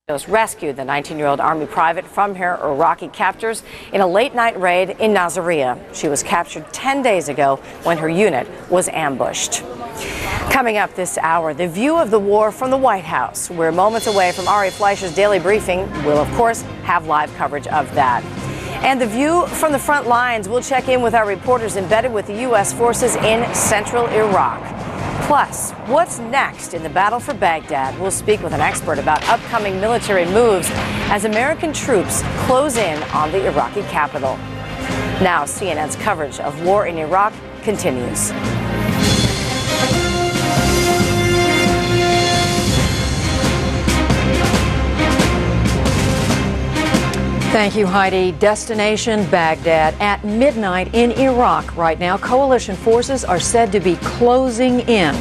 rescued the 19-year-old Army private from her Iraqi captors in a late-night raid in Nasiriyah. She was captured 10 days ago when her unit was ambushed. Coming up this hour, the view of the war from the White House. We're moments away from Ari Fleischer's daily briefing. We'll, of course, have live coverage of that. And the view from the front lines. We'll check in with our reporters embedded with the U.S. forces in central Iraq. Plus, what's next in the battle for Baghdad? We'll speak with an expert about upcoming military moves as American troops close in on the Iraqi capital. Now, CNN's coverage of war in Iraq continues. Thank you, Heidi. Destination Baghdad at midnight in Iraq. Right now, coalition forces are said to be closing in.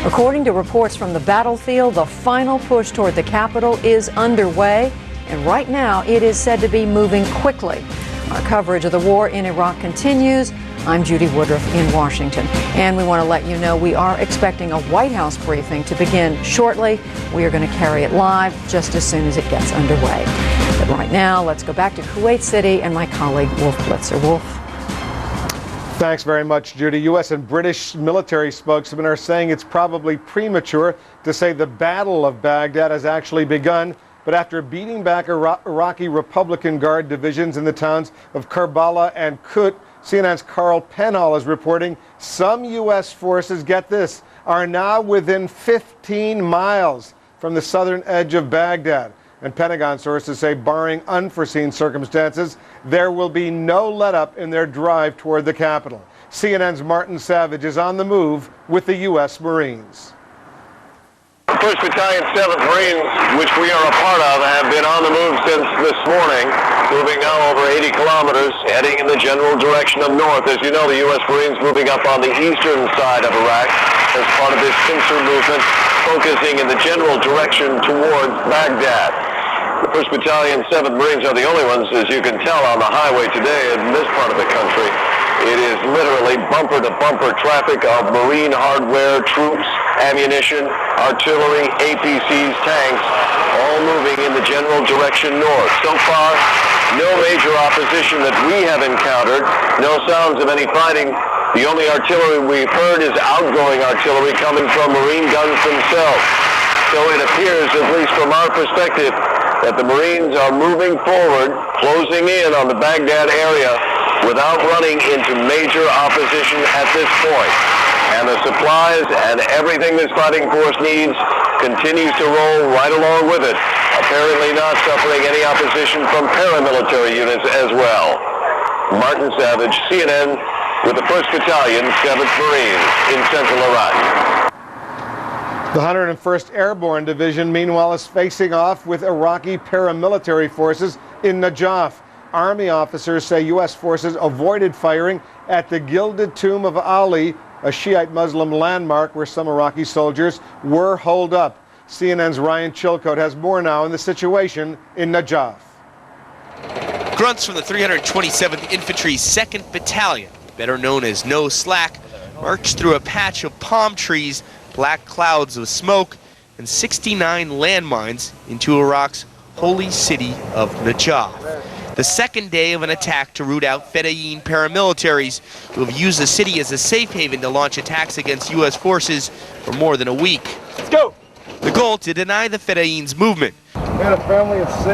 According to reports from the battlefield, the final push toward the capital is underway, and right now it is said to be moving quickly. Our coverage of the war in Iraq continues. I'm Judy Woodruff in Washington, and we want to let you know we are expecting a White House briefing to begin shortly. We are going to carry it live just as soon as it gets underway. But right now, let's go back to Kuwait City and my colleague Wolf Blitzer. Wolf. Thanks very much, Judy. U.S. and British military spokesmen are saying it's probably premature to say the Battle of Baghdad has actually begun. But after beating back Iraqi Republican Guard divisions in the towns of Karbala and Kut, CNN's Carl Penhall is reporting some U.S. forces, get this, are now within 15 miles from the southern edge of Baghdad. And Pentagon sources say, barring unforeseen circumstances, there will be no let-up in their drive toward the capital. CNN's Martin Savage is on the move with the U.S. Marines. The 1st Battalion, 7th Marines, which we are a part of, have been on the move since this morning, moving now over 80 kilometers, heading in the general direction of north. As you know, the U.S. Marines moving up on the eastern side of Iraq as part of this pincer movement, focusing in the general direction towards Baghdad. The 1st Battalion, 7th Marines are the only ones, as you can tell, on the highway today in this part of the country. It is literally bumper-to-bumper traffic of Marine hardware, troops, ammunition, artillery, APCs, tanks, all moving in the general direction north. So far, no major opposition that we have encountered, no sounds of any fighting. The only artillery we've heard is outgoing artillery coming from Marine guns themselves. So it appears, at least from our perspective, that the Marines are moving forward, closing in on the Baghdad area without running into major opposition at this point. And the supplies and everything this fighting force needs continues to roll right along with it, apparently not suffering any opposition from paramilitary units as well. Martin Savage, CNN, with the 1st Battalion, 7th Marines in central Iraq. The 101st Airborne Division, meanwhile, is facing off with Iraqi paramilitary forces in Najaf. Army officers say U.S. forces avoided firing at the Gilded Tomb of Ali, a Shiite Muslim landmark where some Iraqi soldiers were holed up. CNN's Ryan Chilcote has more now on the situation in Najaf. Grunts from the 327th Infantry 2nd Battalion, better known as No Slack, marched through a patch of palm trees, black clouds of smoke, and 69 landmines into Iraq's holy city of Najaf. The second day of an attack to root out Fedayeen paramilitaries who have used the city as a safe haven to launch attacks against U.S. forces for more than a week. Let's go! The goal to deny the Fedayeen's movement. We had a family of 6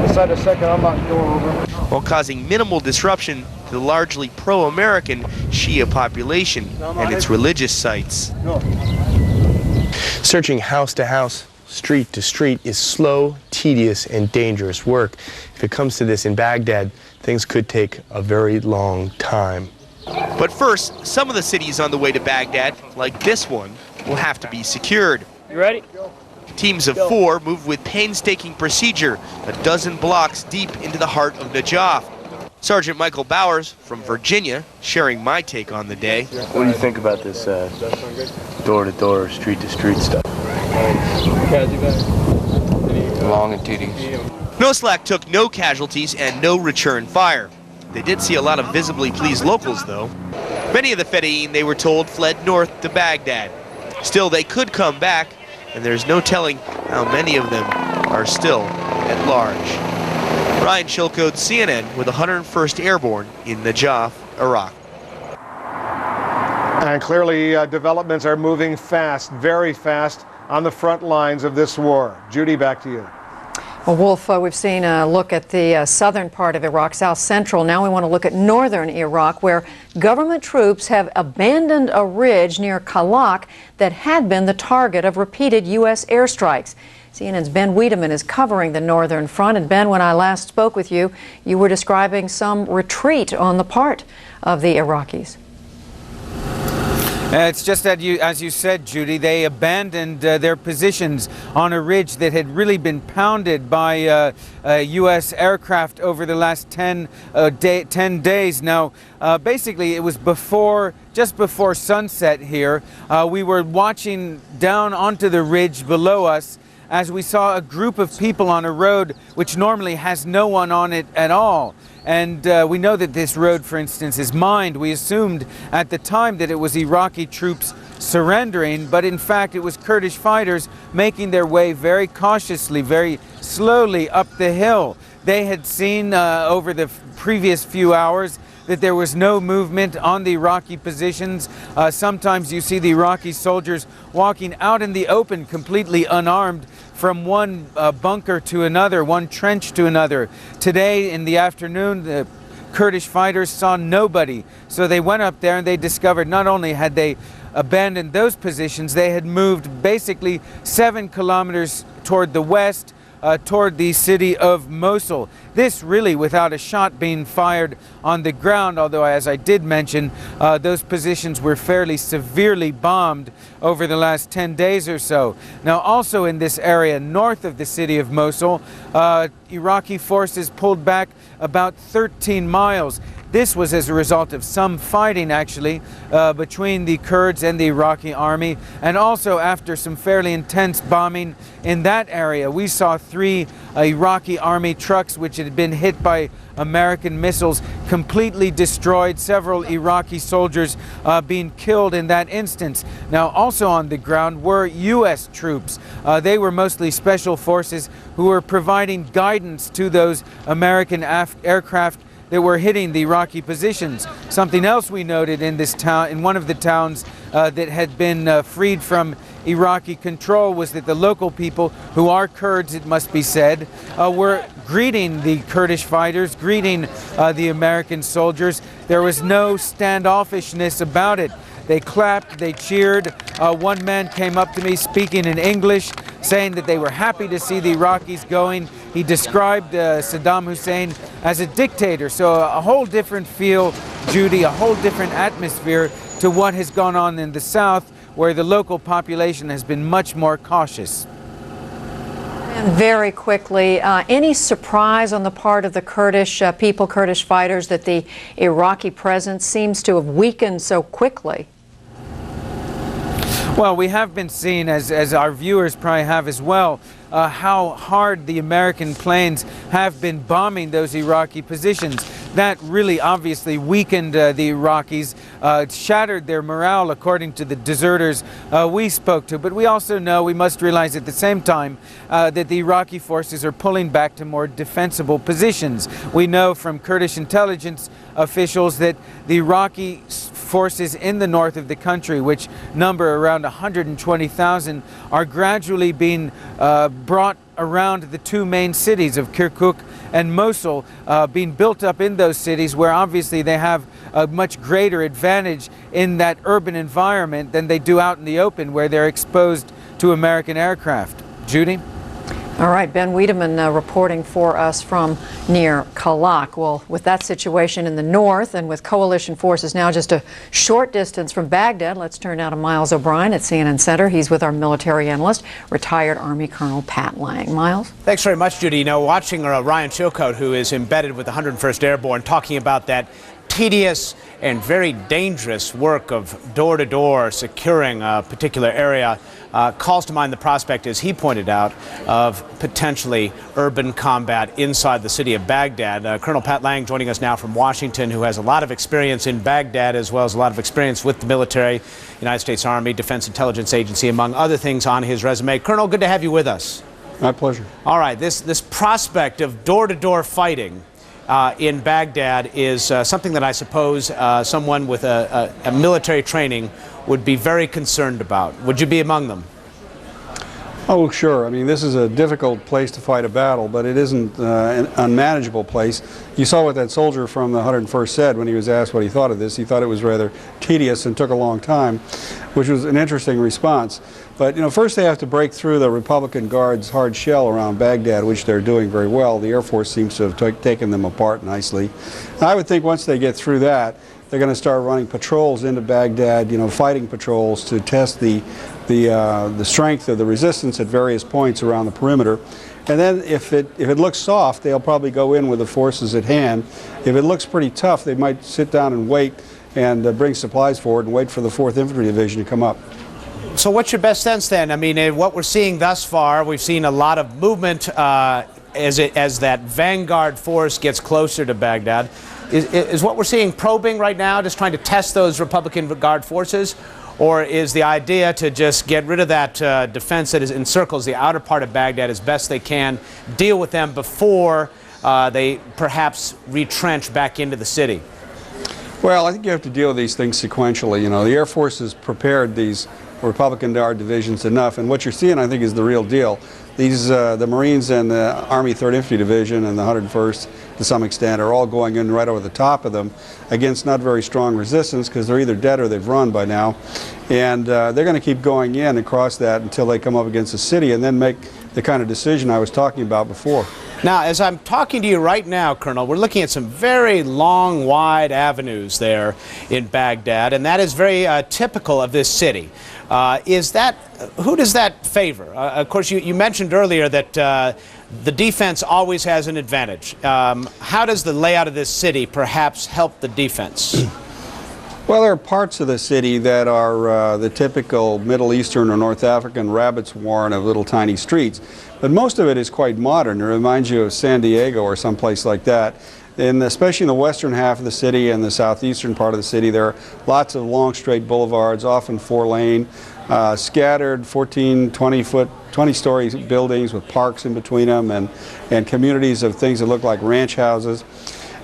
inside a second unlocked door over. While causing minimal disruption to the largely pro-American Shia population and its religious sites. No. Searching house to house, street to street is slow, tedious, and dangerous work. If it comes to this in Baghdad, things could take a very long time. But first, some of the cities on the way to Baghdad, like this one, will have to be secured. You ready? Teams of 4 move with painstaking procedure a dozen blocks deep into the heart of Najaf. Sergeant Michael Bowers from Virginia sharing my take on the day. What do you think about this door-to-door, street-to-street stuff? Long and tedious. No Slack took no casualties and no return fire. They did see a lot of visibly pleased locals, though. Many of the Fedayeen, they were told, fled north to Baghdad. Still, they could come back, and there's no telling how many of them are still at large. Ryan Chilcote, CNN, with 101st Airborne in Najaf, Iraq. And clearly developments are moving fast, very fast, on the front lines of this war. Judy, back to you. Well, Wolf, we've seen a look at the southern part of Iraq, south central. Now we want to look at northern Iraq, where government troops have abandoned a ridge near Kalak that had been the target of repeated U.S. airstrikes. CNN's Ben Wiedemann is covering the northern front. And Ben, when I last spoke with you, you were describing some retreat on the part of the Iraqis. It's just that, as you said, Judy, they abandoned their positions on a ridge that had really been pounded by U.S. aircraft over the last 10 days. Now, basically, it was just before sunset here. We were watching down onto the ridge below us as we saw a group of people on a road which normally has no one on it at all. And we know that this road, for instance, is mined. We assumed at the time that it was Iraqi troops surrendering, but in fact it was Kurdish fighters making their way very cautiously, very slowly up the hill. They had seen over the previous few hours that there was no movement on the Iraqi positions. Sometimes you see the Iraqi soldiers walking out in the open, completely unarmed, from one bunker to another, one trench to another. Today in the afternoon, the Kurdish fighters saw nobody. So they went up there and they discovered not only had they abandoned those positions, they had moved basically 7 kilometers toward the west, toward the city of Mosul. This really without a shot being fired on the ground, although, as I did mention, those positions were fairly severely bombed over the last 10 days or so. Now, also in this area north of the city of Mosul, Iraqi forces pulled back about 13 miles. This was as a result of some fighting, actually, between the Kurds and the Iraqi army, and also after some fairly intense bombing in that area. We saw 3 Iraqi army trucks which had been hit by American missiles, completely destroyed, several Iraqi soldiers being killed in that instance. Now, also on the ground were U.S. troops. They were mostly special forces who were providing guidance to those American aircraft that were hitting the Iraqi positions. Something else we noted in this town, in one of the towns that had been freed from Iraqi control, was that the local people, who are Kurds, it must be said, were greeting the Kurdish fighters, greeting the American soldiers. There was no standoffishness about it. They clapped, they cheered. One man came up to me speaking in English, saying that they were happy to see the Iraqis going. He described Sadaam Hussein as a dictator. So a whole different feel, Judy, a whole different atmosphere to what has gone on in the south, where the local population has been much more cautious. And very quickly, any surprise on the part of the Kurdish people, Kurdish fighters, that the Iraqi presence seems to have weakened so quickly? Well, we have been seeing, as our viewers probably have as well, how hard the American planes have been bombing those Iraqi positions. That really obviously weakened the Iraqis, shattered their morale, according to the deserters we spoke to. But we also know, we must realize at the same time, that the Iraqi forces are pulling back to more defensible positions. We know from Kurdish intelligence officials that the Iraqi forces in the north of the country, which number around 120,000, are gradually being brought around the 2 main cities of Kirkuk and Mosul, being built up in those cities, where obviously they have a much greater advantage in that urban environment than they do out in the open, where they're exposed to American aircraft. Judy? All right, Ben Wiedemann reporting for us from near Kalak. Well, with that situation in the north and with coalition forces now just a short distance from Baghdad, let's turn now to Miles O'Brien at CNN Center. He's with our military analyst, retired Army Colonel Pat Lang. Miles? Thanks very much, Judy. You know, watching Ryan Chilcote, who is embedded with the 101st Airborne, talking about that tedious and very dangerous work of door-to-door securing a particular area, calls to mind the prospect, as he pointed out, of potentially urban combat inside the city of Baghdad. Colonel Pat Lang joining us now from Washington, who has a lot of experience in Baghdad, as well as a lot of experience with the military, United States Army, Defense Intelligence Agency, among other things on his resume. Colonel, good to have you with us. My pleasure. All right, this prospect of door-to-door fighting in Baghdad is something that I suppose someone with a military training would be very concerned about. Would you be among them? Oh, sure. I mean, this is a difficult place to fight a battle, but it isn't an unmanageable place. You saw what that soldier from the 101st said when he was asked what he thought of this. He thought it was rather tedious and took a long time, which was an interesting response. But, you know, first they have to break through the Republican Guard's hard shell around Baghdad, which they're doing very well. The Air Force seems to have taken them apart nicely. And I would think once they get through that, they're going to start running patrols into Baghdad, you know, fighting patrols to test the strength of the resistance at various points around the perimeter. And then if it looks soft, they'll probably go in with the forces at hand. If it looks pretty tough, they might sit down and wait and bring supplies forward and wait for the 4th Infantry Division to come up. So what's your best sense then? I mean, what we're seeing thus far, we've seen a lot of movement as that vanguard force gets closer to Baghdad. Is what we're seeing probing right now, just trying to test those Republican Guard forces? Or is the idea to just get rid of that defense that encircles the outer part of Baghdad as best they can, deal with them before they perhaps retrench back into the city? Well, I think you have to deal with these things sequentially. You know, the Air Force has prepared these Republican Guard divisions enough, and what you're seeing, I think, is the real deal. These, the Marines and the Army 3rd Infantry Division and the 101st, to some extent, are all going in right over the top of them against not very strong resistance because they're either dead or they've run by now. And they're going to keep going in across that until they come up against the city and then make the kind of decision I was talking about before. Now, as I'm talking to you right now, Colonel, we're looking at some very long, wide avenues there in Baghdad, and that is very typical of this city. Who does that favor? Of course, you mentioned earlier that the defense always has an advantage. How does the layout of this city perhaps help the defense? Well, there are parts of the city that are the typical Middle Eastern or North African rabbit's warren of little tiny streets, but most of it is quite modern. It reminds you of San Diego or someplace like that. And especially in the western half of the city and the southeastern part of the city, there are lots of long straight boulevards, often 4-lane, scattered 14, 20-story buildings with parks in between them and communities of things that look like ranch houses.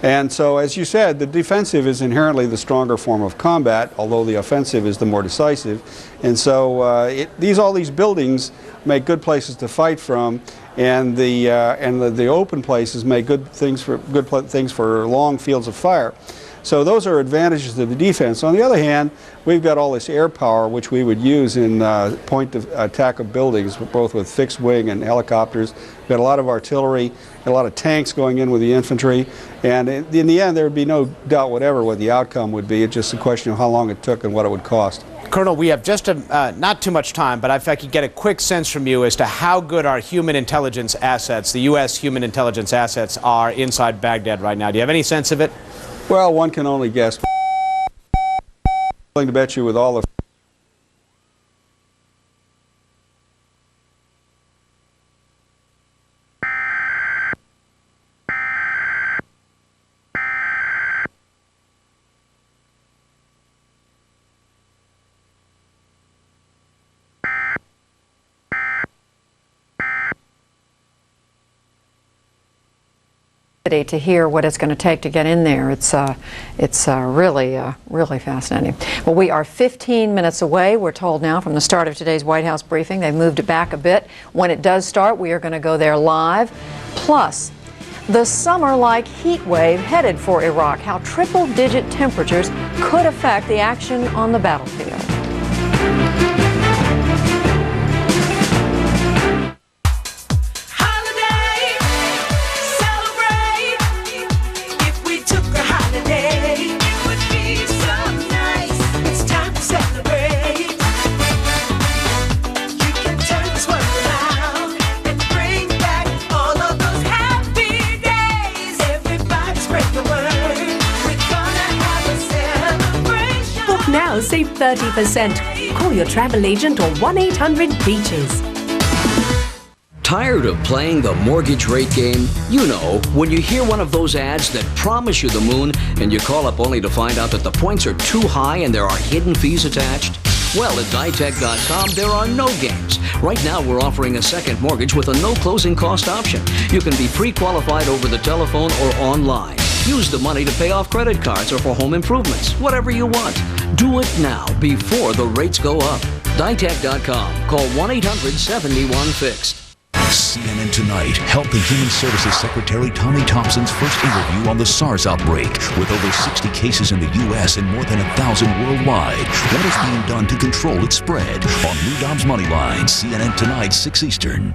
And so, as you said, the defensive is inherently the stronger form of combat, although the offensive is the more decisive. And so all these buildings make good places to fight from, and the open places make good things for long fields of fire. So those are advantages to the defense. On the other hand, we've got all this air power which we would use in point of attack of buildings, both with fixed wing and helicopters. We've got a lot of artillery, a lot of tanks going in with the infantry, and in the end there would be no doubt whatever what the outcome would be. It's just a question of how long it took and what it would cost. Colonel, we have just not too much time, but if I could get a quick sense from you as to how good our human intelligence assets, the U.S. human intelligence assets, are inside Baghdad right now. Do you have any sense of it? Well, one can only guess. I'm willing to bet you with all the to hear what it's going to take to get in there. It's really fascinating. Well, we are 15 minutes away, we're told now, from the start of today's White House briefing. They've moved it back a bit. When it does start, we are going to go there live. Plus, the summer-like heat wave headed for Iraq, how triple-digit temperatures could affect the action on the battlefield. Now save 30%. Call your travel agent or 1-800-BEACHES. Tired of playing the mortgage rate game? You know, when you hear one of those ads that promise you the moon and you call up only to find out that the points are too high and there are hidden fees attached? Well, at ditech.com, there are no games. Right now, we're offering a second mortgage with a no closing cost option. You can be pre-qualified over the telephone or online. Use the money to pay off credit cards or for home improvements, whatever you want. Do it now before the rates go up. ditech.com. Call 1-800-71-FIXED. CNN Tonight. Health and Human Services Secretary Tommy Thompson's first interview on the SARS outbreak. With over 60 cases in the U.S. and more than 1,000 worldwide, what is being done to control its spread? On Lou Dobbs Moneyline, CNN Tonight, 6 Eastern.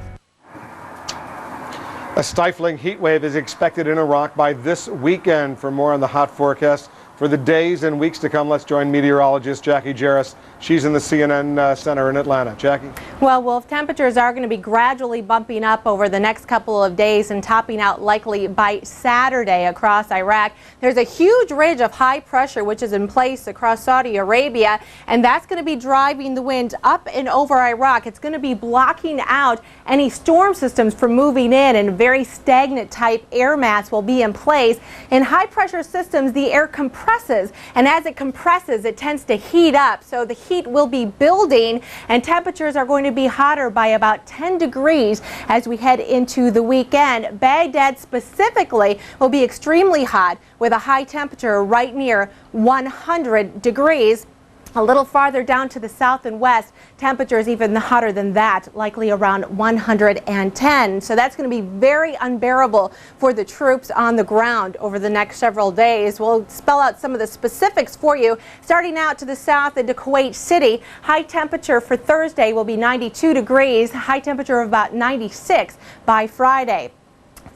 A stifling heat wave is expected in Iraq by this weekend. For more on the hot forecast for the days and weeks to come, let's join meteorologist Jackie Jarris. She's in the CNN Center in Atlanta. Jackie? Well, Wolf, temperatures are going to be gradually bumping up over the next couple of days and topping out likely by Saturday across Iraq. There's a huge ridge of high pressure which is in place across Saudi Arabia, and that's going to be driving the wind up and over Iraq. It's going to be blocking out any storm systems from moving in, and very stagnant type air mass will be in place. In high pressure systems, the air compresses, and as it compresses, it tends to heat up. So the heat will be building, and temperatures are going to be hotter by about 10 degrees as we head into the weekend. Baghdad specifically will be extremely hot with a high temperature right near 100 degrees. A little farther down to the south and west, temperatures even hotter than that, likely around 110. So that's going to be very unbearable for the troops on the ground over the next several days. We'll spell out some of the specifics for you. Starting out to the south into Kuwait City, high temperature for Thursday will be 92 degrees, high temperature of about 96 by Friday.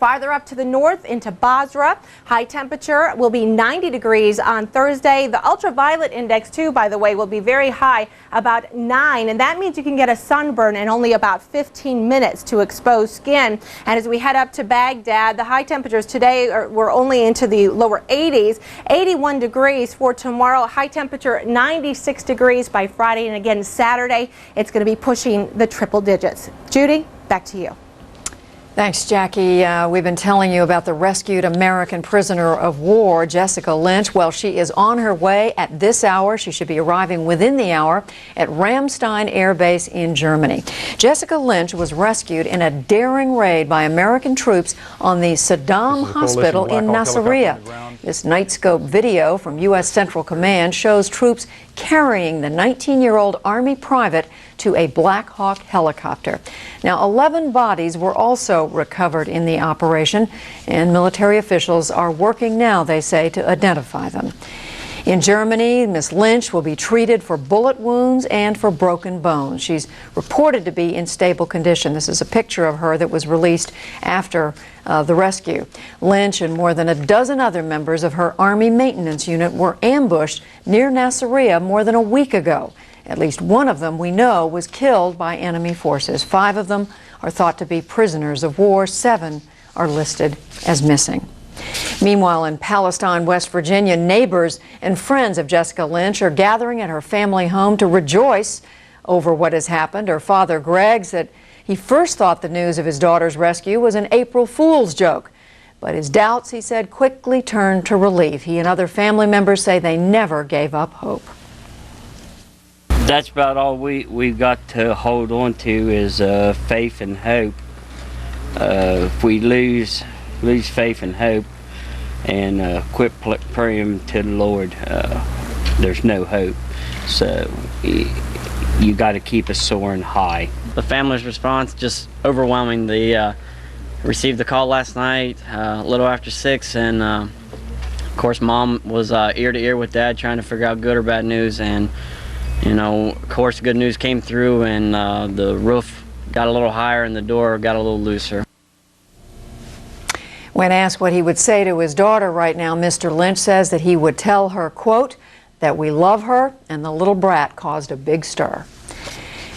Farther up to the north into Basra, high temperature will be 90 degrees on Thursday. The ultraviolet index too, by the way, will be very high, about 9, and that means you can get a sunburn in only about 15 minutes to exposed skin. And as we head up to Baghdad, the high temperatures today were only into the lower 80s, 81 degrees for tomorrow, high temperature 96 degrees by Friday, and again Saturday it's going to be pushing the triple digits. Judy, back to you. Thanks, Jackie. We've been telling you about the rescued American prisoner of war, Jessica Lynch. Well, she is on her way at this hour. She should be arriving within the hour at Ramstein Air Base in Germany. Jessica Lynch was rescued in a daring raid by American troops on the Sadaam Hospital in Nasiriyah. This Nightscope video from U.S. Central Command shows troops carrying the 19-year-old Army private to a Black Hawk helicopter. Now, 11 bodies were also recovered in the operation, and military officials are working now, they say, to identify them. In Germany, Miss Lynch will be treated for bullet wounds and for broken bones. She's reported to be in stable condition. This is a picture of her that was released after the rescue. Lynch and more than a dozen other members of her Army maintenance unit were ambushed near Nasiriyah more than a week ago. At least one of them, we know, was killed by enemy forces. 5 of them are thought to be prisoners of war. 7 are listed as missing. Meanwhile, in Palestine, West Virginia, neighbors and friends of Jessica Lynch are gathering at her family home to rejoice over what has happened. Her father, Greg, said he first thought the news of his daughter's rescue was an April Fool's joke. But his doubts, he said, quickly turned to relief. He and other family members say they never gave up hope. That's about all we've got to hold on to is faith and hope. If we lose faith and hope and quit praying to the Lord, there's no hope. So you got to keep us soaring high. The family's response just overwhelming. They received the call last night a little after 6, and of course Mom was ear to ear with Dad trying to figure out good or bad news, and you know, of course good news came through, and the roof got a little higher and the door got a little looser. When asked what he would say to his daughter right now, Mr. Lynch says that he would tell her, quote, that we love her, and the little brat caused a big stir.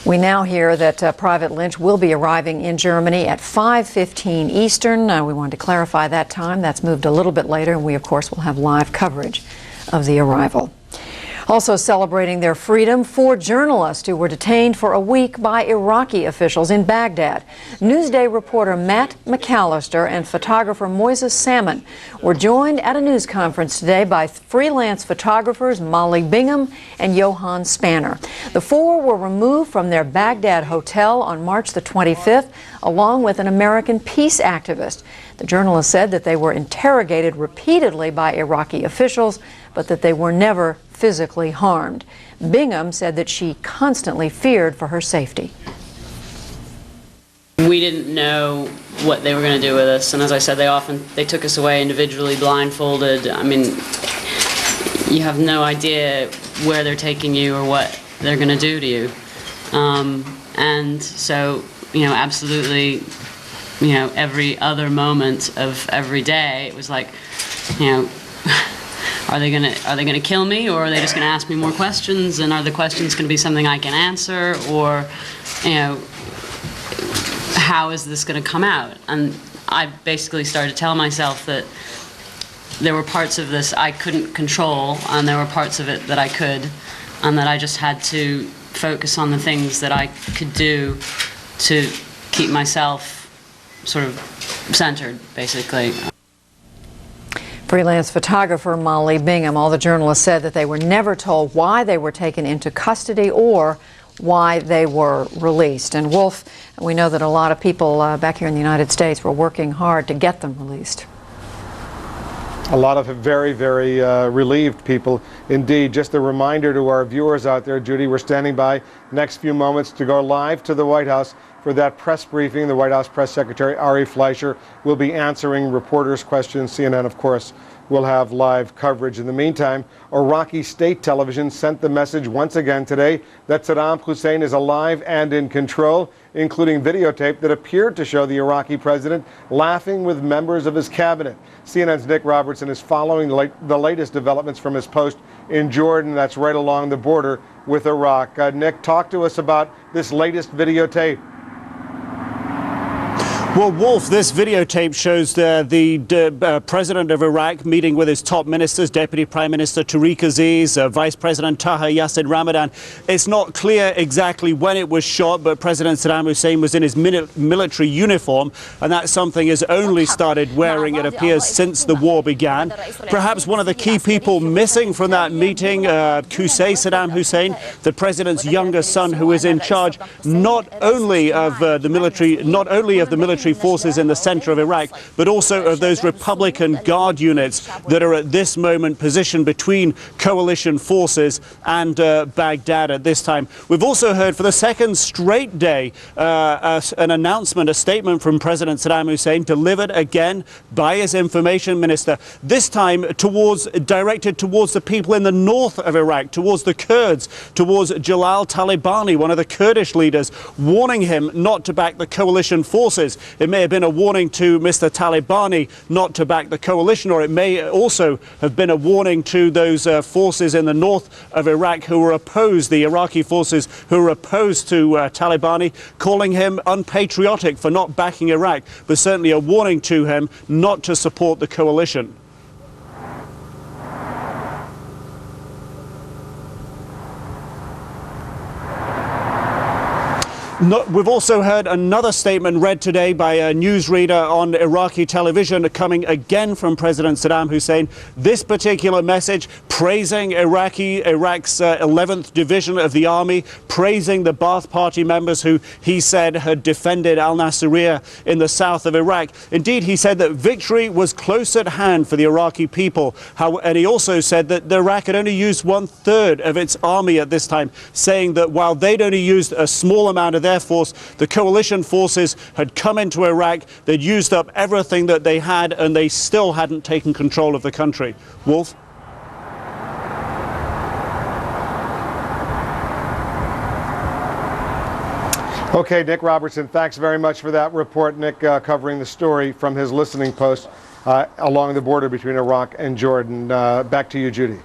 We now hear that Private Lynch will be arriving in Germany at 5:15 Eastern. We wanted to clarify that time. That's moved a little bit later, and we, of course, will have live coverage of the arrival. Also celebrating their freedom, 4 journalists who were detained for a week by Iraqi officials in Baghdad. Newsday reporter Matt McAllister and photographer Moises Salmon were joined at a news conference today by freelance photographers Molly Bingham and Johan Spanner. The 4 were removed from their Baghdad hotel on March the 25th, along with an American peace activist. The journalists said that they were interrogated repeatedly by Iraqi officials, but that they were never physically harmed. Bingham said that she constantly feared for her safety. We didn't know what they were going to do with us, and as I said, they took us away individually, blindfolded. I mean, you have no idea where they're taking you or what they're going to do to you. And so, absolutely, every other moment of every day, it was like, are they gonna kill me, or are they just gonna ask me more questions? And are the questions gonna be something I can answer, or how is this gonna come out? And I basically started to tell myself that there were parts of this I couldn't control, and there were parts of it that I could, and that I just had to focus on the things that I could do to keep myself sort of centered, basically. Freelance photographer Molly Bingham. All the journalists said that they were never told why they were taken into custody or why they were released. And Wolf, we know that a lot of people back here in the United States were working hard to get them released. A lot of very, very relieved people indeed. Just a reminder to our viewers out there, Judy, we're standing by next few moments to go live to the White House for that press briefing. The White House Press Secretary Ari Fleischer will be answering reporters' questions. CNN, of course, will have live coverage. In the meantime, Iraqi state television sent the message once again today that Sadaam Hussein is alive and in control, including videotape that appeared to show the Iraqi president laughing with members of his cabinet. CNN's Nick Robertson is following the latest developments from his post in Jordan, that's right along the border with Iraq. Nick, talk to us about this latest videotape. Well, Wolf, this videotape shows the president of Iraq meeting with his top ministers, Deputy Prime Minister Tariq Aziz, Vice President Taha Yassin Ramadan. It's not clear exactly when it was shot, but President Sadaam Hussein was in his military uniform, and that's something he's only started wearing, it appears, since the war began. Perhaps one of the key people missing from that meeting, Qusay Sadaam Hussein, the president's younger son, who is in charge not only of the military forces in the center of Iraq, but also of those Republican Guard units that are at this moment positioned between coalition forces and Baghdad at this time. We've also heard for the second straight day an announcement, a statement from President Sadaam Hussein delivered again by his information minister, this time directed towards the people in the north of Iraq, towards the Kurds, towards Jalal Talibani, one of the Kurdish leaders, warning him not to back the coalition forces. It may have been a warning to Mr. Talibani not to back the coalition, or it may also have been a warning to those forces in the north of Iraq who were opposed, the Iraqi forces who were opposed to Talibani, calling him unpatriotic for not backing Iraq, but certainly a warning to him not to support the coalition. We've also heard another statement read today by a newsreader on Iraqi television coming again from President Sadaam Hussein. This particular message praising Iraq's 11th Division of the Army, praising the Ba'ath Party members who he said had defended al-Nasiriyah in the south of Iraq. Indeed, he said that victory was close at hand for the Iraqi people. And he also said that Iraq had only used 1/3 of its army at this time, saying that while they'd only used a small amount of their force, the coalition forces had come into Iraq, they'd used up everything that they had, and they still hadn't taken control of the country. Wolf? Okay, Nick Robertson, thanks very much for that report. Nick covering the story from his listening post along the border between Iraq and Jordan. Back to you, Judy.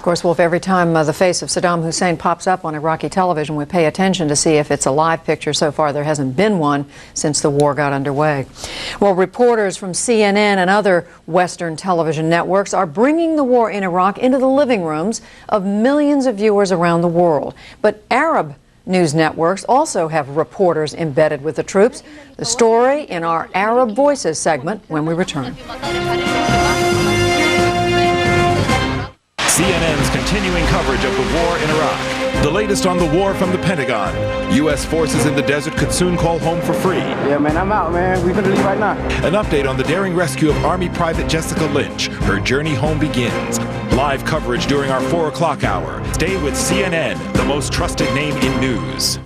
Of course, Wolf, every time the face of Saddam Hussein pops up on Iraqi television, we pay attention to see if it's a live picture. So far, there hasn't been one since the war got underway. Well, reporters from CNN and other Western television networks are bringing the war in Iraq into the living rooms of millions of viewers around the world. But Arab news networks also have reporters embedded with the troops. The story in our Arab Voices segment when we return. CNN's continuing coverage of the war in Iraq. The latest on the war from the Pentagon. U.S. forces in the desert could soon call home for free. Yeah, man, I'm out, man. We're going to leave right now. An update on the daring rescue of Army Private Jessica Lynch. Her journey home begins. Live coverage during our 4 o'clock hour. Stay with CNN, the most trusted name in news.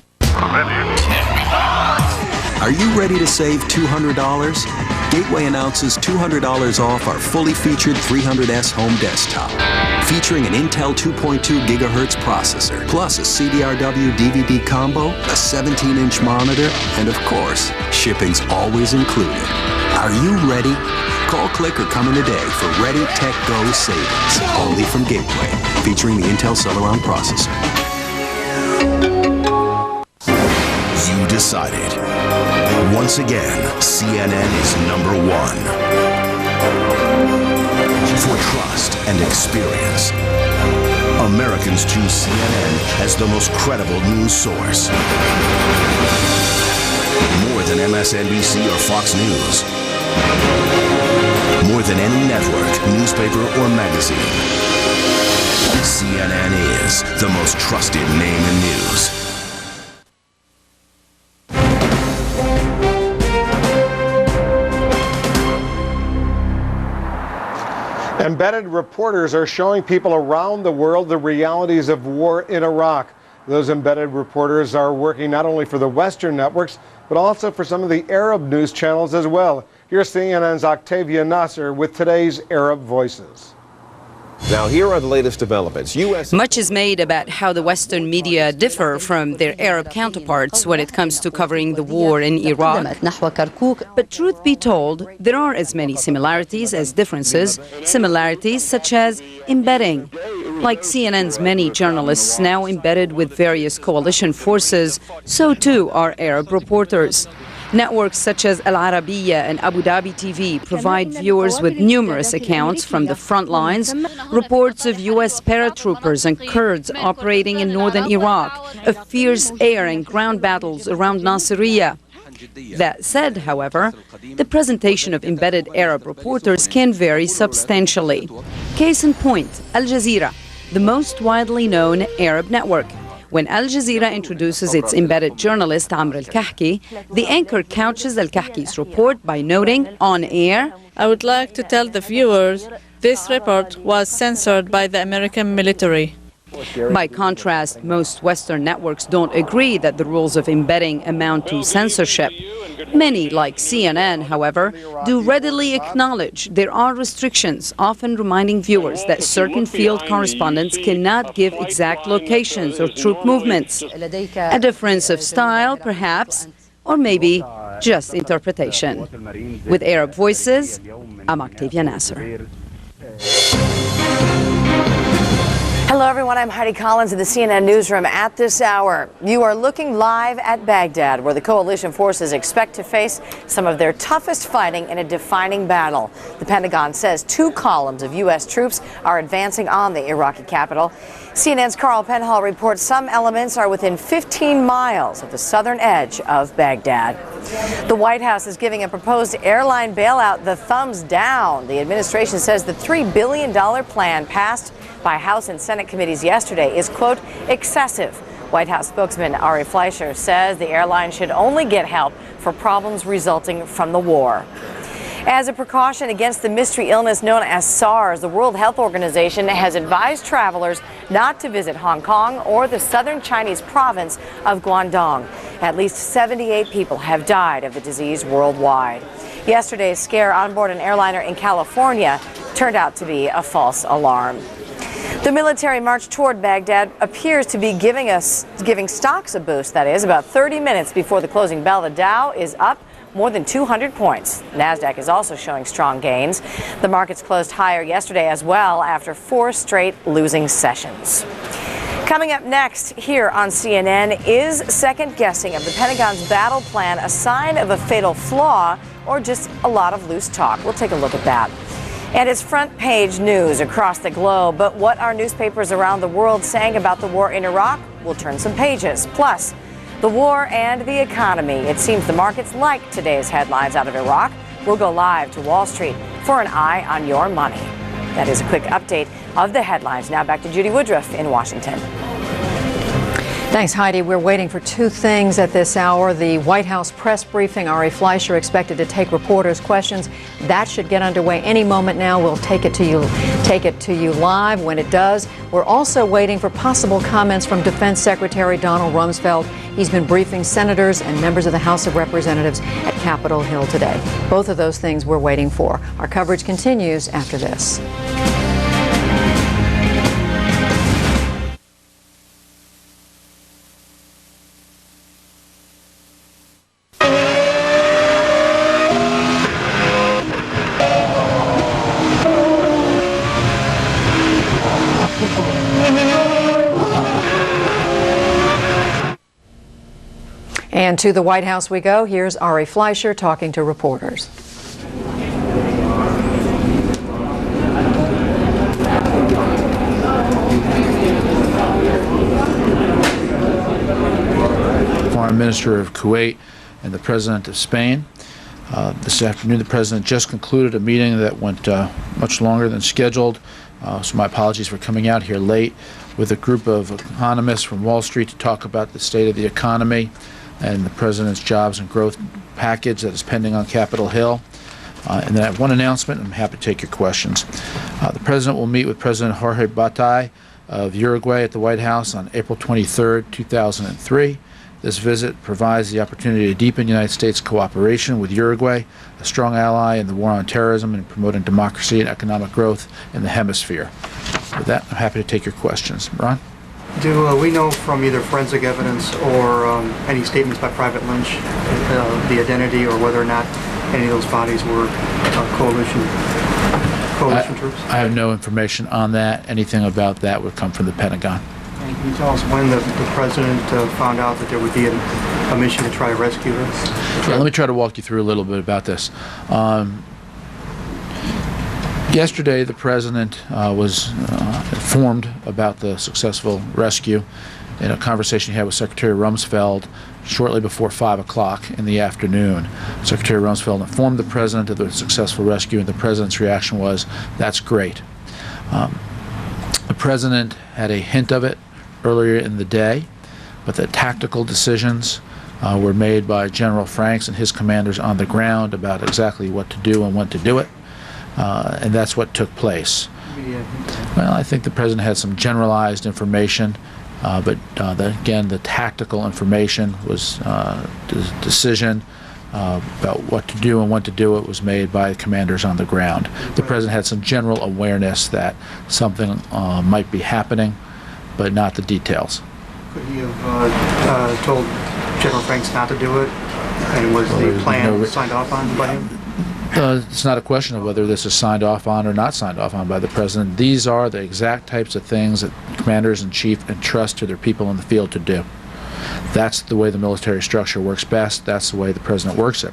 Are you ready to save $200? Gateway announces $200 off our fully featured 300S home desktop, featuring an Intel 2.2 gigahertz processor, plus a CDRW DVD combo, a 17-inch monitor, and of course, shipping's always included. Are you ready? Call, click, or come in today for Ready Tech Go savings, only from Gateway, featuring the Intel Celeron processor. You decided. Once again, CNN is #1. For trust and experience, Americans choose CNN as the most credible news source. More than MSNBC or Fox News. More than any network, newspaper, or magazine. CNN is the most trusted name in news. Embedded reporters are showing people around the world the realities of war in Iraq. Those embedded reporters are working not only for the Western networks, but also for some of the Arab news channels as well. Here's CNN's Octavia Nasser with today's Arab Voices. Now, here are the latest developments. Much is made about how the Western media differ from their Arab counterparts when it comes to covering the war in Iraq. But truth be told, there are as many similarities as differences, similarities such as embedding. Like CNN's many journalists now embedded with various coalition forces, so too are Arab reporters. Networks such as Al Arabiya and Abu Dhabi TV provide viewers with numerous accounts from the front lines, reports of U.S. paratroopers and Kurds operating in northern Iraq, of fierce air and ground battles around Nasiriyah. That said, however, the presentation of embedded Arab reporters can vary substantially. Case in point, Al Jazeera, the most widely known Arab network. When Al Jazeera introduces its embedded journalist Amr al-Kahki, the anchor couches al-Kahki's report by noting, on air, I would like to tell the viewers this report was censored by the American military. By contrast, most Western networks don't agree that the rules of embedding amount to censorship. Many, like CNN, however, do readily acknowledge there are restrictions, often reminding viewers that certain field correspondents cannot give exact locations or troop movements. A difference of style, perhaps, or maybe just interpretation. With Arab Voices, I'm Octavia Nasser. Hello, everyone. I'm Heidi Collins in the CNN newsroom at this hour. You are looking live at Baghdad, where the coalition forces expect to face some of their toughest fighting in a defining battle. The Pentagon says 2 columns of U.S. troops are advancing on the Iraqi capital. CNN's Carl Penhall reports some elements are within 15 miles of the southern edge of Baghdad. The White House is giving a proposed airline bailout the thumbs down. The administration says the $3 billion plan passed by House and Senate committees yesterday is, quote, excessive. White House spokesman Ari Fleischer says the airline should only get help for problems resulting from the war. As a precaution against the mystery illness known as SARS, the World Health Organization has advised travelers not to visit Hong Kong or the southern Chinese province of Guangdong. At least 78 people have died of the disease worldwide. Yesterday's scare on board an airliner in California turned out to be a false alarm. The military march toward Baghdad appears to be giving stocks a boost, that is, about 30 minutes before the closing bell. The Dow is up more than 200 points. NASDAQ is also showing strong gains. The markets closed higher yesterday as well after 4 straight losing sessions. Coming up next here on CNN, is second guessing of the Pentagon's battle plan a sign of a fatal flaw or just a lot of loose talk? We'll take a look at that. And it's front page news across the globe. But what are newspapers around the world saying about the war in Iraq? We'll turn some pages. Plus, the war and the economy. It seems the markets like today's headlines out of Iraq. We'll go live to Wall Street for an eye on your money. That is a quick update of the headlines. Now back to Judy Woodruff in Washington. Thanks, Heidi. We're waiting for 2 things at this hour. The White House press briefing. Ari Fleischer expected to take reporters' questions. That should get underway any moment now. We'll take it to you live when it does. We're also waiting for possible comments from Defense Secretary Donald Rumsfeld. He's been briefing senators and members of the House of Representatives at Capitol Hill today. Both of those things we're waiting for. Our coverage continues after this. And to the White House we go. Here's Ari Fleischer talking to reporters. Foreign Minister of Kuwait and the President of Spain. This afternoon, the President just concluded a meeting that went much longer than scheduled. So my apologies for coming out here late, with a group of economists from Wall Street to talk about the state of the economy and the President's jobs and growth package that is pending on Capitol Hill. And then I have one announcement. I'm happy to take your questions. The President will meet with President Jorge Batay of Uruguay at the White House on April 23rd, 2003. This visit provides the opportunity to deepen United States cooperation with Uruguay, a strong ally in the war on terrorism and promoting democracy and economic growth in the hemisphere. With that, I'm happy to take your questions. Ron? Do we know from either forensic evidence or any statements by Private Lynch the identity or whether or not any of those bodies were coalition troops? I have no information on that. Anything about that would come from the Pentagon. And can you tell us when the President found out that there would be a mission to try to rescue this? Yeah, let me try to walk you through a little bit about this. Yesterday, the President was informed about the successful rescue in a conversation he had with Secretary Rumsfeld shortly before 5 o'clock in the afternoon. Secretary Rumsfeld informed the President of the successful rescue, and the President's reaction was, "That's great." The President had a hint of it earlier in the day, but the tactical decisions were made by General Franks and his commanders on the ground about exactly what to do and when to do it. And that's what took place. Well, I think the President had some generalized information, but again, the tactical information was the decision about what to do and when to do it was made by commanders on the ground. The President had some general awareness that something might be happening, but not the details. Could he have told General Franks not to do it? And was the plan signed off on by him? It's not a question of whether this is signed off on or not signed off on by the President. These are the exact types of things that commanders in chief entrust to their people in the field to do. That's the way the military structure works best. That's the way the President works it.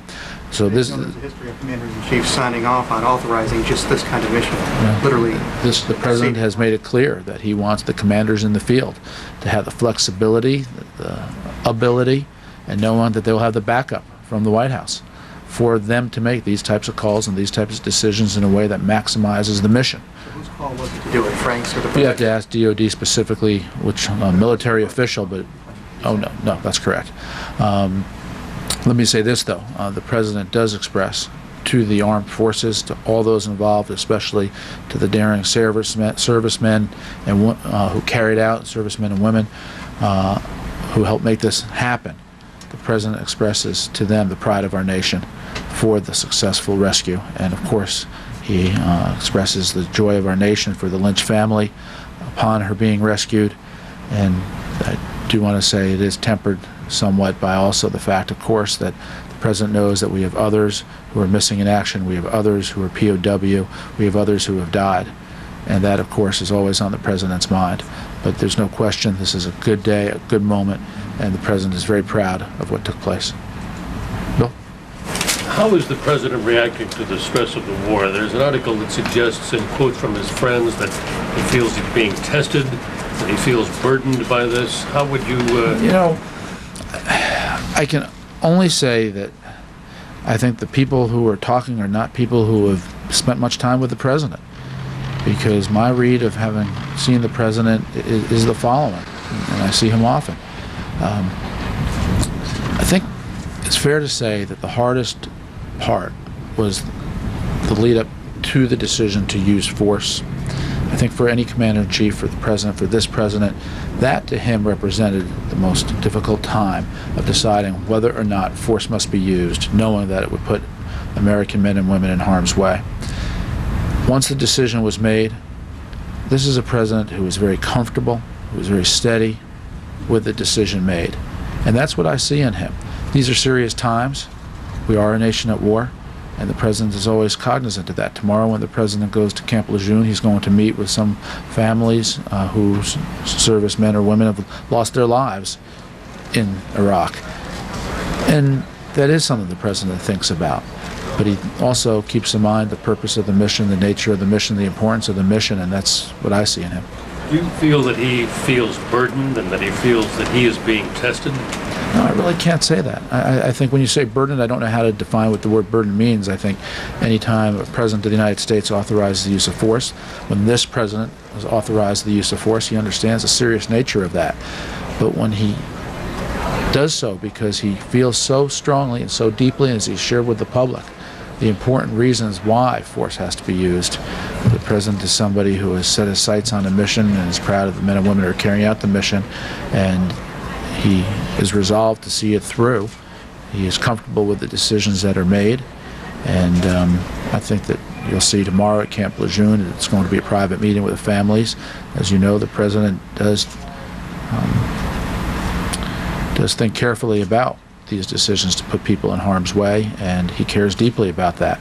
So this is a history of commanders in chief signing off on authorizing just this kind of mission. Literally. The President has made it clear that he wants the commanders in the field to have the flexibility, the ability, and knowing that they'll have the backup from the White House for them to make these types of calls and these types of decisions in a way that maximizes the mission. So whose call was it to do it, Frank's or the President? You have to ask DOD specifically which military official, but oh no, that's correct. Let me say this though, the President does express to the armed forces, to all those involved, especially to the daring servicemen and who carried out, servicemen and women who helped make this happen. The President expresses to them the pride of our nation for the successful rescue, and of course he expresses the joy of our nation for the Lynch family upon her being rescued. And I do want to say it is tempered somewhat by also the fact, of course, that the President knows that we have others who are missing in action. We have others who are POW. We have others who have died. And that, of course, is always on the President's mind. But there's no question this is a good day, a good moment, and the President is very proud of what took place. Bill? How is the President reacting to the stress of the war? There's an article that suggests, in quotes from his friends, that he feels he's being tested, that he feels burdened by this. How would you... You know, I can only say that I think the people who are talking are not people who have spent much time with the President, because my read of having seen the President is the following, and I see him often. I think it's fair to say that the hardest part was the lead up to the decision to use force. I think for any commander-in-chief, for the President, for this President, that to him represented the most difficult time of deciding whether or not force must be used, knowing that it would put American men and women in harm's way. Once the decision was made, this is a President who was very comfortable, who was very steady with the decision made. And that's what I see in him. These are serious times. We are a nation at war, and the President is always cognizant of that. Tomorrow when the President goes to Camp Lejeune, he's going to meet with some families whose servicemen or women have lost their lives in Iraq. And that is something the President thinks about. But he also keeps in mind the purpose of the mission, the nature of the mission, the importance of the mission, and that's what I see in him. Do you feel that he feels burdened and that he feels that he is being tested? No, I really can't say that. I think when you say burden, I don't know how to define what the word burden means. I think any time a President of the United States authorizes the use of force, when this President has authorized the use of force, he understands the serious nature of that. But when he does so because he feels so strongly and so deeply, as he's shared with the public, the important reasons why force has to be used. The President is somebody who has set his sights on a mission and is proud of the men and women who are carrying out the mission, and he is resolved to see it through. He is comfortable with the decisions that are made, and I think that you'll see tomorrow at Camp Lejeune, it's going to be a private meeting with the families. As you know, the President does think carefully about these decisions to put people in harm's way, and he cares deeply about that.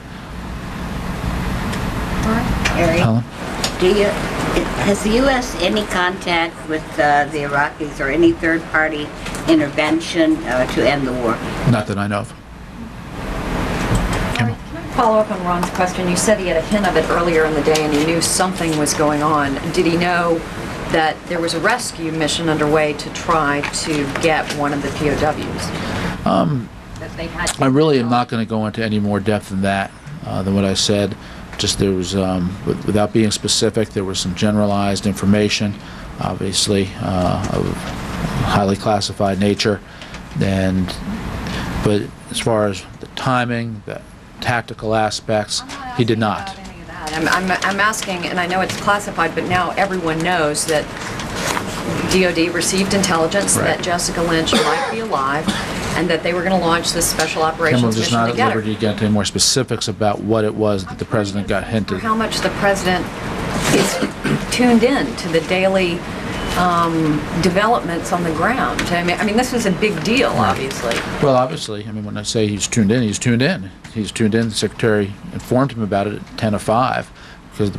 Helen? Has the U.S. any contact with the Iraqis or any third-party intervention to end the war? Not that I know of. Follow up on Ron's question. You said he had a hint of it earlier in the day and he knew something was going on. Did he know that there was a rescue mission underway to try to get one of the POWs? I really am not going to go into any more depth than that, than what I said. Just there was, without being specific, there was some generalized information, obviously, of highly classified nature. But as far as the timing, the tactical aspects, he did not. I'm asking, and I know it's classified, but now everyone knows that DOD received intelligence that Jessica Lynch might be alive, and that they were going to launch this special operations mission not to at get her. liberty to get into any more specifics about what it was that the President got hinted. How much the President is tuned in to the daily developments on the ground. I mean, this was a big deal, obviously. Well, obviously, I mean, when I say he's tuned in, he's tuned in. He's tuned in. The Secretary informed him about it at 10:05, because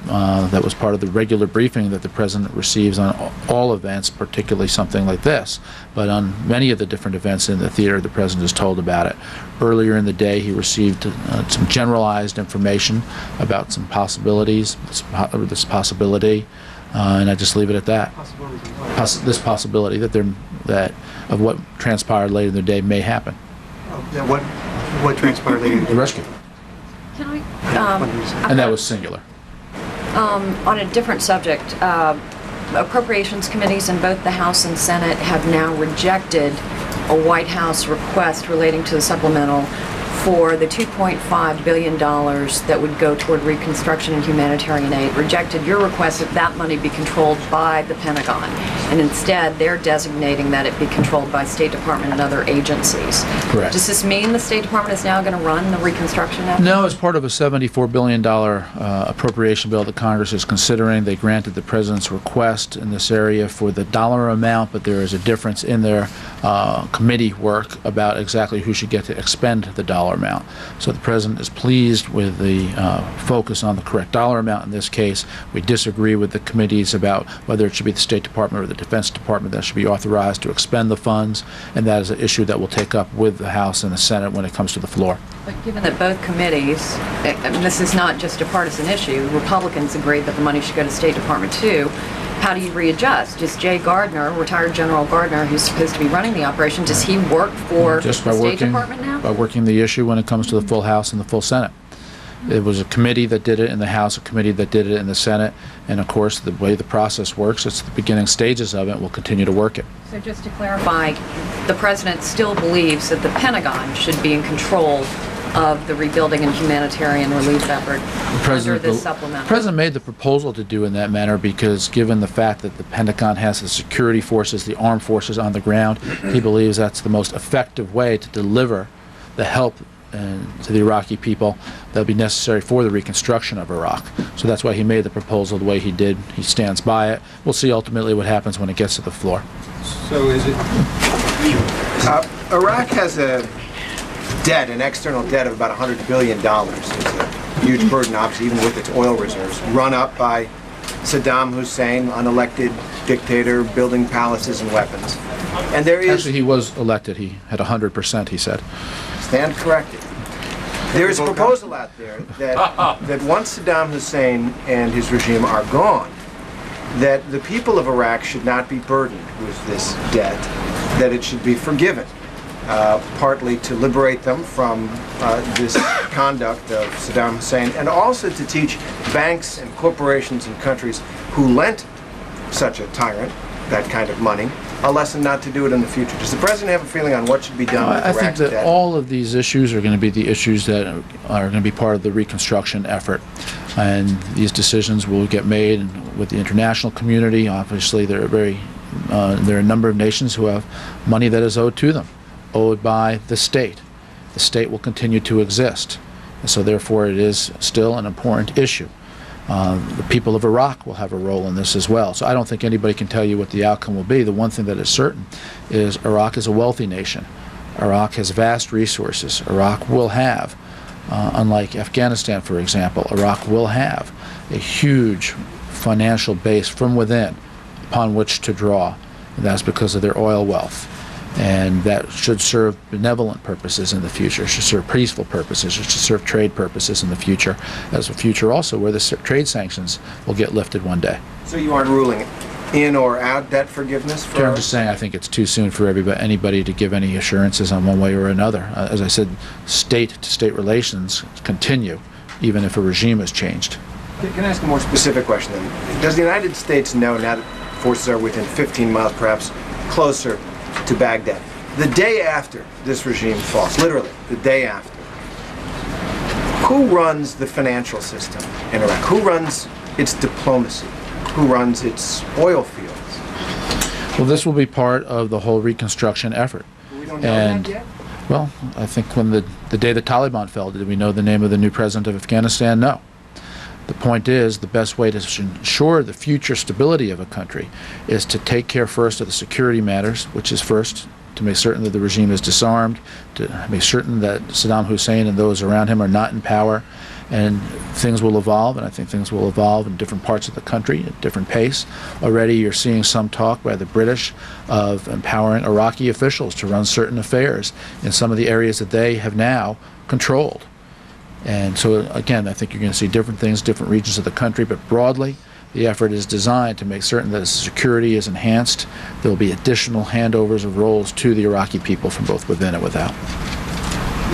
that was part of the regular briefing that the President receives on all events, particularly something like this. But on many of the different events in the theater, the President is told about it. Earlier in the day, he received some generalized information about some possibilities, this possibility, and I just leave it at that. This possibility that of what transpired later in the day may happen. What transpired later? The rescue. Can I? And that was singular. On a different subject, appropriations committees in both the House and Senate have now rejected a White House request relating to the supplemental for the $2.5 billion that would go toward reconstruction and humanitarian aid. Rejected your request that that money be controlled by the Pentagon, and instead they're designating that it be controlled by State Department and other agencies. Correct. Does this mean the State Department is now going to run the reconstruction effort? No, as part of a $74 billion appropriation bill that Congress is considering, they granted the President's request in this area for the dollar amount, but there is a difference in there committee work about exactly who should get to expend the dollar amount. So the President is pleased with the focus on the correct dollar amount in this case. We disagree with the committees about whether it should be the State Department or the Defense Department that should be authorized to expend the funds, and that is an issue that we'll take up with the House and the Senate when it comes to the floor. But given that both committees, I mean, this is not just a partisan issue, Republicans agreed that the money should go to State Department too. How do you readjust? Does Jay Gardner, retired General Gardner, who's supposed to be running the operation, does he work for the State Department now? By working the issue when it comes to the full House and the full Senate. It was a committee that did it in the House, a committee that did it in the Senate, and of course the way the process works, it's the beginning stages of it, we'll continue to work it. So just to clarify, the President still believes that the Pentagon should be in control of the rebuilding and humanitarian relief effort under this supplemental. The President made the proposal to do in that manner because given the fact that the Pentagon has the security forces, the armed forces on the ground, he believes that's the most effective way to deliver the help to the Iraqi people that will be necessary for the reconstruction of Iraq. So that's why he made the proposal the way he did. He stands by it. We'll see ultimately what happens when it gets to the floor. So is it... Iraq has a debt, an external debt of about $100 billion. It's a huge burden, obviously, even with its oil reserves, run up by Sadaam Hussein, unelected dictator, building palaces and weapons. And there is... Actually, he was elected. He had 100%, he said. Stand corrected. There is a proposal out there that once Sadaam Hussein and his regime are gone, that the people of Iraq should not be burdened with this debt, that it should be forgiven, partly to liberate them from this conduct of Sadaam Hussein, and also to teach banks and corporations and countries who lent such a tyrant that kind of money a lesson not to do it in the future. Does the President have a feeling on what should be done with I think that debt? all of these issues are going to be the issues that are going to be part of the reconstruction effort. And these decisions will get made with the international community. Obviously, there are a number of nations who have money that is owed to them, owed by the state. The state will continue to exist. And so therefore it is still an important issue. The people of Iraq will have a role in this as well. So I don't think anybody can tell you what the outcome will be. The one thing that is certain is Iraq is a wealthy nation. Iraq has vast resources. Iraq will have, unlike Afghanistan, for example, Iraq will have a huge financial base from within upon which to draw. And that's because of their oil wealth. And that should serve benevolent purposes in the future. It should serve peaceful purposes. It should serve trade purposes in the future. As a future also where the trade sanctions will get lifted one day. So you aren't ruling in or out debt forgiveness? I'm just saying I think it's too soon for anybody to give any assurances on one way or another. As I said, state-to-state relations continue even if a regime has changed. Can I ask a more specific question then? Does the United States know, now that forces are within 15 miles perhaps closer to Baghdad, the day after this regime falls, literally the day after, who runs the financial system in Iraq? Who runs its diplomacy? Who runs its oil fields? Well, this will be part of the whole reconstruction effort. We don't know that yet? Well, I think when the day the Taliban fell, did we know the name of the new president of Afghanistan? No. The point is, the best way to ensure the future stability of a country is to take care first of the security matters, which is first to make certain that the regime is disarmed, to make certain that Sadaam Hussein and those around him are not in power, and things will evolve, and I think things will evolve in different parts of the country at different pace. Already you're seeing some talk by the British of empowering Iraqi officials to run certain affairs in some of the areas that they have now controlled. And so, again, I think you're going to see different things, different regions of the country, but broadly, the effort is designed to make certain that security is enhanced. There will be additional handovers of roles to the Iraqi people from both within and without.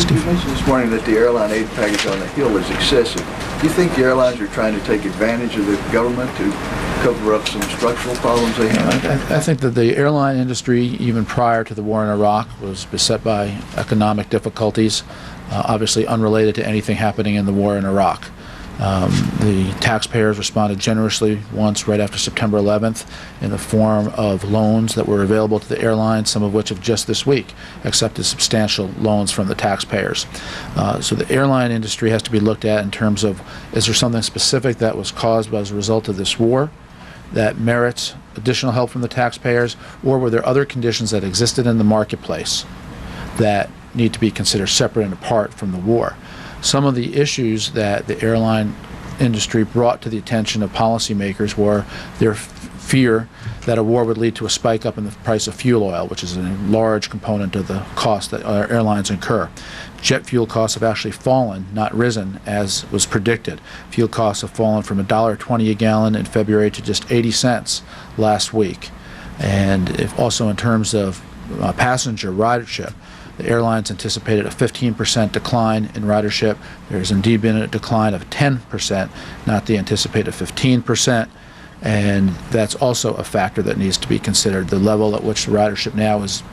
You mentioned this morning that the airline aid package on the Hill is excessive. Do you think the airlines are trying to take advantage of the government to cover up some structural problems they have? I think that the airline industry, even prior to the war in Iraq, was beset by economic difficulties. Obviously unrelated to anything happening in the war in Iraq. The taxpayers responded generously once right after September 11th in the form of loans that were available to the airlines, some of which have just this week accepted substantial loans from the taxpayers. So the airline industry has to be looked at in terms of, is there something specific that was caused as a result of this war that merits additional help from the taxpayers, or were there other conditions that existed in the marketplace that need to be considered separate and apart from the war? Some of the issues that the airline industry brought to the attention of policymakers were their fear that a war would lead to a spike up in the price of fuel oil, which is a large component of the cost that our airlines incur. Jet fuel costs have actually fallen, not risen, as was predicted. Fuel costs have fallen from $1.20 a gallon in February to just 80 cents last week. And if also in terms of passenger ridership, the airlines anticipated a 15% decline in ridership. There's indeed been a decline of 10%, not the anticipated 15%. And that's also a factor that needs to be considered. The level at which the ridership now is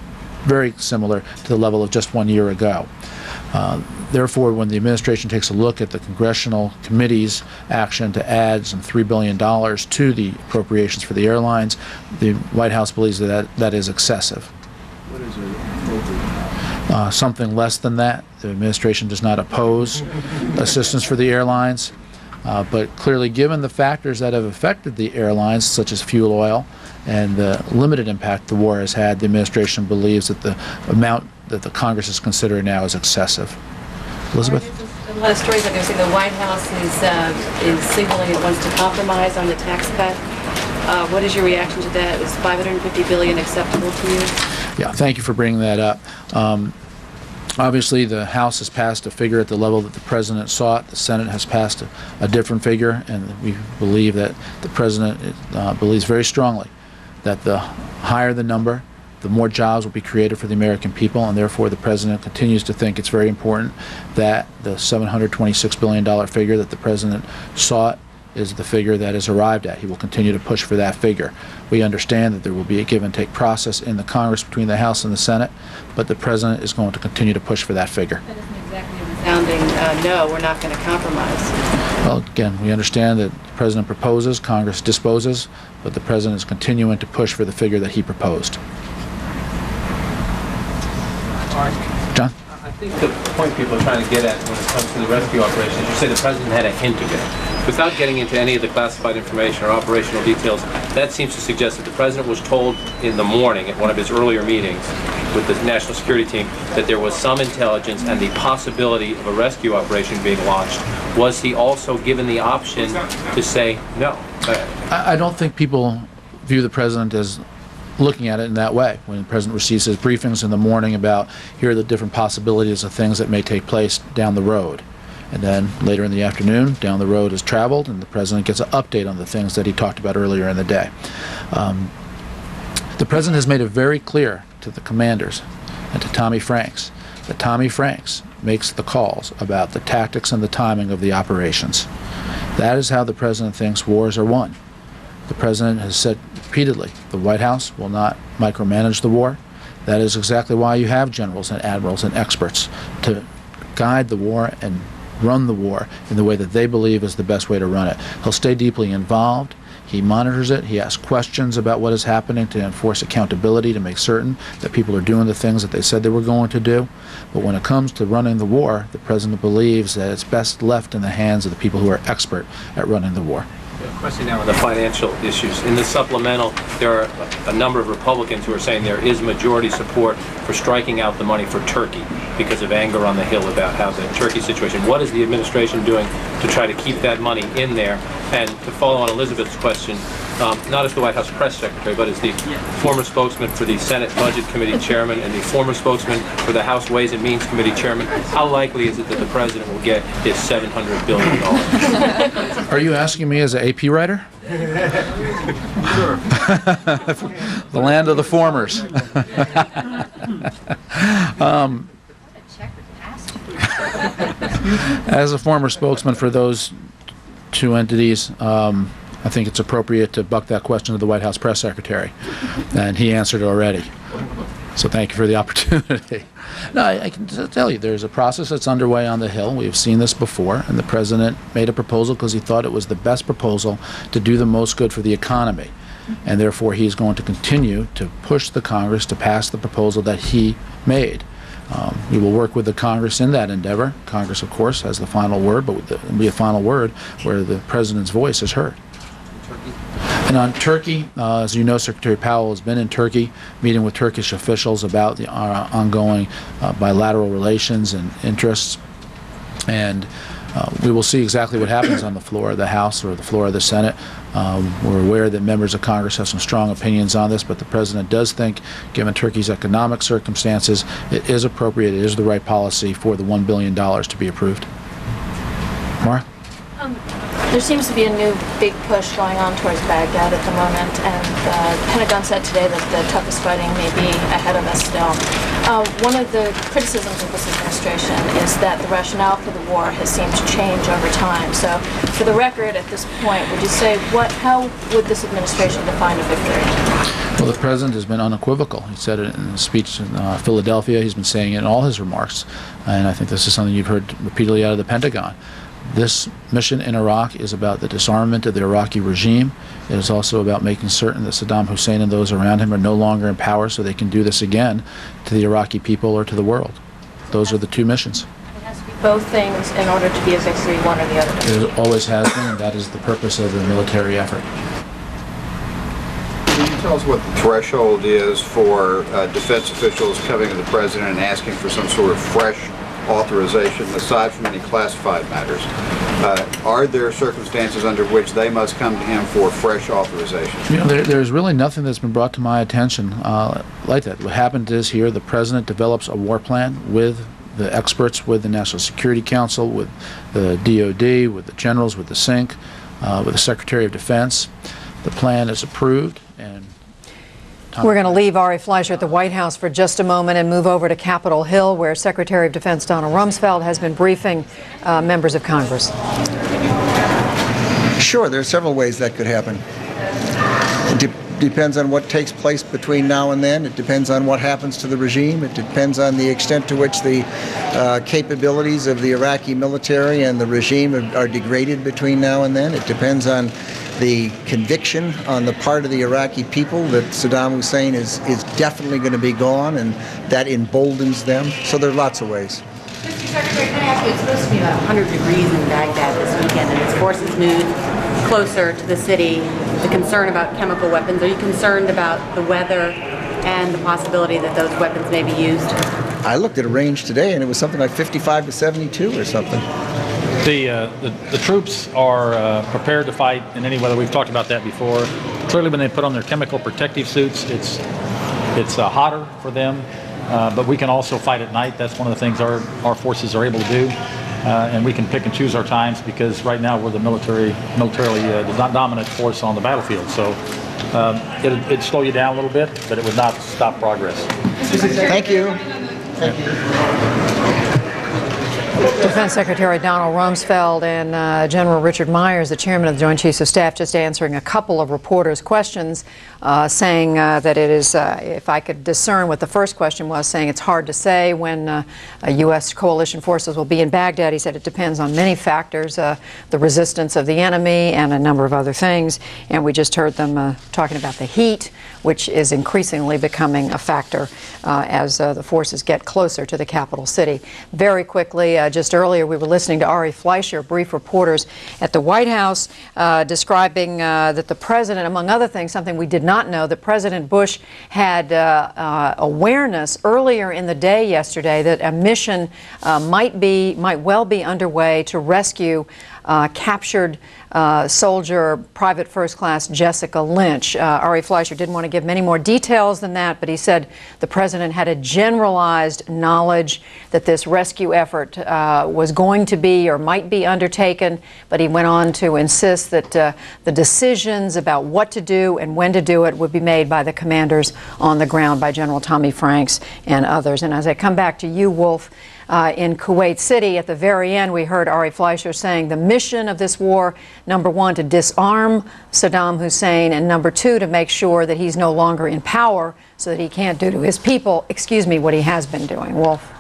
very similar to the level of just 1 year ago. Therefore, when the administration takes a look at the congressional committee's action to add some $3 billion to the appropriations for the airlines, the White House believes that that is excessive. What is it? Something less than that. The administration does not oppose assistance for the airlines. But clearly, given the factors that have affected the airlines, such as fuel oil, and the limited impact the war has had, the administration believes that the amount that the Congress is considering now is excessive. Elizabeth? A lot of stories that there's saying the White House is signaling it wants to compromise on the tax cut. What is your reaction to that? Is $550 billion acceptable to you? Yeah, thank you for bringing that up. Obviously, the House has passed a figure at the level that the President sought. The Senate has passed a different figure, and we believe that the President believes very strongly that the higher the number, the more jobs will be created for the American people, and therefore the President continues to think it's very important that the $726 billion figure that the President sought is the figure that is arrived at. He will continue to push for that figure. We understand that there will be a give and take process in the Congress between the House and the Senate, but the President is going to continue to push for that figure. That isn't exactly a resounding no, we're not going to compromise. Well, again, we understand that the President proposes, Congress disposes, but the President is continuing to push for the figure that he proposed. John? I think the point people are trying to get at when it comes to the rescue operation is you say the President had a hint of it. Without getting into any of the classified information or operational details, that seems to suggest that the President was told in the morning at one of his earlier meetings with the National Security Team that there was some intelligence and the possibility of a rescue operation being launched. Was he also given the option to say no? I don't think people view the President as looking at it in that way. When the President receives his briefings in the morning about here are the different possibilities of things that may take place down the road. And then later in the afternoon, down the road is traveled, and the President gets an update on the things that he talked about earlier in the day. The President has made it very clear to the commanders and to Tommy Franks that Tommy Franks makes the calls about the tactics and the timing of the operations. That is how the President thinks wars are won. The President has said repeatedly the White House will not micromanage the war. That is exactly why you have generals and admirals and experts to guide the war and run the war in the way that they believe is the best way to run it. He'll stay deeply involved. He monitors it. He asks questions about what is happening to enforce accountability, to make certain that people are doing the things that they said they were going to do. But when it comes to running the war, the President believes that it's best left in the hands of the people who are expert at running the war. Question now on the financial issues. In the supplemental, there are a number of Republicans who are saying there is majority support for striking out the money for Turkey because of anger on the Hill about how the Turkey situation. What is the administration doing to try to keep that money in there? And to follow on Elizabeth's question, not as the White House press secretary, but as the former spokesman for the Senate Budget Committee chairman and the former spokesman for the House Ways and Means Committee chairman, how likely is it that the President will get his $700 billion? Are you asking me as an AP writer? Sure. The land of the formers. As a former spokesman for those two entities, I think it's appropriate to buck that question to the White House press secretary, and he answered it already. So thank you for the opportunity. No, I can tell you there's a process that's underway on the Hill. We've seen this before, and the President made a proposal because he thought it was the best proposal to do the most good for the economy. And therefore, he's going to continue to push the Congress to pass the proposal that he made. We will work with the Congress in that endeavor. Congress, of course, has the final word, but it will be a final word where the President's voice is heard. And on Turkey, as you know, Secretary Powell has been in Turkey meeting with Turkish officials about the ongoing bilateral relations and interests. And we will see exactly what happens on the floor of the House or the floor of the Senate. We're aware that members of Congress have some strong opinions on this, but the President does think, given Turkey's economic circumstances, it is appropriate, it is the right policy for the $1 billion to be approved. Maura? There seems to be a new big push going on towards Baghdad at the moment, and the Pentagon said today that the toughest fighting may be ahead of us still. One of the criticisms of this administration is that the rationale for the war has seemed to change over time. So, for the record, at this point, would you say how would this administration define a victory? Well, the President has been unequivocal. He said it in a speech in Philadelphia. He's been saying it in all his remarks, and I think this is something you've heard repeatedly out of the Pentagon. This mission in Iraq is about the disarmament of the Iraqi regime. It is also about making certain that Saddam Hussein and those around him are no longer in power so they can do this again to the Iraqi people or to the world. Those are the two missions. It has to be both things in order to be a victory, one or the other. It always has been, and that is the purpose of the military effort. Can you tell us what the threshold is for defense officials coming to the President and asking for some sort of fresh authorization, aside from any classified matters? Are there circumstances under which they must come to him for fresh authorization? You know, there's really nothing that's been brought to my attention like that. What happened is here the President develops a war plan with the experts, with the National Security Council, with the DOD, with the generals, with the SINC, with the Secretary of Defense. The plan is approved, and we're going to leave Ari Fleischer at the White House for just a moment and move over to Capitol Hill, where Secretary of Defense Donald Rumsfeld has been briefing members of Congress. Sure, there are several ways that could happen. It depends on what takes place between now and then. It depends on what happens to the regime. It depends on the extent to which the capabilities of the Iraqi military and the regime are degraded between now and then. It depends on the conviction on the part of the Iraqi people that Saddam Hussein is definitely going to be gone, and that emboldens them. So there are lots of ways. Mr. Secretary, can I ask you, it's supposed to be about 100 degrees in Baghdad this weekend, and its forces moved closer to the city. The concern about chemical weapons, are you concerned about the weather and the possibility that those weapons may be used? I looked at a range today, and it was something like 55 to 72 or something. The troops are prepared to fight in any weather. We've talked about that before. Clearly, when they put on their chemical protective suits, it's hotter for them. But we can also fight at night. That's one of the things our forces are able to do. And we can pick and choose our times, because right now we're the militarily dominant force on the battlefield. So it'd slow you down a little bit, but it would not stop progress. Thank you. Thank you. Defense Secretary Donald Rumsfeld and General Richard Myers, the chairman of the Joint Chiefs of Staff, just answering a couple of reporters' questions, saying that it is, if I could discern what the first question was, saying it's hard to say when U.S. coalition forces will be in Baghdad. He said it depends on many factors, the resistance of the enemy and a number of other things. And we just heard them talking about the heat, which is increasingly becoming a factor as the forces get closer to the capital city. Very quickly, just earlier we were listening to Ari Fleischer, brief reporters at the White House, describing that the President, among other things, something we did not know, that President Bush had awareness earlier in the day yesterday that a mission might well be underway to rescue captured soldier, Private First Class Jessica Lynch. Ari Fleischer didn't want to give many more details than that, but he said the President had a generalized knowledge that this rescue effort was going to be or might be undertaken, but he went on to insist that the decisions about what to do and when to do it would be made by the commanders on the ground, by General Tommy Franks and others. And as I come back to you, Wolf, in Kuwait City, at the very end, we heard Ari Fleischer saying the mission of this war, number one, to disarm Saddam Hussein, and number two, to make sure that he's no longer in power so that he can't do to his people, what he has been doing. Wolf.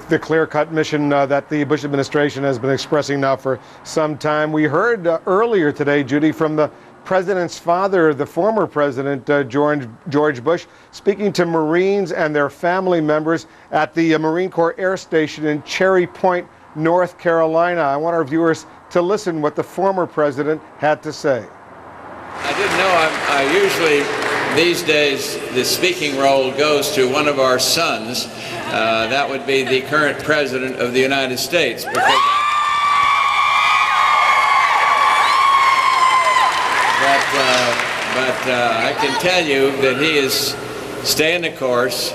The clear-cut mission that the Bush administration has been expressing now for some time. We heard earlier today, Judy, from the President's father, the former President George Bush, speaking to Marines and their family members at the Marine Corps Air Station in Cherry Point, North Carolina. I want our viewers to listen what the former president had to say. didn't know, I usually, these days, the speaking role goes to one of our sons. That would be the current President of the United States. But I can tell you that he is staying the course.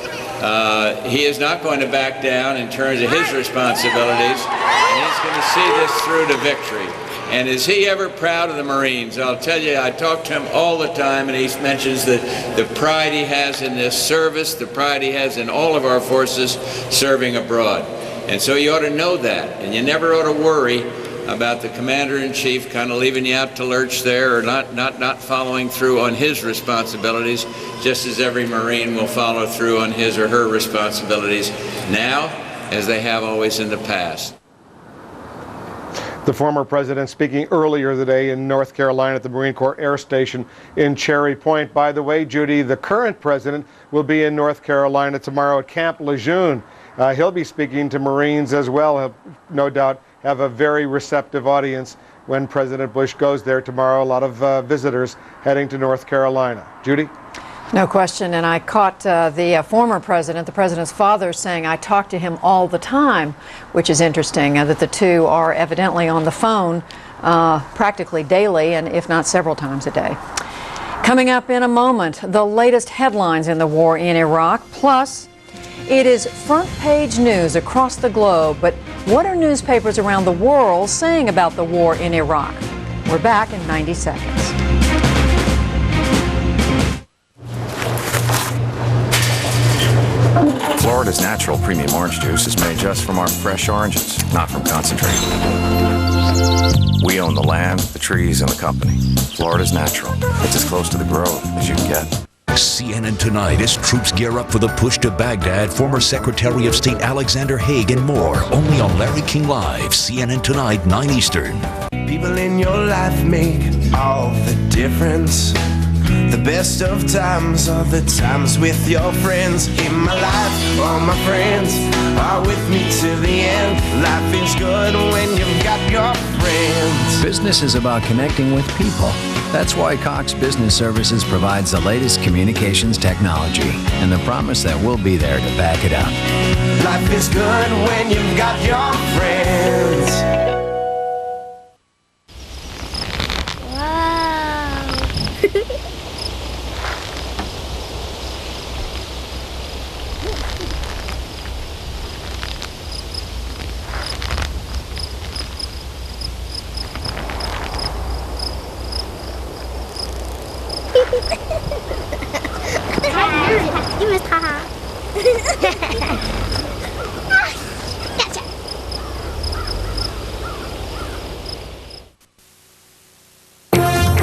He is not going to back down in terms of his responsibilities, and he's going to see this through to victory. And is he ever proud of the Marines? I'll tell you, I talk to him all the time, and he mentions the pride he has in this service, the pride he has in all of our forces serving abroad. And so you ought to know that, and you never ought to worry about the Commander-in-Chief kind of leaving you out to lurch there or not following through on his responsibilities, just as every Marine will follow through on his or her responsibilities now, as they have always in the past. The former president speaking earlier today in North Carolina at the Marine Corps Air Station in Cherry Point. By the way, Judy, the current president will be in North Carolina tomorrow at Camp Lejeune. He'll be speaking to Marines as well. He'll no doubt have a very receptive audience when President Bush goes there tomorrow. A lot of visitors heading to North Carolina. Judy? No question, and I caught the former president, the president's father, saying I talk to him all the time, which is interesting, that the two are evidently on the phone practically daily, and if not several times a day. Coming up in a moment, the latest headlines in the war in Iraq, plus it is front page news across the globe, but what are newspapers around the world saying about the war in Iraq? We're back in 90 seconds. Florida's natural premium orange juice is made just from our fresh oranges, not from concentrate. We own the land, the trees, and the company. Florida's natural. It's as close to the grove as you can get. CNN Tonight as troops gear up for the push to Baghdad, former Secretary of State Alexander Haig and more. Only on Larry King Live, CNN Tonight, 9 Eastern. People in your life make all the difference. The best of times are the times with your friends. In my life, all my friends are with me to the end. Life is good when you've got your friends. Business is about connecting with people. That's why Cox Business Services provides the latest communications technology and the promise that we'll be there to back it up. Life is good when you've got your friends. You missed, haha. Gotcha.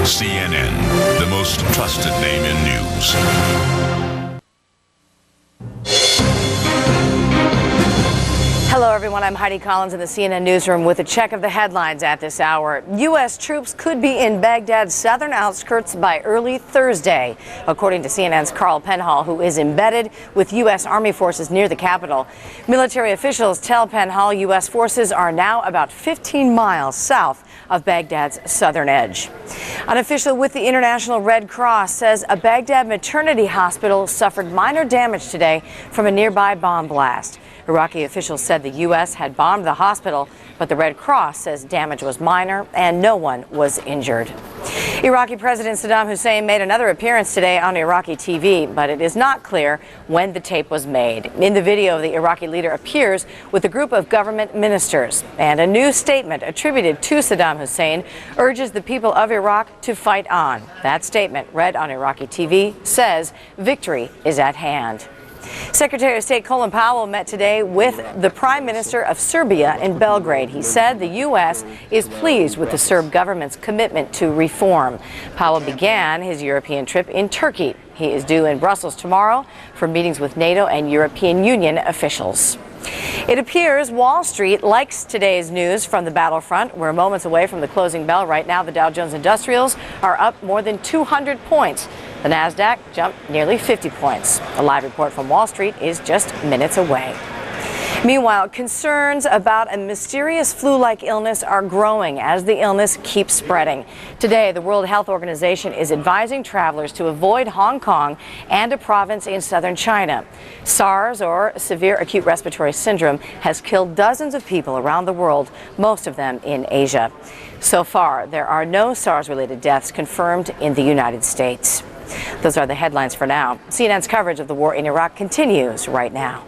CNN, the most trusted name in news. Hello, everyone. I'm Heidi Collins in the CNN newsroom with a check of the headlines at this hour. U.S. troops could be in Baghdad's southern outskirts by early Thursday, according to CNN's Carl Penhall, who is embedded with U.S. Army forces near the capital. Military officials tell Penhall U.S. forces are now about 15 miles south of Baghdad's southern edge. An official with the International Red Cross says a Baghdad maternity hospital suffered minor damage today from a nearby bomb blast. Iraqi officials said the U.S. had bombed the hospital, but the Red Cross says damage was minor and no one was injured. Iraqi President Sadaam Hussein made another appearance today on Iraqi TV, but it is not clear when the tape was made. In the video, the Iraqi leader appears with a group of government ministers, and a new statement attributed to Sadaam Hussein urges the people of Iraq to fight on. That statement, read on Iraqi TV, says victory is at hand. Secretary of State Colin Powell met today with the Prime Minister of Serbia in Belgrade. He said the U.S. is pleased with the Serb government's commitment to reform. Powell began his European trip in Turkey. He is due in Brussels tomorrow for meetings with NATO and European Union officials. It appears Wall Street likes today's news from the battlefront. We're moments away from the closing bell. Right now, the Dow Jones Industrials are up more than 200 points. The NASDAQ jumped nearly 50 points. A live report from Wall Street is just minutes away. Meanwhile, concerns about a mysterious flu-like illness are growing as the illness keeps spreading. Today, the World Health Organization is advising travelers to avoid Hong Kong and a province in southern China. SARS, or severe acute respiratory syndrome, has killed dozens of people around the world, most of them in Asia. So far, there are no SARS-related deaths confirmed in the United States. Those are the headlines for now. CNN's coverage of the war in Iraq continues right now.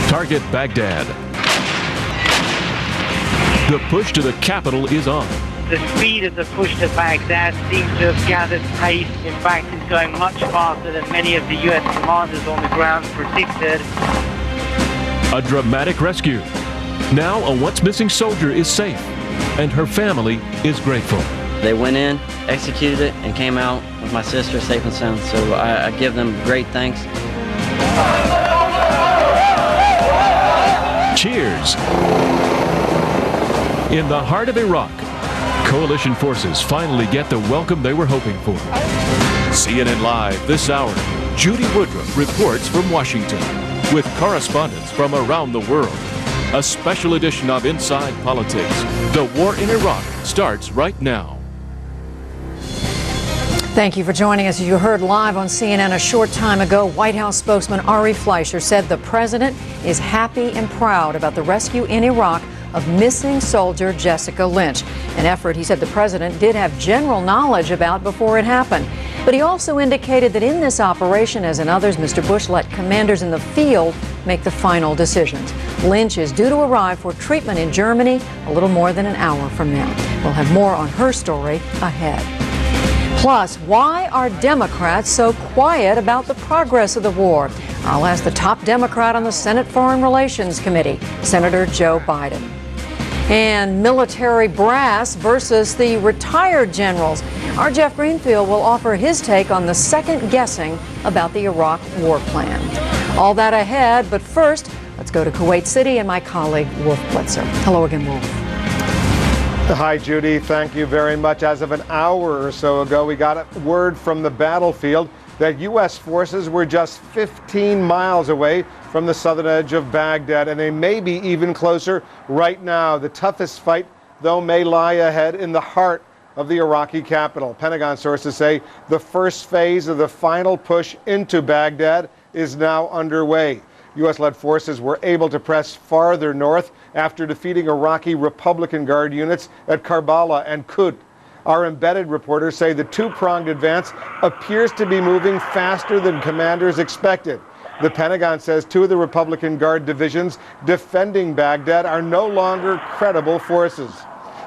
Target Baghdad. The push to the capital is on. The speed of the push to Baghdad seems to have gathered pace. In fact, it's going much faster than many of the U.S. commanders on the ground predicted. A dramatic rescue. Now a once-missing soldier is safe, and her family is grateful. They went in, executed it, and came out with my sister safe and sound, so I give them great thanks. Cheers. In the heart of Iraq, coalition forces finally get the welcome they were hoping for. CNN Live this hour, Judy Woodruff reports from Washington with correspondents from around the world. A special edition of Inside Politics. The war in Iraq starts right now. Thank you for joining us. As you heard live on CNN a short time ago, White House spokesman Ari Fleischer said the president is happy and proud about the rescue in Iraq of missing soldier Jessica Lynch, an effort he said the president did have general knowledge about before it happened. But he also indicated that in this operation, as in others, Mr. Bush let commanders in the field make the final decisions. Lynch is due to arrive for treatment in Germany a little more than an hour from now. We'll have more on her story ahead. Plus, why are Democrats so quiet about the progress of the war? I'll ask the top Democrat on the Senate Foreign Relations Committee, Senator Joe Biden. And military brass versus the retired generals. Our Jeff Greenfield will offer his take on the second guessing about the Iraq war plan. All that ahead, but first, let's go to Kuwait City and my colleague, Wolf Blitzer. Hello again, Wolf. Hi, Judy. Thank you very much. As of an hour or so ago, we got a word from the battlefield that U.S. forces were just 15 miles away from the southern edge of Baghdad, and they may be even closer right now. The toughest fight, though, may lie ahead in the heart of the Iraqi capital. Pentagon sources say the first phase of the final push into Baghdad is now underway. U.S.-led forces were able to press farther north after defeating Iraqi Republican Guard units at Karbala and Qud. Our embedded reporters say the two-pronged advance appears to be moving faster than commanders expected. The Pentagon says two of the Republican Guard divisions defending Baghdad are no longer credible forces.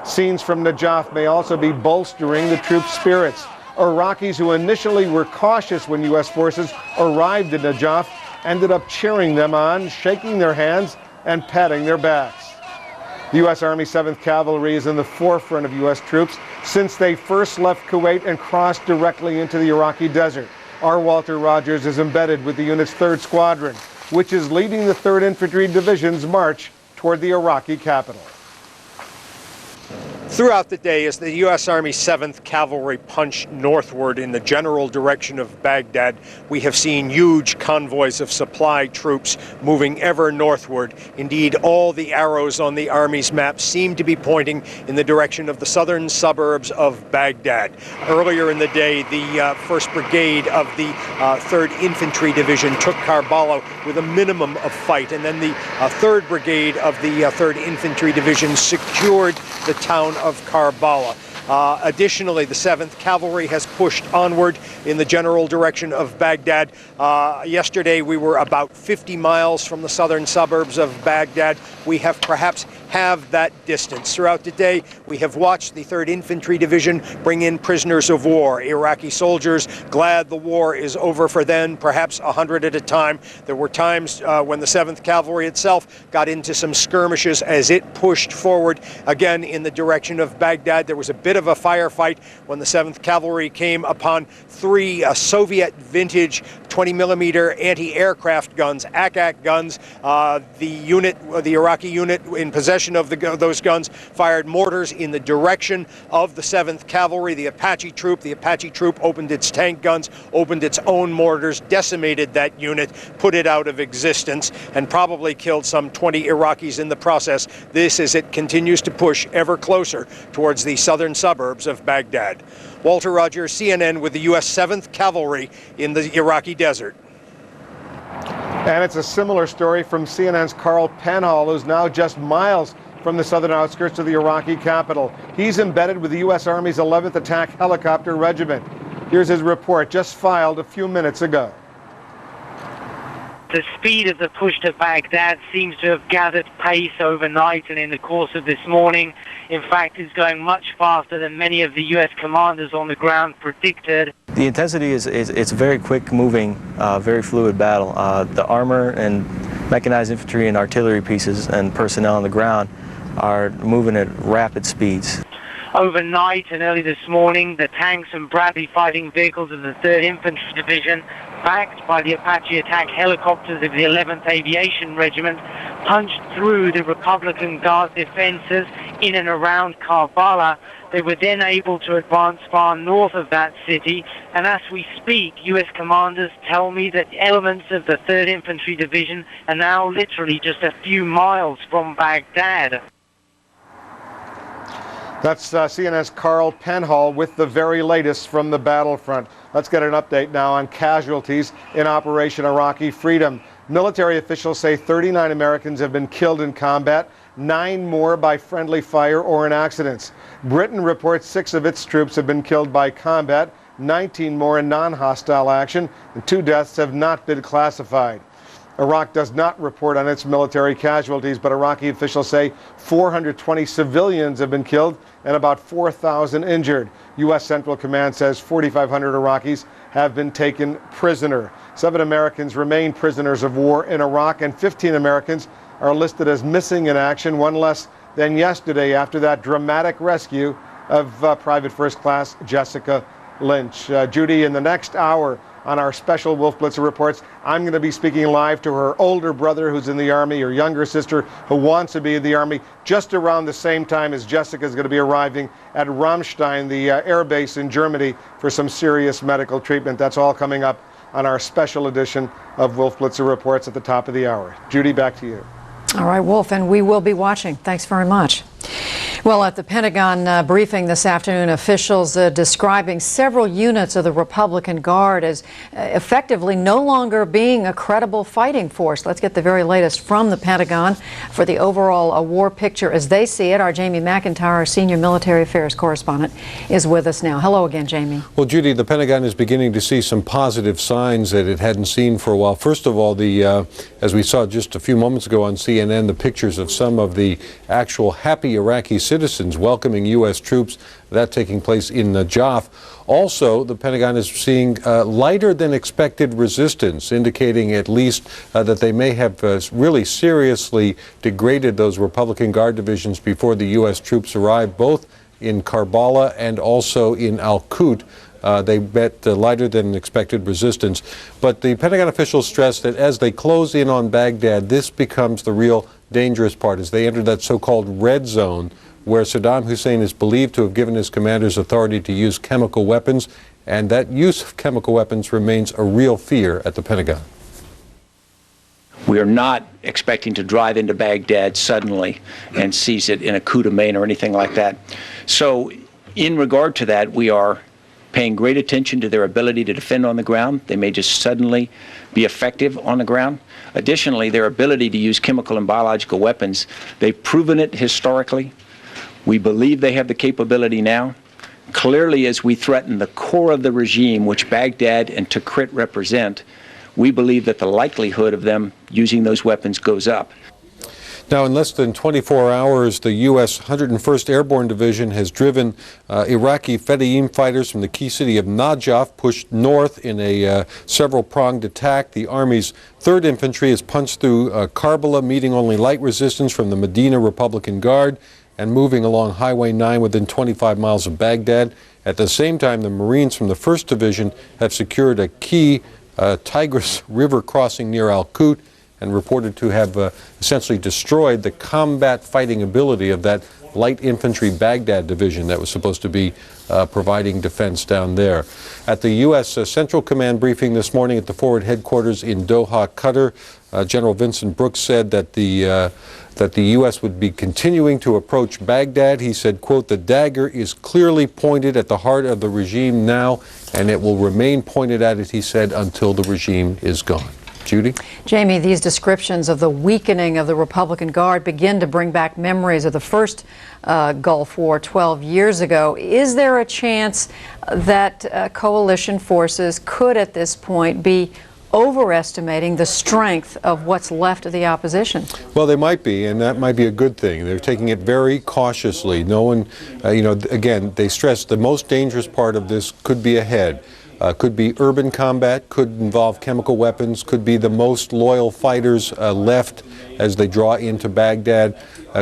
Scenes from Najaf may also be bolstering the troops' spirits. Iraqis who initially were cautious when U.S. forces arrived in Najaf ended up cheering them on, shaking their hands, and patting their backs. The U.S. Army 7th Cavalry is in the forefront of U.S. troops since they first left Kuwait and crossed directly into the Iraqi desert. Our Walter Rogers is embedded with the unit's 3rd Squadron, which is leading the 3rd Infantry Division's march toward the Iraqi capital. Throughout the day, as the U.S. Army 7th Cavalry punched northward in the general direction of Baghdad, we have seen huge convoys of supply troops moving ever northward. Indeed, all the arrows on the Army's map seem to be pointing in the direction of the southern suburbs of Baghdad. Earlier in the day, the 1st Brigade of the 3rd Infantry Division took Karbala with a minimum of fight, and then the 3rd Brigade of the 3rd Infantry Division secured the town of Karbala. Additionally, the 7th Cavalry has pushed onward in the general direction of Baghdad. Yesterday, we were about 50 miles from the southern suburbs of Baghdad. We have perhaps halved that distance. Throughout the day, we have watched the 3rd Infantry Division bring in prisoners of war, Iraqi soldiers glad the war is over for them, perhaps 100 at a time. There were times when the 7th Cavalry itself got into some skirmishes as it pushed forward again in the direction of Baghdad. There was a bit of a firefight when the 7th Cavalry came upon 3 Soviet vintage 20mm anti-aircraft guns, ACAC guns. The Iraqi unit in possession possession of those guns, fired mortars in the direction of the 7th Cavalry, the Apache troop. The Apache troop opened its tank guns, opened its own mortars, decimated that unit, put it out of existence, and probably killed some 20 Iraqis in the process. This as it continues to push ever closer towards the southern suburbs of Baghdad. Walter Rogers, CNN, with the U.S. 7th Cavalry in the Iraqi desert. And it's a similar story from CNN's Carl Penhall, who's now just miles from the southern outskirts of the Iraqi capital. He's embedded with the U.S. Army's 11th Attack Helicopter Regiment. Here's his report, just filed a few minutes ago. The speed of the push to Baghdad seems to have gathered pace overnight and in the course of this morning. In fact, it's going much faster than many of the U.S. commanders on the ground predicted. The intensity is a very quick moving, very fluid battle. The armor and mechanized infantry and artillery pieces and personnel on the ground are moving at rapid speeds. Overnight and early this morning, the tanks and Bradley fighting vehicles of the 3rd Infantry Division, backed by the Apache attack helicopters of the 11th Aviation Regiment, punched through the Republican Guard defenses in and around Karbala. They were then able to advance far north of that city, and as we speak, U.S. commanders tell me that elements of the 3rd Infantry Division are now literally just a few miles from Baghdad. That's CNN's Carl Penhall with the very latest from the battlefront. Let's get an update now on casualties in Operation Iraqi Freedom. Military officials say 39 Americans have been killed in combat, 9 more by friendly fire or in accidents. Britain reports 6 of its troops have been killed by combat, 19 more in non-hostile action, and 2 deaths have not been classified. Iraq does not report on its military casualties, but Iraqi officials say 420 civilians have been killed and about 4,000 injured. U.S. Central Command says 4,500 Iraqis have been taken prisoner. 7 Americans remain prisoners of war in Iraq, and 15 Americans are listed as missing in action, 1 less than yesterday after that dramatic rescue of Private First Class Jessica Lynch. Judy, in the next hour, on our special Wolf Blitzer reports, I'm going to be speaking live to her older brother who's in the Army, her younger sister who wants to be in the Army, just around the same time as Jessica is going to be arriving at Ramstein, the air base in Germany, for some serious medical treatment. That's all coming up on our special edition of Wolf Blitzer Reports at the top of the hour. Judy, back to you. All right, Wolf, and we will be watching. Thanks very much. Well, at the Pentagon briefing this afternoon, officials describing several units of the Republican Guard as effectively no longer being a credible fighting force. Let's get the very latest from the Pentagon for the overall war picture as they see it. Our Jamie McIntyre, our senior military affairs correspondent, is with us now. Hello again, Jamie. Well, Judy, the Pentagon is beginning to see some positive signs that it hadn't seen for a while. First of all, as we saw just a few moments ago on CNN, the pictures of some of the actual happy Iraqi citizens welcoming U.S. troops, that taking place in Najaf. Also, the Pentagon is seeing lighter than expected resistance, indicating at least that they may have really seriously degraded those Republican Guard divisions before the U.S. troops arrived, both in Karbala and also in Al-Qut. They met lighter than expected resistance. But the Pentagon officials stressed that as they close in on Baghdad, this becomes the real dangerous part as they enter that so-called red zone where Sadaam Hussein is believed to have given his commanders authority to use chemical weapons, and that use of chemical weapons remains a real fear at the Pentagon. We are not expecting to drive into Baghdad suddenly and seize it in a coup de main or anything like that. So in regard to that, we are paying great attention to their ability to defend on the ground. They may just suddenly be effective on the ground. Additionally, their ability to use chemical and biological weapons, they've proven it historically. We believe they have the capability now. Clearly, as we threaten the core of the regime, which Baghdad and Tikrit represent, we believe that the likelihood of them using those weapons goes up. Now, in less than 24 hours, the U.S. 101st Airborne Division has driven Iraqi Fedayeen fighters from the key city of Najaf, pushed north in a several-pronged attack. The Army's 3rd Infantry has punched through Karbala, meeting only light resistance from the Medina Republican Guard and moving along Highway 9 within 25 miles of Baghdad. At the same time, the Marines from the 1st Division have secured a key Tigris River crossing near Al-Qut. and reported to have essentially destroyed the combat fighting ability of that light infantry Baghdad division that was supposed to be providing defense down there. At the U.S. Central Command briefing this morning at the forward headquarters in Doha, Qatar, General Vincent Brooks said that the U.S. would be continuing to approach Baghdad. He said, quote, "The dagger is clearly pointed at the heart of the regime now, and it will remain pointed at it," he said, "until the regime is gone." Judy? Jamie, these descriptions of the weakening of the Republican Guard begin to bring back memories of the first Gulf War 12 years ago. Is there a chance that coalition forces could at this point be overestimating the strength of what's left of the opposition? Well, they might be, and that might be a good thing. They're taking it very cautiously. No one, again, they stress the most dangerous part of this could be ahead. Could be urban combat, could involve chemical weapons, could be the most loyal fighters left as they draw into Baghdad.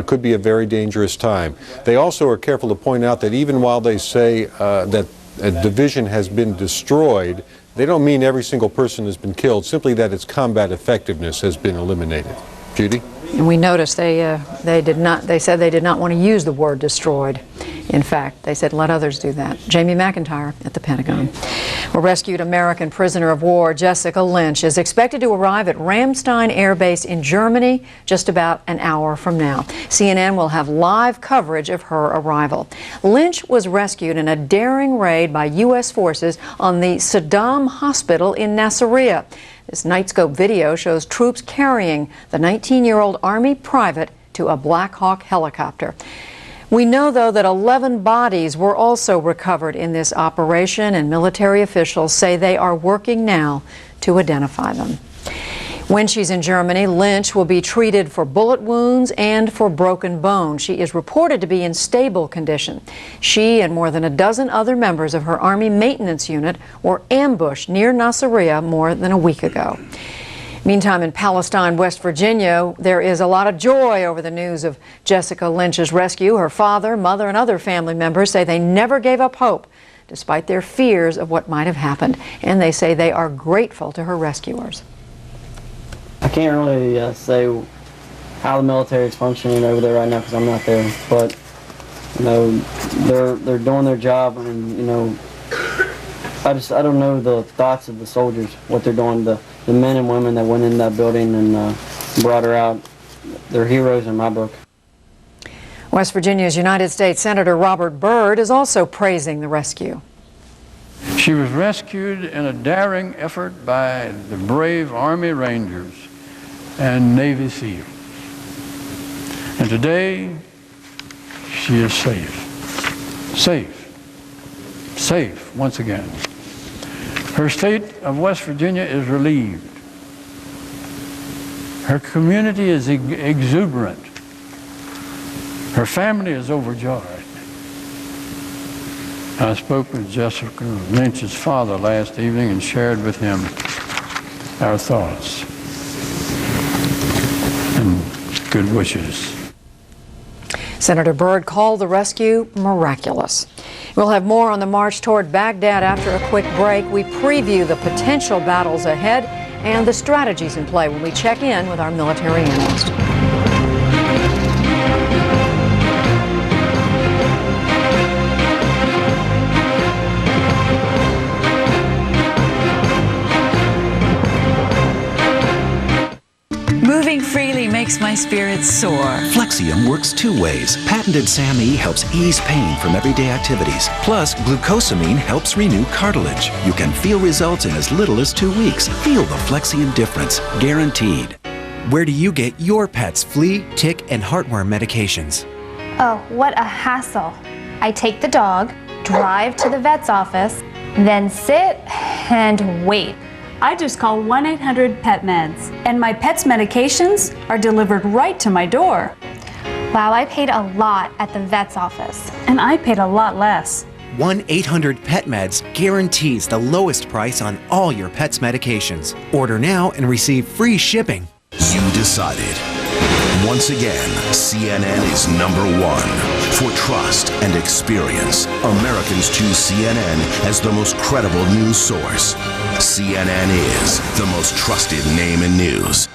Could be a very dangerous time. They also are careful to point out that even while they say that a division has been destroyed, they don't mean every single person has been killed, simply that its combat effectiveness has been eliminated. Judy? And we noticed they said they did not want to use the word destroyed. In fact, they said let others do that. Jamie McIntyre at the Pentagon. A rescued American prisoner of war, Jessica Lynch, is expected to arrive at Ramstein Air Base in Germany just about an hour from now. CNN will have live coverage of her arrival. Lynch was rescued in a daring raid by U.S. forces on the Sadaam Hospital in Nasiriyah. This Nightscope video shows troops carrying the 19-year-old Army private to a Black Hawk helicopter. We know, though, that 11 bodies were also recovered in this operation, and military officials say they are working now to identify them. When she's in Germany, Lynch will be treated for bullet wounds and for broken bone. She is reported to be in stable condition. She and more than a dozen other members of her Army maintenance unit were ambushed near Nasiriyah more than a week ago. Meantime, in Palestine, West Virginia, there is a lot of joy over the news of Jessica Lynch's rescue. Her father, mother, and other family members say they never gave up hope, despite their fears of what might have happened. And they say they are grateful to her rescuers. I can't really say how the military is functioning over there right now because I'm not there. But they're doing their job, and I don't know the thoughts of the soldiers, what they're doing. The men and women that went in that building and brought her out, they're heroes in my book. West Virginia's United States Senator Robert Byrd is also praising the rescue. She was rescued in a daring effort by the brave Army Rangers and Navy SEAL. And today, she is safe. Safe once again. Her state of West Virginia is relieved. Her community is exuberant. Her family is overjoyed. I spoke with Jessica Lynch's father last evening and shared with him our thoughts and good wishes. Senator Byrd called the rescue miraculous. We'll have more on the march toward Baghdad after a quick break. We preview the potential battles ahead and the strategies in play when we check in with our military analyst. Moving freely makes my spirits soar. Flexium works two ways. Patented SAMe helps ease pain from everyday activities. Plus, glucosamine helps renew cartilage. You can feel results in as little as 2 weeks. Feel the Flexium difference, guaranteed. Where do you get your pet's flea, tick, and heartworm medications? Oh, what a hassle. I take the dog, drive to the vet's office, then sit and wait. I just call 1-800-PET-MEDS, and my pet's medications are delivered right to my door. Wow, I paid a lot at the vet's office. And I paid a lot less. 1-800-PET-MEDS guarantees the lowest price on all your pet's medications. Order now and receive free shipping. You decided. Once again, CNN is #1 for trust and experience. Americans choose CNN as the most credible news source. CNN is the most trusted name in news.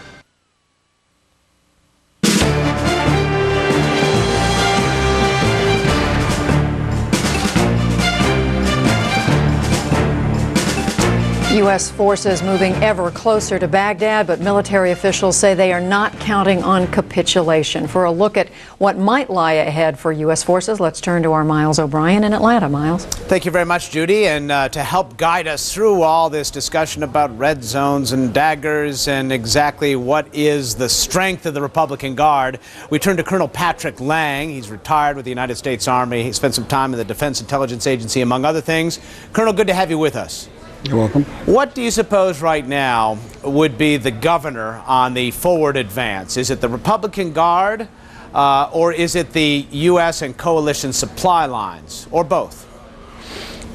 U.S. forces moving ever closer to Baghdad, but military officials say they are not counting on capitulation. For a look at what might lie ahead for U.S. forces, let's turn to our Miles O'Brien in Atlanta. Miles. Thank you very much, Judy. And to help guide us through all this discussion about red zones and daggers and exactly what is the strength of the Republican Guard, we turn to Colonel Patrick Lang. He's retired with the United States Army. He spent some time in the Defense Intelligence Agency, among other things. Colonel, good to have you with us. You're welcome. What do you suppose right now would be the governor on the forward advance? Is it the Republican Guard or is it the U.S. and coalition supply lines, or both?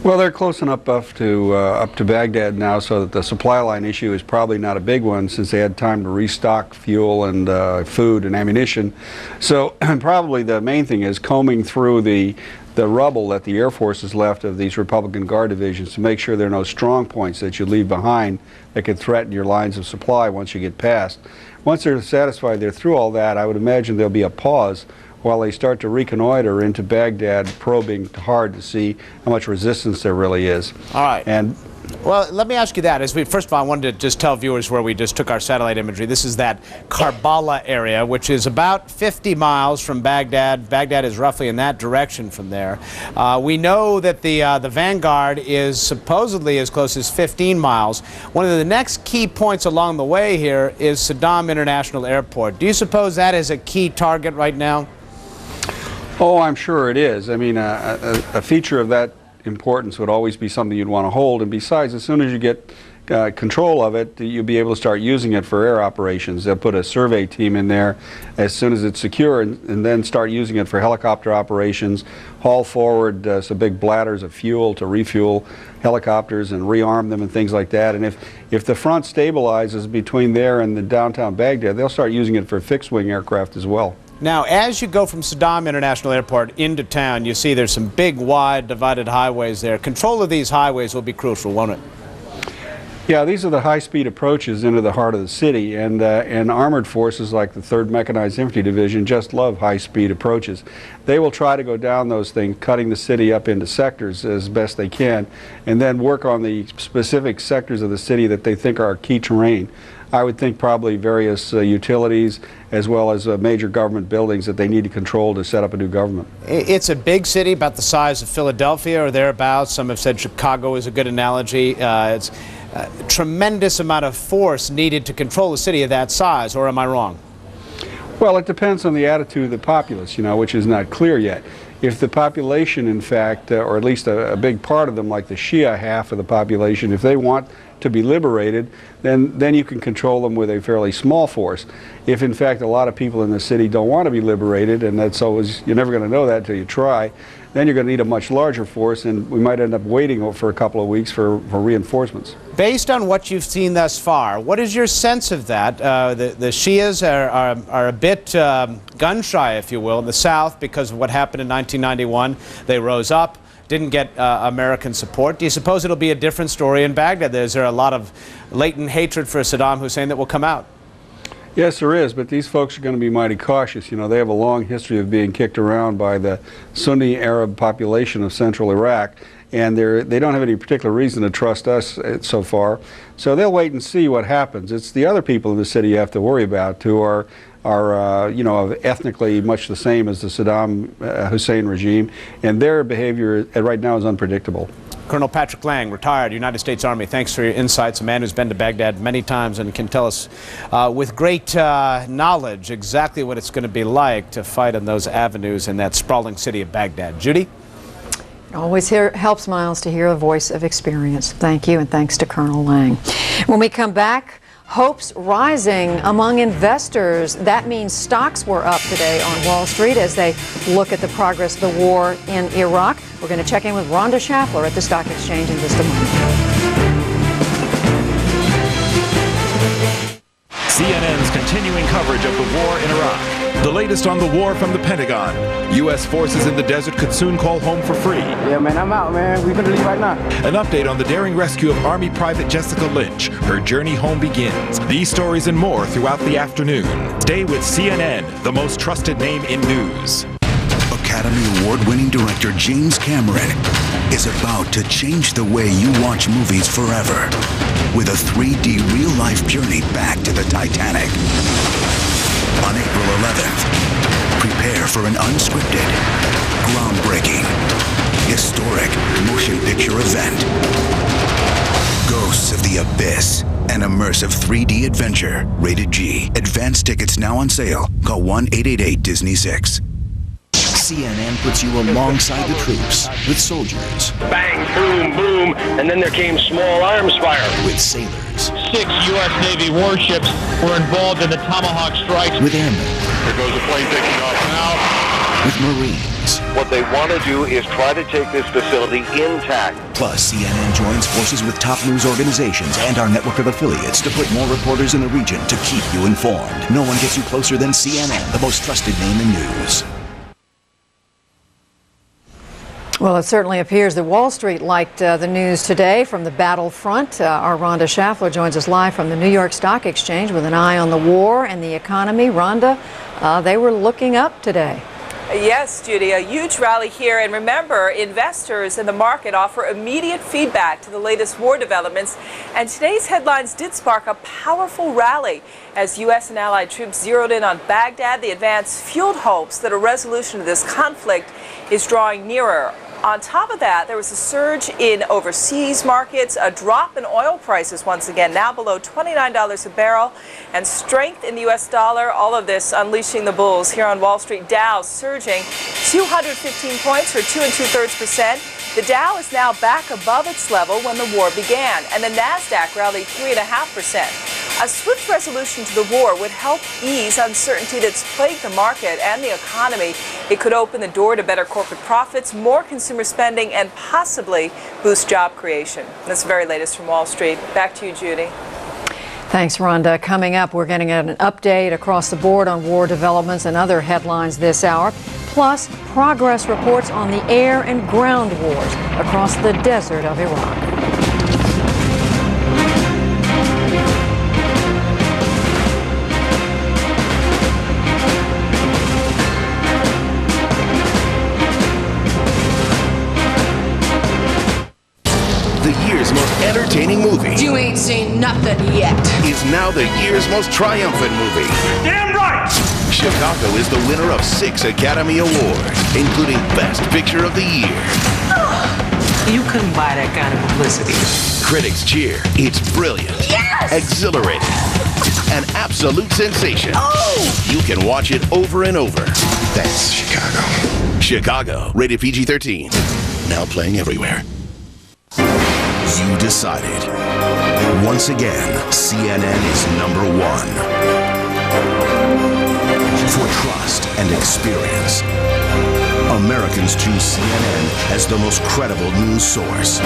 Well, they're close enough up to Baghdad now so that the supply line issue is probably not a big one, since they had time to restock fuel and food and ammunition. So probably the main thing is combing through the rubble that the Air Force has left of these Republican Guard divisions to make sure there are no strong points that you leave behind that could threaten your lines of supply once you get past. Once they're satisfied they're through all that, I would imagine there'll be a pause while they start to reconnoiter into Baghdad, probing hard to see how much resistance there really is. All right. And well, let me ask you that. First of all, I wanted to just tell viewers where we just took our satellite imagery. This is that Karbala area, which is about 50 miles from Baghdad. Baghdad is roughly in that direction from there. We know that the Vanguard is supposedly as close as 15 miles. One of the next key points along the way here is Sadaam International Airport. Do you suppose that is a key target right now? oh, I'm sure it is. I mean, a feature of that importance would always be something you'd want to hold, and besides, as soon as you get control of it, you'll be able to start using it for air operations. They'll put a survey team in there as soon as it's secure, and then start using it for helicopter operations, haul forward some big bladders of fuel to refuel helicopters and rearm them and things like that. And if the front stabilizes between there and the downtown Baghdad, they'll start using it for fixed-wing aircraft as well. Now, as you go from Sadaam International Airport into town, you see there's some big, wide, divided highways there. Control of these highways will be crucial, won't it? Yeah, these are the high-speed approaches into the heart of the city, and armored forces like the 3rd Mechanized Infantry Division just love high-speed approaches. They will try to go down those things, cutting the city up into sectors as best they can, and then work on the specific sectors of the city that they think are key terrain. I would think probably various utilities as well as major government buildings that they need to control to set up a new government. It's a big city, about the size of Philadelphia or thereabouts. Some have said Chicago is a good analogy. It's a tremendous amount of force needed to control a city of that size, or am I wrong? Well, it depends on the attitude of the populace, you know, which is not clear yet. If the population, in fact, or at least a big part of them, like the Shia half of the population, if they want to be liberated, then you can control them with a fairly small force. If, in fact, a lot of people in the city don't want to be liberated, and that's always, you're never going to know that until you try, then you're going to need a much larger force, and we might end up waiting for a couple of weeks for reinforcements. Based on what you've seen thus far, what is your sense of that? The Shias are a bit gun-shy, if you will, in the south because of what happened in 1991. They rose up, didn't get American support. Do you suppose it'll be a different story in Baghdad? Is there a lot of latent hatred for Saddam Hussein that will come out? Yes, there is, but these folks are going to be mighty cautious. You know, they have a long history of being kicked around by the Sunni Arab population of central Iraq, and they don't have any particular reason to trust us so far. So they'll wait and see what happens. It's the other people in the city you have to worry about, who are you know, ethnically much the same as the Saddam Hussein regime, and their behavior right now is unpredictable. Colonel Patrick Lang, retired United States Army, thanks for your insights. A man who's been to Baghdad many times and can tell us with great knowledge exactly what it's going to be like to fight on those avenues in that sprawling city of Baghdad. Judy? It always helps, Miles, to hear a voice of experience. Thank you, and thanks to Colonel Lang. When we come back, hopes rising among investors. That means stocks were up today on Wall Street as they look at the progress of the war in Iraq. We're going to check in with Rhonda Schaffler at the Stock Exchange in just a moment. CNN's continuing coverage of the war in Iraq. The latest on the war from the Pentagon. U.S. forces in the desert could soon call home for free. Yeah, man, I'm out, man. We're going to leave right now. An update on the daring rescue of Army Private Jessica Lynch. Her journey home begins. These stories and more throughout the afternoon. Stay with CNN, the most trusted name in news. Academy Award-winning director James Cameron is about to change the way you watch movies forever. with a 3D real-life journey back to the Titanic. On April 11th, prepare for an unscripted, groundbreaking, historic motion picture event. Ghosts of the Abyss, an immersive 3D adventure. Rated G. Advance tickets now on sale. Call 1-888-DISNEY-6. CNN puts you alongside the troops with soldiers. Bang, boom, boom, and then there came small arms fire. With sailors. 6 U.S. Navy warships were involved in the Tomahawk strikes. With airmen. There goes the plane taking off now. With Marines. What they want to do is try to take this facility intact. Plus, CNN joins forces with top news organizations and our network of affiliates to put more reporters in the region to keep you informed. No one gets you closer than CNN, the most trusted name in news. Well, it certainly appears that Wall Street liked the news today from the battlefront. Our Rhonda Schaffler joins us live from the New York Stock Exchange with an eye on the war and the economy. Rhonda, they were looking up today. Yes, Judy, a huge rally here. And remember, investors in the market offer immediate feedback to the latest war developments. And today's headlines did spark a powerful rally as U.S. and allied troops zeroed in on Baghdad. The advance fueled hopes that a resolution of this conflict is drawing nearer. On top of that, there was a surge in overseas markets, a drop in oil prices once again, now below $29 a barrel, and strength in the U.S. dollar. All of this unleashing the bulls here on Wall Street. Dow surging 215 points, or 2 2/3%. The Dow is now back above its level when the war began, and the NASDAQ rallied 3.5%. A swift resolution to the war would help ease uncertainty that's plagued the market and the economy. It could open the door to better corporate profits, more consumer spending, and possibly boost job creation. That's the very latest from Wall Street. Back to you, Judy. Thanks, Rhonda. Coming up, we're getting an update across the board on war developments and other headlines this hour, plus progress reports on the air and ground wars across the desert of Iraq. Most entertaining movie. You ain't seen nothing yet. Is now the year's most triumphant movie. Damn right! Chicago is the winner of 6 Academy Awards, including Best Picture of the Year. You couldn't buy that kind of publicity. Critics cheer. It's brilliant. Yes! Exhilarating. An absolute sensation. Oh! You can watch it over and over. That's Chicago. Chicago, rated PG-13. Now playing everywhere. You decided. Once again, CNN is #1. For trust and experience, Americans choose CNN as the most credible news source.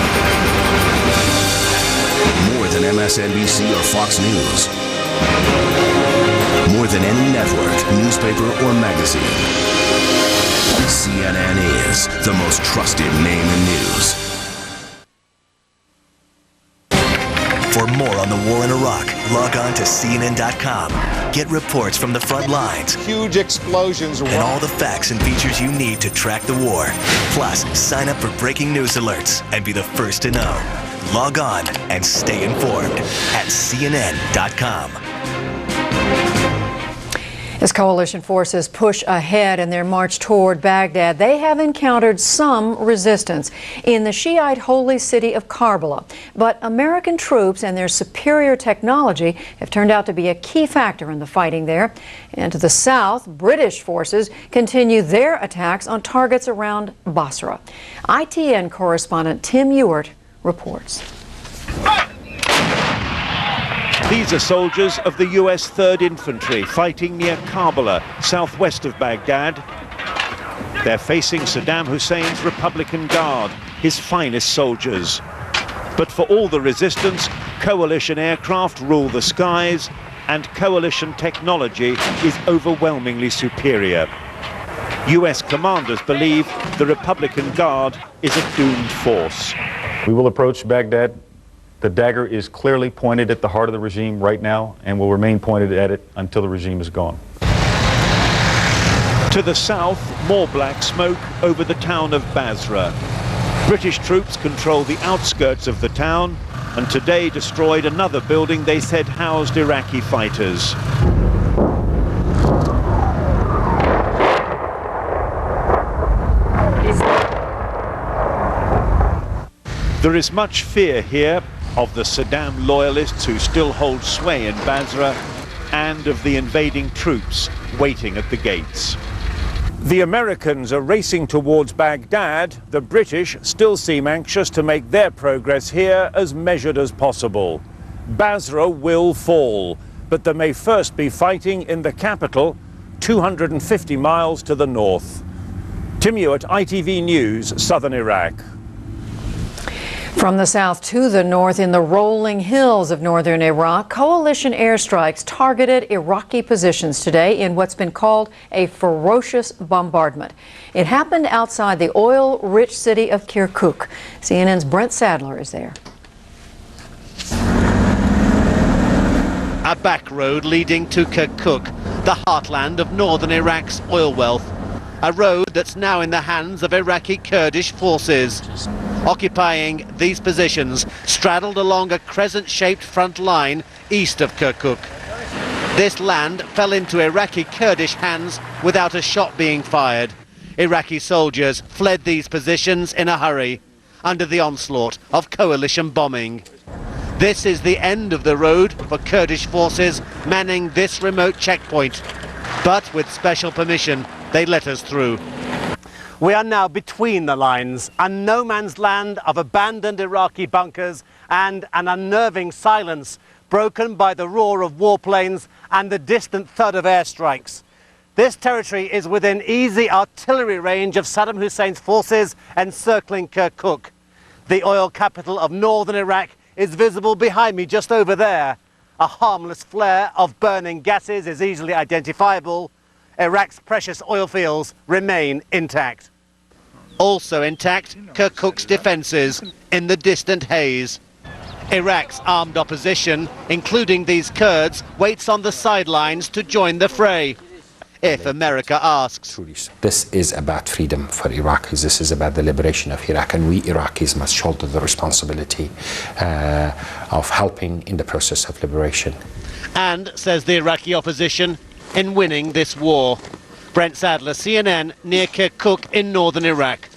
More than MSNBC or Fox News. More than any network, newspaper, or magazine. CNN is the most trusted name in news. For more on the war in Iraq, log on to CNN.com. Get reports from the front lines. Huge explosions. And all the facts and features you need to track the war. Plus, sign up for breaking news alerts and be the first to know. Log on and stay informed at CNN.com. As coalition forces push ahead in their march toward Baghdad, they have encountered some resistance in the Shiite holy city of Karbala. But American troops and their superior technology have turned out to be a key factor in the fighting there. And to the south, British forces continue their attacks on targets around Basra. ITN correspondent Tim Ewart reports. These are soldiers of the U.S. 3rd Infantry fighting near Karbala, southwest of Baghdad. They're facing Sadaam Hussein's Republican Guard, his finest soldiers. But for all the resistance, coalition aircraft rule the skies, and coalition technology is overwhelmingly superior. U.S. commanders believe the Republican Guard is a doomed force. We will approach Baghdad. The dagger is clearly pointed at the heart of the regime right now and will remain pointed at it until the regime is gone. To the south, more black smoke over the town of Basra. British troops control the outskirts of the town, and today destroyed another building they said housed Iraqi fighters. There is much fear here of the Saddam loyalists who still hold sway in Basra and of the invading troops waiting at the gates. The Americans are racing towards Baghdad. The British still seem anxious to make their progress here as measured as possible. Basra will fall, but there may first be fighting in the capital, 250 miles to the north. Tim Hewitt, ITV News, Southern Iraq. From the south to the north, in the rolling hills of northern Iraq, coalition airstrikes targeted Iraqi positions today in what's been called a ferocious bombardment. It happened outside the oil-rich city of Kirkuk. CNN's Brent Sadler is there. A back road leading to Kirkuk, the heartland of northern Iraq's oil wealth. A road that's now in the hands of Iraqi Kurdish forces. Occupying these positions, straddled along a crescent-shaped front line east of Kirkuk. This land fell into Iraqi Kurdish hands without a shot being fired. Iraqi soldiers fled these positions in a hurry, under the onslaught of coalition bombing. This is the end of the road for Kurdish forces manning this remote checkpoint. But with special permission, they let us through. We are now between the lines, a no man's land of abandoned Iraqi bunkers and an unnerving silence broken by the roar of warplanes and the distant thud of airstrikes. This territory is within easy artillery range of Saddam Hussein's forces encircling Kirkuk. The oil capital of northern Iraq is visible behind me just over there. A harmless flare of burning gases is easily identifiable. Iraq's precious oil fields remain intact. Also intact, Kirkuk's defences in the distant haze. Iraq's armed opposition, including these Kurds, waits on the sidelines to join the fray, if America asks. This is about freedom for Iraqis. This is about the liberation of Iraq, and we Iraqis must shoulder the responsibility of helping in the process of liberation. And, says the Iraqi opposition, in winning this war. Brent Sadler, CNN, near Kirkuk in northern Iraq.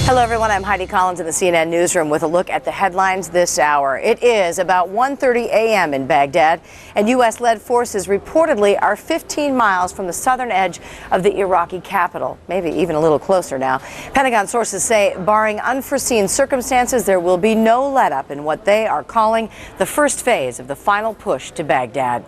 Hello everyone, I'm Heidi Collins in the CNN newsroom with a look at the headlines this hour. It is about 1:30 a.m. in Baghdad, and U.S.-led forces reportedly are 15 miles from the southern edge of the Iraqi capital, maybe even a little closer now. Pentagon sources say, barring unforeseen circumstances, there will be no let-up in what they are calling the first phase of the final push to Baghdad.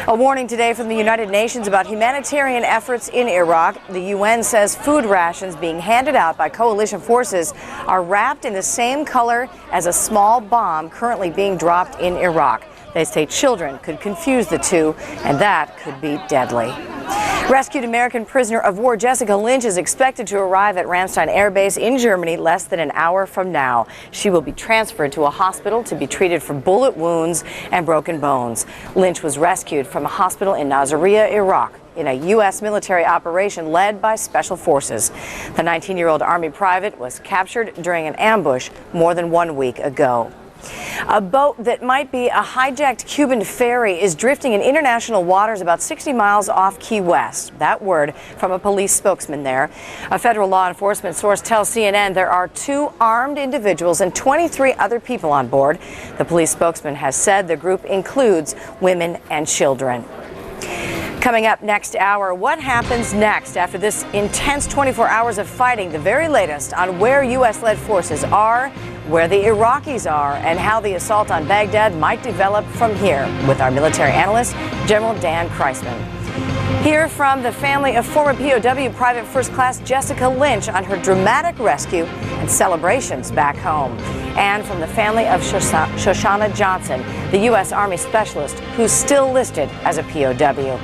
A warning today from the United Nations about humanitarian efforts in Iraq. The UN says food rations being handed out by coalition forces are wrapped in the same color as a small bomb currently being dropped in Iraq. They say children could confuse the two, and that could be deadly. Rescued American prisoner of war Jessica Lynch is expected to arrive at Ramstein Air Base in Germany less than an hour from now. She will be transferred to a hospital to be treated for bullet wounds and broken bones. Lynch was rescued from a hospital in Nasiriyah, Iraq, in a U.S. military operation led by Special Forces. The 19-year-old Army private was captured during an ambush more than 1 week ago. A boat that might be a hijacked Cuban ferry is drifting in international waters about 60 miles off Key West. That word from a police spokesman there. A federal law enforcement source tells CNN there are 2 armed individuals and 23 other people on board. The police spokesman has said the group includes women and children. Coming up next hour, what happens next after this intense 24 hours of fighting? The very latest on where U.S.-led forces are, where the Iraqis are, and how the assault on Baghdad might develop from here with our military analyst, General Dan Kreisman. Hear from the family of former POW Private First Class Jessica Lynch on her dramatic rescue and celebrations back home. And from the family of Shoshana Johnson, the U.S. Army specialist who's still listed as a POW.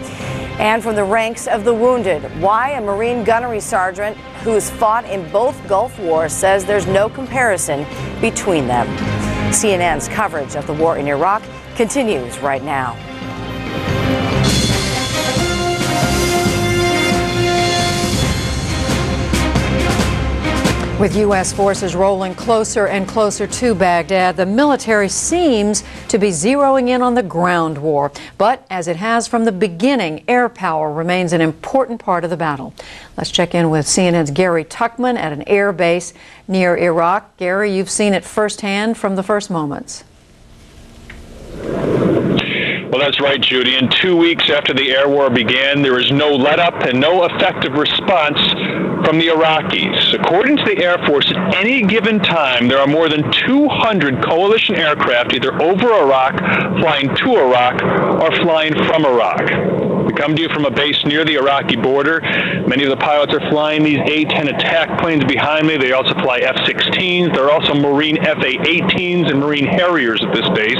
And from the ranks of the wounded, why a Marine gunnery sergeant who's fought in both Gulf Wars says there's no comparison between them. CNN's coverage of the war in Iraq continues right now. With U.S. forces rolling closer and closer to Baghdad, the military seems to be zeroing in on the ground war. But as it has from the beginning, air power remains an important part of the battle. Let's check in with CNN's Gary Tuckman at an air base near Iraq. Gary, you've seen it firsthand from the first moments. Well, that's right, Judy. And 2 weeks after the air war began, there is no let-up and no effective response from the Iraqis. According to the Air Force, at any given time, there are more than 200 coalition aircraft either over Iraq, flying to Iraq, or flying from Iraq. We come to you from a base near the Iraqi border. Many of the pilots are flying these A-10 attack planes behind me. They also fly F-16s. There are also Marine F-A-18s and Marine Harriers at this base.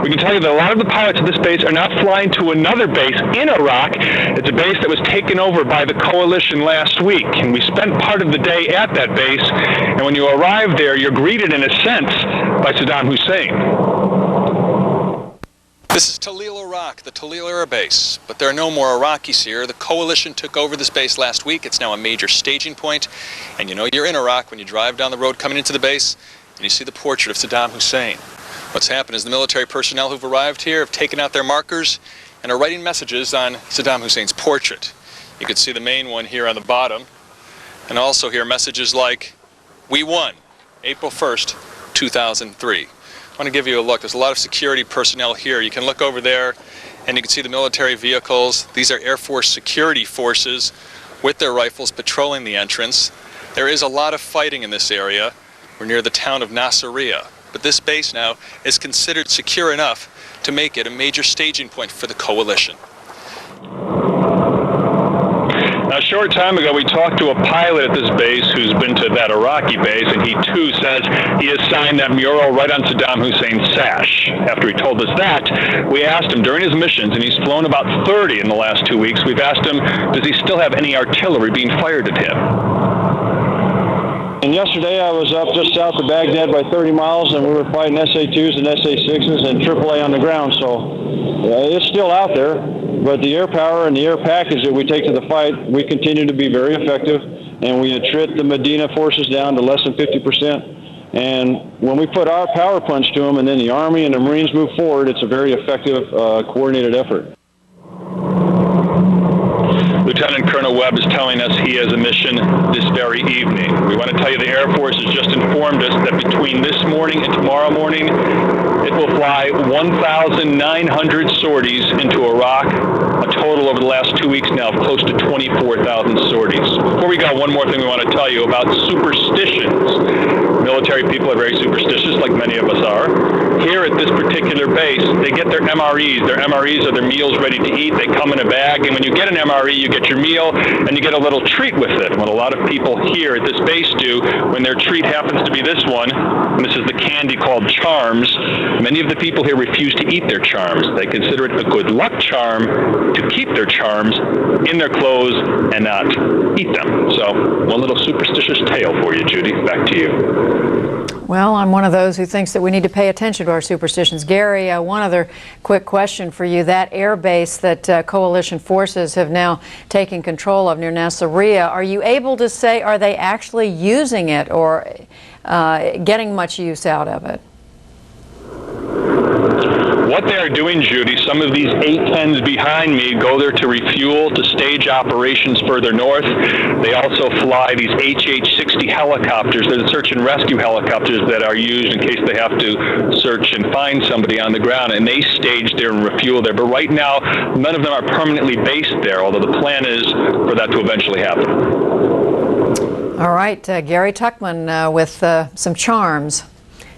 We can tell you that a lot of the pilots at this base are not flying to another base in Iraq. It's a base that was taken over by the coalition last week, and we spent part of the day at that base, and when you arrive there, you're greeted, in a sense, by Sadaam Hussein. This is Talil, Iraq, the Talil Air Base, but there are no more Iraqis here. The coalition took over this base last week. It's now a major staging point, and you know you're in Iraq when you drive down the road coming into the base and you see the portrait of Sadaam Hussein. What's happened is the military personnel who've arrived here have taken out their markers and are writing messages on Sadaam Hussein's portrait. You can see the main one here on the bottom, and also here messages like, "We won, April 1st, 2003. I want to give you a look. There's a lot of security personnel here. You can look over there and you can see the military vehicles. These are Air Force security forces with their rifles patrolling the entrance. There is a lot of fighting in this area. We're near the town of Nasiriyah, but this base now is considered secure enough to make it a major staging point for the coalition. Now, a short time ago, we talked to a pilot at this base who's been to that Iraqi base, and he too says he has signed that mural right on Sadaam Hussein's sash. After he told us that, we asked him during his missions, and he's flown about 30 in the last 2 weeks, we've asked him, does he still have any artillery being fired at him? And yesterday I was up just south of Baghdad by 30 miles, and we were fighting SA-2s and SA-6s and AAA on the ground, so it's still out there. But the air power and the air package that we take to the fight, we continue to be very effective, and we attrit the Medina forces down to less than 50%. And when we put our power punch to them and then the Army and the Marines move forward, it's a very effective, coordinated effort. Lieutenant Colonel Webb is telling us he has a mission this very evening. We want to tell you the Air Force has just informed us that between this morning and tomorrow morning, it will fly 1,900 sorties into Iraq, a total over the last 2 weeks now of close to 24,000 sorties. Before we go, one more thing we want to tell you about superstitions. Military people are very superstitious, like many of us are. Here at this particular base, they get their MREs. Their MREs are their meals ready to eat. They come in a bag, and when you get an MRE, you get your meal, and you get a little treat with it. What a lot of people here at this base do, when their treat happens to be this one, and this is the candy called Charms, many of the people here refuse to eat their Charms. They consider it a good luck charm to keep their Charms in their clothes and not eat them. So, one little superstitious tale for you, Judy. Back to you. Well, I'm one of those who thinks that we need to pay attention to our superstitions. Gary, one other quick question for you. That air base that coalition forces have now taken control of near Nasiriyah, are you able to say, are they actually using it or getting much use out of it? What they are doing, Judy, some of these A-10s behind me go there to refuel, to stage operations further north. They also fly these HH-60 helicopters. They're the search and rescue helicopters that are used in case they have to search and find somebody on the ground, and they stage there and refuel there. But right now, none of them are permanently based there, although the plan is for that to eventually happen. All right, Gary Tuckman with some Charms.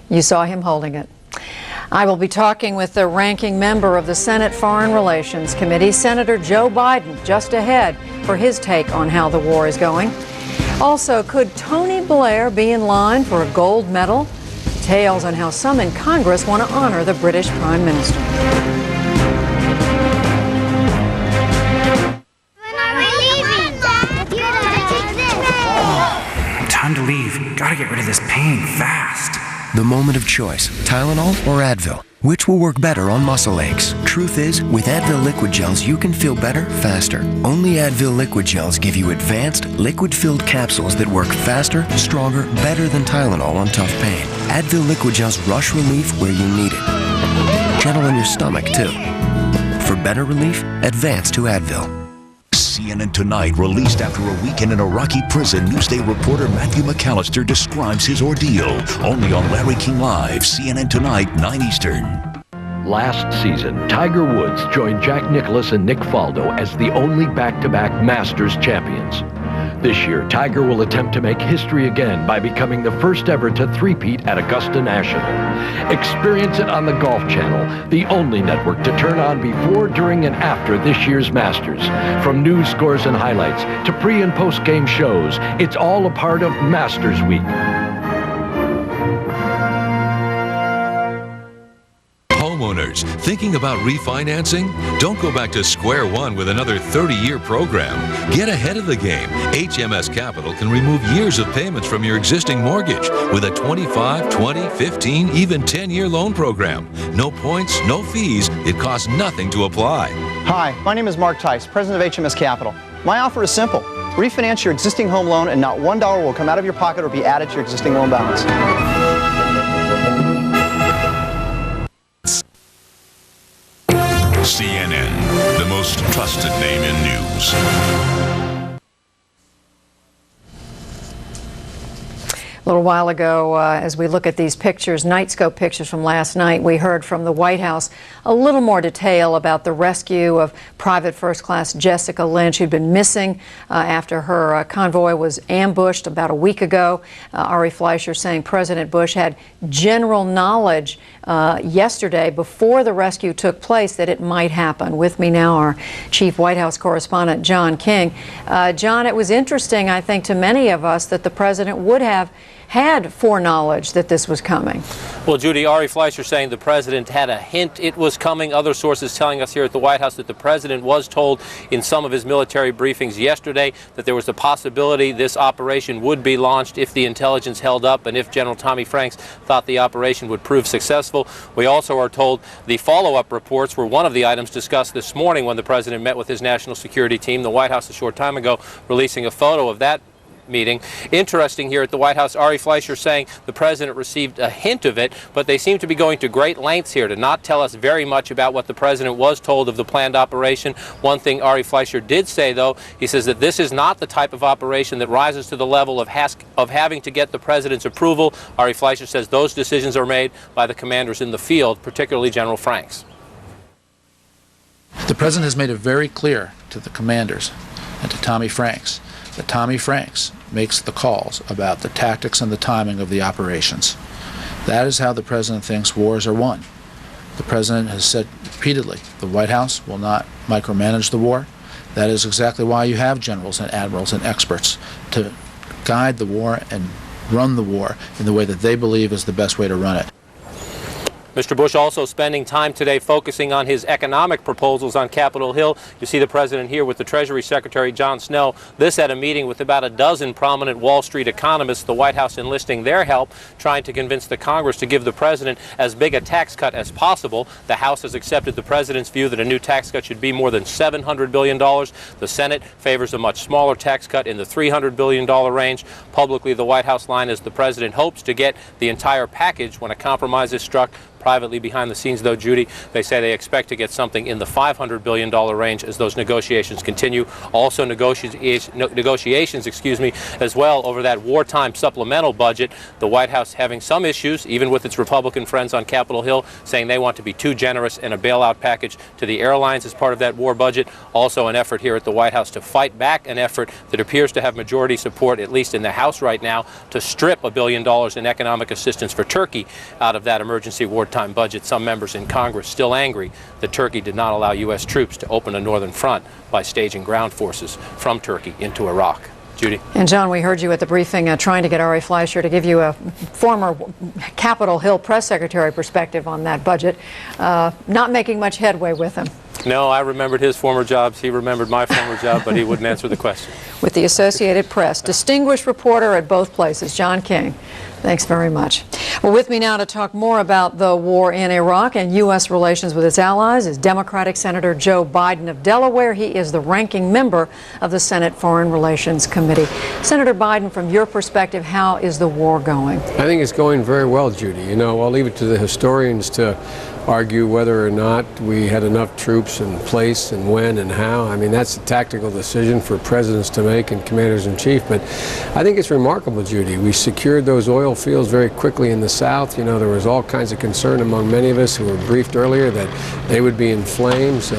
You saw him holding it. I will be talking with the ranking member of the Senate Foreign Relations Committee, Senator Joe Biden, just ahead for his take on how the war is going. Also, could Tony Blair be in line for a gold medal? Details on how some in Congress want to honor the British Prime Minister. Time to leave. Gotta get rid of this pain fast. The moment of choice, Tylenol or Advil. Which will work better on muscle aches? Truth is, with Advil liquid gels, you can feel better, faster. Only Advil liquid gels give you advanced, liquid-filled capsules that work faster, stronger, better than Tylenol on tough pain. Advil liquid gels rush relief where you need it. Gentle on your stomach, too. For better relief, advance to Advil. CNN Tonight, released after a weekend in Iraqi prison, Newsday reporter Matthew McAllister describes his ordeal. Only on Larry King Live, CNN Tonight, 9 Eastern. Last season, Tiger Woods joined Jack Nicklaus and Nick Faldo as the only back-to-back Masters champions. This year, Tiger will attempt to make history again by becoming the first ever to three-peat at Augusta National. Experience it on the Golf Channel, the only network to turn on before, during, and after this year's Masters. From news, scores, and highlights to pre- and post-game shows, it's all a part of Masters Week. Homeowners, thinking about refinancing? Don't go back to square one with another 30-year program. Get ahead of the game. HMS Capital can remove years of payments from your existing mortgage with a 25, 20, 15, even 10-year loan program. No points, no fees. It costs nothing to apply. Hi, my name is Mark Tice, president of HMS Capital. My offer is simple. Refinance your existing home loan and not $1 will come out of your pocket or be added to your existing loan balance. CNN, the most trusted name in news. A little while ago, as we look at these pictures, Nightscope pictures from last night, we heard from the White House a little more detail about the rescue of Private First Class Jessica Lynch, who'd been missing after her convoy was ambushed about a week ago. Ari Fleischer saying President Bush had general knowledge yesterday, before the rescue took place, that it might happen. With me now, our chief White House correspondent, John King. John, it was interesting, I think, to many of us that the president would have had foreknowledge that this was coming. Well, Judy, Ari Fleischer saying the president had a hint it was coming. Other sources telling us here at the White House that the president was told in some of his military briefings yesterday that there was a possibility this operation would be launched if the intelligence held up and if General Tommy Franks thought the operation would prove successful. We also are told the follow-up reports were one of the items discussed this morning when the president met with his national security team. The White House a short time ago releasing a photo of that meeting. Interesting here at the White House, Ari Fleischer saying the president received a hint of it, but they seem to be going to great lengths here to not tell us very much about what the president was told of the planned operation. One thing Ari Fleischer did say, though, he says that this is not the type of operation that rises to the level of having to get the president's approval. Ari Fleischer says those decisions are made by the commanders in the field, particularly General Franks. The president has made it very clear to the commanders and to Tommy Franks that Tommy Franks makes the calls about the tactics and the timing of the operations. That is how the president thinks wars are won. The president has said repeatedly the White House will not micromanage the war. That is exactly why you have generals and admirals and experts to guide the war and run the war in the way that they believe is the best way to run it. Mr. Bush also spending time today focusing on his economic proposals on Capitol Hill. You see the president here with the Treasury Secretary John Snow. This at a meeting with about a dozen prominent Wall Street economists, the White House enlisting their help, trying to convince the Congress to give the president as big a tax cut as possible. The House has accepted the president's view that a new tax cut should be more than $700 billion. The Senate favors a much smaller tax cut in the $300 billion range. Publicly, the White House line is the president hopes to get the entire package when a compromise is struck. Privately, behind the scenes, though, Judy, they say they expect to get something in the $500 billion range as those negotiations continue. Also negotiations, as well over that wartime supplemental budget. The White House having some issues, even with its Republican friends on Capitol Hill, saying they want to be too generous in a bailout package to the airlines as part of that war budget. Also an effort here at the White House to fight back an effort that appears to have majority support, at least in the House right now, to strip $1 billion in economic assistance for Turkey out of that emergency wartime budget. Some members in Congress still angry that Turkey did not allow U.S. troops to open a northern front by staging ground forces from Turkey into Iraq. Judy. And John, we heard you at the briefing trying to get Ari Fleischer to give you a former Capitol Hill press secretary perspective on that budget. Not making much headway with him. No, I remembered his former jobs. He remembered my former job, but he wouldn't answer the question. With the Associated Press, distinguished reporter at both places, John King. Thanks very much. Well, with me now to talk more about the war in Iraq and U.S. relations with its allies is Democratic Senator Joe Biden of Delaware. He is the ranking member of the Senate Foreign Relations Committee. Senator Biden, from your perspective, how is the war going? I think it's going very well, Judy. You know, I'll leave it to the historians to argue whether or not we had enough troops in place and when and how. I mean, that's a tactical decision for presidents to make and commanders-in-chief. But I think it's remarkable, Judy. We secured those oil fields very quickly in the south. You know, there was all kinds of concern among many of us who were briefed earlier that they would be in flames.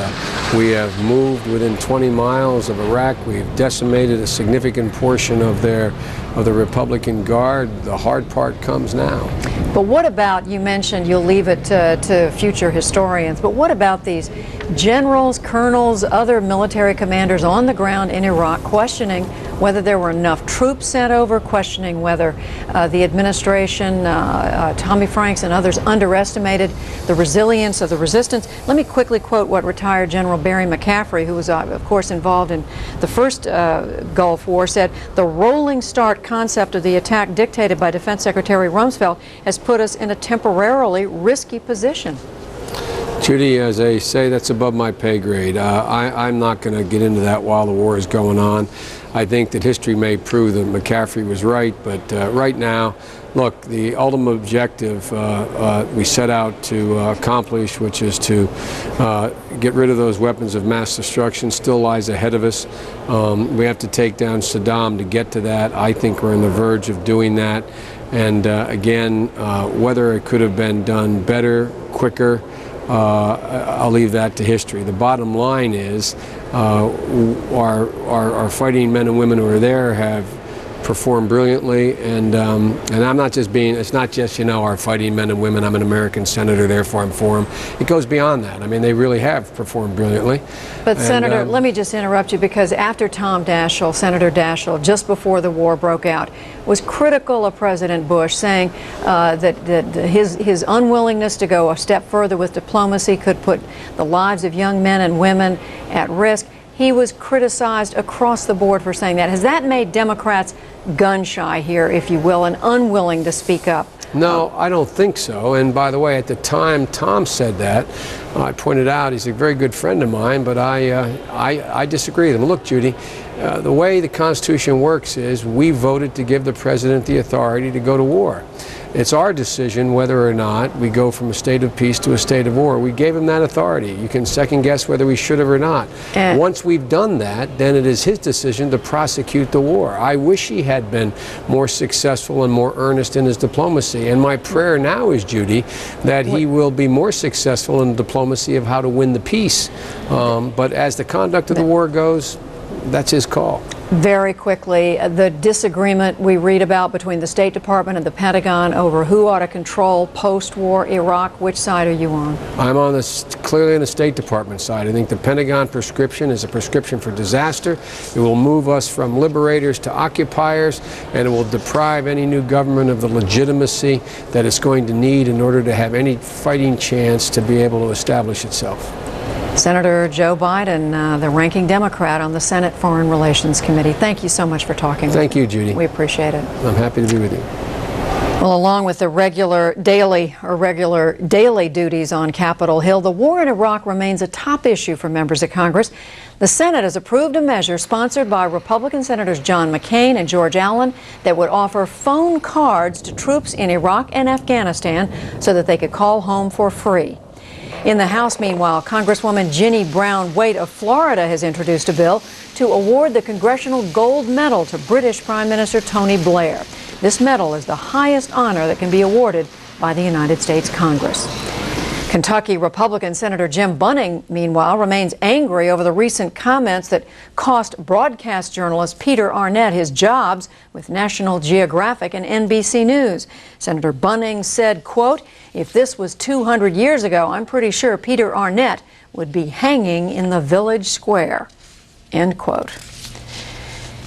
We have moved within 20 miles of Iraq. We've decimated a significant portion of the Republican Guard. The hard part comes now. But what about, you mentioned you'll leave it to future historians, but what about these generals, colonels, other military commanders on the ground in Iraq questioning whether there were enough troops sent over, questioning whether the administration, Tommy Franks and others underestimated the resilience of the resistance? Let me quickly quote what retired General Barry McCaffrey, who was of course involved in the first Gulf War, said, "The rolling start concept of the attack dictated by Defense Secretary Rumsfeld has put us in a temporarily risky position." Judy, as I say, that's above my pay grade. I'm not going to get into that while the war is going on. I think that history may prove that McCaffrey was right, but right now, look, the ultimate objective we set out to accomplish, which is to get rid of those weapons of mass destruction, still lies ahead of us. We have to take down Saddam to get to that. I think we're on the verge of doing that. And again, whether it could have been done better, quicker, I'll leave that to history. The bottom line is our fighting men and women who are there have performed brilliantly, and I'm not just being, it's not just, you know, our fighting men and women, I'm an American senator, therefore I'm for them. It goes beyond that. I mean, they really have performed brilliantly. But Senator, let me just interrupt you, because after Tom Daschle, Senator Daschle, just before the war broke out, was critical of President Bush, saying that his unwillingness to go a step further with diplomacy could put the lives of young men and women at risk. He was criticized across the board for saying that. Has that made Democrats gun shy here, if you will, and unwilling to speak up? No, I don't think so. And by the way, at the time Tom said that, I pointed out he's a very good friend of mine, but I disagree with him. Look, Judy, the way the Constitution works is we voted to give the president the authority to go to war. It's our decision whether or not we go from a state of peace to a state of war. We gave him that authority. You can second guess whether we should have or not. Once we've done that, then it is his decision to prosecute the war. I wish he had been more successful and more earnest in his diplomacy. And my prayer now is, Judy, that he will be more successful in the diplomacy of how to win the peace. But as the conduct of the war goes, that's his call. Very quickly, the disagreement we read about between the State Department and the Pentagon over who ought to control post-war Iraq. Which side are you on? I'm on clearly on the State Department side. I think the Pentagon prescription is a prescription for disaster. It will move us from liberators to occupiers, and it will deprive any new government of the legitimacy that it's going to need in order to have any fighting chance to be able to establish itself. Senator Joe Biden, the ranking Democrat on the Senate Foreign Relations Committee. Thank you so much for talking. Thank you, Judy. We appreciate it. I'm happy to be with you. Well, along with the regular daily duties on Capitol Hill, the war in Iraq remains a top issue for members of Congress. The Senate has approved a measure sponsored by Republican Senators John McCain and George Allen that would offer phone cards to troops in Iraq and Afghanistan so that they could call home for free. In the House, meanwhile, Congresswoman Ginny Brown Waite of Florida has introduced a bill to award the Congressional Gold Medal to British Prime Minister Tony Blair. This medal is the highest honor that can be awarded by the United States Congress. Kentucky Republican Senator Jim Bunning, meanwhile, remains angry over the recent comments that cost broadcast journalist Peter Arnett his jobs with National Geographic and NBC News. Senator Bunning said, quote, "If this was 200 years ago, I'm pretty sure Peter Arnett would be hanging in the village square," end quote.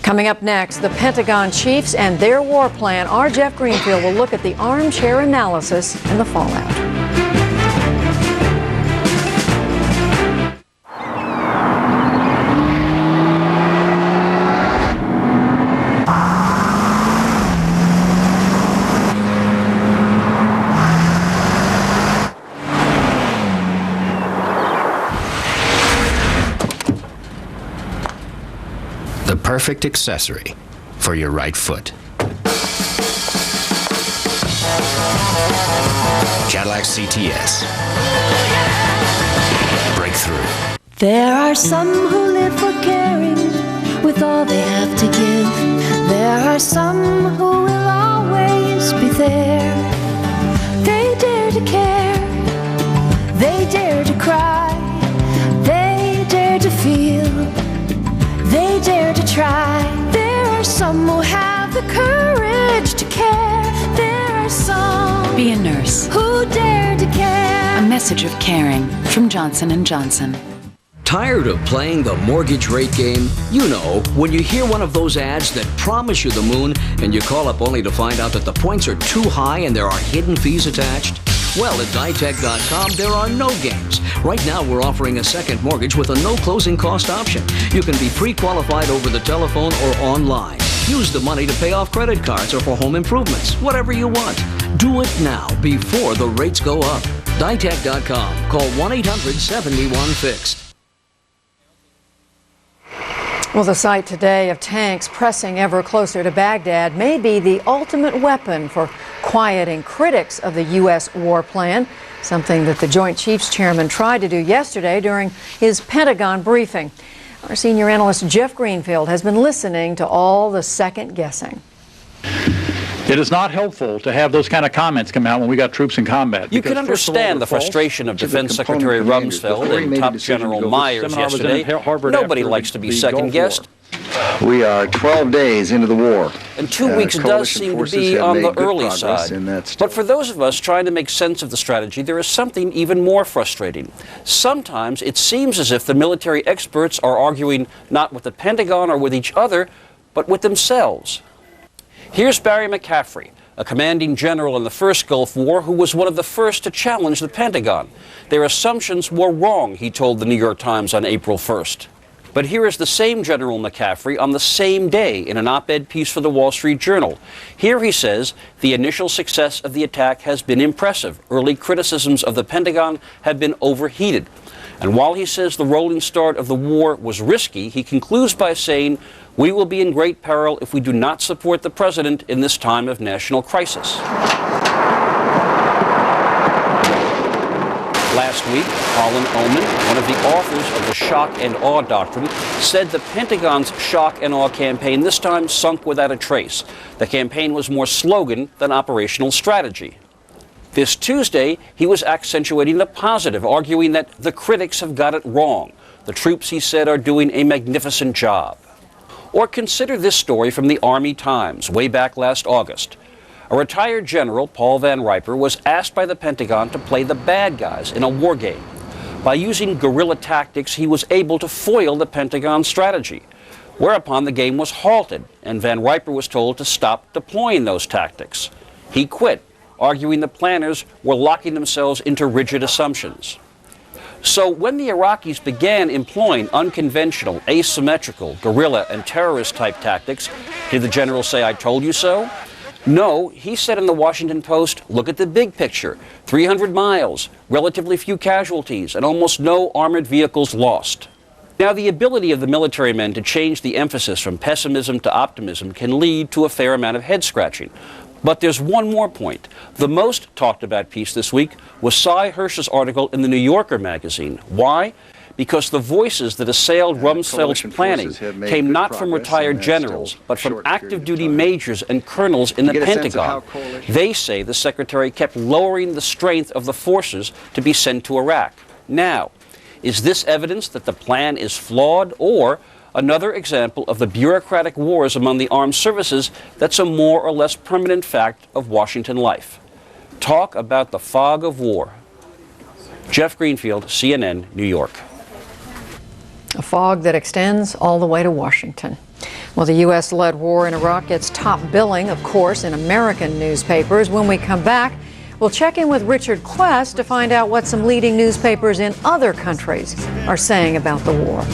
Coming up next, the Pentagon chiefs and their war plan. Our Jeff Greenfield will look at the armchair analysis and the fallout. perfect accessory for your right foot. Cadillac CTS. Breakthrough. There are some who live for caring with all they have to give. There are some who will always be there. They dare to care. They dare to cry. They dare to feel. They dare to try. There are some who have the courage to care. There are some. Be a nurse. Who dare to care. A message of caring from Johnson & Johnson. Tired of playing the mortgage rate game? You know, when you hear one of those ads that promise you the moon and you call up only to find out that the points are too high and there are hidden fees attached? Well, at ditech.com, there are no games. Right now, we're offering a second mortgage with a no closing cost option. You can be pre-qualified over the telephone or online. Use the money to pay off credit cards or for home improvements, whatever you want. Do it now before the rates go up. ditech.com. Call 1-800-71-FIXED. Well, the sight today of tanks pressing ever closer to Baghdad may be the ultimate weapon for quieting critics of the U.S. war plan, something that the Joint Chiefs Chairman tried to do yesterday during his Pentagon briefing. Our senior analyst Jeff Greenfield has been listening to all the second guessing. It is not helpful to have those kind of comments come out when we got troops in combat. You can understand the frustration of Defense Secretary Rumsfeld and Top General Myers yesterday. Nobody likes to be second-guessed. We are 12 days into the war. And 2 weeks does seem to be on the early side. But for those of us trying to make sense of the strategy, there is something even more frustrating. Sometimes it seems as if the military experts are arguing not with the Pentagon or with each other, but with themselves. Here's Barry McCaffrey, a commanding general in the first Gulf War who was one of the first to challenge the Pentagon. Their assumptions were wrong, he told the New York Times on April 1st. But here is the same General McCaffrey on the same day in an op-ed piece for the Wall Street Journal. Here he says the initial success of the attack has been impressive. Early criticisms of the Pentagon have been overheated. And while he says the rolling start of the war was risky, he concludes by saying, "We will be in great peril if we do not support the president in this time of national crisis." Last week, Colin Oman, one of the authors of the shock and awe doctrine, said the Pentagon's shock and awe campaign this time sunk without a trace. The campaign was more slogan than operational strategy. This Tuesday, he was accentuating the positive, arguing that the critics have got it wrong. The troops, he said, are doing a magnificent job. Or consider this story from the Army Times, way back last August. A retired general, Paul Van Riper, was asked by the Pentagon to play the bad guys in a war game. By using guerrilla tactics, he was able to foil the Pentagon strategy, whereupon the game was halted, and Van Riper was told to stop deploying those tactics. He quit, arguing the planners were locking themselves into rigid assumptions. So when the Iraqis began employing unconventional, asymmetrical, guerrilla, and terrorist-type tactics, did the general say, "I told you so"? No, he said in the Washington Post, look at the big picture. 300 miles, relatively few casualties, and almost no armored vehicles lost. Now, the ability of the military men to change the emphasis from pessimism to optimism can lead to a fair amount of head-scratching. But there's one more point. The most talked about piece this week was Cy Hirsch's article in the New Yorker magazine. Why? Because the voices that assailed Rumsfeld's planning came not from retired generals, but from active duty majors and colonels in the Pentagon. They say the secretary kept lowering the strength of the forces to be sent to Iraq. Now, is this evidence that the plan is flawed, or another example of the bureaucratic wars among the armed services that's a more or less permanent fact of Washington life? Talk about the fog of war. Jeff Greenfield, CNN, New York. A fog that extends all the way to Washington. Well, the U.S.-led war in Iraq gets top billing, of course, in American newspapers. When we come back, we'll check in with Richard Quest to find out what some leading newspapers in other countries are saying about the war.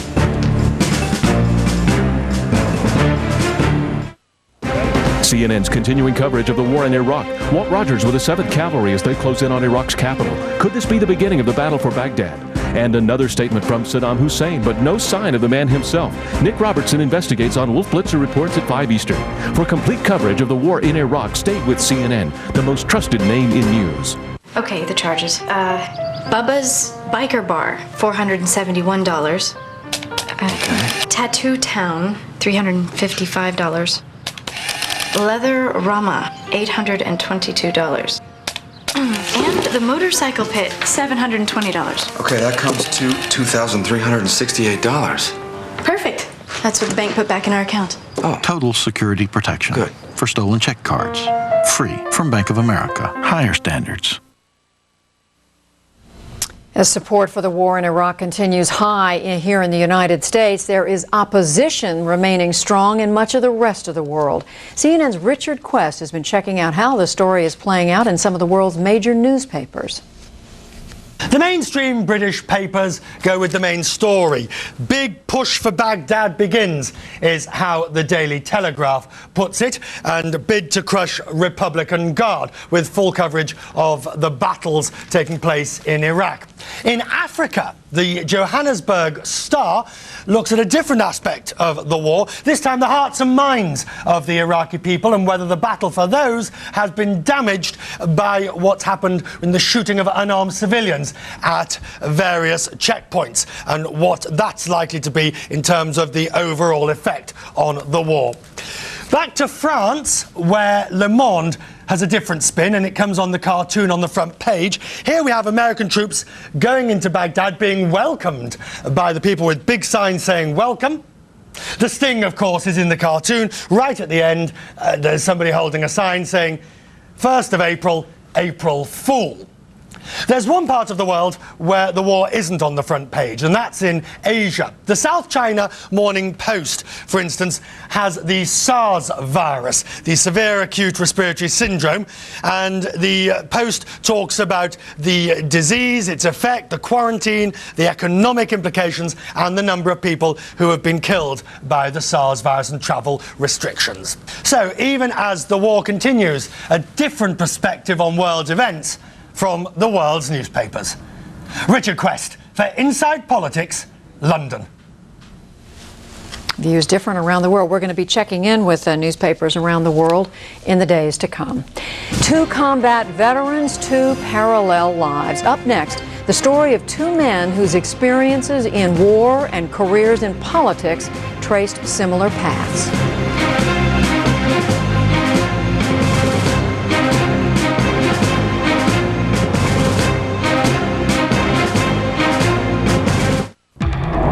CNN's continuing coverage of the war in Iraq. Walt Rogers with the 7th Cavalry as they close in on Iraq's capital. Could this be the beginning of the battle for Baghdad? And another statement from Sadaam Hussein, but no sign of the man himself. Nick Robertson investigates on Wolf Blitzer Reports at 5 Eastern. For complete coverage of the war in Iraq, stay with CNN, the most trusted name in news. Okay, the charges. Bubba's Biker Bar, $471. Tattoo Town, $355. Leather Rama, $822. And the Motorcycle Pit, $720. Okay, that comes to $2,368. Perfect. That's what the bank put back in our account. Oh. Total security protection. Good. For stolen check cards. Free from Bank of America. Higher standards. As support for the war in Iraq continues high here in the United States, there is opposition remaining strong in much of the rest of the world. CNN's Richard Quest has been checking out how the story is playing out in some of the world's major newspapers. The mainstream British papers go with the main story. Big push for Baghdad begins, is how the Daily Telegraph puts it, and bid to crush Republican Guard, with full coverage of the battles taking place in Iraq. In Africa, the Johannesburg Star looks at a different aspect of the war, this time the hearts and minds of the Iraqi people, and whether the battle for those has been damaged by what's happened in the shooting of unarmed civilians at various checkpoints, and what that's likely to be in terms of the overall effect on the war. Back to France, where Le Monde has a different spin, and it comes on the cartoon on the front page. Here we have American troops going into Baghdad, being welcomed by the people with big signs saying welcome. The sting, of course, is in the cartoon. Right at the end, there's somebody holding a sign saying 1st of April, April Fool. There's one part of the world where the war isn't on the front page, and that's in Asia. The South China Morning Post, for instance, has the SARS virus, the severe acute respiratory syndrome, and the Post talks about the disease, its effect, the quarantine, the economic implications, and the number of people who have been killed by the SARS virus and travel restrictions. So even as the war continues, a different perspective on world events from the world's newspapers. Richard Quest for Inside Politics, London. Views different around the world. We're going to be checking in with newspapers around the world in the days to come. 2 combat veterans, 2 parallel lives. Up next, the story of 2 men whose experiences in war and careers in politics traced similar paths.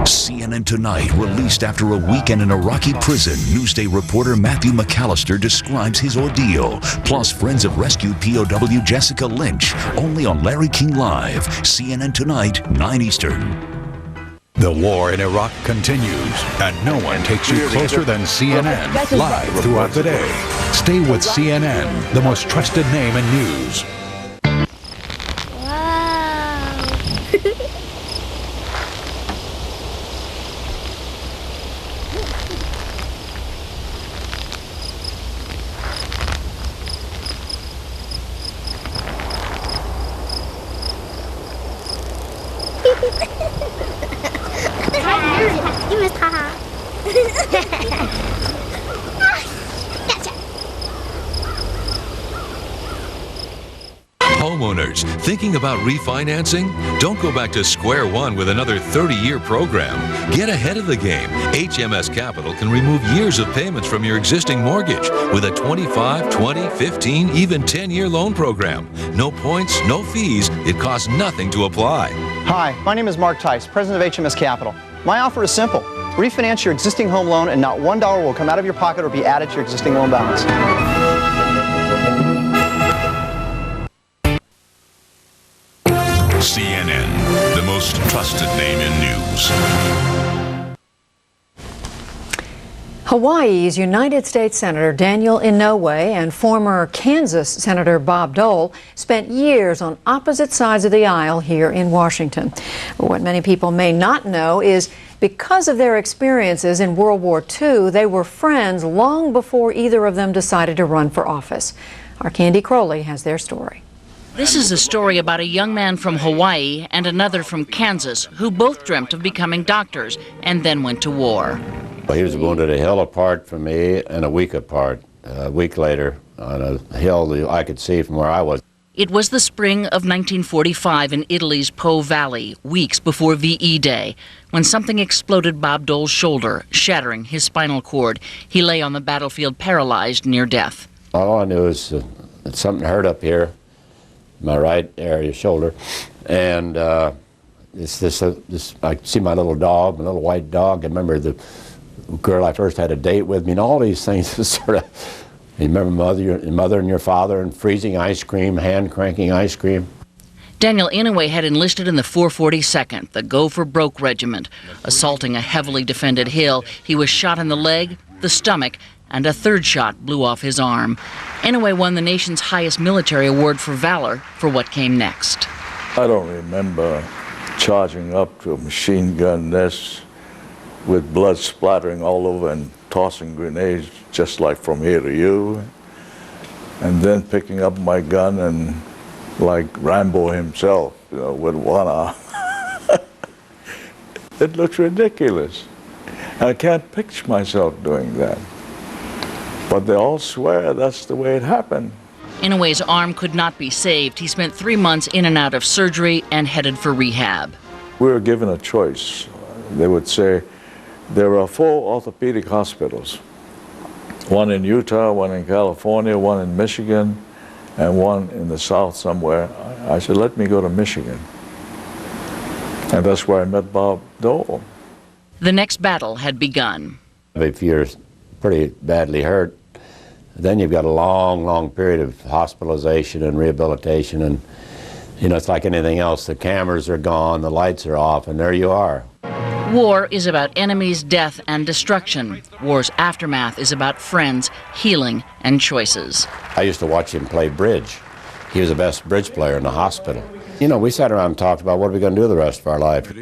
CNN Tonight, released after a weekend in Iraqi prison, Newsday reporter Matthew McAllister describes his ordeal. Plus, friends of rescued POW Jessica Lynch, only on Larry King Live. CNN Tonight, 9 Eastern. The war in Iraq continues, and no one takes you closer than CNN, live throughout the day. Stay with CNN, the most trusted name in news. You missed, haha. Homeowners, thinking about refinancing? Don't go back to square one with another 30-year program. Get ahead of the game. HMS Capital can remove years of payments from your existing mortgage with a 25, 20, 15, even 10-year loan program. No points, no fees. It costs nothing to apply. Hi, my name is Mark Tice, president of HMS Capital. My offer is simple. Refinance your existing home loan and not $1 will come out of your pocket or be added to your existing loan balance. CNN, the most trusted name in news. Hawaii's United States Senator Daniel Inouye and former Kansas Senator Bob Dole spent years on opposite sides of the aisle here in Washington. What many people may not know is because of their experiences in World War II, they were friends long before either of them decided to run for office. Our Candy Crowley has their story. This is a story about a young man from Hawaii and another from Kansas who both dreamt of becoming doctors and then went to war. He was wounded a hill apart from me and a week apart. A week later, on a hill that I could see from where I was. It was the spring of 1945 in Italy's Po Valley, weeks before VE Day, when something exploded Bob Dole's shoulder, shattering his spinal cord. He lay on the battlefield paralyzed near death. All I knew is that something hurt up here, my right area shoulder, and I see my little dog, my little white dog. I remember the girl I first had a date with me, and all these things sort of. You remember your mother and your father and freezing ice cream, hand cranking ice cream? Daniel Inouye had enlisted in the 442nd, the Go for Broke Regiment. Assaulting a heavily defended hill, he was shot in the leg, the stomach, and a third shot blew off his arm. Inouye won the nation's highest military award for valor for what came next. I don't remember charging up to a machine gun nest with blood splattering all over and tossing grenades just like from here to you, and then picking up my gun and like Rambo himself, you know, with one arm. It looks ridiculous. I can't picture myself doing that. But they all swear that's the way it happened. Inouye's arm could not be saved. He spent 3 months in and out of surgery and headed for rehab. We were given a choice. They would say, there are 4 orthopedic hospitals, one in Utah, one in California, one in Michigan, and one in the South somewhere. I said, let me go to Michigan. And that's where I met Bob Dole. The next battle had begun. If you're pretty badly hurt, then you've got a long, long period of hospitalization and rehabilitation, and you know, it's like anything else. The cameras are gone, the lights are off, and there you are. War is about enemies, death, and destruction. War's aftermath is about friends, healing, and choices. I used to watch him play bridge. He was the best bridge player in the hospital. You know, we sat around and talked about what are we going to do the rest of our life.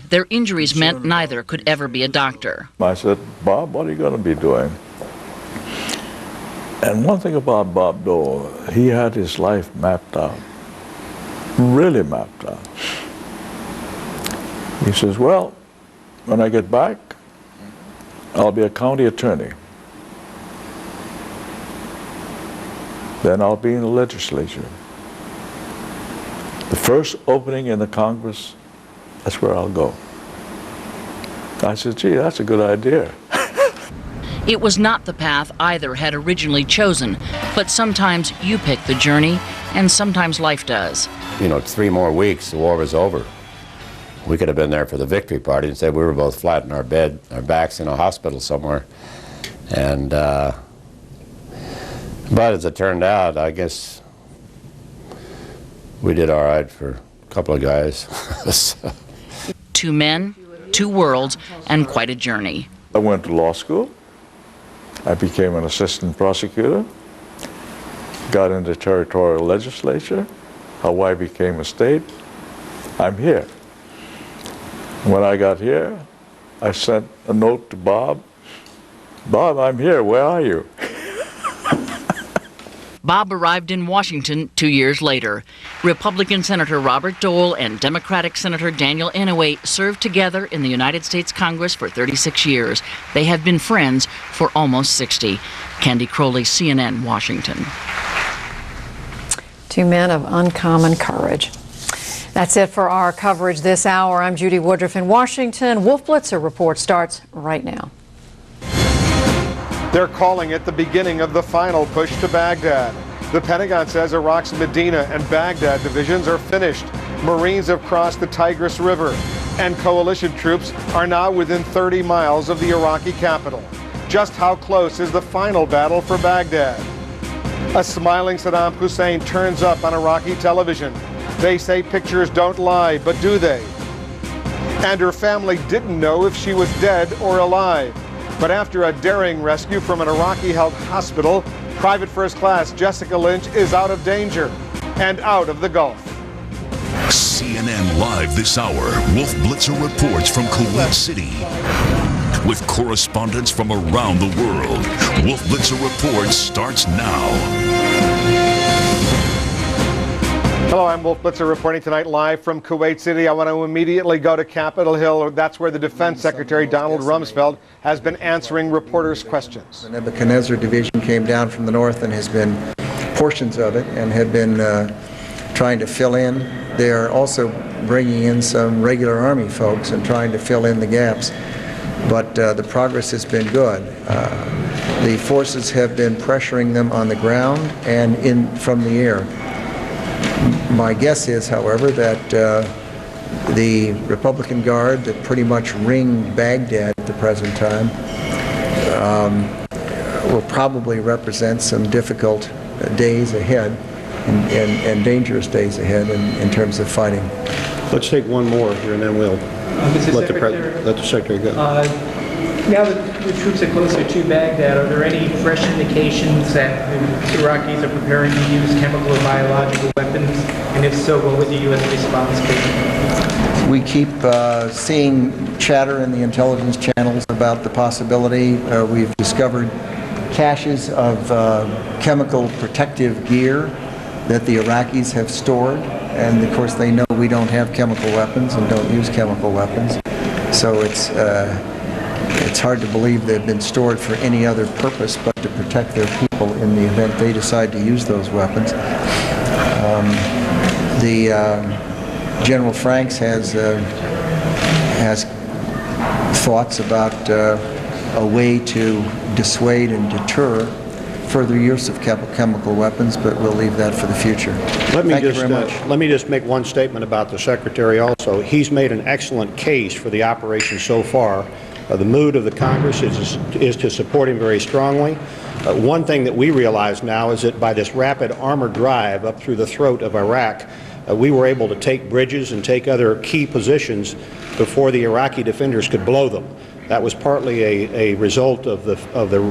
Their injuries meant neither could ever be a doctor. I said, Bob, what are you going to be doing? And one thing about Bob Dole, he had his life mapped out, really mapped out. He says, well, when I get back, I'll be a county attorney. Then I'll be in the legislature. The first opening in the Congress, that's where I'll go. I said, gee, that's a good idea. It was not the path either had originally chosen, but sometimes you pick the journey, and sometimes life does. You know, 3 more weeks, the war was over. We could have been there for the victory party. Instead, we were both flat in our bed, our backs in a hospital somewhere. And, but as it turned out, I guess we did all right for a couple of guys. 2 men, 2 worlds, and quite a journey. I went to law school. I became an assistant prosecutor. Got into territorial legislature. Hawaii became a state. I'm here. When I got here, I sent a note to Bob. Bob, I'm here. Where are you? Bob arrived in Washington 2 years later. Republican Senator Robert Dole and Democratic Senator Daniel Inouye served together in the United States Congress for 36 years. They have been friends for almost 60. Candy Crowley, CNN, Washington. 2 men of uncommon courage. That's it for our coverage this hour. I'm Judy Woodruff in Washington. Wolf Blitzer report starts right now. They're calling it the beginning of the final push to Baghdad. The Pentagon says Iraq's Medina and Baghdad divisions are finished. Marines have crossed the Tigris River, and coalition troops are now within 30 miles of the Iraqi capital. Just how close is the final battle for Baghdad? A smiling Sadaam Hussein turns up on Iraqi television. They say pictures don't lie, but do they? And her family didn't know if she was dead or alive. But after a daring rescue from an Iraqi-held hospital, Private First Class Jessica Lynch is out of danger and out of the Gulf. CNN Live this hour. Wolf Blitzer reports from Kuwait City. With correspondents from around the world. Wolf Blitzer Reports starts now. Hello, I'm Wolf Blitzer reporting tonight live from Kuwait City. I want to immediately go to Capitol Hill. That's where the Defense Secretary Donald Rumsfeld has been answering reporters' questions. The Nebuchadnezzar division came down from the north and has been portions of it and have been trying to fill in. They are also bringing in some regular Army folks and trying to fill in the gaps. But the progress has been good. The forces have been pressuring them on the ground and from the air. My guess is, however, that the Republican Guard that pretty much ring Baghdad at the present time will probably represent some difficult days ahead and dangerous days ahead in terms of fighting. Let's take one more here and then we'll let the Secretary go. Now that the troops are closer to Baghdad, are there any fresh indications that the Iraqis are preparing to use chemical or biological weapons? And if so, what would the U.S. response be? We keep seeing chatter in the intelligence channels about the possibility. We've discovered caches of chemical protective gear that the Iraqis have stored. And of course they know we don't have chemical weapons and don't use chemical weapons. So it's hard to believe they've been stored for any other purpose but to protect their people in the event they decide to use those weapons. General Franks has thoughts about a way to dissuade and deter further use of chemical weapons, but we'll leave that for the future. Thank you very much. Let me just make one statement about the Secretary also. He's made an excellent case for the operation so far. The mood of the Congress is to support him very strongly. One thing that we realize now is that by this rapid armored drive up through the throat of Iraq, we were able to take bridges and take other key positions before the Iraqi defenders could blow them. That was partly a result of the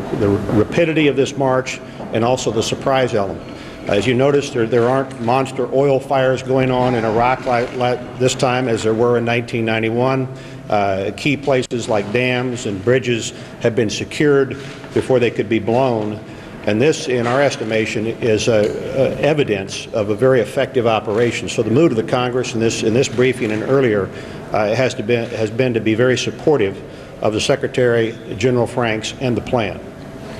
rapidity of this march and also the surprise element. As you notice, there aren't monster oil fires going on in Iraq like this time as there were in 1991. Key places like dams and bridges have been secured before they could be blown. And this, in our estimation, is evidence of a very effective operation. So the mood of the Congress in this briefing and earlier has been to be very supportive of the Secretary General Franks and the plan.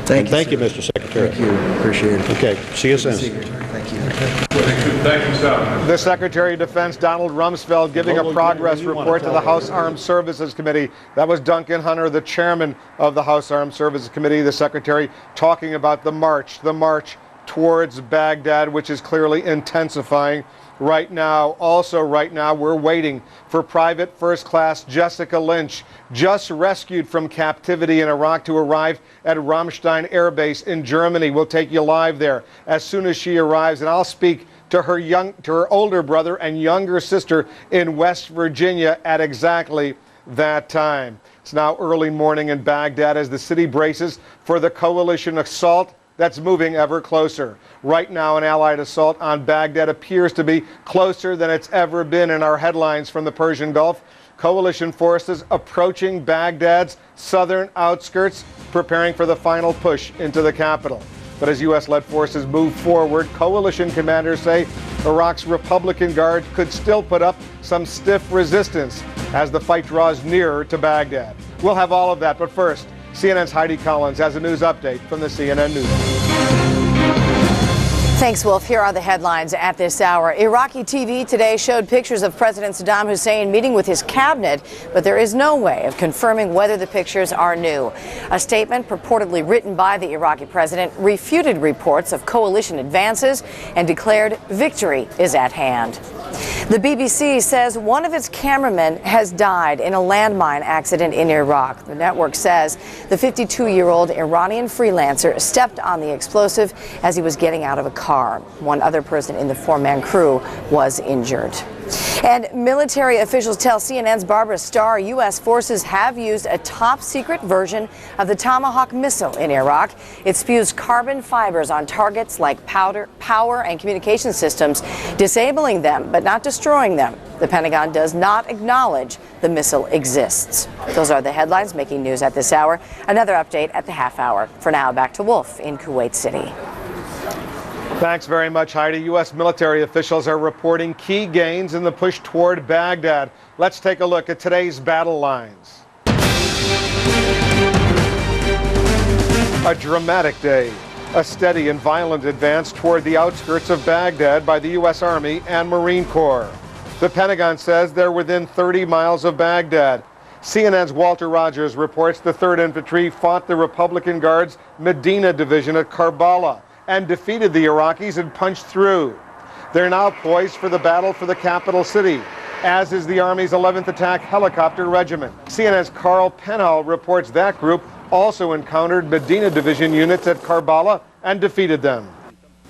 Thank you, Mr. Secretary. Thank you. Appreciate it. Okay. See you soon. Thank you. Thank you, sir. The Secretary of Defense, Donald Rumsfeld, giving a progress report to the House Armed Services Committee. That was Duncan Hunter, the chairman of the House Armed Services Committee, the Secretary talking about the march towards Baghdad, which is clearly intensifying right now. Also right now, we're waiting for Private First Class Jessica Lynch, just rescued from captivity in Iraq, to arrive at Ramstein Air Base in Germany. We'll take you live there as soon as she arrives, and I'll speak to her older brother and younger sister in West Virginia at exactly that time. It's now early morning in Baghdad as the city braces for the coalition assault that's moving ever closer. Right now, an Allied assault on Baghdad appears to be closer than it's ever been in our headlines from the Persian Gulf. Coalition forces approaching Baghdad's southern outskirts, preparing for the final push into the capital. But as U.S.-led forces move forward, coalition commanders say Iraq's Republican Guard could still put up some stiff resistance as the fight draws nearer to Baghdad. We'll have all of that, but first, CNN's Heidi Collins has a news update from the CNN Newsroom. Thanks, Wolf. Here are the headlines at this hour. Iraqi TV today showed pictures of President Sadaam Hussein meeting with his cabinet, but there is no way of confirming whether the pictures are new. A statement purportedly written by the Iraqi president refuted reports of coalition advances and declared victory is at hand. The BBC says one of its cameramen has died in a landmine accident in Iraq. The network says the 52-year-old Iranian freelancer stepped on the explosive as he was getting out of a car. One other person in the four-man crew was injured. And military officials tell CNN's Barbara Starr U.S. forces have used a top-secret version of the Tomahawk missile in Iraq. It spews carbon fibers on targets like power and communication systems, disabling them but not destroying them. The Pentagon does not acknowledge the missile exists. Those are the headlines making news at this hour. Another update at the half hour. For now, back to Wolf in Kuwait City. Thanks very much, Heidi. U.S. military officials are reporting key gains in the push toward Baghdad. Let's take a look at today's battle lines. A dramatic day. A steady and violent advance toward the outskirts of Baghdad by the U.S. Army and Marine Corps. The Pentagon says they're within 30 miles of Baghdad. CNN's Walter Rogers reports the 3rd Infantry fought the Republican Guard's Medina Division at Karbala and defeated the Iraqis and punched through. They're now poised for the battle for the capital city, as is the Army's 11th Attack Helicopter Regiment. CNN's Carl Penhall reports that group also encountered Medina Division units at Karbala and defeated them.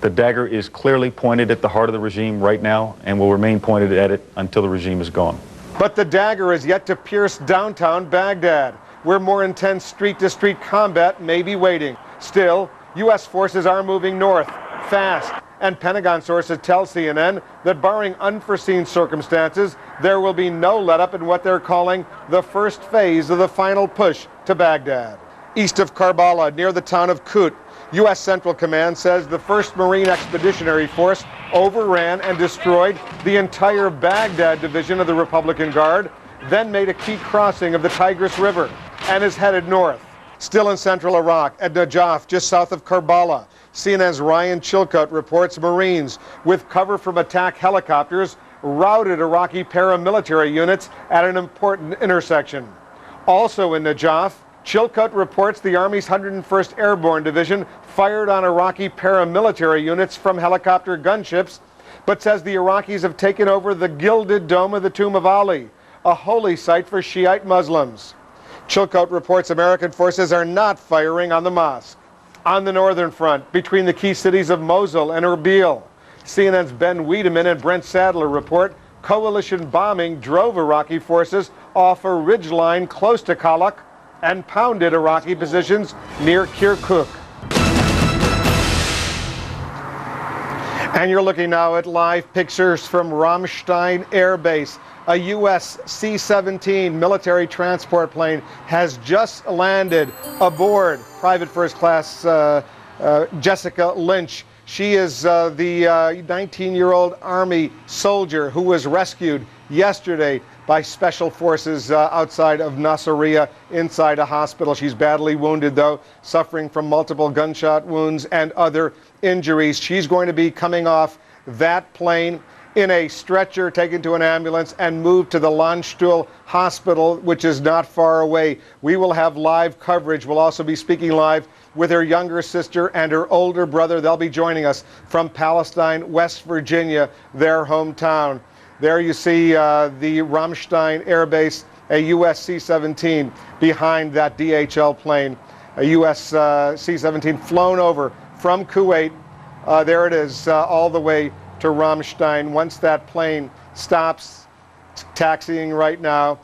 The dagger is clearly pointed at the heart of the regime right now and will remain pointed at it until the regime is gone. But the dagger is yet to pierce downtown Baghdad, where more intense street-to-street combat may be waiting. Still, U.S. forces are moving north, fast, and Pentagon sources tell CNN that barring unforeseen circumstances, there will be no let-up in what they're calling the first phase of the final push to Baghdad. East of Karbala, near the town of Kut, U.S. Central Command says the 1st Marine Expeditionary Force overran and destroyed the entire Baghdad division of the Republican Guard, then made a key crossing of the Tigris River and is headed north. Still in central Iraq, at Najaf, just south of Karbala, CNN's Ryan Chilcutt reports Marines with cover from attack helicopters routed Iraqi paramilitary units at an important intersection. Also in Najaf, Chilcutt reports the Army's 101st Airborne Division fired on Iraqi paramilitary units from helicopter gunships, but says the Iraqis have taken over the gilded dome of the Tomb of Ali, a holy site for Shiite Muslims. Chilcutt reports American forces are not firing on the mosque. On the northern front, between the key cities of Mosul and Erbil, CNN's Ben Wiedemann and Brent Sadler report coalition bombing drove Iraqi forces off a ridgeline close to Kalak and pounded Iraqi positions near Kirkuk. And you're looking now at live pictures from Ramstein Air Base. A U.S. C-17 military transport plane has just landed aboard Private First Class Jessica Lynch. She is the 19-year-old Army soldier who was rescued yesterday by special forces outside of Nasiriyah inside a hospital. She's badly wounded, though, suffering from multiple gunshot wounds and other injuries. She's going to be coming off that plane in a stretcher, taken to an ambulance, and moved to the Landstuhl Hospital, which is not far away. We will have live coverage. We'll also be speaking live with her younger sister and her older brother. They'll be joining us from Palestine, West Virginia, their hometown. There you see the Ramstein Air Base, a U.S. C-17 behind that DHL plane, a U.S. C-17 flown over from Kuwait. There it is, all the way to Ramstein. Once that plane stops taxiing right now,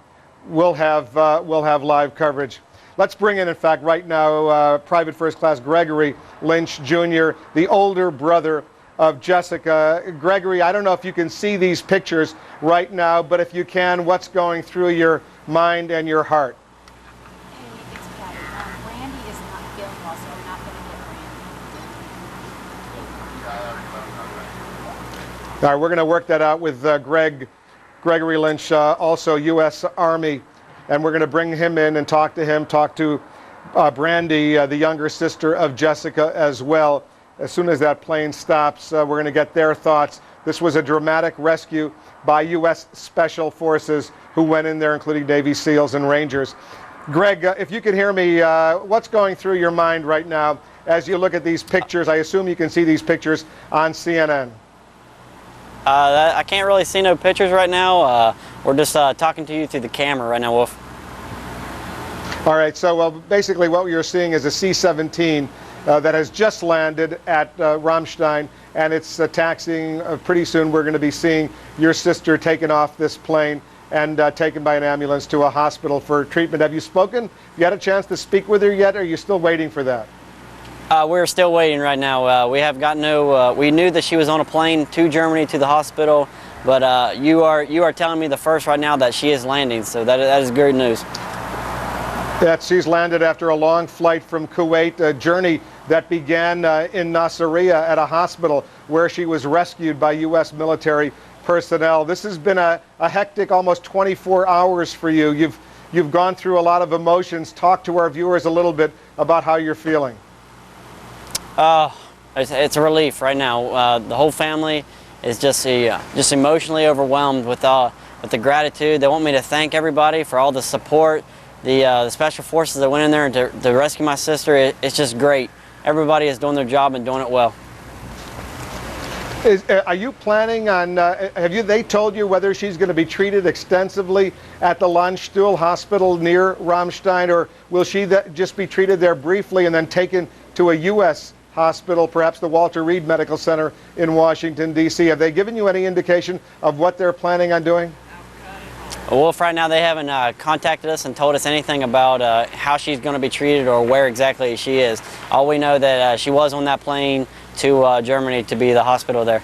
we'll have live coverage. Let's bring in fact, right now, Private First Class Gregory Lynch Jr., the older brother of Jessica. Gregory, I don't know if you can see these pictures right now, but if you can, what's going through your mind and your heart? All right, we're going to work that out with Gregory Lynch, also U.S. Army, and we're going to bring him in and talk to Brandy, the younger sister of Jessica, as well. As soon as that plane stops, we're going to get their thoughts. This was a dramatic rescue by U.S. Special Forces who went in there, including Navy SEALs and Rangers. Greg, if you can hear me, what's going through your mind right now as you look at these pictures? I assume you can see these pictures on CNN. I can't really see no pictures right now. We're just talking to you through the camera right now, Wolf. All right, so basically what you're seeing is a C-17 that has just landed at Ramstein, and it's taxiing. Pretty soon we're going to be seeing your sister taken off this plane and taken by an ambulance to a hospital for treatment. Have you spoken? You had a chance to speak with her yet, or are you still waiting for that? We're still waiting right now. We have got no. We knew that she was on a plane to Germany to the hospital, but you are telling me the first right now that she is landing. So that is good news. That she's landed after a long flight from Kuwait, a journey that began in Nasiriyah at a hospital where she was rescued by U.S. military personnel. This has been a hectic almost 24 hours for you. You've gone through a lot of emotions. Talk to our viewers a little bit about how you're feeling. It's a relief right now. The whole family is just emotionally overwhelmed with the gratitude. They want me to thank everybody for all the support. The special forces that went in there to rescue my sister. It's just great. Everybody is doing their job and doing it well. Are you planning on, they told you whether she's going to be treated extensively at the Landstuhl Hospital near Ramstein, or will she just be treated there briefly and then taken to a U.S. hospital, perhaps the Walter Reed Medical Center in Washington, D.C.? Have they given you any indication of what they're planning on doing? Well, right now they haven't contacted us and told us anything about how she's going to be treated or where exactly she is. All we know that she was on that plane to Germany to be the hospital there.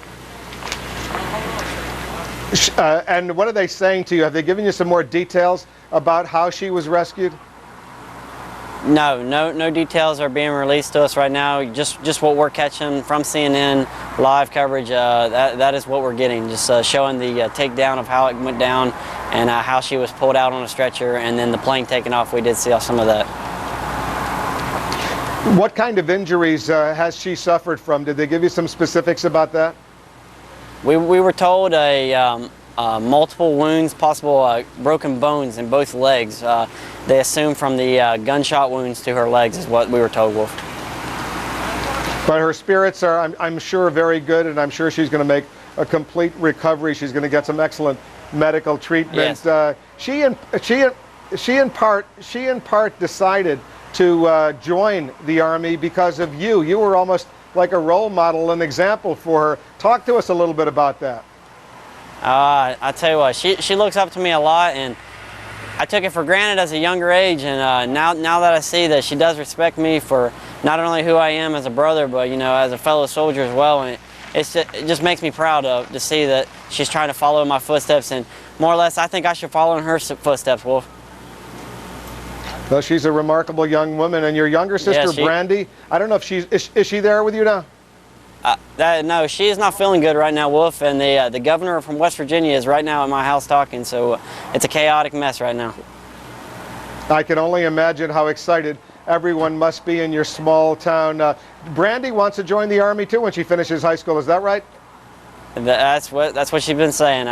And what are they saying to you? Have they given you some more details about how she was rescued? No details are being released to us right now. Just what we're catching from CNN live coverage. That is what we're getting. Just showing the takedown of how it went down and how she was pulled out on a stretcher, and then the plane taking off. We did see some of that. What kind of injuries has she suffered from? Did they give you some specifics about that? We were told multiple wounds, possible broken bones in both legs. They assumed from the gunshot wounds to her legs is what we were told, Wolf. But her spirits are, I'm sure, very good, and I'm sure she's going to make a complete recovery. She's going to get some excellent medical treatment. Yes. She in part decided to join the Army because of you. You were almost like a role model, an example for her. Talk to us a little bit about that. I tell you what, she looks up to me a lot, and I took it for granted as a younger age, and now that I see that she does respect me for not only who I am as a brother, but as a fellow soldier as well, and it just makes me proud to see that she's trying to follow in my footsteps, and more or less I think I should follow in her footsteps, Wolf. Well, she's a remarkable young woman, and your younger sister, Brandy, I don't know if is she there with you now? No, she is not feeling good right now, Wolf, and the governor from West Virginia is right now at my house talking, so it's a chaotic mess right now. I can only imagine how excited everyone must be in your small town. Brandy wants to join the Army too when she finishes high school, is that right? That's what she's been saying.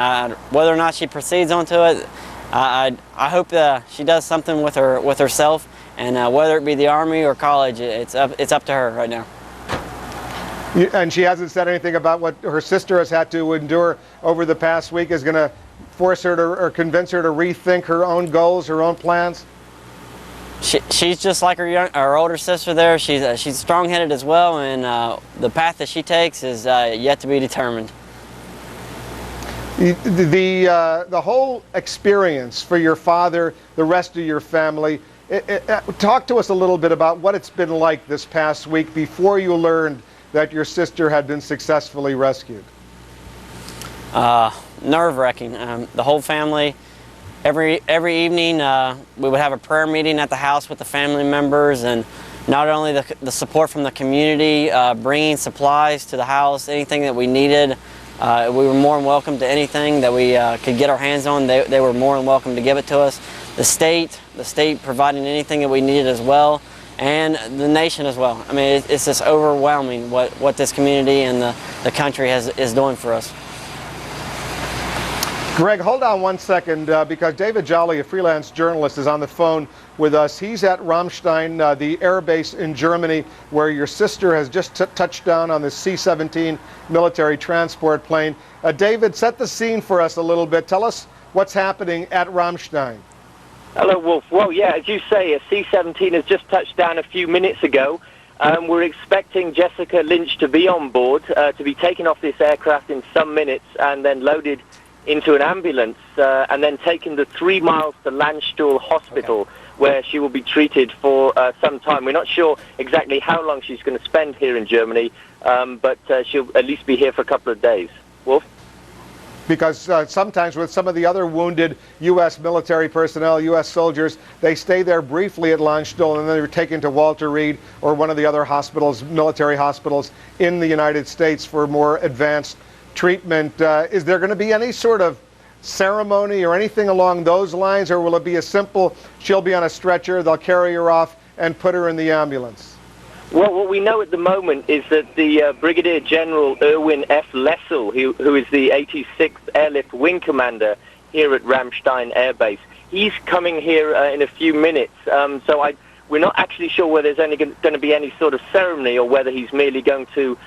Whether or not she proceeds onto it, I hope that she does something with herself, and whether it be the Army or college, it's up to her right now. And she hasn't said anything about what her sister has had to endure over the past week is going to force her to, or convince her to rethink her own goals, her own plans? She's just like her older sister there. She's strong-headed as well, and the path that she takes is yet to be determined. The whole experience for your father, the rest of your family, talk to us a little bit about what it's been like this past week before you learned that your sister had been successfully rescued. Nerve-wracking. The whole family, every evening we would have a prayer meeting at the house with the family members, and not only the support from the community, bringing supplies to the house, anything that we needed. We were more than welcome to anything that we could get our hands on. They were more than welcome to give it to us. The state providing anything that we needed as well, and the nation as well. I mean, it's just overwhelming what this community and the country is doing for us. Greg, hold on one second because David Jolly, a freelance journalist, is on the phone with us. He's at Ramstein, the air base in Germany, where your sister has just touched down on the C-17 military transport plane. David, set the scene for us a little bit. Tell us what's happening at Ramstein. Hello, Wolf. Well, yeah, as you say, a C-17 has just touched down a few minutes ago. We're expecting Jessica Lynch to be on board, to be taken off this aircraft in some minutes and then loaded into an ambulance and then taken the 3 miles to Landstuhl Hospital, where she will be treated for some time. We're not sure exactly how long she's going to spend here in Germany, but she'll at least be here for a couple of days. Wolf? Because sometimes with some of the other wounded U.S. military personnel, U.S. soldiers, they stay there briefly at Landstuhl and then they're taken to Walter Reed or one of the other hospitals, military hospitals in the United States for more advanced treatment. Is there going to be any sort of ceremony or anything along those lines, or will it be a simple, she'll be on a stretcher, they'll carry her off and put her in the ambulance? Well, what we know at the moment is that the Brigadier General Erwin F. Lessel, who is the 86th Airlift Wing Commander here at Ramstein Air Base, he's coming here in a few minutes. So we're not actually sure whether there's going to be any sort of ceremony or whether he's merely going to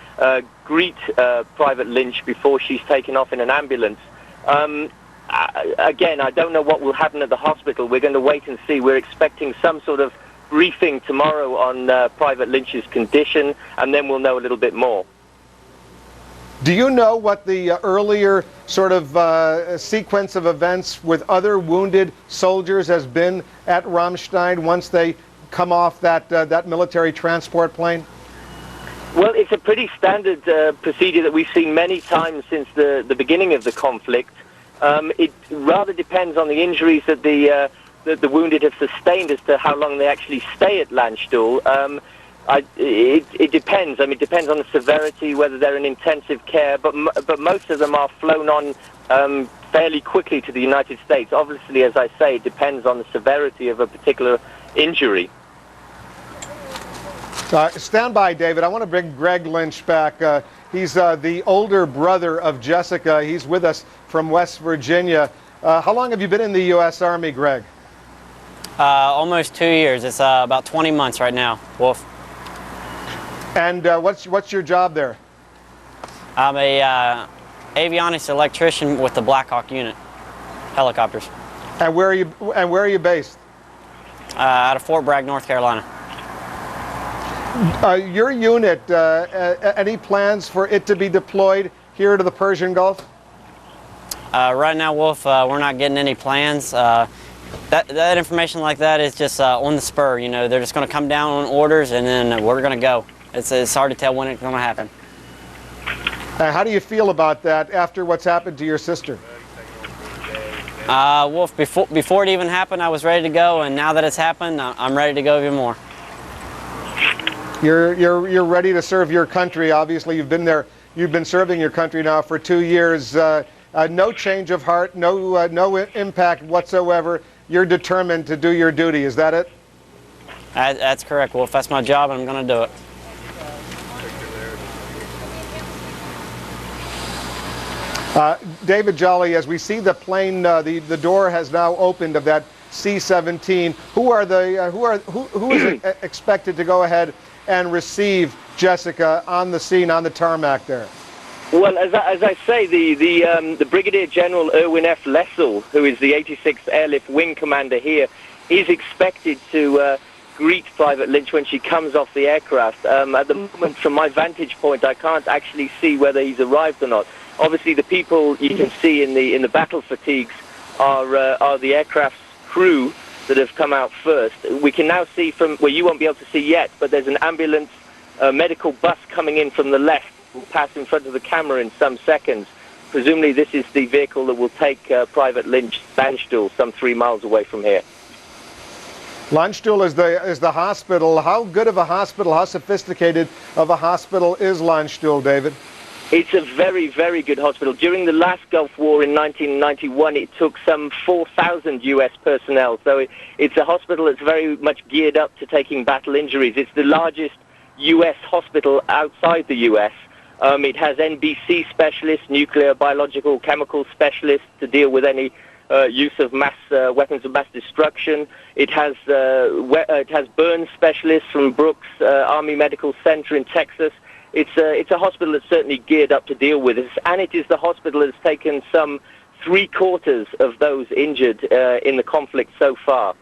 greet Private Lynch before she's taken off in an ambulance. Again, I don't know what will happen at the hospital. We're going to wait and see. We're expecting some sort of briefing tomorrow on Private Lynch's condition, and then we'll know a little bit more. Do you know what the earlier sort of sequence of events with other wounded soldiers has been at Ramstein once they come off that military transport plane? Well, it's a pretty standard procedure that we've seen many times since the beginning of the conflict. It rather depends on the injuries that the wounded have sustained as to how long they actually stay at Landstuhl. It depends. I mean, it depends on the severity, whether they're in intensive care, but most of them are flown on fairly quickly to the United States. Obviously, as I say, it depends on the severity of a particular injury. Stand by, David. I want to bring Greg Lynch back. He's the older brother of Jessica. He's with us from West Virginia. How long have you been in the U.S. Army, Greg? Almost 2 years. It's about 20 months right now, Wolf. And what's your job there? I'm a avionics electrician with the Black Hawk unit, helicopters. And where are you based? Out of Fort Bragg, North Carolina. Your unit, any plans for it to be deployed here to the Persian Gulf? Right now, Wolf, we're not getting any plans. That information like that is just on the spur. You know, they're just going to come down on orders, and then we're going to go. It's hard to tell when it's going to happen. How do you feel about that after what's happened to your sister? Wolf, before it even happened, I was ready to go, and now that it's happened, I'm ready to go even more. You're ready to serve your country. Obviously, you've been there. You've been serving your country now for 2 years. No change of heart, no impact whatsoever. You're determined to do your duty. Is that it? That's correct, Wolf. That's my job, and I'm going to do it. David Jolly, as we see the plane, the door has now opened of that C-17. Who is expected to go ahead and receive Jessica on the scene, on the tarmac there? Well, as I say, the Brigadier General Erwin F. Lessel, who is the 86th Airlift Wing Commander here, is expected to greet Private Lynch when she comes off the aircraft. At the moment, from my vantage point, I can't actually see whether he's arrived or not. Obviously, the people you can see in the battle fatigues are the aircraft's crew that have come out first. We can now see from where you won't be able to see yet, but there's an ambulance, medical bus coming in from the left. Will pass in front of the camera in some seconds. Presumably, this is the vehicle that will take Private Lynch Landstuhl, some 3 miles away from here. Landstuhl is the hospital. How good of a hospital, how sophisticated of a hospital is Landstuhl, David? It's a very, very good hospital. During the last Gulf War in 1991, it took some 4,000 U.S. personnel. So it's a hospital that's very much geared up to taking battle injuries. It's the largest U.S. hospital outside the U.S. It has NBC specialists, nuclear, biological, chemical specialists to deal with any use of weapons of mass destruction. It has burn specialists from Brooks Army Medical Center in Texas. It's a hospital that's certainly geared up to deal with this, and it is the hospital that's taken some 3/4 of those injured in the conflict so far.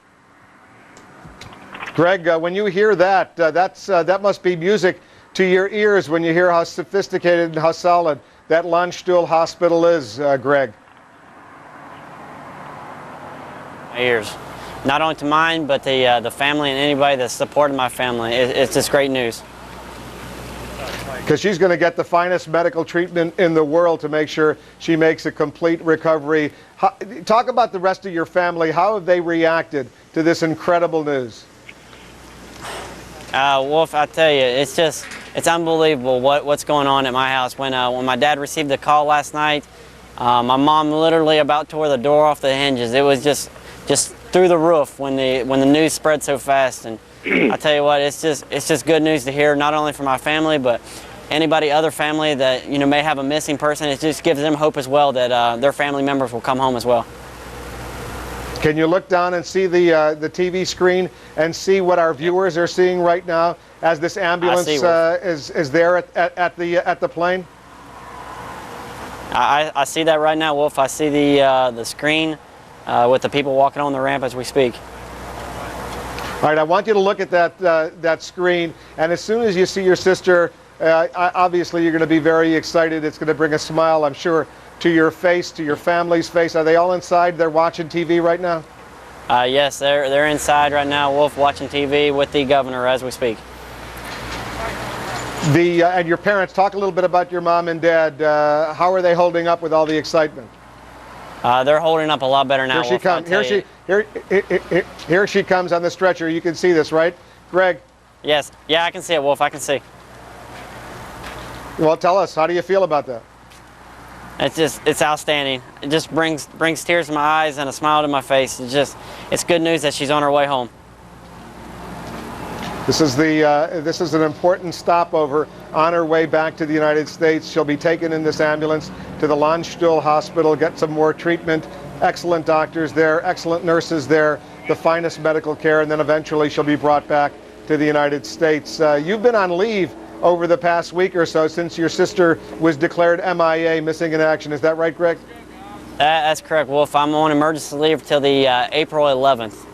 Greg, when you hear that, that must be music to your ears when you hear how sophisticated and how solid that Landstuhl hospital is, Greg. My ears. Not only to mine, but the family and anybody that's supported my family. It's just great news. because she's going to get the finest medical treatment in the world to make sure she makes a complete recovery. Talk about the rest of your family. How have they reacted to this incredible news? Wolf, I tell you, it's unbelievable what's going on at my house. When my dad received the call last night, my mom literally about tore the door off the hinges. It was just through the roof when the news spread so fast. And I tell you what, it's just good news to hear, not only for my family, but other family that may have a missing person. It just gives them hope as well that their family members will come home as well. Can you look down and see the TV screen and see what our viewers are seeing right now as this ambulance is there at the plane? I see that right now, Wolf. I see the screen with the people walking on the ramp as we speak. All right, I want you to look at that screen, and as soon as you see your sister, obviously you're going to be very excited. It's going to bring a smile, I'm sure, to your face, to your family's face. Are they all inside? They're watching TV right now? Yes, they're inside right now, Wolf, watching TV with the governor as we speak. And your parents, talk a little bit about your mom and dad. How are they holding up with all the excitement? They're holding up a lot better now. Here she comes. Here she comes on the stretcher. You can see this, right, Greg? Yes. Yeah, I can see it, Wolf. I can see. Well, tell us, how do you feel about that? It's outstanding. It just brings tears to my eyes and a smile to my face. It's good news that she's on her way home. This is an important stopover on her way back to the United States. She'll be taken in this ambulance to the Landstuhl Hospital, get some more treatment. Excellent doctors there, excellent nurses there, the finest medical care, and then eventually she'll be brought back to the United States. You've been on leave over the past week or so since your sister was declared MIA, missing in action. Is that right, Greg? That's correct, Wolf. I'm on emergency leave till the April 11th.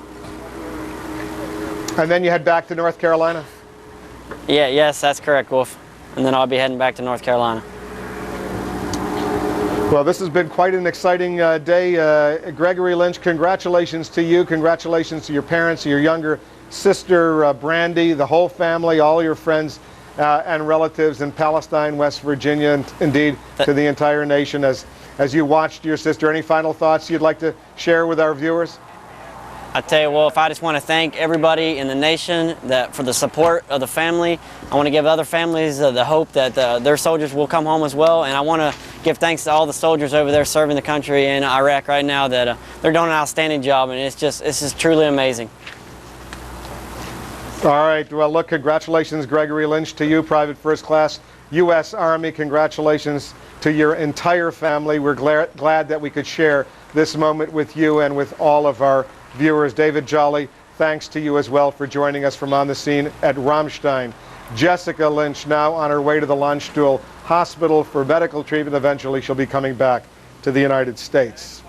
And then you head back to North Carolina? Yes, that's correct, Wolf. And then I'll be heading back to North Carolina. Well, this has been quite an exciting day. Gregory Lynch, congratulations to you. Congratulations to your parents, your younger sister, Brandy, the whole family, all your friends and relatives in Palestine, West Virginia, and indeed to the entire nation as you watched your sister. Any final thoughts you'd like to share with our viewers? I tell you, Wolf, I just want to thank everybody in the nation for the support of the family. I want to give other families the hope that their soldiers will come home as well. And I want to give thanks to all the soldiers over there serving the country in Iraq right now that they're doing an outstanding job, and it's just truly amazing. All right. Well, look, congratulations, Gregory Lynch, to you, Private First Class, U.S. Army. Congratulations to your entire family. We're glad that we could share this moment with you and with all of our viewers. David Jolly, thanks to you as well for joining us from on the scene at Ramstein. Jessica Lynch now on her way to the Landstuhl Hospital for medical treatment. Eventually she'll be coming back to the United States.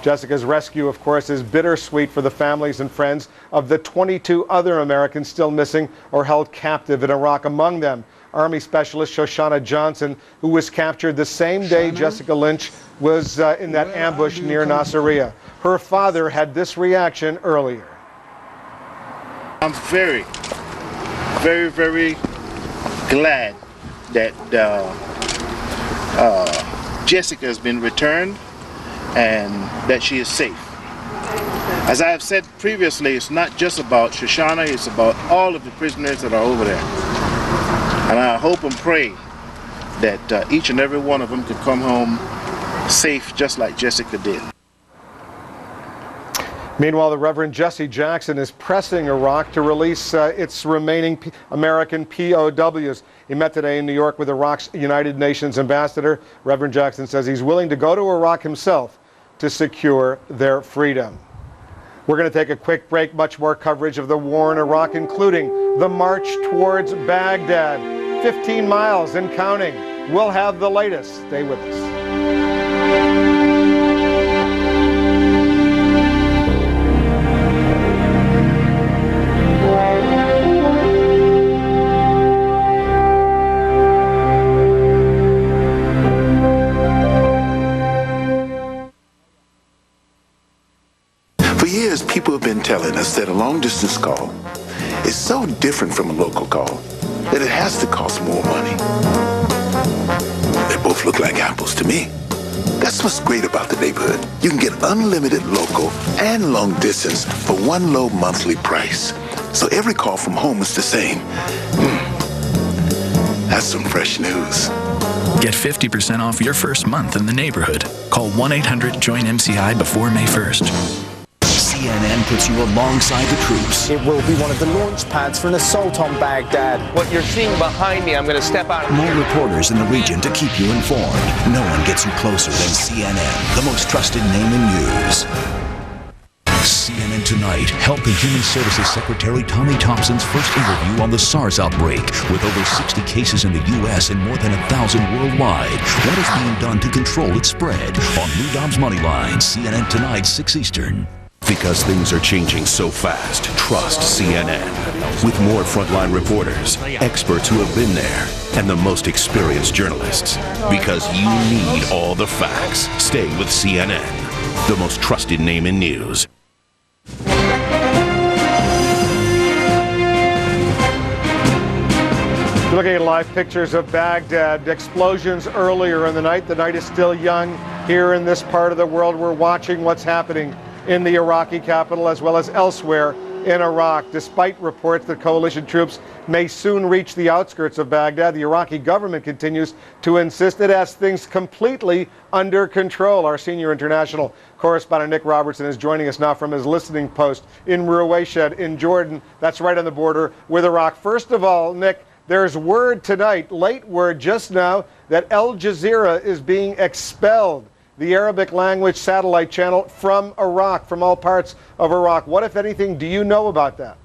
Jessica's rescue, of course, is bittersweet for the families and friends of the 22 other Americans still missing or held captive in Iraq. Among them, Army Specialist Shoshana Johnson, who was captured the same day Jessica Lynch was in that ambush near Nasiriyah. Her father had this reaction earlier. I'm very, very, very glad that Jessica has been returned and that she is safe. As I have said previously, it's not just about Shoshana, it's about all of the prisoners that are over there. And I hope and pray that each and every one of them could come home safe just like Jessica did. Meanwhile, the Reverend Jesse Jackson is pressing Iraq to release its remaining American POWs. He met today in New York with Iraq's United Nations ambassador. Reverend Jackson says he's willing to go to Iraq himself to secure their freedom. We're going to take a quick break. Much more coverage of the war in Iraq, including the march towards Baghdad. 15 miles and counting. We'll have the latest. Stay with us. For years, people have been telling us that a long-distance call is so different from a local call. that it has to cost more money. They both look like apples to me. That's what's great about the neighborhood. You can get unlimited local and long distance for one low monthly price. So every call from home is the same. That's some fresh news. Get 50% off your first month in the neighborhood. Call 1-800-JOIN-MCI before May 1st. CNN puts you alongside the troops. It will be one of the launch pads for an assault on Baghdad. What you're seeing behind me, I'm going to step out. More reporters in the region to keep you informed. No one gets you closer than CNN, the most trusted name in news. CNN Tonight helping Human Services Secretary Tommy Thompson's first interview on the SARS outbreak. With over 60 cases in the U.S. and more than 1,000 worldwide, what is being done to control its spread? On Lou Dobbs Moneyline, CNN Tonight, 6 Eastern. Because things are changing so fast, trust CNN. With more frontline reporters, experts who have been there, and the most experienced journalists. Because you need all the facts. Stay with CNN, the most trusted name in news. Looking at live pictures of Baghdad, explosions earlier in the night. The night is still young here in this part of the world. We're watching what's happening in the Iraqi capital as well as elsewhere in Iraq. Despite reports that coalition troops may soon reach the outskirts of Baghdad, the Iraqi government continues to insist it has things completely under control. Our senior international correspondent Nick Robertson is joining us now from his listening post in Ruwayshed in Jordan. That's right on the border with Iraq. First of all, Nick, there's word tonight, late word just now, that Al Jazeera is being expelled, the Arabic language satellite channel, from Iraq, from all parts of Iraq. What, if anything, do you know about that?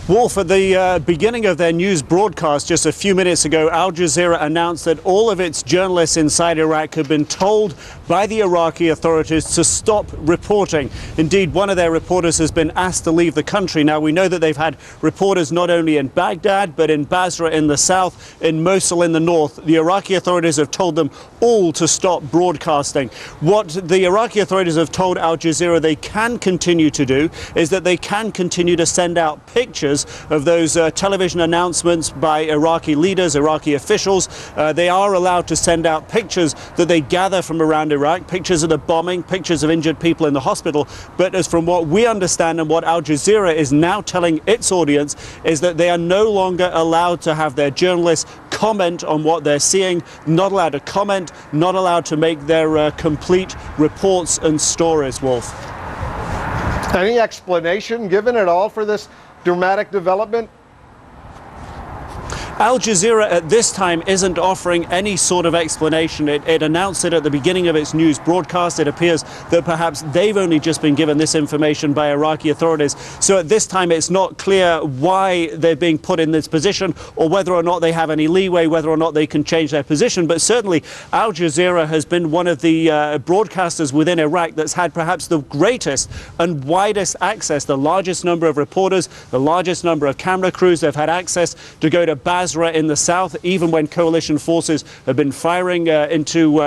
Wolf, at the beginning of their news broadcast just a few minutes ago, Al Jazeera announced that all of its journalists inside Iraq had been told by the Iraqi authorities to stop reporting. Indeed, one of their reporters has been asked to leave the country. Now, we know that they've had reporters not only in Baghdad, but in Basra in the south, in Mosul in the north. The Iraqi authorities have told them all to stop broadcasting. What the Iraqi authorities have told Al Jazeera they can continue to do is that they can continue to send out pictures of those television announcements by Iraqi leaders, Iraqi officials. They are allowed to send out pictures that they gather from around Iraq, pictures of the bombing, pictures of injured people in the hospital. But as from what we understand and what Al Jazeera is now telling its audience is that they are no longer allowed to have their journalists comment on what they're seeing, not allowed to comment, not allowed to make their complete reports and stories, Wolf. Any explanation given at all for this dramatic development? Al Jazeera at this time isn't offering any sort of explanation. It announced it at the beginning of its news broadcast. It appears that perhaps they've only just been given this information by Iraqi authorities. So at this time it's not clear why they're being put in this position or whether or not they have any leeway, whether or not they can change their position. But certainly Al Jazeera has been one of the broadcasters within Iraq that's had perhaps the greatest and widest access, the largest number of reporters, the largest number of camera crews. They've had access to go to Basra in the south, even when coalition forces have been firing into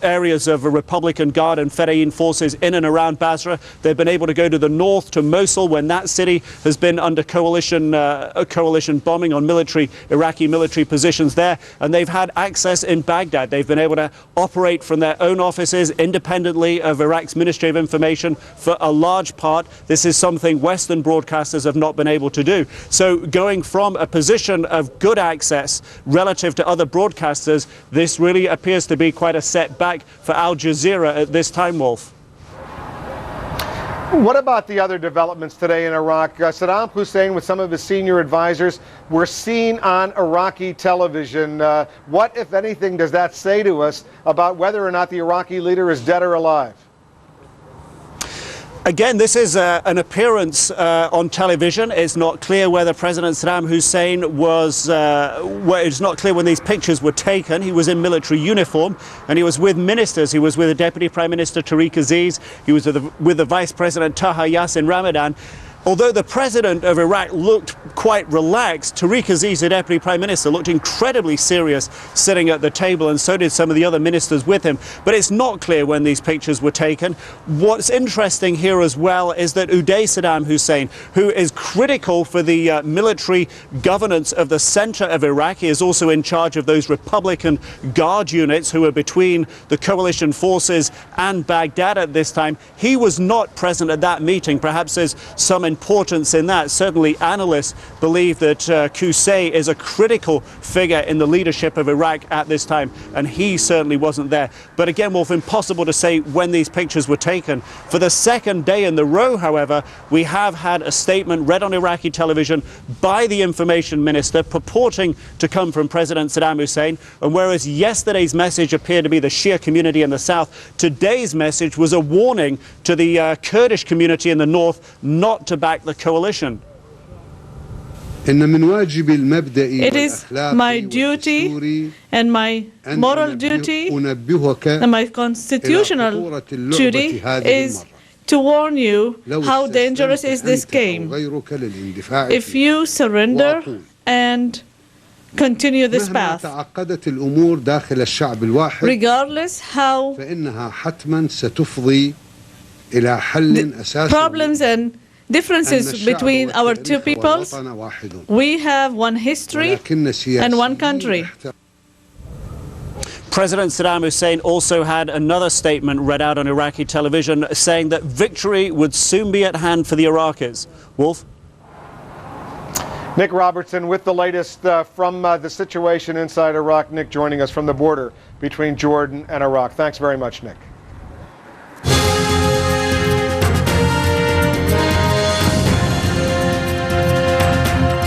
areas of Republican Guard and Fedayeen forces in and around Basra. They've been able to go to the north, to Mosul, when that city has been under coalition bombing on Iraqi military positions there. And they've had access in Baghdad. They've been able to operate from their own offices independently of Iraq's Ministry of Information for a large part. This is something Western broadcasters have not been able to do. So going from a position of good access relative to other broadcasters, this really appears to be quite a setback for Al Jazeera at this time, Wolf. What about the other developments today in Iraq? Sadaam Hussein with some of his senior advisors were seen on Iraqi television. What, if anything, does that say to us about whether or not the Iraqi leader is dead or alive? Again, this is an appearance on television. It's not clear whether President Sadaam Hussein was, it's not clear when these pictures were taken. He was in military uniform and he was with ministers. He was with the Deputy Prime Minister Tariq Aziz. He was with the Vice President Taha Yassin Ramadan. Although the president of Iraq looked quite relaxed, Tariq Aziz, the deputy prime minister, looked incredibly serious sitting at the table, and so did some of the other ministers with him. But it's not clear when these pictures were taken. What's interesting here as well is that Uday Sadaam Hussein, who is critical for the military governance of the center of Iraq, he is also in charge of those Republican Guard units who are between the coalition forces and Baghdad at this time. He was not present at that meeting. Perhaps there's some importance in that. Certainly analysts believe that Qusay is a critical figure in the leadership of Iraq at this time, and he certainly wasn't there. But again, Wolf, impossible to say when these pictures were taken. For the second day in the row, however, we have had a statement read on Iraqi television by the information minister purporting to come from President Saddam Hussein. And whereas yesterday's message appeared to be the Shia community in the south, today's message was a warning to the Kurdish community in the north not to back the coalition. It is my duty and my moral duty and my constitutional duty is to warn you how dangerous is this game. If you surrender and continue this path, regardless how the problems and differences between our two peoples, we have one history and one country. President Saddam Hussein also had another statement read out on Iraqi television saying that victory would soon be at hand for the Iraqis. Wolf? Nick Robertson with the latest from the situation inside Iraq. Nick joining us from the border between Jordan and Iraq. Thanks very much, Nick.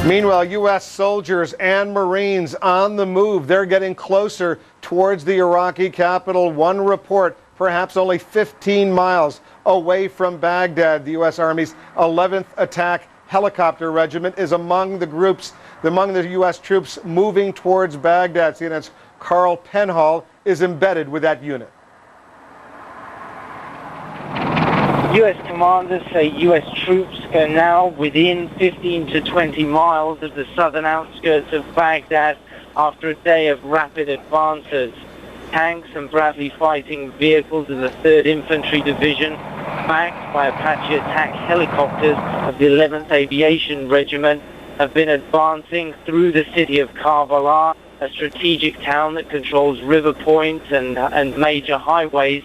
Meanwhile, U.S. soldiers and Marines on the move. They're getting closer towards the Iraqi capital. One report, perhaps only 15 miles away from Baghdad. The U.S. Army's 11th Attack Helicopter Regiment is among the U.S. troops moving towards Baghdad. CNN's Carl Penhall is embedded with that unit. U.S. commanders say U.S. troops are now within 15 to 20 miles of the southern outskirts of Baghdad after a day of rapid advances. Tanks and Bradley fighting vehicles of the 3rd Infantry Division, backed by Apache attack helicopters of the 11th Aviation Regiment, have been advancing through the city of Karbala, a strategic town that controls river points and major highways,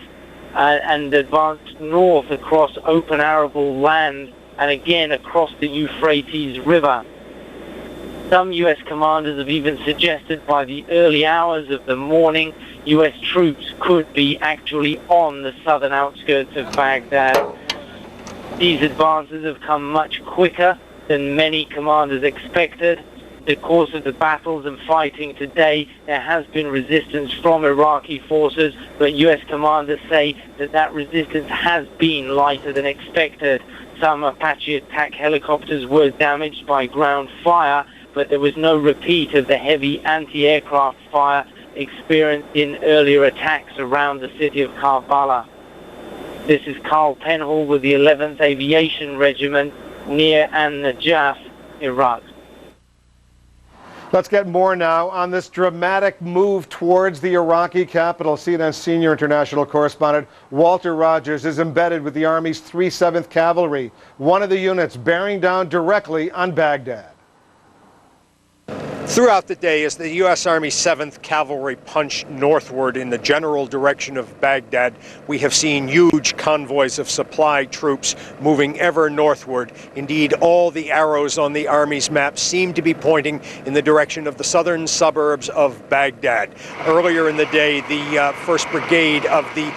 and advanced north across open arable land and again across the Euphrates River. Some U.S. commanders have even suggested by the early hours of the morning U.S. troops could be actually on the southern outskirts of Baghdad. These advances have come much quicker than many commanders expected. In the course of the battles and fighting today, there has been resistance from Iraqi forces, but U.S. commanders say that that resistance has been lighter than expected. Some Apache attack helicopters were damaged by ground fire, but there was no repeat of the heavy anti-aircraft fire experienced in earlier attacks around the city of Karbala. This is Carl Penhall with the 11th Aviation Regiment near An-Najaf, Iraq. Let's get more now on this dramatic move towards the Iraqi capital. CNN senior international correspondent Walter Rogers is embedded with the Army's 307th Cavalry, one of the units bearing down directly on Baghdad. Throughout the day, as the U.S. Army 7th Cavalry punched northward in the general direction of Baghdad, we have seen huge convoys of supply troops moving ever northward. Indeed, all the arrows on the Army's map seem to be pointing in the direction of the southern suburbs of Baghdad. Earlier in the day, the 1st Brigade of the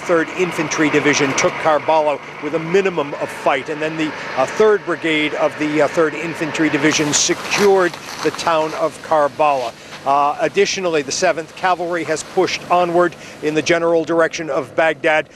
3rd Infantry Division took Karbala with a minimum of fight, and then the 3rd Brigade of the 3rd Infantry Division secured the town of Karbala. Additionally, the 7th Cavalry has pushed onward in the general direction of Baghdad.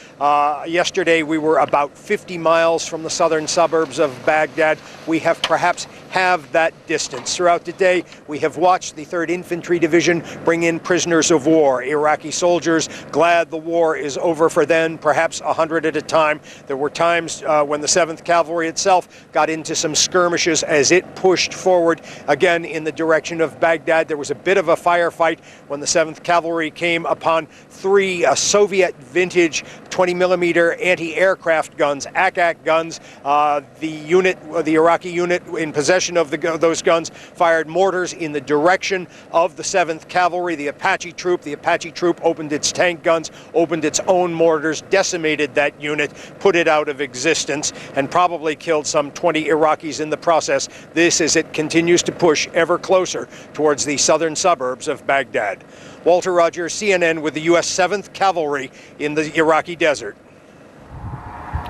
Yesterday, we were about 50 miles from the southern suburbs of Baghdad. We have perhaps have that distance. Throughout the day, we have watched the 3rd Infantry Division bring in prisoners of war, Iraqi soldiers, glad the war is over for them, perhaps 100 at a time. There were times when the 7th Cavalry itself got into some skirmishes as it pushed forward again in the direction of Baghdad. There was a bit of a firefight when the 7th Cavalry came upon 3 Soviet vintage 20mm anti-aircraft guns, AK guns. The Iraqi unit in possession of those guns fired mortars in the direction of the 7th Cavalry. The Apache troop opened its tank guns, opened its own mortars, decimated that unit, put it out of existence, and probably killed some 20 Iraqis in the process. This as it continues to push ever closer towards the southern suburbs of Baghdad. Walter Rogers, CNN, with the U.S. 7th Cavalry in the Iraqi desert.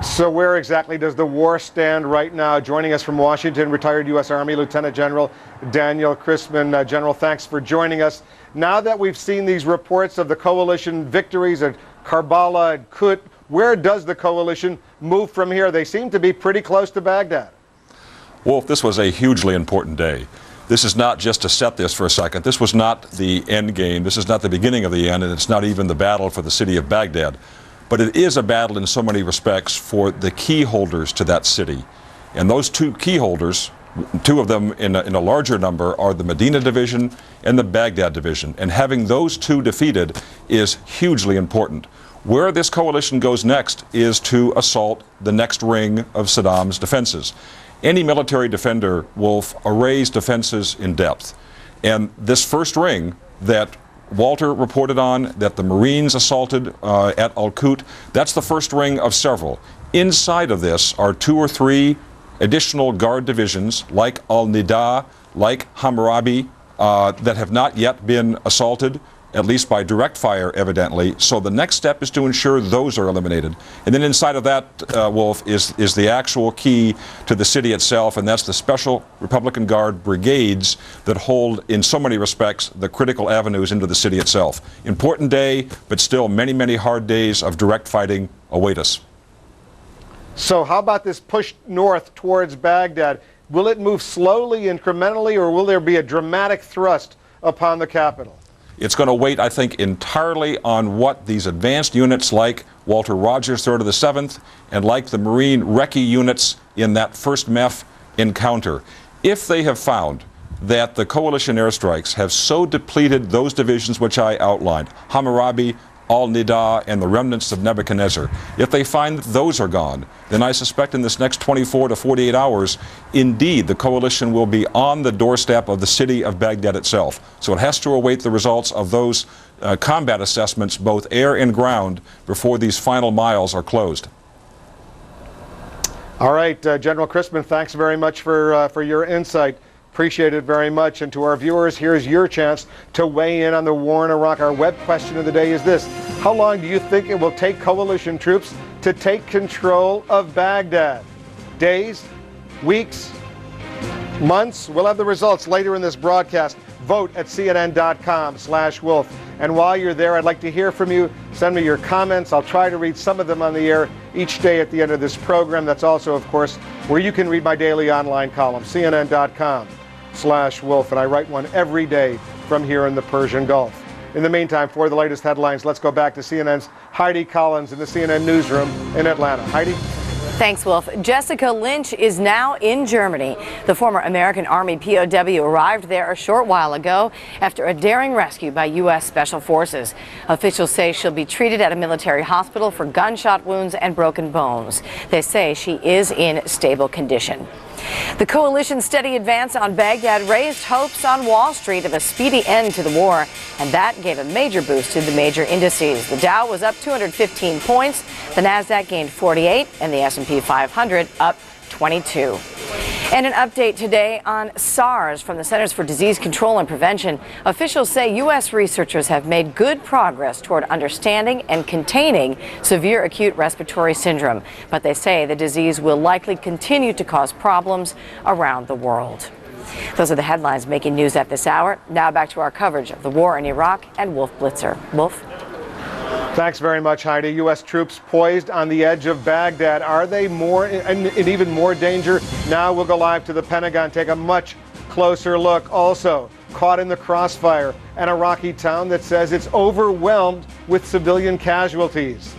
So where exactly does the war stand right now? Joining us from Washington, retired U.S. Army Lieutenant General Daniel Christman. General, thanks for joining us. Now that we've seen these reports of the coalition victories at Karbala and Kut, where does the coalition move from here? They seem to be pretty close to Baghdad. Wolf, this was a hugely important day. This is not just to set this for a second. This was not the end game. This is not the beginning of the end, and it's not even the battle for the city of Baghdad. But it is a battle in so many respects for the key holders to that city. And those 2 key holders, 2 of them in a larger number, are the Medina Division and the Baghdad Division. And having those 2 defeated is hugely important. Where this coalition goes next is to assault the next ring of Saddam's defenses. Any military defender, Wolf, arrays defenses in depth. And this first ring that Walter reported on, that the Marines assaulted at Al-Kut, that's the first ring of several. Inside of this are 2 or 3 additional guard divisions like Al-Nida, like Hammurabi, that have not yet been assaulted, at least by direct fire, evidently. So the next step is to ensure those are eliminated. And then inside of that, Wolf, is the actual key to the city itself, and that's the Special Republican Guard brigades that hold, in so many respects, the critical avenues into the city itself. Important day, but still many, many hard days of direct fighting await us. So how about this push north towards Baghdad? Will it move slowly, incrementally, or will there be a dramatic thrust upon the capital? It's going to wait, I think, entirely on what these advanced units like Walter Rogers, 3rd of the 7th, and like the Marine Recce units in that first MEF encounter. If they have found that the coalition airstrikes have so depleted those divisions which I outlined, Hammurabi, Al-Nida, and the remnants of Nebuchadnezzar, if they find that those are gone, then I suspect in this next 24 to 48 hours, indeed, the coalition will be on the doorstep of the city of Baghdad itself. So it has to await the results of those combat assessments, both air and ground, before these final miles are closed. All right, General Christman, thanks very much for your insight. Appreciate it very much. And to our viewers, here's your chance to weigh in on the war in Iraq. Our web question of the day is this: how long do you think it will take coalition troops to take control of Baghdad? Days? Weeks? Months? We'll have the results later in this broadcast. Vote at cnn.com/Wolf. And while you're there, I'd like to hear from you. Send me your comments. I'll try to read some of them on the air each day at the end of this program. That's also, of course, where you can read my daily online column, cnn.com/Wolf. And I write one every day from here in the Persian Gulf. In the meantime, for the latest headlines, let's go back to CNN's Heidi Collins in the CNN newsroom in Atlanta. Heidi? Thanks, Wolf. Jessica Lynch is now in Germany. The former American Army POW arrived there a short while ago after a daring rescue by U.S. Special Forces. Officials say she'll be treated at a military hospital for gunshot wounds and broken bones. They say she is in stable condition. The coalition's steady advance on Baghdad raised hopes on Wall Street of a speedy end to the war, and that gave a major boost to the major indices. The Dow was up 215 points, the Nasdaq gained 48, and the S&P 500 up 22. And an update today on SARS from the Centers for Disease Control and Prevention. Officials say U.S. researchers have made good progress toward understanding and containing severe acute respiratory syndrome. But they say the disease will likely continue to cause problems around the world. Those are the headlines making news at this hour. Now back to our coverage of the war in Iraq and Wolf Blitzer. Wolf? Thanks very much, Heidi. U.S. troops poised on the edge of Baghdad. Are they more in even more danger? Now we'll go live to the Pentagon, take a much closer look. Also, caught in the crossfire, an Iraqi town that says it's overwhelmed with civilian casualties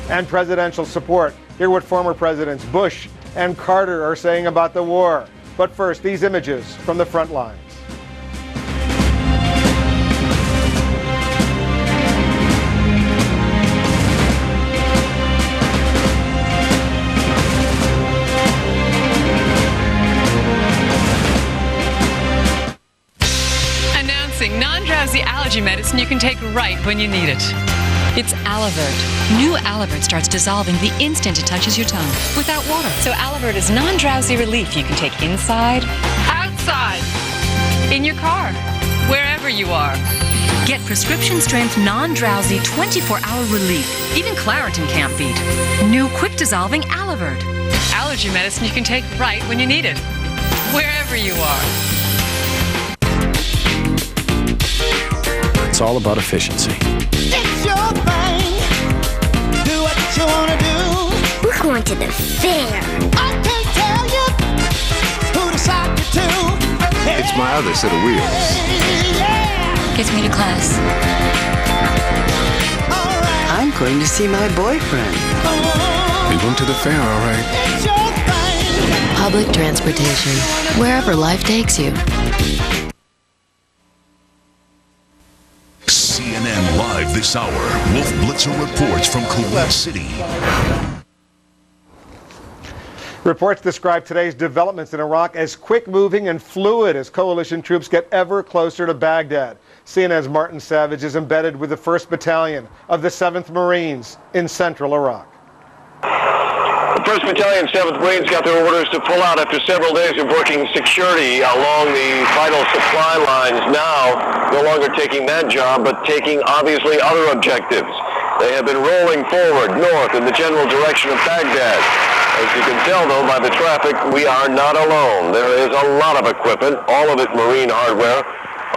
and presidential support. Hear what former presidents Bush and Carter are saying about the war. But first, these images from the front lines. Non-drowsy allergy medicine you can take right when you need it. It's Alavert. New Alavert starts dissolving the instant it touches your tongue, without water. So Alavert is non-drowsy relief you can take inside, outside, in your car, wherever you are. Get prescription-strength, non-drowsy, 24-hour relief. Even Claritin can't beat. New quick-dissolving Alavert. Allergy medicine you can take right when you need it, wherever you are. It's all about efficiency. It's your thing. Do what you want to do. We're going to the fair. I can't tell you who to sock you to. It's my other set of wheels. Gets me to class. I'm going to see my boyfriend. We went to the fair, all right. It's your thing. Public transportation, wherever life takes you. CNN Live this hour. Wolf Blitzer reports from Kuwait City. Reports describe today's developments in Iraq as quick-moving and fluid as coalition troops get ever closer to Baghdad. CNN's Martin Savage is embedded with the 1st Battalion of the 7th Marines in central Iraq. The 1st Battalion, 7th Marines got their orders to pull out after several days of working security along the vital supply lines. Now, no longer taking that job, but taking obviously other objectives. They have been rolling forward north in the general direction of Baghdad. As you can tell, though, by the traffic, we are not alone. There is a lot of equipment, all of it marine hardware,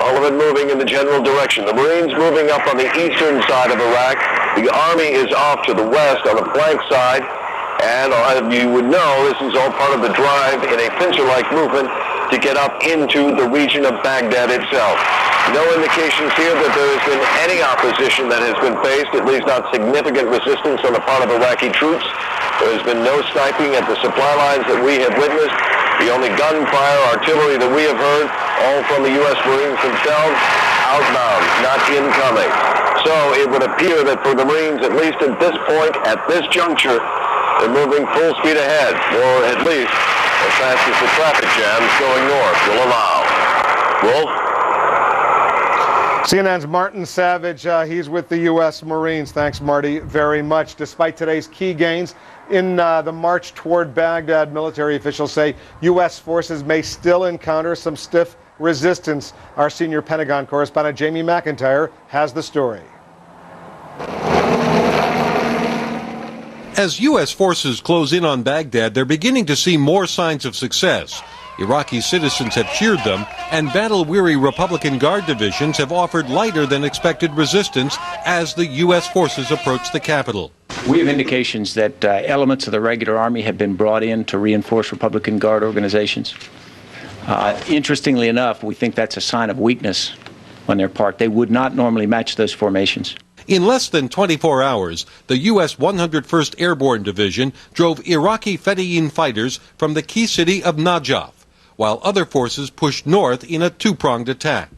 all of it moving in the general direction. The Marines moving up on the eastern side of Iraq. The Army is off to the west on the flank side. And as you would know, this is all part of the drive in a pincer-like movement to get up into the region of Baghdad itself. No indications here that there has been any opposition that has been faced, at least not significant resistance on the part of Iraqi troops. There has been no sniping at the supply lines that we have witnessed. The only gunfire, artillery that we have heard, all from the U.S. Marines themselves, outbound, not incoming. So it would appear that for the Marines, at least at this point, at this juncture, they're moving full speed ahead, or at least as fast as the traffic jams going north will allow. Wolf? CNN's Martin Savage, he's with the U.S. Marines. Thanks, Marty, very much. Despite today's key gains in the march toward Baghdad, military officials say U.S. forces may still encounter some stiff resistance. Our senior Pentagon correspondent Jamie McIntyre has the story. As U.S. forces close in on Baghdad, they're beginning to see more signs of success. Iraqi citizens have cheered them, and battle-weary Republican Guard divisions have offered lighter than expected resistance as the U.S. forces approach the capital. We have indications that elements of the regular Army have been brought in to reinforce Republican Guard organizations. Interestingly enough, we think that's a sign of weakness on their part. They would not normally match those formations. In less than 24 hours, the U.S. 101st Airborne Division drove Iraqi Fedayeen fighters from the key city of Najaf, while other forces pushed north in a two-pronged attack.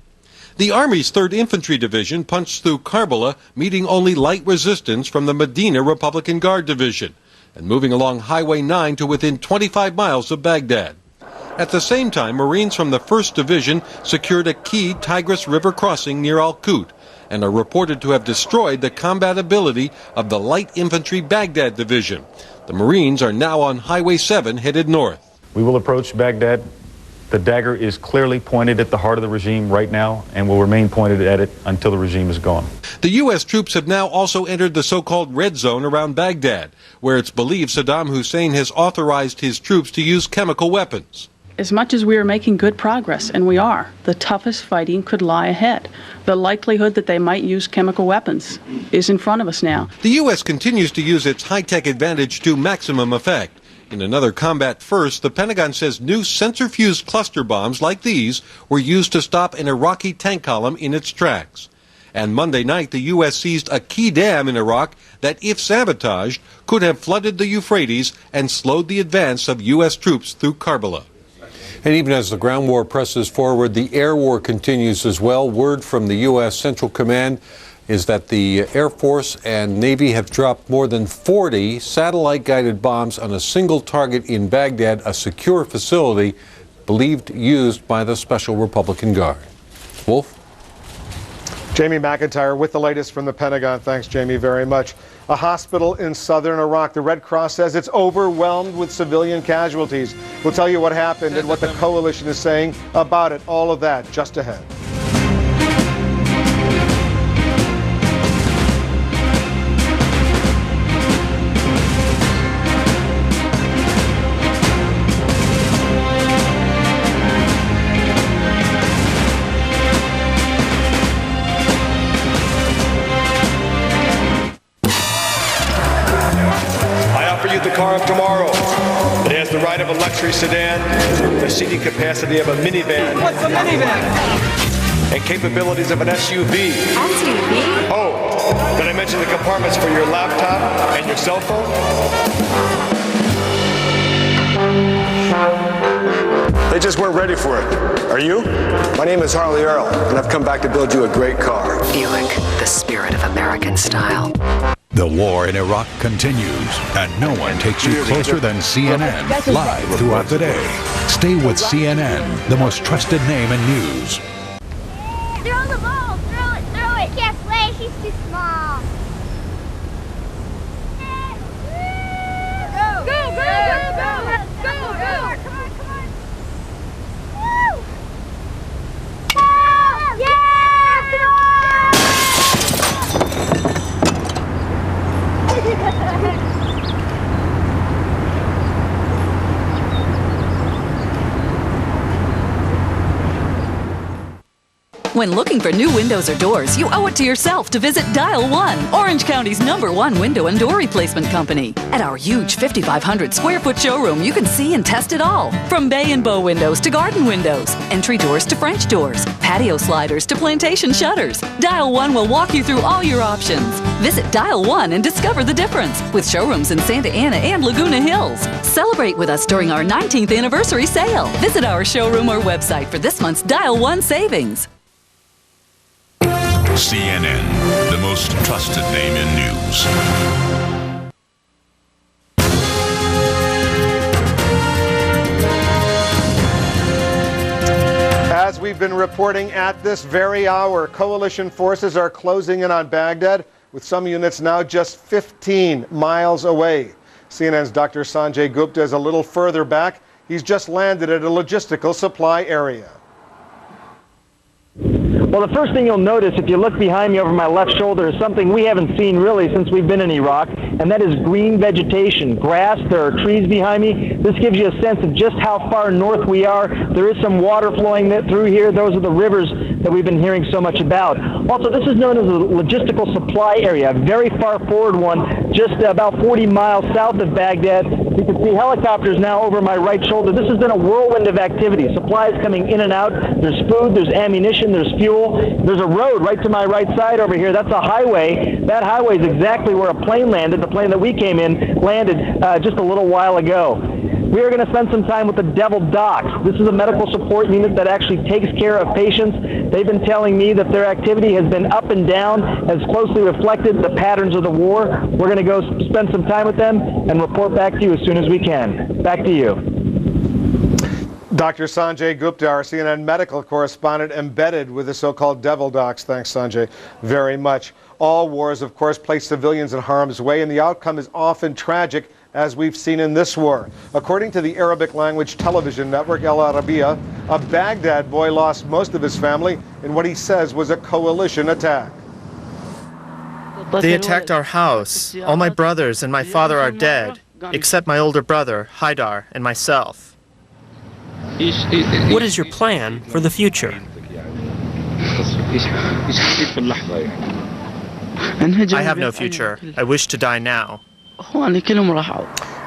The Army's 3rd Infantry Division punched through Karbala, meeting only light resistance from the Medina Republican Guard Division, and moving along Highway 9 to within 25 miles of Baghdad. At the same time, Marines from the 1st Division secured a key Tigris River crossing near Al-Qut, and are reported to have destroyed the combat ability of the Light Infantry Baghdad Division. The Marines are now on Highway 7 headed north. We will approach Baghdad. The dagger is clearly pointed at the heart of the regime right now and will remain pointed at it until the regime is gone. The U.S. troops have now also entered the so-called red zone around Baghdad, where it's believed Sadaam Hussein has authorized his troops to use chemical weapons. as much as we are making good progress, and we are, the toughest fighting could lie ahead. The likelihood that they might use chemical weapons is in front of us now. The U.S. continues to use its high-tech advantage to maximum effect. In another combat first, the Pentagon says new sensor-fused cluster bombs like these were used to stop an Iraqi tank column in its tracks. And Monday night, the U.S. seized a key dam in Iraq that, if sabotaged, could have flooded the Euphrates and slowed the advance of U.S. troops through Karbala. And even as the ground war presses forward, the air war continues as well. Word from the U.S. Central Command is that the Air Force and Navy have dropped more than 40 satellite-guided bombs on a single target in Baghdad, a secure facility believed used by the Special Republican Guard. Wolf? Jamie McIntyre with the latest from the Pentagon. Thanks, Jamie, very much. A hospital in southern Iraq. The Red Cross says it's overwhelmed with civilian casualties. We'll tell you what happened and what the coalition is saying about it. All of that just ahead. Sedan, the seating capacity of a minivan. What's a minivan? And capabilities of an SUV. SUV? Oh, did I mention the compartments for your laptop and your cell phone? They just weren't ready for it. Are you? My name is Harley Earl, and I've come back to build you a great car. Buick, the spirit of American style. The war in Iraq continues, and no one takes you closer than CNN, live throughout the day. Stay with CNN, the most trusted name in news. Throw the ball! Throw it! Can't play, she's too small. Go! Go! Go! Go! Go! Come on! Come on! Woo! Yeah! Come on! When looking for new windows or doors, you owe it to yourself to visit Dial 1, Orange County's #1 window and door replacement company. At our huge 5,500 square foot showroom, you can see and test it all. From bay and bow windows to garden windows, entry doors to French doors, patio sliders to plantation shutters. Dial 1 will walk you through all your options. Visit Dial 1 and discover the difference with showrooms in Santa Ana and Laguna Hills. Celebrate with us during our 19th anniversary sale. Visit our showroom or website for this month's Dial 1 savings. CNN, the most trusted name in news. As we've been reporting at this very hour, coalition forces are closing in on Baghdad, with some units now just 15 miles away. CNN's Dr. Sanjay Gupta is a little further back. He's just landed at a logistical supply area. Well, the first thing you'll notice if you look behind me over my left shoulder is something we haven't seen really since we've been in Iraq, and that is green vegetation, grass. There are trees behind me. This gives you a sense of just how far north we are. There is some water flowing through here. Those are the rivers that we've been hearing so much about. Also, this is known as a logistical supply area, a very far forward one, just about 40 miles south of Baghdad. You can see helicopters now over my right shoulder. This has been a whirlwind of activity. Supplies coming in and out. There's food, there's ammunition, there's fuel. There's a road right to my right side over here. That's a highway. That highway is exactly where a plane landed. The plane that we came in landed just a little while ago. We are going to spend some time with the Devil Docs. This is a medical support unit that actually takes care of patients. They've been telling me that their activity has been up and down, has closely reflected the patterns of the war. We're going to go spend some time with them and report back to you as soon as we can. Back to you. Dr. Sanjay Gupta, our CNN medical correspondent, embedded with the so-called Devil Docs. Thanks, Sanjay, very much. All wars, of course, place civilians in harm's way, and the outcome is often tragic, as we've seen in this war. According to the Arabic language television network Al Arabiya, a Baghdad boy lost most of his family in what he says was a coalition attack. They attacked our house. All my brothers and my father are dead, except my older brother, Haidar, and myself. What is your plan for the future? I have no future. I wish to die now.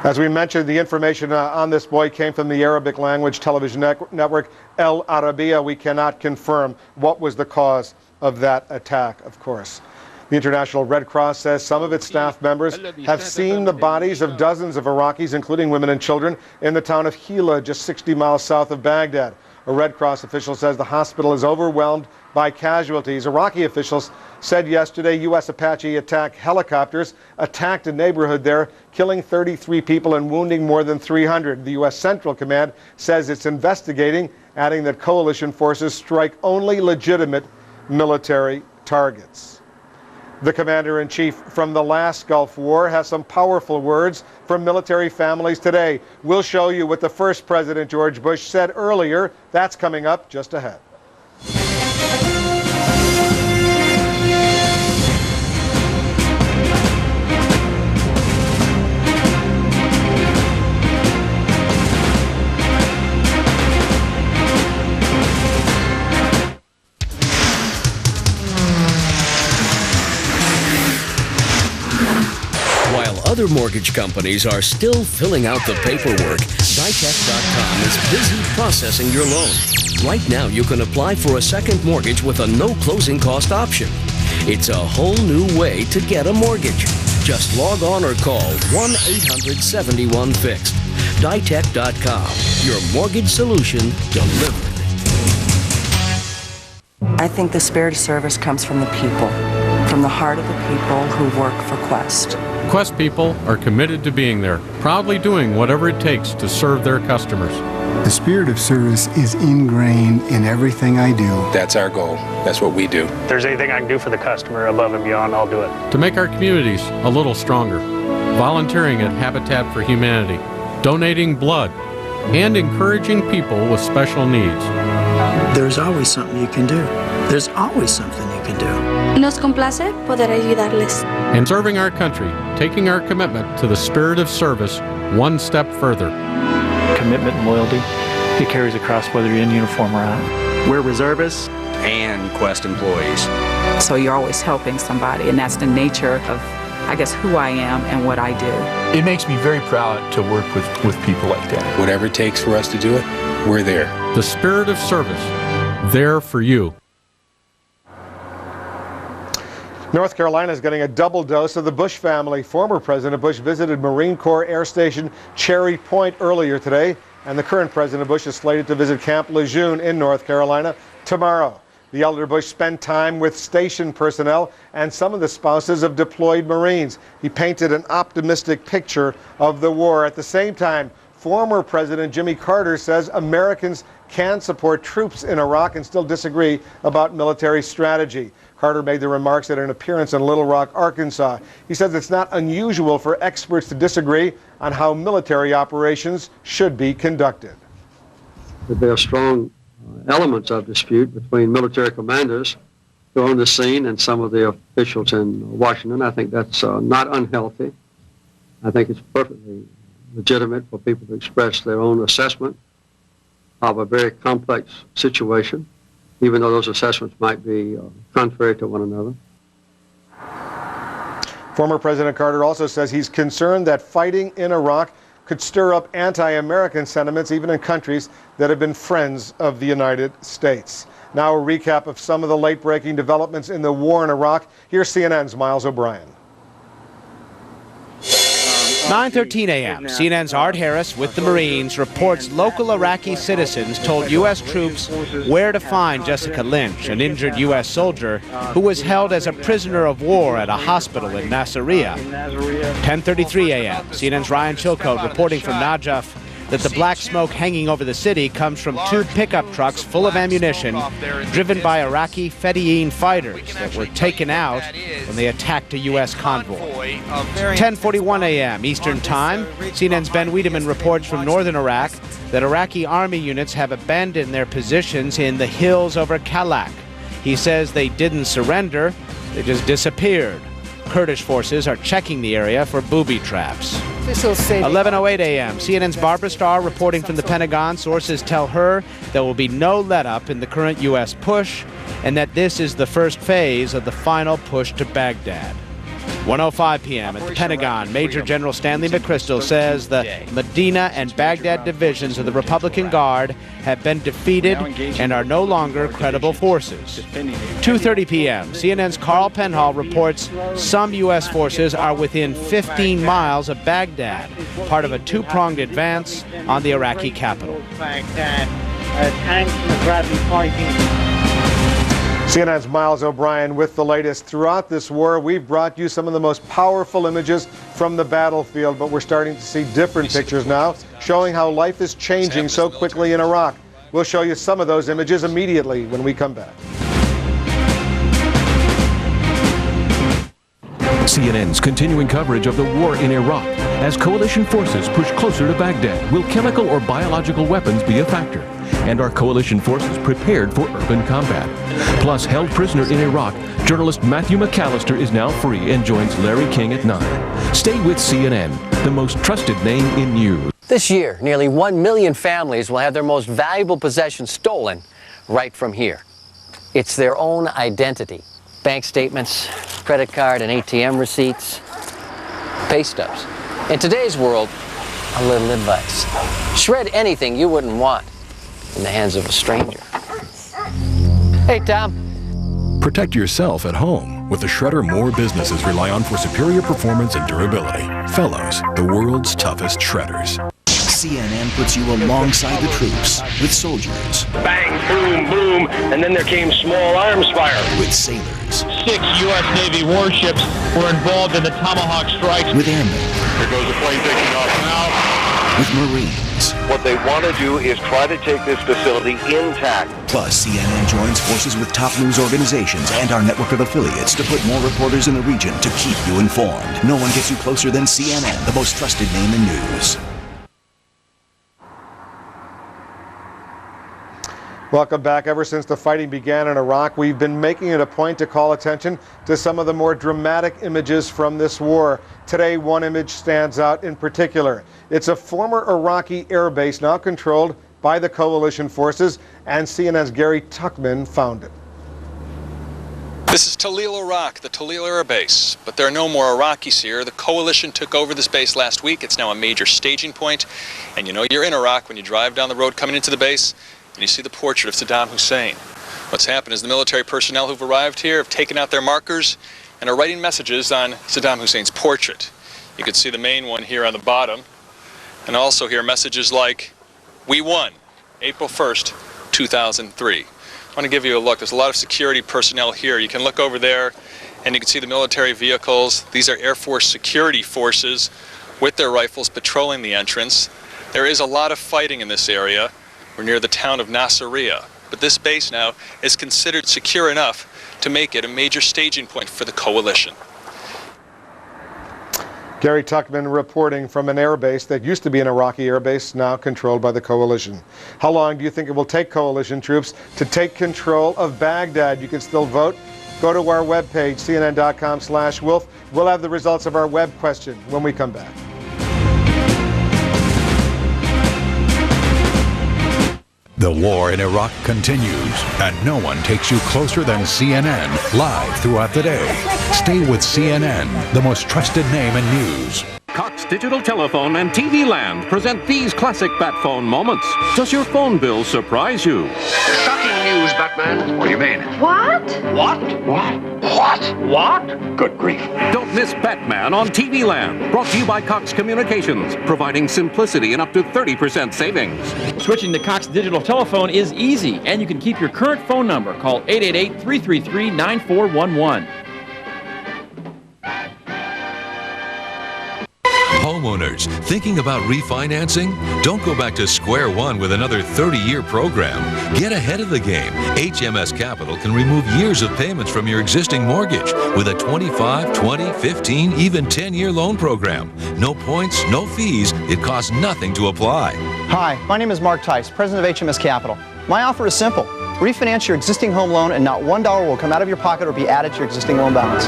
As we mentioned, the information on this boy came from the Arabic language television network El Arabiya. We cannot confirm what was the cause of that attack, of course. The International Red Cross says some of its staff members have seen the bodies of dozens of Iraqis, including women and children, in the town of Hila, just 60 miles south of Baghdad. A Red Cross official says the hospital is overwhelmed by casualties. Iraqi officials said yesterday U.S. Apache attack helicopters attacked a neighborhood there, killing 33 people and wounding more than 300. The U.S. Central Command says it's investigating, adding that coalition forces strike only legitimate military targets. The commander-in-chief from the last Gulf War has some powerful words for military families today. We'll show you what the first President George Bush said earlier. That's coming up just ahead. Other mortgage companies are still filling out the paperwork. Ditech.com is busy processing your loan. Right now, you can apply for a second mortgage with a no closing cost option. It's a whole new way to get a mortgage. Just log on or call 1-800-71-FIXED. Ditech.com, your mortgage solution delivered. I think the spirit of service comes from the people, from the heart of the people who work for Quest. Quest people are committed to being there, proudly doing whatever it takes to serve their customers. The spirit of service is ingrained in everything I do. That's our goal. That's what we do. If there's anything I can do for the customer above and beyond, I'll do it. To make our communities a little stronger, volunteering at Habitat for Humanity, donating blood, and encouraging people with special needs. There's always something you can do. There's always something you can do. Nos complace poder ayudarles. And serving our country, taking our commitment to the spirit of service one step further. Commitment and loyalty, it carries across whether you're in uniform or out. We're reservists and Quest employees. So you're always helping somebody, and that's the nature of, I guess, who I am and what I do. It makes me very proud to work with people like that. Whatever it takes for us to do it, we're there. The spirit of service, there for you. North Carolina is getting a double dose of the Bush family. Former President Bush visited Marine Corps Air Station Cherry Point earlier today, and the current President Bush is slated to visit Camp Lejeune in North Carolina tomorrow. The elder Bush spent time with station personnel and some of the spouses of deployed Marines. He painted an optimistic picture of the war. At the same time, former President Jimmy Carter says Americans can support troops in Iraq and still disagree about military strategy. Carter made the remarks at an appearance in Little Rock, Arkansas. He says it's not unusual for experts to disagree on how military operations should be conducted. There are strong elements of dispute between military commanders who are on the scene and some of the officials in Washington. I think that's not unhealthy. I think it's perfectly legitimate for people to express their own assessment of a very complex situation, even though those assessments might be contrary to one another. Former President Carter also says he's concerned that fighting in Iraq could stir up anti-American sentiments even in countries that have been friends of the United States. Now a recap of some of the late-breaking developments in the war in Iraq. Here's CNN's Miles O'Brien. 9:13 a.m. CNN's Art Harris with the Marines reports local Iraqi citizens told U.S. troops where to find Jessica Lynch, an injured U.S. soldier who was held as a prisoner of war at a hospital in Nasiriyah. 10:33 a.m. CNN's Ryan Chilcote reporting from Najaf that the black smoke hanging over the city comes from two pickup trucks full of ammunition driven by Iraqi Fedayeen fighters that were taken out when they attacked a U.S. convoy. 10:41 a.m. Eastern Time, CNN's Ben Wiedemann reports from northern Iraq that Iraqi army units have abandoned their positions in the hills over Kalak. He says they didn't surrender, they just disappeared. Kurdish forces are checking the area for booby traps. Officials say 11:08 a.m. CNN's Barbara Starr reporting from the Pentagon. Sources tell her there will be no let-up in the current U.S. push and that this is the first phase of the final push to Baghdad. 1:05 p.m. at the Pentagon, Major General Stanley McChrystal says the Medina and Baghdad divisions of the Republican Guard have been defeated and are no longer credible forces. 2:30 p.m., CNN's Carl Penhall reports some U.S. forces are within 15 miles of Baghdad, part of a two-pronged advance on the Iraqi capital. CNN's Miles O'Brien with the latest. Throughout this war, we've brought you some of the most powerful images from the battlefield, but we're starting to see different pictures now, showing how life is changing so quickly in Iraq. We'll show you some of those images immediately when we come back. CNN's continuing coverage of the war in Iraq. As coalition forces push closer to Baghdad, will chemical or biological weapons be a factor? And are coalition forces prepared for urban combat? Plus, held prisoner in Iraq, journalist Matthew McAllister is now free and joins Larry King at 9. Stay with CNN, the most trusted name in news. This year, nearly 1 million families will have their most valuable possessions stolen right from here. It's their own identity. Bank statements, credit card and ATM receipts, pay stubs. In today's world, a little advice. Shred anything you wouldn't want in the hands of a stranger. Hey, Tom. Protect yourself at home with the shredder more businesses rely on for superior performance and durability. Fellows, the world's toughest shredders. CNN puts you alongside the troops with soldiers. Bang, boom, boom, and then there came small arms fire. With sailors. 6 U.S. Navy warships were involved in the Tomahawk strikes. With airmen. Here goes the plane taking off now. With Marines. What they want to do is try to take this facility intact. Plus, CNN joins forces with top news organizations and our network of affiliates to put more reporters in the region to keep you informed. No one gets you closer than CNN, the most trusted name in news. Welcome back. Ever since the fighting began in Iraq, we've been making it a point to call attention to some of the more dramatic images from this war. Today, one image stands out in particular. It's a former Iraqi air base now controlled by the coalition forces, and CNN's Gary Tuckman found it. This is Talil, Iraq, the Talil Air Base. But there are no more Iraqis here. The coalition took over this base last week. It's now a major staging point. And you know you're in Iraq when you drive down the road coming into the base and you see the portrait of Sadaam Hussein. What's happened is the military personnel who've arrived here have taken out their markers and are writing messages on Sadaam Hussein's portrait. You can see the main one here on the bottom, and also here messages like, "We won, April 1st, 2003. I want to give you a look. There's a lot of security personnel here. You can look over there and you can see the military vehicles. These are Air Force security forces with their rifles patrolling the entrance. There is a lot of fighting in this area. We're near the town of Nasiriyah, but this base now is considered secure enough to make it a major staging point for the coalition. Gary Tuckman reporting from an air base that used to be an Iraqi air base, now controlled by the coalition. How long do you think it will take coalition troops to take control of Baghdad? You can still vote. Go to our webpage, cnn.com/Wolf. We'll have the results of our web question when we come back. The war in Iraq continues, and no one takes you closer than CNN, live throughout the day. Stay with CNN, the most trusted name in news. Cox Digital Telephone and TV Land present these classic bat phone moments. Does your phone bill surprise you? Shocking news, Batman. What do you mean? What? What? What? What? What? Good grief. Don't miss Batman on TV Land. Brought to you by Cox Communications, providing simplicity and up to 30% savings. Switching to Cox Digital Telephone is easy, and you can keep your current phone number. Call 888-333-9411. Homeowners, thinking about refinancing? Don't go back to square one with another 30-year program. Get ahead of the game. HMS Capital can remove years of payments from your existing mortgage with a 25, 20, 15, even 10-year loan program. No points, no fees. It costs nothing to apply. Hi, my name is Mark Tice, president of HMS Capital. My offer is simple. Refinance your existing home loan and not $1 will come out of your pocket or be added to your existing loan balance.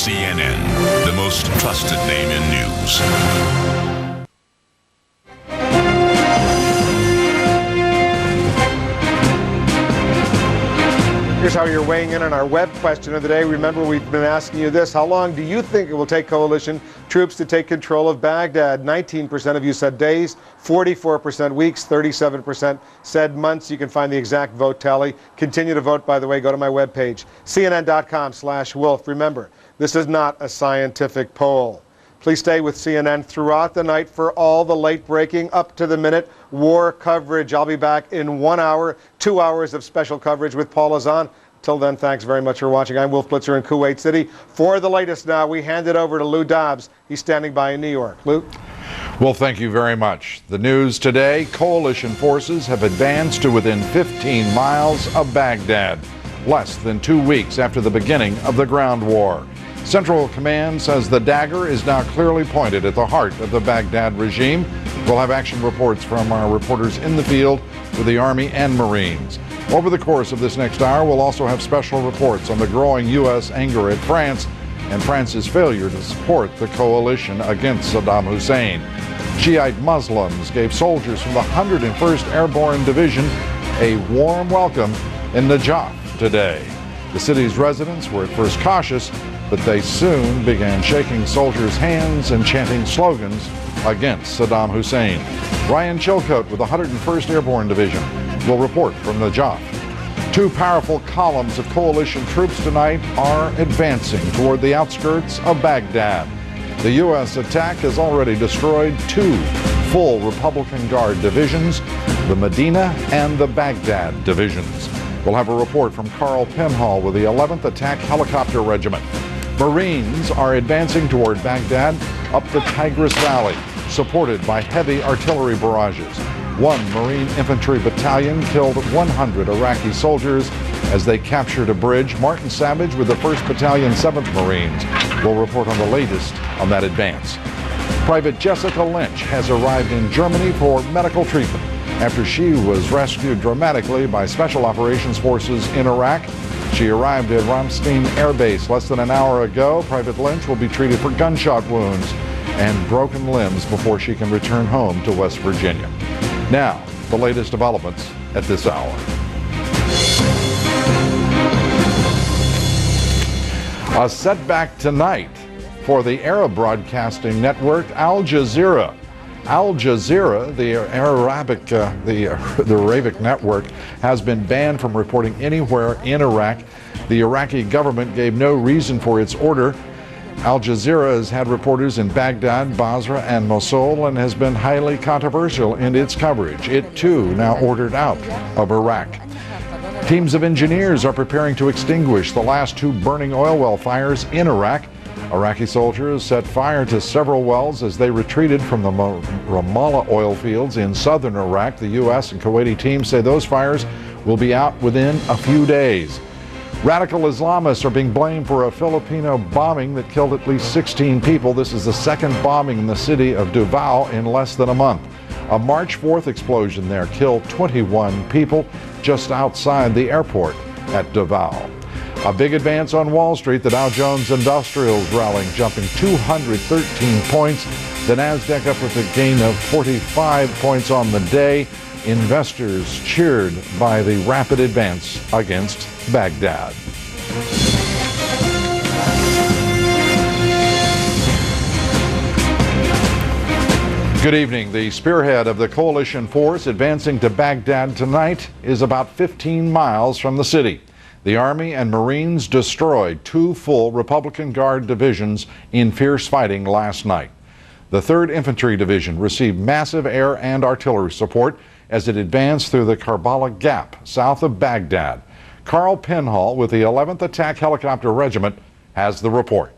CNN, the most trusted name in news. Here's how you're weighing in on our web question of the day. Remember, we've been asking you this. How long do you think it will take coalition troops to take control of Baghdad? 19% of you said days, 44% weeks, 37% said months. You can find the exact vote tally. Continue to vote, by the way. Go to my webpage, cnn.com/Wolf. Remember, this is not a scientific poll. Please stay with CNN throughout the night for all the late-breaking, up-to-the-minute war coverage. I'll be back in 1 hour, 2 hours of special coverage with Paul Azan. Till then, thanks very much for watching. I'm Wolf Blitzer in Kuwait City. For the latest now, we hand it over to Lou Dobbs. He's standing by in New York. Lou? Well, thank you very much. The news today, coalition forces have advanced to within 15 miles of Baghdad, less than 2 weeks after the beginning of the ground war. Central Command says the dagger is now clearly pointed at the heart of the Baghdad regime. We'll have action reports from our reporters in the field with the Army and Marines. Over the course of this next hour, we'll also have special reports on the growing U.S. anger at France and France's failure to support the coalition against Sadaam Hussein. Shiite Muslims gave soldiers from the 101st Airborne Division a warm welcome in Najaf today. The city's residents were at first cautious, but they soon began shaking soldiers' hands and chanting slogans against Sadaam Hussein. Ryan Chilcote with the 101st Airborne Division will report from Najaf. Two powerful columns of coalition troops tonight are advancing toward the outskirts of Baghdad. The U.S. attack has already destroyed two full Republican Guard divisions, the Medina and the Baghdad divisions. We'll have a report from Carl Penhall with the 11th Attack Helicopter Regiment. Marines are advancing toward Baghdad up the Tigris Valley, supported by heavy artillery barrages. One Marine Infantry battalion killed 100 Iraqi soldiers as they captured a bridge. Martin Savage with the 1st Battalion, 7th Marines will report on the latest on that advance. Private Jessica Lynch has arrived in Germany for medical treatment after she was rescued dramatically by Special Operations Forces in Iraq. She arrived at Ramstein Air Base less than an hour ago. Private Lynch will be treated for gunshot wounds and broken limbs before she can return home to West Virginia. Now, the latest developments at this hour. A setback tonight for the Arab broadcasting network Al Jazeera. Al Jazeera, the Arabic network, has been banned from reporting anywhere in Iraq. The Iraqi government gave no reason for its order. Al Jazeera has had reporters in Baghdad, Basra, and Mosul and has been highly controversial in its coverage. It, too, now ordered out of Iraq. Teams of engineers are preparing to extinguish the last two burning oil well fires in Iraq. Iraqi soldiers set fire to several wells as they retreated from the Ramallah oil fields in southern Iraq. The U.S. and Kuwaiti teams say those fires will be out within a few days. Radical Islamists are being blamed for a Filipino bombing that killed at least 16 people. This is the second bombing in the city of Davao in less than a month. A March 4th explosion there killed 21 people just outside the airport at Davao. A big advance on Wall Street. The Dow Jones Industrials rallying, jumping 213 points. The Nasdaq up with a gain of 45 points on the day. Investors cheered by the rapid advance against Baghdad. Good evening. The spearhead of the coalition force advancing to Baghdad tonight is about 15 miles from the city. The Army and Marines destroyed two full Republican Guard divisions in fierce fighting last night. The 3rd Infantry Division received massive air and artillery support as it advanced through the Karbala Gap south of Baghdad. Carl Penhall with the 11th Attack Helicopter Regiment has the report.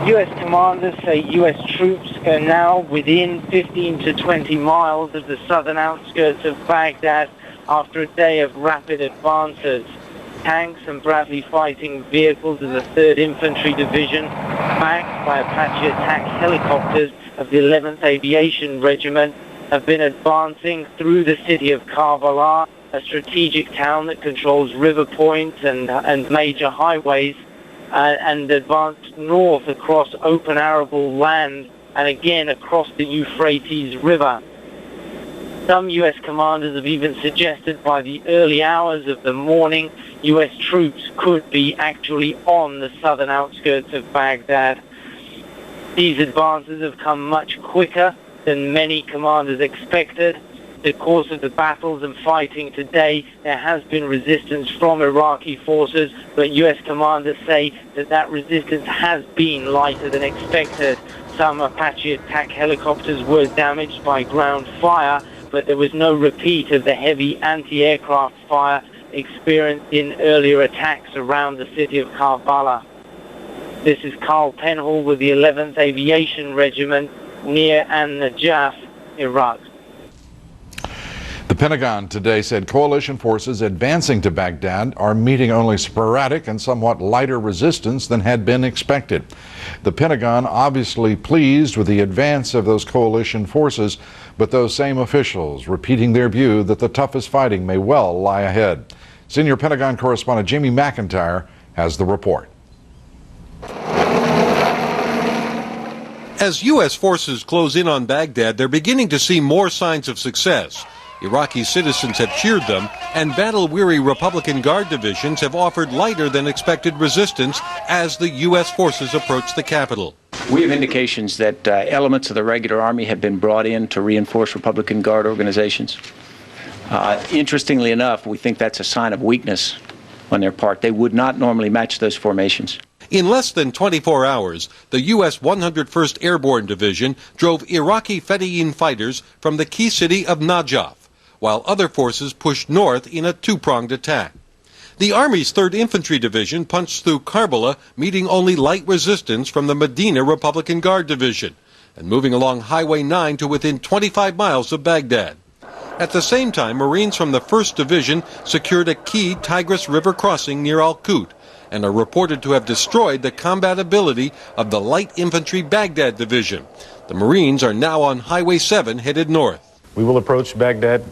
U.S. commanders say U.S. troops are now within 15 to 20 miles of the southern outskirts of Baghdad after a day of rapid advances. Tanks and Bradley fighting vehicles of the 3rd Infantry Division, backed by Apache attack helicopters of the 11th Aviation Regiment, have been advancing through the city of Karbala a strategic town that controls river points and major highways, and advanced north across open arable land and again across the Euphrates River. Some U.S. commanders have even suggested by the early hours of the morning, U.S. troops could be actually on the southern outskirts of Baghdad. These advances have come much quicker than many commanders expected. In the course of the battles and fighting today, there has been resistance from Iraqi forces, but U.S. commanders say that that resistance has been lighter than expected. Some Apache attack helicopters were damaged by ground fire, but there was no repeat of the heavy anti-aircraft fire experienced in earlier attacks around the city of Karbala. This is Carl Penhall with the 11th Aviation Regiment near An-Najaf, Iraq. The Pentagon today said coalition forces advancing to Baghdad are meeting only sporadic and somewhat lighter resistance than had been expected. The Pentagon obviously pleased with the advance of those coalition forces, but those same officials repeating their view that the toughest fighting may well lie ahead. Senior Pentagon correspondent Jamie McIntyre has the report. As U.S. forces close in on Baghdad, they're beginning to see more signs of success. Iraqi citizens have cheered them, and battle-weary Republican Guard divisions have offered lighter than expected resistance as the U.S. forces approach the capital. We have indications that elements of the regular army have been brought in to reinforce Republican Guard organizations. Interestingly enough, we think that's a sign of weakness on their part. They would not normally match those formations. In less than 24 hours, the U.S. 101st Airborne Division drove Iraqi Fedayeen fighters from the key city of Najaf, while other forces pushed north in a two-pronged attack. The Army's 3rd Infantry Division punched through Karbala, meeting only light resistance from the Medina Republican Guard Division, and moving along Highway 9 to within 25 miles of Baghdad. At the same time, Marines from the 1st Division secured a key Tigris River crossing near Al-Qut, and are reported to have destroyed the combat ability of the Light Infantry Baghdad Division. The Marines are now on Highway 7 headed north. We will approach Baghdad.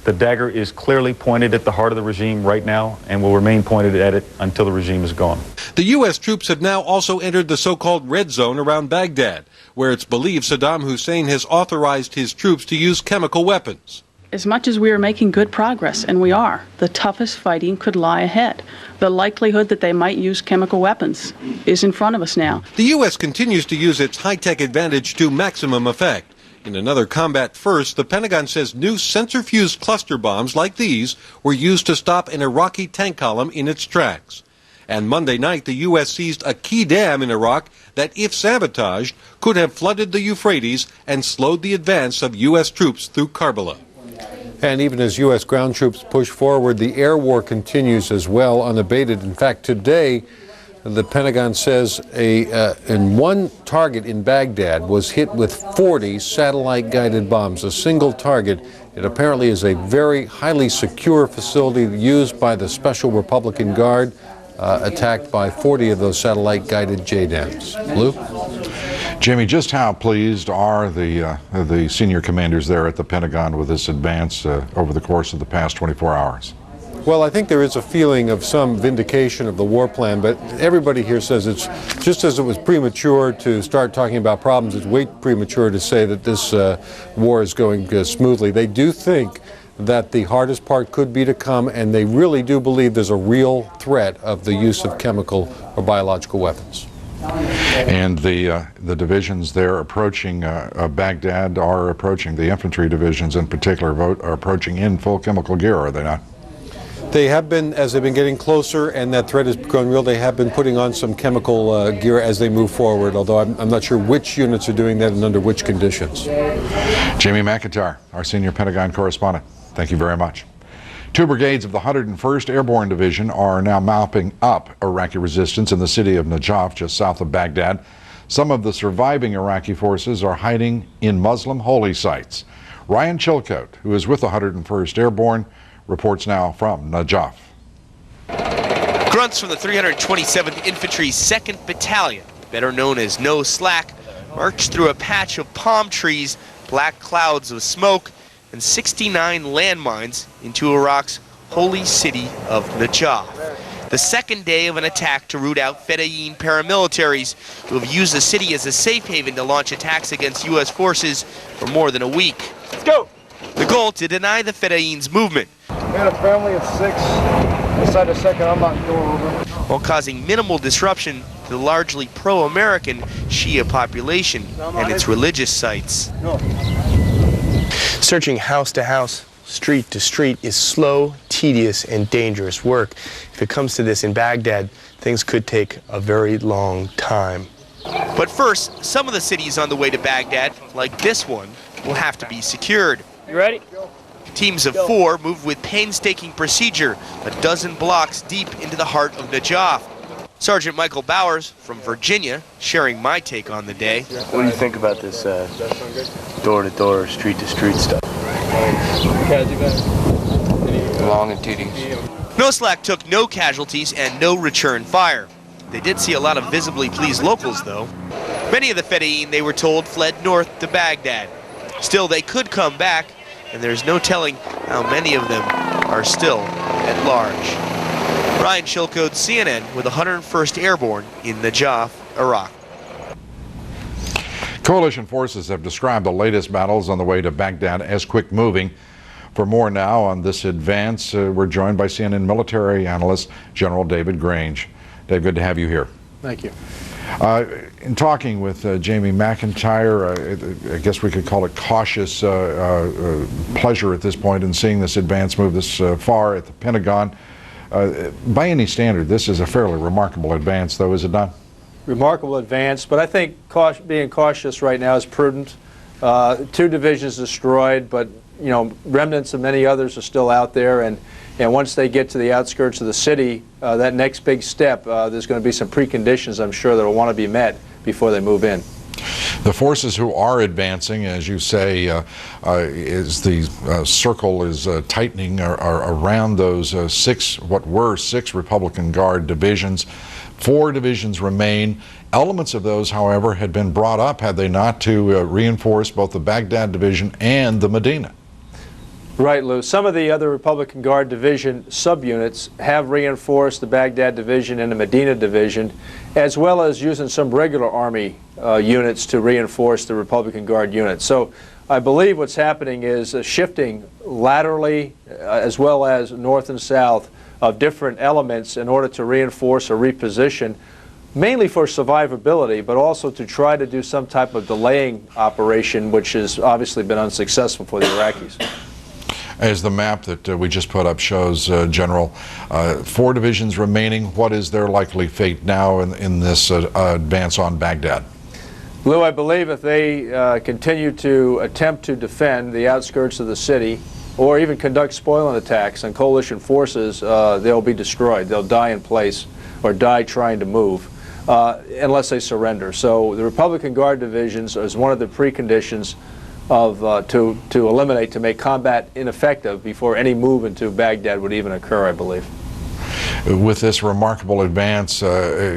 The dagger is clearly pointed at the heart of the regime right now and will remain pointed at it until the regime is gone. The U.S. troops have now also entered the so-called red zone around Baghdad, where it's believed Sadaam Hussein has authorized his troops to use chemical weapons. As much as we are making good progress, and we are, the toughest fighting could lie ahead. The likelihood that they might use chemical weapons is in front of us now. The U.S. continues to use its high-tech advantage to maximum effect. In another combat first, the Pentagon says new sensor-fused cluster bombs like these were used to stop an Iraqi tank column in its tracks. And Monday night, the U.S. seized a key dam in Iraq that, if sabotaged, could have flooded the Euphrates and slowed the advance of U.S. troops through Karbala. And even as U.S. ground troops push forward, the air war continues as well, unabated. In fact, today, the Pentagon says in one target in Baghdad was hit with 40 satellite-guided bombs, a single target. It apparently is a very highly secure facility used by the Special Republican Guard, attacked by 40 of those satellite-guided JDAMs. Lou? Jamie, just how pleased are the senior commanders there at the Pentagon with this advance over the course of the past 24 hours? Well, I think there is a feeling of some vindication of the war plan, but everybody here says it's just as it was premature to start talking about problems, it's way premature to say that this war is going smoothly. They do think that the hardest part could be to come, and they really do believe there's a real threat of the use of chemical or biological weapons. And the divisions there approaching Baghdad are approaching, the infantry divisions in particular, are approaching in full chemical gear, are they not? They have been, as they've been getting closer and that threat has become real, they have been putting on some chemical gear as they move forward, although I'm not sure which units are doing that and under which conditions. Jamie McIntyre, our senior Pentagon correspondent, thank you very much. 2 brigades of the 101st Airborne Division are now mopping up Iraqi resistance in the city of Najaf, just south of Baghdad. Some of the surviving Iraqi forces are hiding in Muslim holy sites. Ryan Chilcote, who is with the 101st Airborne, reports now from Najaf. Grunts from the 327th Infantry 2nd Battalion, better known as No Slack, marched through a patch of palm trees, black clouds of smoke, and 69 landmines into Iraq's holy city of Najaf. The second day of an attack to root out Fedayeen paramilitaries who have used the city as a safe haven to launch attacks against U.S. forces for more than a week. Let's go! The goal, to deny the Fedayeen's movement. We had a family of 6. Decide a second, I'm not going over. While causing minimal disruption to the largely pro-American Shia population and its religious sites. Searching house to house, street to street is slow, tedious, and dangerous work. If it comes to this in Baghdad, things could take a very long time. But first, some of the cities on the way to Baghdad, like this one, will have to be secured. You ready? Teams of 4 move with painstaking procedure a dozen blocks deep into the heart of Najaf. Sergeant Michael Bowers from Virginia sharing my take on the day. What do you think about this door-to-door, street-to-street stuff? Long and tedious. Noslak took no casualties and no return fire. They did see a lot of visibly pleased locals, though. Many of the Fedayeen, they were told, fled north to Baghdad. Still, they could come back, and there's no telling how many of them are still at large. Ryan Chilcote, CNN, with 101st Airborne in Najaf, Iraq. Coalition forces have described the latest battles on the way to Baghdad as quick-moving. For more now on this advance, we're joined by CNN military analyst General David Grange. Dave, good to have you here. Thank you. In talking with Jamie McIntyre, I guess we could call it cautious pleasure at this point in seeing this advance move this far at the Pentagon. By any standard, this is a fairly remarkable advance, though, is it not? Remarkable advance, but I think being cautious right now is prudent. 2 divisions destroyed, but you know, remnants of many others are still out there, and once they get to the outskirts of the city, that next big step, there's going to be some preconditions, I'm sure, that will want to be met before they move in. The forces who are advancing, as you say, is the circle is tightening around those 6 Republican Guard divisions. 4 divisions remain. Elements of those, however, had been brought up, had they not, to reinforce both the Baghdad division and the Medina. Right, Lou. Some of the other Republican Guard division subunits have reinforced the Baghdad division and the Medina division, as well as using some regular Army units to reinforce the Republican Guard units. So I believe what's happening is shifting laterally as well as north and south of different elements in order to reinforce or reposition, mainly for survivability, but also to try to do some type of delaying operation, which has obviously been unsuccessful for the Iraqis. As the map that we just put up shows, General, 4 divisions remaining. What is their likely fate now in this advance on Baghdad? Lou, I believe if they continue to attempt to defend the outskirts of the city or even conduct spoiling attacks on coalition forces, they'll be destroyed. They'll die in place or die trying to move unless they surrender. So the Republican Guard divisions is one of the preconditions of to eliminate, to make combat ineffective before any move into Baghdad would even occur, I believe. With this remarkable advance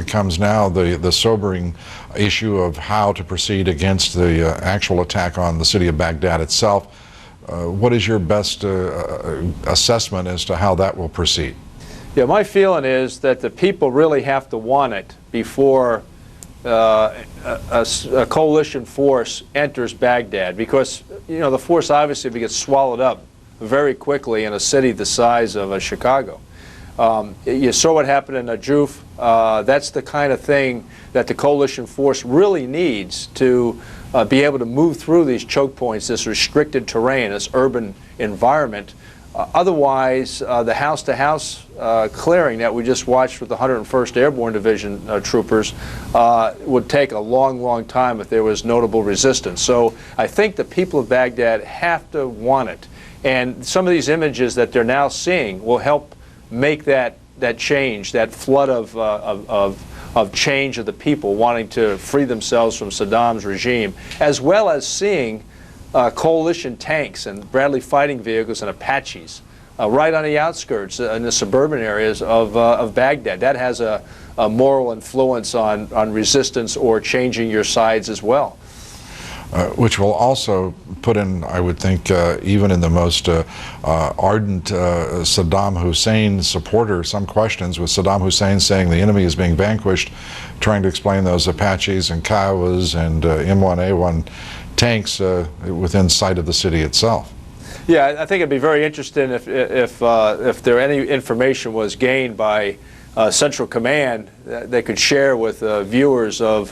comes now the sobering issue of how to proceed against the actual attack on the city of Baghdad itself. What is your best assessment as to how that will proceed? Yeah, my feeling is that the people really have to want it before a coalition force enters Baghdad, because you know the force obviously gets swallowed up very quickly in a city the size of Chicago. You saw what happened in Najaf. That's the kind of thing that the coalition force really needs to be able to move through these choke points, this restricted terrain, this urban environment. Otherwise, the house-to-house clearing that we just watched with the 101st Airborne Division troopers would take a long, long time if there was notable resistance. So I think the people of Baghdad have to want it. And some of these images that they're now seeing will help make that change, that flood of change of the people wanting to free themselves from Saddam's regime, as well as seeing coalition tanks and Bradley fighting vehicles and Apaches right on the outskirts in the suburban areas of Baghdad. That has a moral influence on resistance or changing your sides as well. which will also put in, I would think, even in the most ardent Sadaam Hussein supporter, some questions, with Sadaam Hussein saying the enemy is being vanquished, trying to explain those Apaches and Kiowas and M1A1 tanks within sight of the city itself. Yeah, I think it'd be very interesting if there any information was gained by Central Command that they could share with viewers of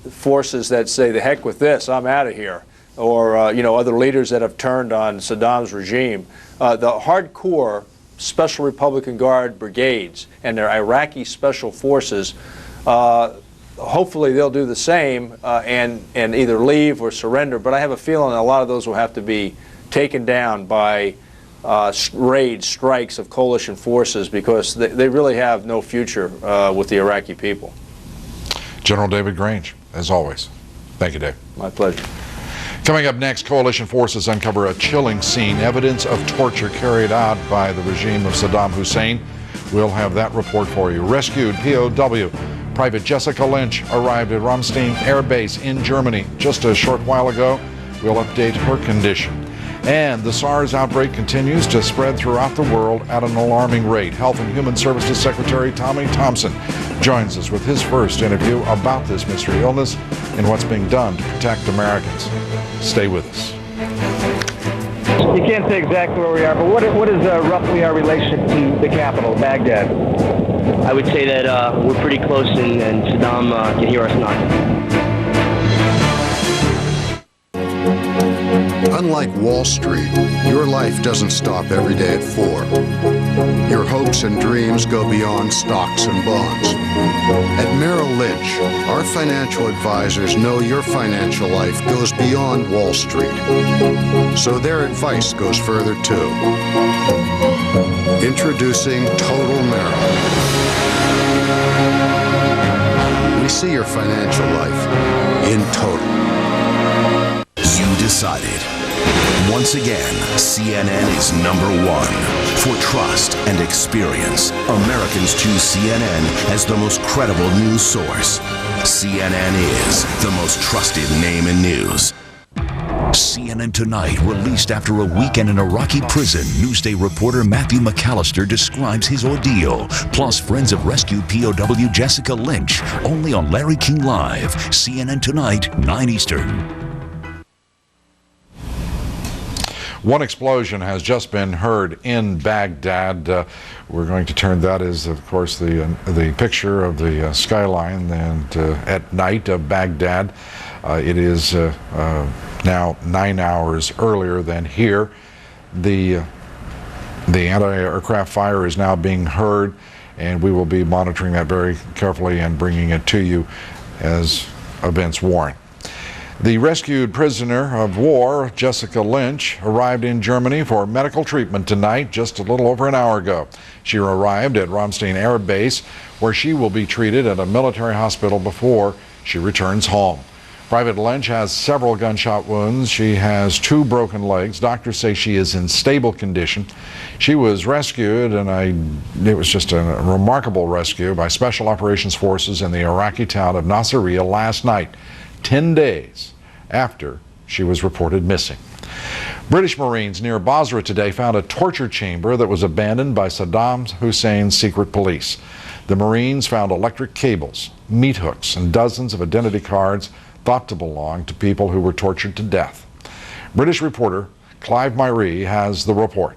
forces that say, the heck with this, I'm out of here, or you know, other leaders that have turned on Saddam's regime. The hardcore Special Republican Guard brigades and their Iraqi special forces, hopefully they'll do the same and either leave or surrender, but I have a feeling a lot of those will have to be taken down by raids, strikes of coalition forces, because they really have no future with the Iraqi people. General David Grange, as always. Thank you, Dave. My pleasure. Coming up next, coalition forces uncover a chilling scene, evidence of torture carried out by the regime of Sadaam Hussein. We'll have that report for you. Rescued POW Private Jessica Lynch arrived at Ramstein Air Base in Germany just a short while ago. We'll update her condition. And the SARS outbreak continues to spread throughout the world at an alarming rate. Health and Human Services Secretary Tommy Thompson joins us with his first interview about this mystery illness and what's being done to protect Americans. Stay with us. You can't say exactly where we are, but what is roughly our relation to the capital, Baghdad? I would say that we're pretty close, and Saddam can hear us not. Unlike Wall Street, your life doesn't stop every day at 4. Your hopes and dreams go beyond stocks and bonds. At Merrill Lynch, our financial advisors know your financial life goes beyond Wall Street. So their advice goes further too. Introducing Total Merrill. We see your financial life in total. You decided. Once again, CNN is #1. For trust and experience, Americans choose CNN as the most credible news source. CNN is the most trusted name in news. CNN Tonight, released after a weekend in Iraqi prison, Newsday reporter Matthew McAllister describes his ordeal, plus friends of rescued POW Jessica Lynch, only on Larry King Live. CNN Tonight, 9 Eastern. One explosion has just been heard in Baghdad. We're going to turn that is, of course, the picture of the skyline and at night of Baghdad. It is now 9 hours earlier than here. The anti-aircraft fire is now being heard, and we will be monitoring that very carefully and bringing it to you as events warrant. The rescued prisoner of war, Jessica Lynch, arrived in Germany for medical treatment tonight, just a little over an hour ago. She arrived at Ramstein Air Base, where she will be treated at a military hospital before she returns home. Private Lynch has several gunshot wounds. She has 2 broken legs. Doctors say she is in stable condition. She was rescued, and it was just a remarkable rescue by Special Operations Forces in the Iraqi town of Nasiriyah last night, 10 days after she was reported missing. British Marines near Basra today found a torture chamber that was abandoned by Saddam Hussein's secret police. The Marines found electric cables, meat hooks, and dozens of identity cards thought to belong to people who were tortured to death. British reporter Clive Myree has the report.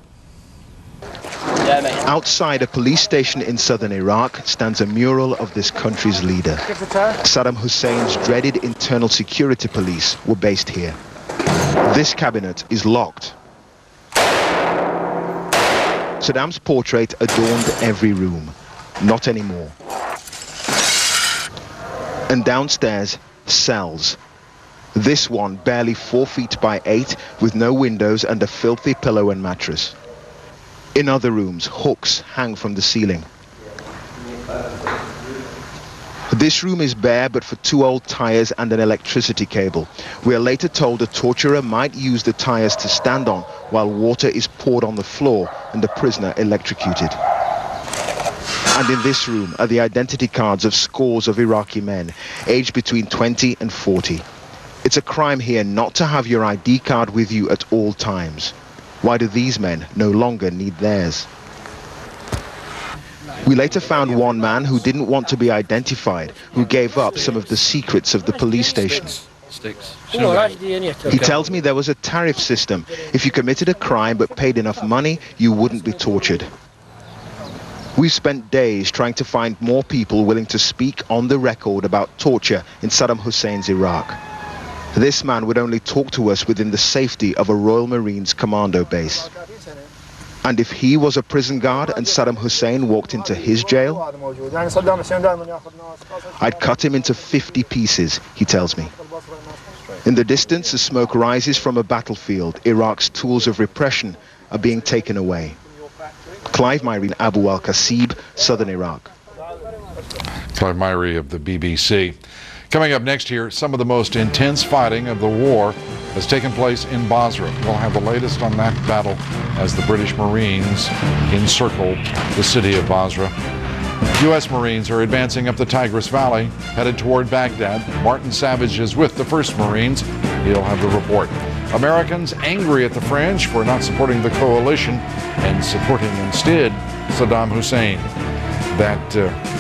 Outside a police station in southern Iraq stands a mural of this country's leader. Saddam Hussein's dreaded internal security police were based here. This cabinet is locked. Saddam's portrait adorned every room. Not anymore. And downstairs, cells. This one barely 4 feet by 8 with no windows and a filthy pillow and mattress. In other rooms, hooks hang from the ceiling. This room is bare but for 2 old tires and an electricity cable. We are later told a torturer might use the tires to stand on while water is poured on the floor and the prisoner electrocuted. And in this room are the identity cards of scores of Iraqi men, aged between 20 and 40. It's a crime here not to have your ID card with you at all times. Why do these men no longer need theirs? We later found one man who didn't want to be identified, who gave up some of the secrets of the police station. He tells me there was a tariff system. If you committed a crime but paid enough money, you wouldn't be tortured. We've spent days trying to find more people willing to speak on the record about torture in Saddam Hussein's Iraq. This man would only talk to us within the safety of a Royal Marines commando base. And if he was a prison guard and Saddam Hussein walked into his jail, I'd cut him into 50 pieces, he tells me. In the distance, as smoke rises from a battlefield, Iraq's tools of repression are being taken away. Clive Myrie, Abu al-Qasib, southern Iraq. Clive Myrie of the BBC. Coming up next here, some of the most intense fighting of the war has taken place in Basra. We'll have the latest on that battle as the British Marines encircle the city of Basra. U.S. Marines are advancing up the Tigris Valley, headed toward Baghdad. Martin Savage is with the 1st Marines. He'll have the report. Americans angry at the French for not supporting the coalition and supporting instead Sadaam Hussein. That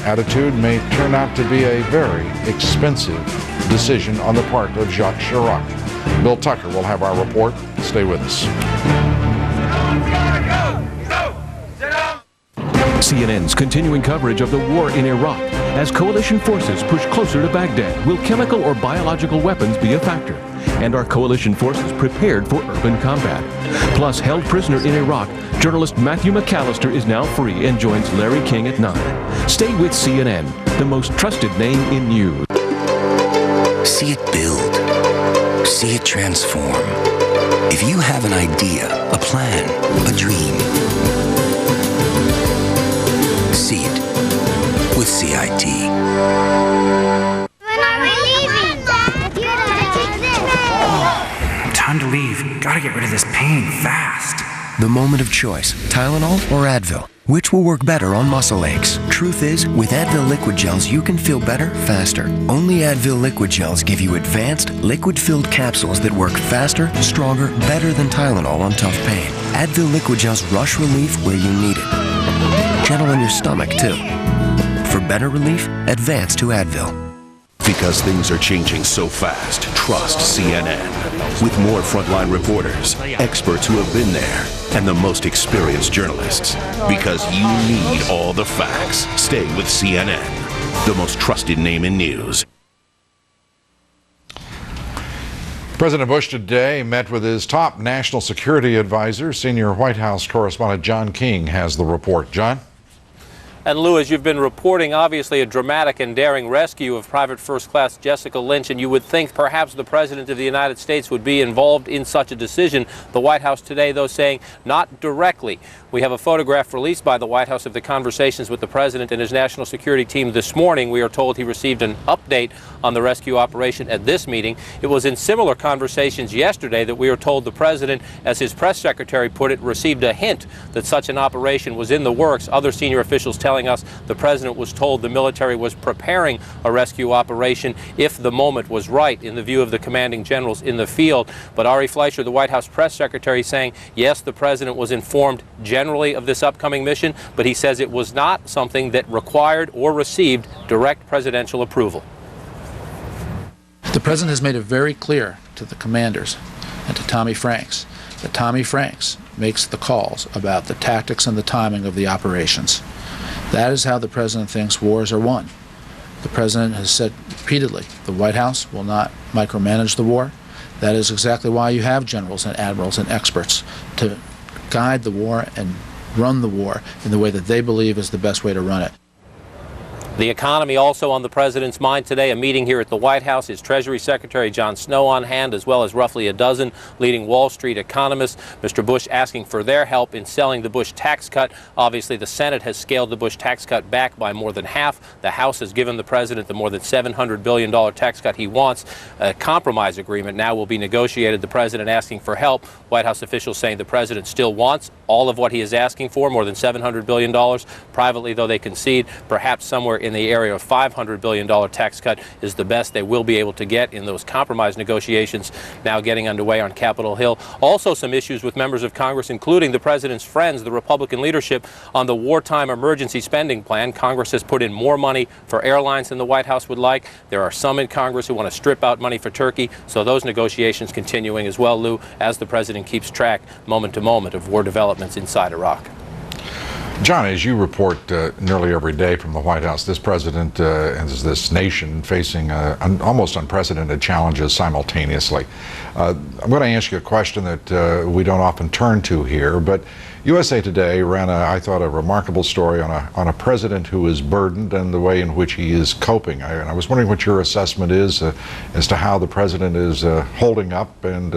attitude may turn out to be a very expensive decision on the part of Jacques Chirac. Bill Tucker will have our report. Stay with us. CNN's continuing coverage of the war in Iraq. As coalition forces push closer to Baghdad, will chemical or biological weapons be a factor? And are coalition forces prepared for urban combat? Plus, held prisoner in Iraq, journalist Matthew McAllister is now free and joins Larry King at 9. Stay with CNN, the most trusted name in news. See it build. See it transform. If you have an idea, a plan, a dream, see it with CIT. Time to leave. Gotta get rid of this pain fast. The moment of choice, Tylenol or Advil? Which will work better on muscle aches? Truth is, with Advil liquid gels, you can feel better, faster. Only Advil liquid gels give you advanced, liquid-filled capsules that work faster, stronger, better than Tylenol on tough pain. Advil liquid gels rush relief where you need it. Gentle on your stomach, too. For better relief, advance to Advil. Because things are changing so fast, trust CNN. With more frontline reporters, experts who have been there, and the most experienced journalists. Because you need all the facts. Stay with CNN, the most trusted name in news. President Bush today met with his top national security advisor. Senior White House correspondent John King has the report. John? And Lou, as you've been reporting, obviously a dramatic and daring rescue of Private First Class Jessica Lynch, and you would think perhaps the President of the United States would be involved in such a decision. The White House today, though, saying not directly. We have a photograph released by the White House of the conversations with the President and his national security team this morning. We are told he received an update on the rescue operation at this meeting. It was in similar conversations yesterday that we are told the President, as his press secretary put it, received a hint that such an operation was in the works. Other senior officials telling us the President was told the military was preparing a rescue operation if the moment was right, in the view of the commanding generals in the field. But Ari Fleischer, the White House press secretary, saying, yes, the President was informed generally of this upcoming mission, but he says it was not something that required or received direct presidential approval. The President has made it very clear to the commanders and to Tommy Franks that Tommy Franks makes the calls about the tactics and the timing of the operations. That is how the President thinks wars are won. The President has said repeatedly the White House will not micromanage the war. That is exactly why you have generals and admirals and experts to guide the war and run the war in the way that they believe is the best way to run it. The economy also on the President's mind today. A meeting here at the White House. His Treasury Secretary John Snow on hand, as well as roughly a dozen leading Wall Street economists. Mr. Bush asking for their help in selling the Bush tax cut. Obviously, the Senate has scaled the Bush tax cut back by more than half. The House has given the President the more than $700 billion tax cut he wants. A compromise agreement now will be negotiated. The President asking for help. White House officials saying the President still wants all of what he is asking for, more than $700 billion. Privately, though, they concede perhaps somewhere in in the area of $500 billion tax cut is the best they will be able to get in those compromise negotiations now getting underway on Capitol Hill. Also some issues with members of Congress, including the president's friends, the Republican leadership, on the wartime emergency spending plan. Congress has put in more money for airlines than the White House would like. There are some in Congress who want to strip out money for Turkey, so those negotiations continuing as well, Lou, as the president keeps track moment to moment of war developments inside Iraq. John, as you report nearly every day from the White House, this president and this nation facing almost unprecedented challenges simultaneously. I'm going to ask you a question that we don't often turn to here, but USA Today ran, I thought, a remarkable story on a president who is burdened and the way in which he is coping. I was wondering what your assessment is as to how the president is holding up and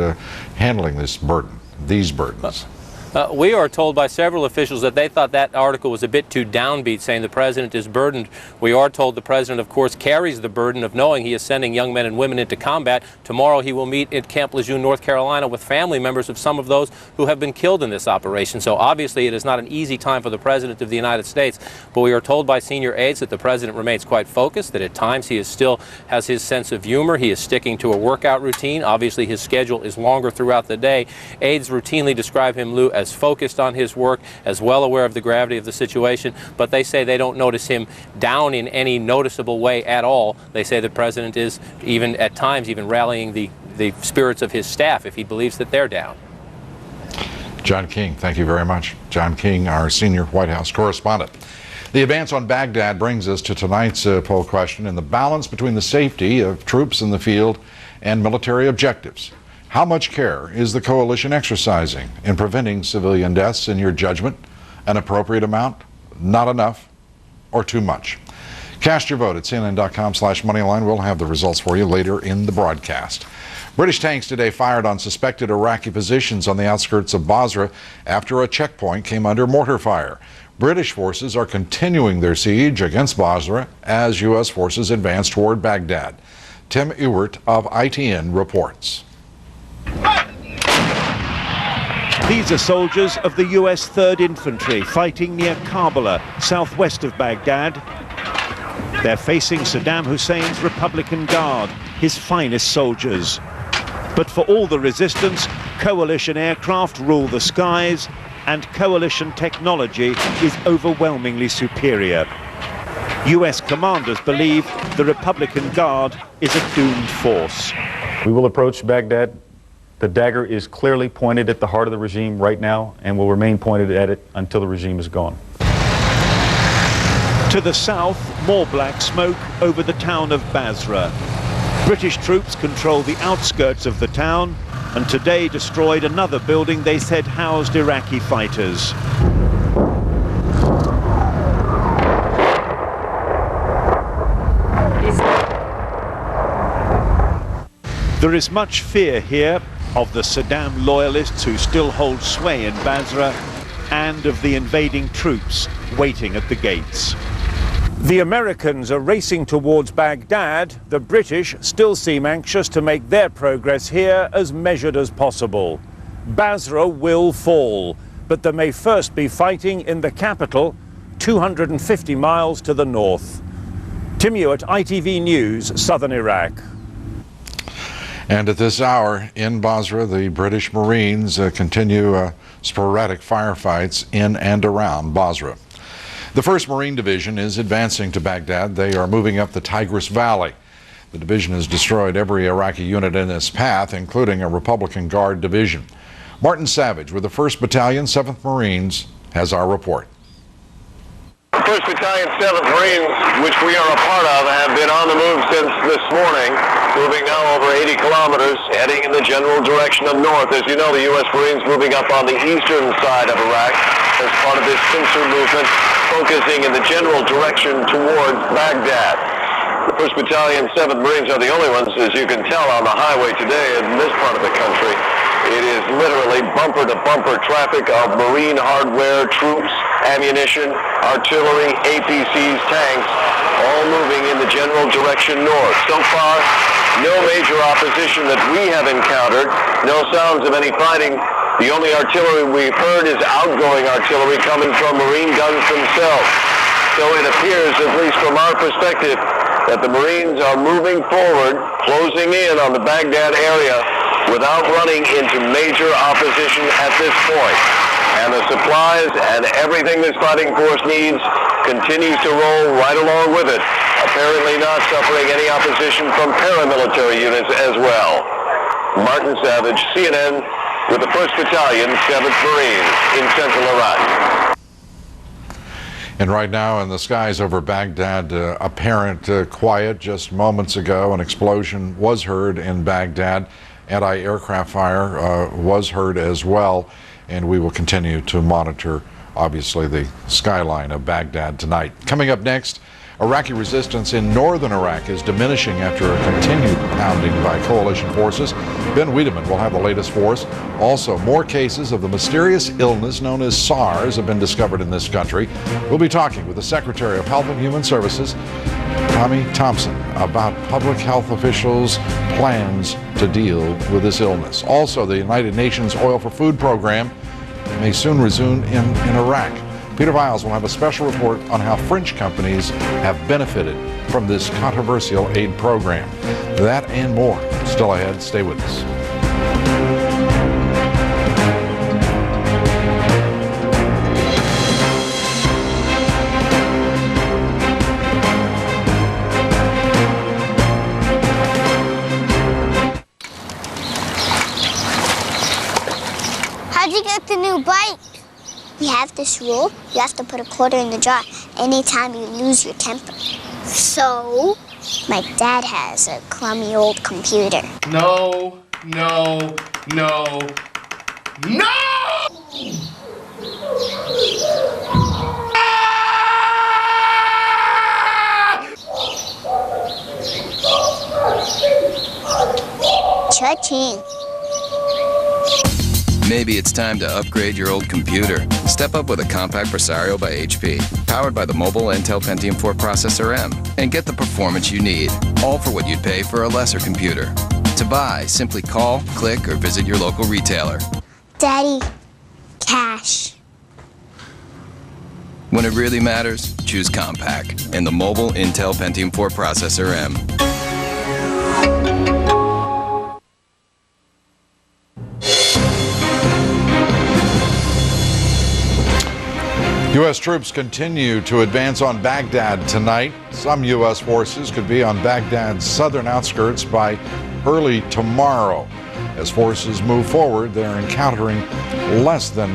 handling this burden, these burdens. We are told by several officials that they thought that article was a bit too downbeat, saying the president is burdened. We are told the president, of course, carries the burden of knowing he is sending young men and women into combat. Tomorrow he will meet at Camp Lejeune, North Carolina, with family members of some of those who have been killed in this operation. So obviously it is not an easy time for the president of the United States. But we are told by senior aides that the president remains quite focused, that at times he still has his sense of humor. He is sticking to a workout routine. Obviously his schedule is longer throughout the day. Aides routinely describe him, Lou, as focused on his work, as well aware of the gravity of the situation, but they say they don't notice him down in any noticeable way at all. They say the president is even at times even rallying the spirits of his staff if he believes that they're down. John King, thank you very much. John King, our senior White House correspondent. The advance on Baghdad brings us to tonight's poll question and the balance between the safety of troops in the field and military objectives. How much care is the coalition exercising in preventing civilian deaths, in your judgment? An appropriate amount, not enough, or too much? Cast your vote at CNN.com/Moneyline. We'll have the results for you later in the broadcast. British tanks today fired on suspected Iraqi positions on the outskirts of Basra after a checkpoint came under mortar fire. British forces are continuing their siege against Basra as U.S. forces advance toward Baghdad. Tim Ewert of ITN reports. These are soldiers of the U.S. 3rd Infantry fighting near Karbala, southwest of Baghdad. They're facing Sadaam Hussein's Republican Guard, his finest soldiers. But for all the resistance, coalition aircraft rule the skies, and coalition technology is overwhelmingly superior. U.S. commanders believe the Republican Guard is a doomed force. We will approach Baghdad. The dagger is clearly pointed at the heart of the regime right now and will remain pointed at it until the regime is gone. To the south, more black smoke over the town of Basra. British troops control the outskirts of the town and today destroyed another building they said housed Iraqi fighters. There is much fear here of the Saddam loyalists who still hold sway in Basra and of the invading troops waiting at the gates. The Americans are racing towards Baghdad. The British still seem anxious to make their progress here as measured as possible. Basra will fall, but there may first be fighting in the capital, 250 miles to the north. Tim Ewert, ITV News, Southern Iraq. And at this hour in Basra, the British Marines continue sporadic firefights in and around Basra. The 1st Marine Division is advancing to Baghdad. They are moving up the Tigris Valley. The division has destroyed every Iraqi unit in its path, including a Republican Guard division. Martin Savage with the 1st Battalion, 7th Marines, has our report. 1st Battalion, 7th Marines, which we are a part of, have been on the move since this morning, moving now over 80 kilometers, heading in the general direction of north. As you know, the U.S. Marines moving up on the eastern side of Iraq as part of this pincer movement, focusing in the general direction towards Baghdad. The 1st Battalion, 7th Marines are the only ones, as you can tell, on the highway today in this part of the country. It is literally bumper-to-bumper traffic of Marine hardware, troops, ammunition, artillery, APCs, tanks, all moving in the general direction north. So far, no major opposition that we have encountered, no sounds of any fighting. The only artillery we've heard is outgoing artillery coming from Marine guns themselves. So it appears, at least from our perspective, that the Marines are moving forward, closing in on the Baghdad area without running into major opposition at this point. And the supplies and everything this fighting force needs continues to roll right along with it, apparently not suffering any opposition from paramilitary units as well. Martin Savage, CNN, with the 1st Battalion, 7th Marines in central Iraq. And right now in the skies over Baghdad, apparent quiet. Just moments ago, an explosion was heard in Baghdad. Anti-aircraft fire was heard as well. And we will continue to monitor, obviously, the skyline of Baghdad tonight. Coming up next, Iraqi resistance in northern Iraq is diminishing after a continued pounding by coalition forces. Ben Wiedemann will have the latest for us. Also, more cases of the mysterious illness known as SARS have been discovered in this country. We'll be talking with the Secretary of Health and Human Services, Tommy Thompson, about public health officials' plans to deal with this illness. Also, the United Nations Oil for Food program may soon resume in Iraq. Peter Viles will have a special report on how French companies have benefited from this controversial aid program. That and more still ahead. Stay with us. How'd you get the new bike? We have this rule, you have to put a quarter in the jar anytime you lose your temper. So, my dad has a crummy old computer. No, no, no, no! Cha-ching. Maybe it's time to upgrade your old computer. Step up with a compact Presario by HP, powered by the mobile Intel Pentium 4 processor M, and get the performance you need, all for what you'd pay for a lesser computer. To buy, simply call, click, or visit your local retailer. Daddy, cash. When it really matters, choose compact and the mobile Intel Pentium 4 processor M. U.S. troops continue to advance on Baghdad tonight. Some U.S. forces could be on Baghdad's southern outskirts by early tomorrow. As forces move forward, they're encountering less than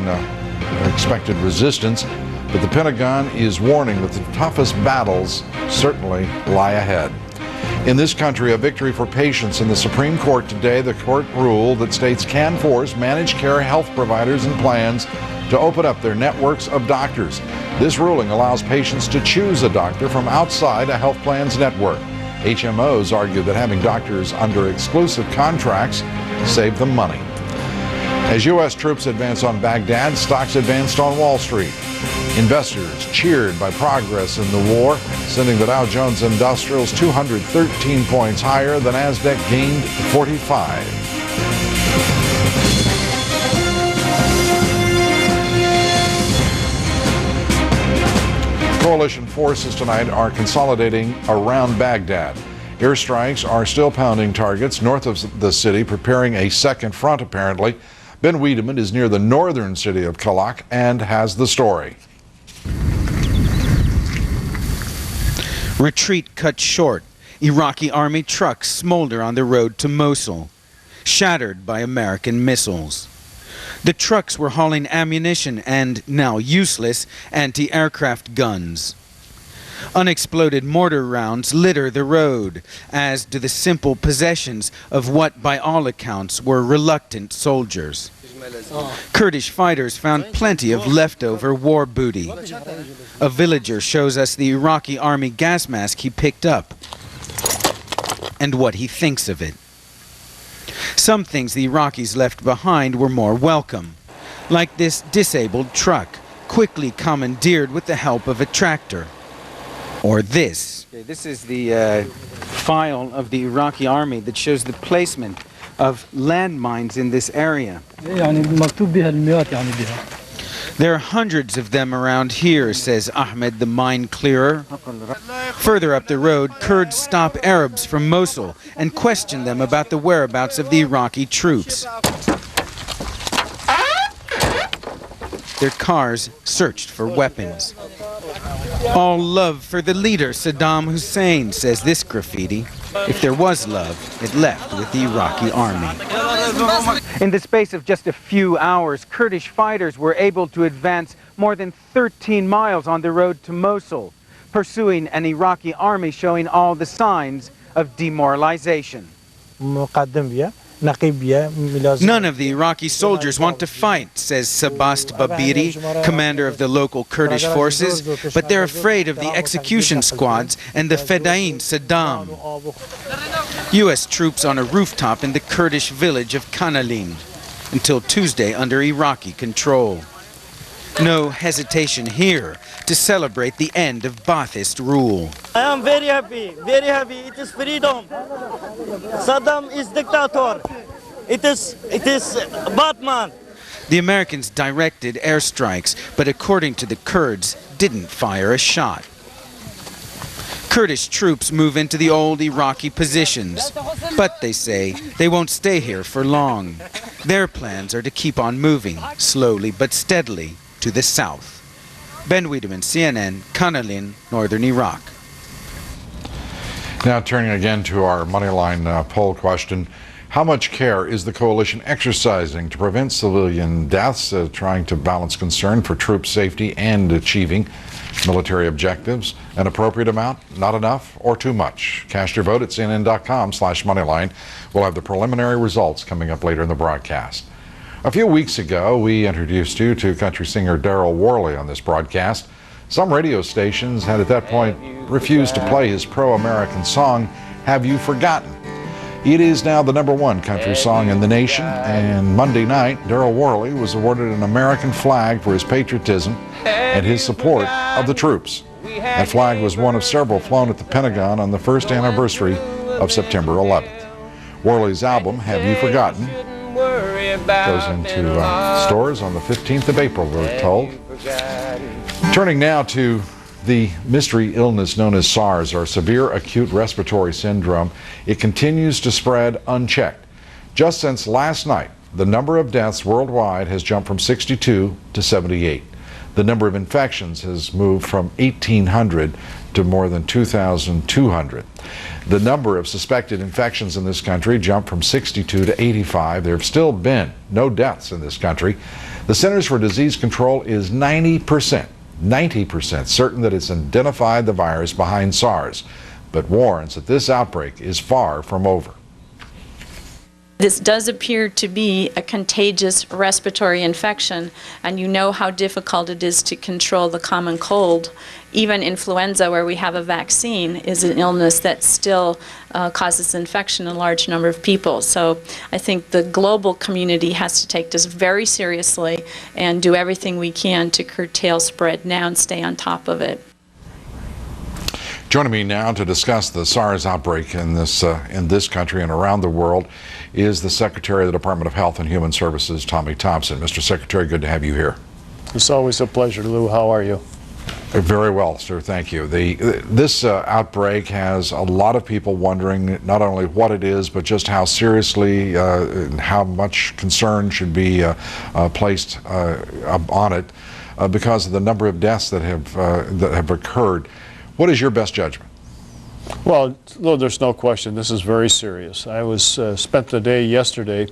expected resistance, but the Pentagon is warning that the toughest battles certainly lie ahead. In this country, a victory for patients in the Supreme Court today. The court ruled that states can force managed care health providers and plans to open up their networks of doctors. This ruling allows patients to choose a doctor from outside a health plan's network. HMOs argue that having doctors under exclusive contracts save them money. As U.S. troops advance on Baghdad, stocks advanced on Wall Street. Investors cheered by progress in the war, sending the Dow Jones Industrials 213 points higher. The Nasdaq gained 45. Coalition forces tonight are consolidating around Baghdad. Airstrikes are still pounding targets north of the city, preparing a second front apparently. Ben Wiedemann is near the northern city of Kalak and has the story. Retreat cut short. Iraqi army trucks smolder on the road to Mosul, shattered by American missiles. The trucks were hauling ammunition and, now useless, anti-aircraft guns. Unexploded mortar rounds litter the road, as do the simple possessions of what, by all accounts, were reluctant soldiers. Kurdish fighters found plenty of leftover war booty. A villager shows us the Iraqi army gas mask he picked up and what he thinks of it. Some things the Iraqis left behind were more welcome, like this disabled truck, quickly commandeered with the help of a tractor. Or this. This is the file of the Iraqi army that shows the placement of landmines in this area. There are hundreds of them around here, says Ahmed, the mine clearer. Further up the road, Kurds stop Arabs from Mosul and question them about the whereabouts of the Iraqi troops. Their cars searched for weapons. All love for the leader, Sadaam Hussein, says this graffiti. If there was love, it left with the Iraqi army. In the space of just a few hours, Kurdish fighters were able to advance more than 13 miles on the road to Mosul, pursuing an Iraqi army showing all the signs of demoralization. None of the Iraqi soldiers want to fight, says Sabast Babiri, commander of the local Kurdish forces, but they're afraid of the execution squads and the Fedayeen Saddam. U.S. troops on a rooftop in the Kurdish village of Kanalin, until Tuesday under Iraqi control. No hesitation here to celebrate the end of Ba'athist rule. I am very happy, very happy. It is freedom. Saddam is dictator. It is Batman. The Americans directed airstrikes, but according to the Kurds, didn't fire a shot. Kurdish troops move into the old Iraqi positions, but they say they won't stay here for long. Their plans are to keep on moving, slowly but steadily, to the south. Ben Wiedemann, CNN, Kanalin, northern Iraq. Now turning again to our Moneyline poll question. How much care is the coalition exercising to prevent civilian deaths, trying to balance concern for troop safety and achieving military objectives? An appropriate amount, not enough, or too much? Cast your vote at CNN.com/Moneyline. We'll have the preliminary results coming up later in the broadcast. A few weeks ago, we introduced you to country singer Daryl Worley on this broadcast. Some radio stations had at that point refused to play his pro-American song, Have You Forgotten? It is now the #1 country song in the nation, and Monday night, Daryl Worley was awarded an American flag for his patriotism and his support of the troops. That flag was one of several flown at the Pentagon on the first anniversary of September 11th. Worley's album, Have You Forgotten?, goes into stores on the 15th of April, we're told. Turning now to the mystery illness known as SARS, or severe acute respiratory syndrome. It continues to spread unchecked. Just since last night, the number of deaths worldwide has jumped from 62 to 78. The number of infections has moved from 1,800 to more than 2,200. The number of suspected infections in this country jumped from 62 to 85. There have still been no deaths in this country. The Centers for Disease Control is 90% certain that it's identified the virus behind SARS, but warns that this outbreak is far from over. This does appear to be a contagious respiratory infection, and you know how difficult it is to control the common cold. Even influenza, where we have a vaccine, is an illness that still causes infection in a large number of people. So I think the global community has to take this very seriously and do everything we can to curtail spread now and stay on top of it. Joining me now to discuss the SARS outbreak in this country and around the world is the Secretary of the Department of Health and Human Services, Tommy Thompson. Mr. Secretary, good to have you here. It's always a pleasure, Lou. How are you? Very well, sir. Thank you. This outbreak has a lot of people wondering not only what it is, but just how seriously and how much concern should be placed on it because of the number of deaths that have occurred. What is your best judgment? Well, there's no question. This is very serious. I spent the day yesterday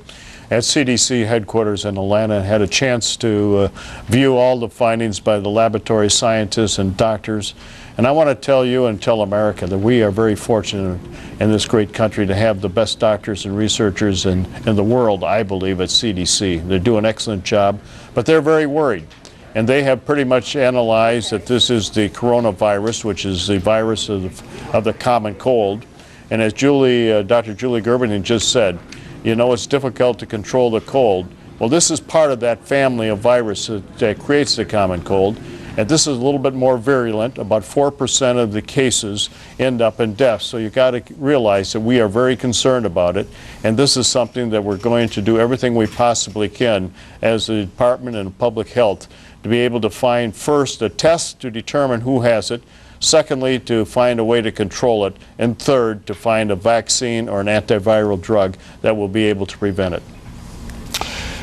at CDC headquarters in Atlanta and had a chance to view all the findings by the laboratory scientists and doctors. And I want to tell you and tell America that we are very fortunate in this great country to have the best doctors and researchers in the world, I believe, at CDC. They do an excellent job, but they're very worried. And they have pretty much analyzed that this is the coronavirus, which is the virus of the common cold. And as Dr. Julie Gerberding just said, you know, it's difficult to control the cold. Well, this is part of that family of viruses that creates the common cold. And this is a little bit more virulent. About 4% of the cases end up in deaths. So you've got to realize that we are very concerned about it. And this is something that we're going to do everything we possibly can as the Department of Public Health to be able to find, first, a test to determine who has it, secondly, to find a way to control it, and third, to find a vaccine or an antiviral drug that will be able to prevent it.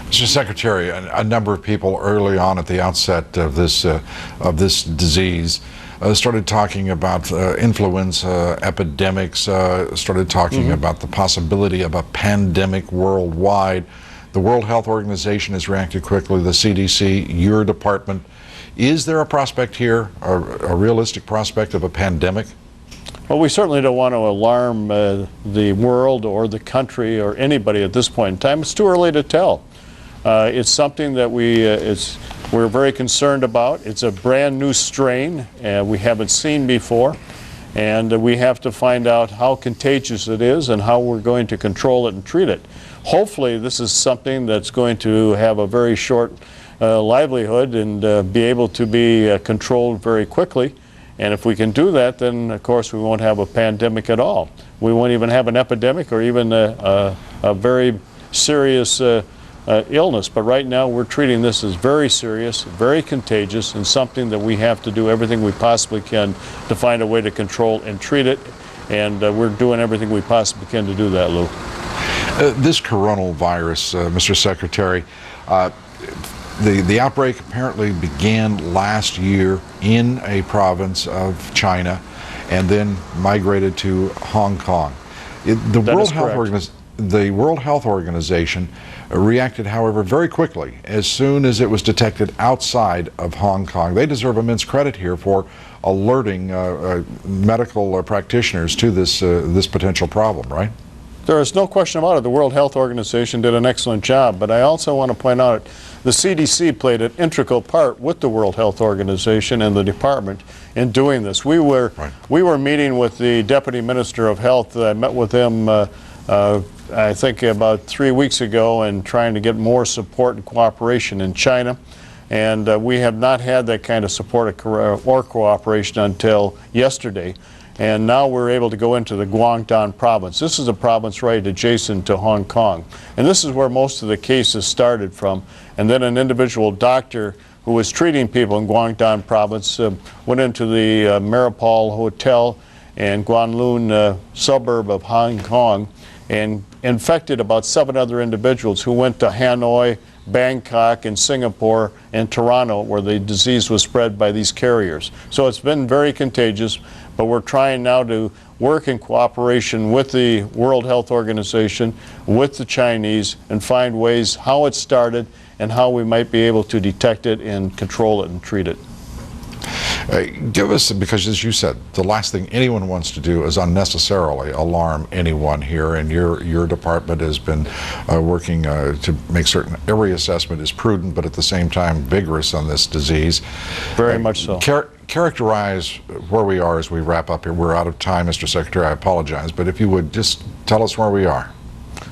Mr. Secretary, a number of people early on at the outset of this disease started talking about influenza epidemics, started talking about the possibility of a pandemic worldwide. The World Health Organization has reacted quickly, the CDC, your department. Is there a prospect here, a realistic prospect of a pandemic? Well, we certainly don't want to alarm the world or the country or anybody at this point in time. It's too early to tell. It's something that we're very concerned about. It's a brand new strain we haven't seen before, and we have to find out how contagious it is and how we're going to control it and treat it. Hopefully this is something that's going to have a very short livelihood and be able to be controlled very quickly. And if we can do that, then of course we won't have a pandemic at all. We won't even have an epidemic or even a very serious illness. But right now we're treating this as very serious, very contagious, and something that we have to do everything we possibly can to find a way to control and treat it. And we're doing everything we possibly can to do that, Lou. This coronal virus, Mr. Secretary, the outbreak apparently began last year in a province of China and then migrated to Hong Kong. The World Health Organization reacted, however, very quickly as soon as it was detected outside of Hong Kong. They deserve immense credit here for alerting medical practitioners to this potential problem, right? There is no question about it. The World Health Organization did an excellent job, but I also want to point out the CDC played an integral part with the World Health Organization and the department in doing this. We were meeting with the Deputy Minister of Health. I met with him I think about 3 weeks ago and trying to get more support and cooperation in China. And we have not had that kind of support or cooperation until yesterday. And now we're able to go into the Guangdong province. This is a province right adjacent to Hong Kong. And this is where most of the cases started from. And then an individual doctor who was treating people in Guangdong province went into the Maripol Hotel in Guanlun suburb of Hong Kong and infected about 7 other individuals who went to Hanoi, Bangkok, and Singapore, and Toronto, where the disease was spread by these carriers. So it's been very contagious, but we're trying now to work in cooperation with the World Health Organization, with the Chinese, and find ways how it started and how we might be able to detect it and control it and treat it. Give us, because as you said, the last thing anyone wants to do is unnecessarily alarm anyone here, and your department has been working to make certain every assessment is prudent, but at the same time vigorous on this disease. Very much so. Characterize where we are as we wrap up here. We're out of time, Mr. Secretary, I apologize, but if you would just tell us where we are.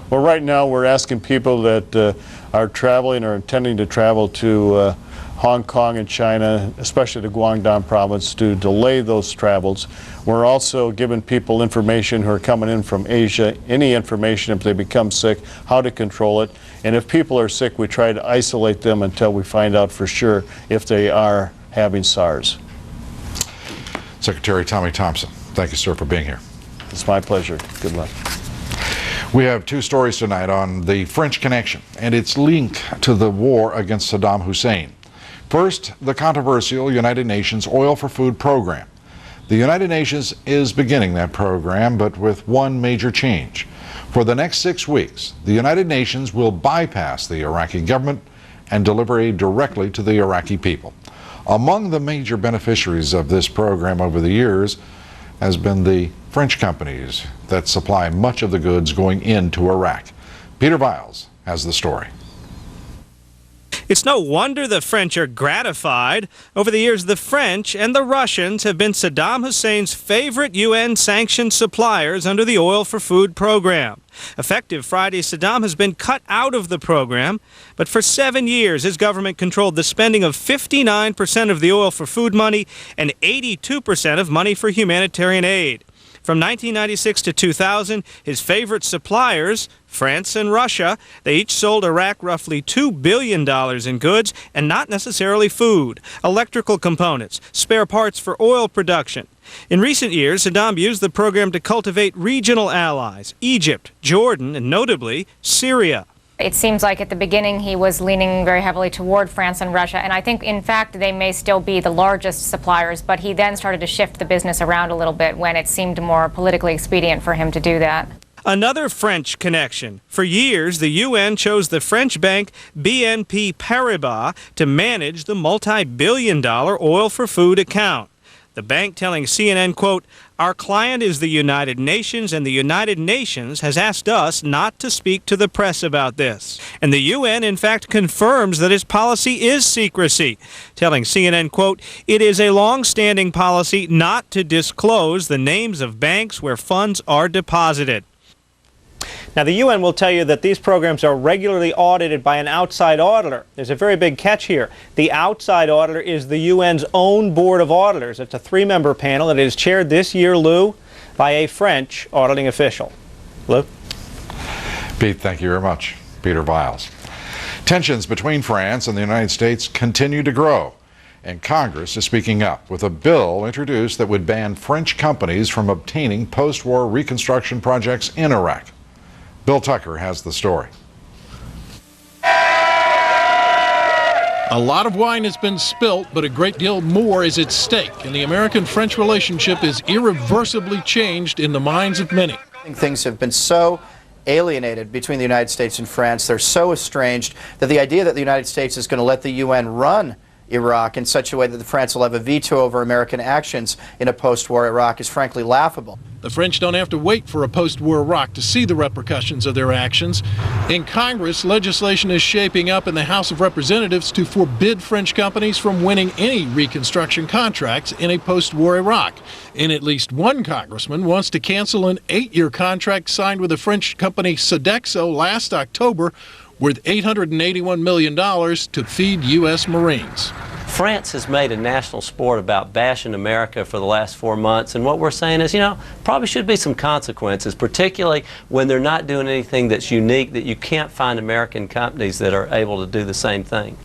Well, right now we're asking people that are traveling or intending to travel to Hong Kong and China, especially the Guangdong province, to delay those travels. We're also giving people information who are coming in from Asia, any information if they become sick, how to control it. And if people are sick, we try to isolate them until we find out for sure if they are having SARS. Secretary Tommy Thompson, thank you, sir, for being here. It's my pleasure. Good luck. We have 2 stories tonight on the French Connection and its link to the war against Sadaam Hussein. First, the controversial United Nations Oil for Food program. The United Nations is beginning that program, but with one major change. For the next 6 weeks, the United Nations will bypass the Iraqi government and deliver aid directly to the Iraqi people. Among the major beneficiaries of this program over the years has been the French companies that supply much of the goods going into Iraq. Peter Viles has the story. It's no wonder the French are gratified. Over the years, the French and the Russians have been Saddam Hussein's favorite UN-sanctioned suppliers under the Oil for Food program. Effective Friday, Saddam has been cut out of the program, but for 7 years, his government controlled the spending of 59% of the Oil for Food money and 82% of money for humanitarian aid. From 1996 to 2000, his favorite suppliers, France and Russia, they each sold Iraq roughly $2 billion in goods, and not necessarily food, electrical components, spare parts for oil production. In recent years, Saddam used the program to cultivate regional allies, Egypt, Jordan, and notably Syria. It seems like at the beginning he was leaning very heavily toward France and Russia, and I think in fact they may still be the largest suppliers, but he then started to shift the business around a little bit when it seemed more politically expedient for him to do that. Another French connection. For years, the UN chose the French bank BNP Paribas to manage the multi-billion-dollar oil for food account. The bank telling CNN, quote, "Our client is the United Nations, and the United Nations has asked us not to speak to the press about this." And the UN, in fact, confirms that its policy is secrecy, telling CNN, quote, "It is a long-standing policy not to disclose the names of banks where funds are deposited." Now, the UN will tell you that these programs are regularly audited by an outside auditor. There's a very big catch here. The outside auditor is the UN's own board of auditors. It's a 3-member panel, and it is chaired this year, Lou, by a French auditing official. Lou? Pete, thank you very much. Peter Viles. Tensions between France and the United States continue to grow, and Congress is speaking up with a bill introduced that would ban French companies from obtaining post-war reconstruction projects in Iraq. Bill Tucker has the story. A lot of wine has been spilt, but a great deal more is at stake, and the American-French relationship is irreversibly changed in the minds of many. Things have been so alienated between the United States and France, they're so estranged, that the idea that the United States is going to let the UN run Iraq in such a way that France will have a veto over American actions in a post-war Iraq is frankly laughable. The French don't have to wait for a post-war Iraq to see the repercussions of their actions. In Congress, legislation is shaping up in the House of Representatives to forbid French companies from winning any reconstruction contracts in a post-war Iraq. And at least one congressman wants to cancel an 8-year contract signed with the French company Sodexo last October worth $881 million to feed U.S. Marines. France has made a national sport about bashing America for the last 4 months, and what we're saying is, probably should be some consequences, particularly when they're not doing anything that's unique, that you can't find American companies that are able to do the same thing.